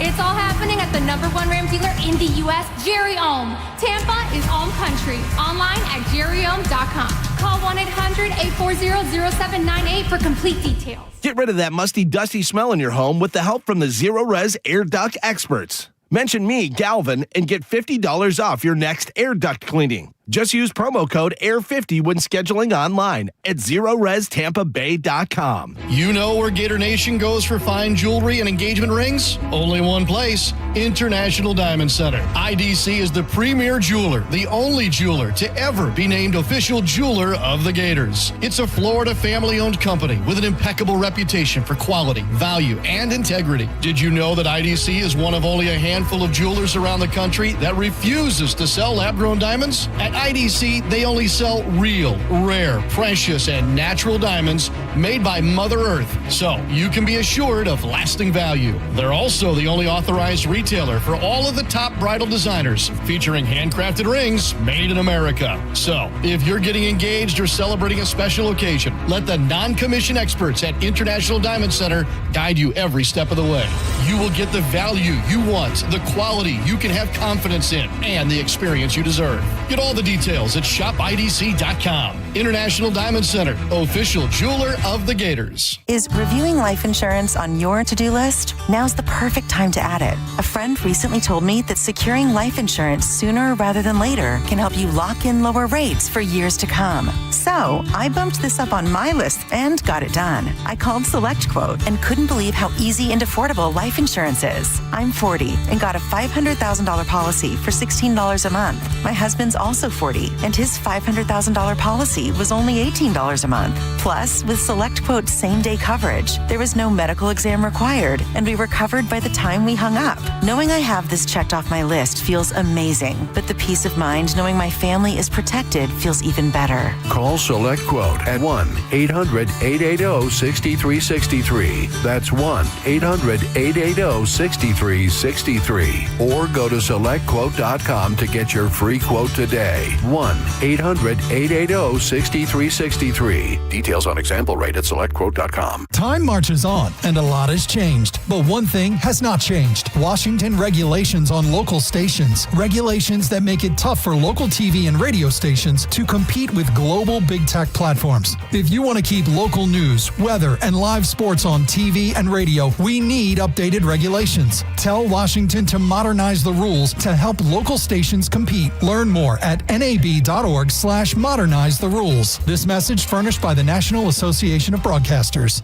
It's all happening at the #1 Ram dealer in the U.S., Jerry Ohm. Tampa is Ohm Country. Online at jerryohm.com. Call 1-800-840-0798 for complete details. Get rid of that musty, dusty smell in your home with the help from the Zero Res Air Duct experts. Mention me, Galvin, and get $50 off your next air duct cleaning. Just use promo code AIR50 when scheduling online at ZeroResTampaBay.com. You know where Gator Nation goes for fine jewelry and engagement rings? Only one place, International Diamond Center. IDC is the premier jeweler, the only jeweler to ever be named official jeweler of the Gators. It's a Florida family-owned company with an impeccable reputation for quality, value, and integrity. Did you know that IDC is one of only a handful of jewelers around the country that refuses to sell lab-grown diamonds? At IDC, they only sell real, rare, precious, and natural diamonds made by Mother Earth, so you can be assured of lasting value. They're also the only authorized retailer for all of the top bridal designers, featuring handcrafted rings made in America. So, if you're getting engaged or celebrating a special occasion, let the non-commissioned experts at International Diamond Center guide you every step of the way. You will get the value you want, the quality you can have confidence in, and the experience you deserve. Get all the details at shopidc.com. International Diamond Center, official jeweler of the Gators. Is reviewing life insurance on your to-do list? Now's the perfect time to add it. A friend recently told me that securing life insurance sooner rather than later can help you lock in lower rates for years to come. So I bumped this up on my list and got it done. I called SelectQuote and couldn't believe how easy and affordable life insurance is. I'm 40 and got a $500,000 policy for $16 a month. My husband's also 40 and his $500,000 policy was only $18 a month. Plus, with SelectQuote same-day coverage, there was no medical exam required, and we were covered by the time we hung up. Knowing I have this checked off my list feels amazing, but the peace of mind knowing my family is protected feels even better. Call SelectQuote at 1-800-880-6363. That's 1-800-880-6363. Or go to SelectQuote.com to get your free quote today. 1-800-880-6363. Details on example rate at SelectQuote.com. Time marches on, and a lot has changed. But one thing has not changed. Washington regulations on local stations. Regulations that make it tough for local TV and radio stations to compete with global big tech platforms. If you want to keep local news, weather, and live sports on TV and radio, we need updated regulations. Tell Washington to modernize the rules to help local stations compete. Learn more at nab.org/modernize the rules. This message furnished by the National Association of Broadcasters.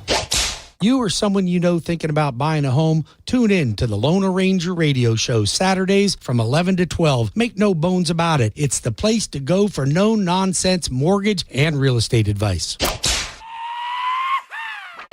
You or someone you know thinking about buying a home, tune in to the Lone Ranger radio show Saturdays from 11 to 12. Make no bones about it. It's the place to go for no-nonsense mortgage and real estate advice.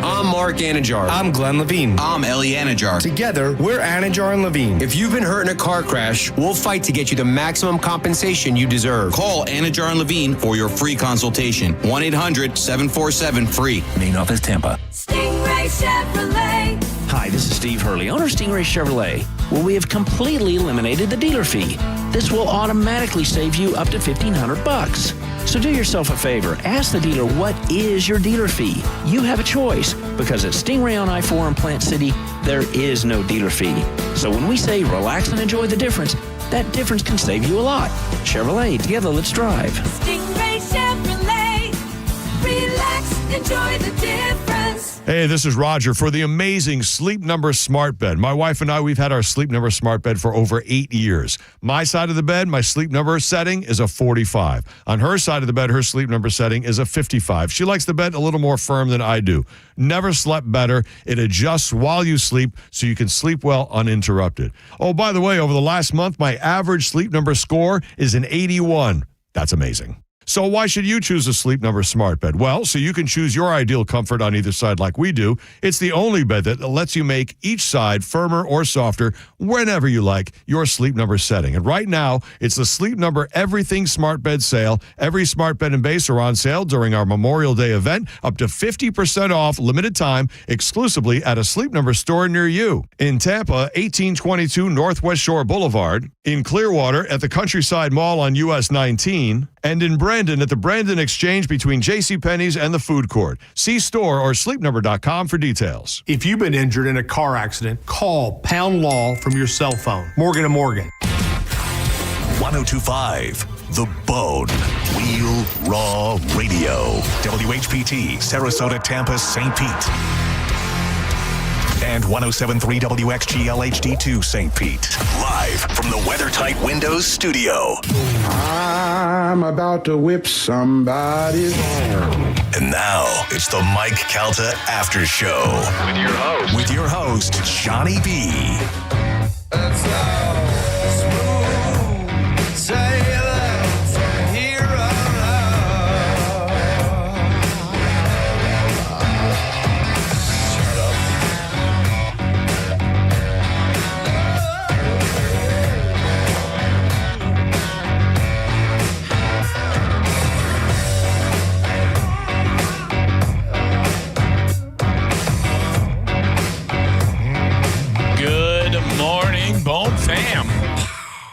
I'm Mark Anajar. I'm Glenn Levine. I'm Ellie Anajar. Together, we're Anajar and Levine. If you've been hurt in a car crash, we'll fight to get you the maximum compensation you deserve. Call Anajar and Levine for your free consultation. 1-800-747-FREE. Main office, Tampa. Stingray Chevrolet. Hi, this is Steve Hurley, owner of Stingray Chevrolet. Well, we have completely eliminated the dealer fee. This will automatically save you up to $1,500. So do yourself a favor. Ask the dealer, what is your dealer fee? You have a choice, because at Stingray on I-4 in Plant City, there is no dealer fee. So when we say relax and enjoy the difference, that difference can save you a lot. Chevrolet, together, let's drive. Stingray Chevrolet. Relax, enjoy the difference. Hey, this is Roger for the amazing Sleep Number smart bed. My wife and I, we've had our Sleep Number smart bed for over 8 years. My side of the bed, my Sleep Number setting is a 45. On her side of the bed, her Sleep Number setting is a 55. She likes the bed a little more firm than I do. Never slept better. It adjusts while you sleep so you can sleep well uninterrupted. Oh, by the way, over the last month, my average Sleep Number score is an 81. That's amazing. So why should you choose a Sleep Number smart bed? Well, so you can choose your ideal comfort on either side like we do. It's the only bed that lets you make each side firmer or softer whenever you like your Sleep Number setting. And right now, it's the Sleep Number Everything Smart Bed sale. Every smart bed and base are on sale during our Memorial Day event, up to 50% off, limited time, exclusively at a Sleep Number store near you. In Tampa, 1822 Northwest Shore Boulevard. In Clearwater, at the Countryside Mall on US 19. And in Brandon, at the Brandon Exchange between JCPenney's and the food court. See store or sleepnumber.com for details. If you've been injured in a car accident, call Pound Law from your cell phone. Morgan & Morgan. 1025 The Bone. Real Raw Radio. WHPT, Sarasota, Tampa, St. Pete. And 107.3 WXGL HD2 St. Pete. Live from the WeatherTight Windows studio. I'm about to whip somebody's ass. And now it's the Mike Calta After Show. With your host, Johnny B. That's how smooth sailing from here on out. Shut up. Good morning, Bone Fam.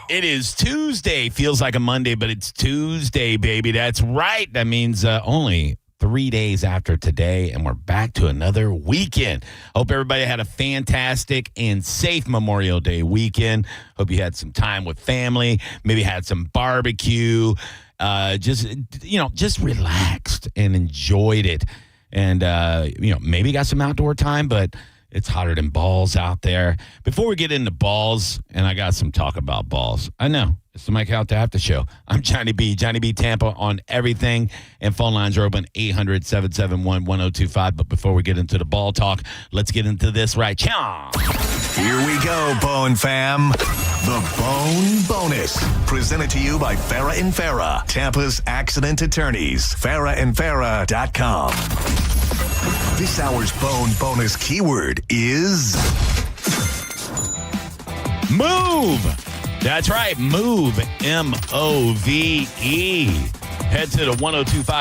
It is Tuesday. Feels like a Monday, but it's Tuesday, baby. That's right. That means only 3 days after today, and we're back to another weekend. Hope everybody had a fantastic and safe Memorial Day weekend. Hope you had some time with family, maybe had some barbecue, just relaxed and enjoyed it. And, maybe got some outdoor time, but it's hotter than balls out there. Before we get into balls, and I got some talk about balls. I know. It's the Mike Calta After Show. I'm Johnny B. Johnny B. Tampa on everything. And phone lines are open 800-771-1025. But before we get into the ball talk, let's get into this right. Here we go, Bone Fam. The Bone Bonus. Presented to you by Farah and Farah, Tampa's accident attorneys. FarahandFarah.com. This hour's Bone Bonus keyword is move. That's right. Move. M-O-V-E. Head to the 1025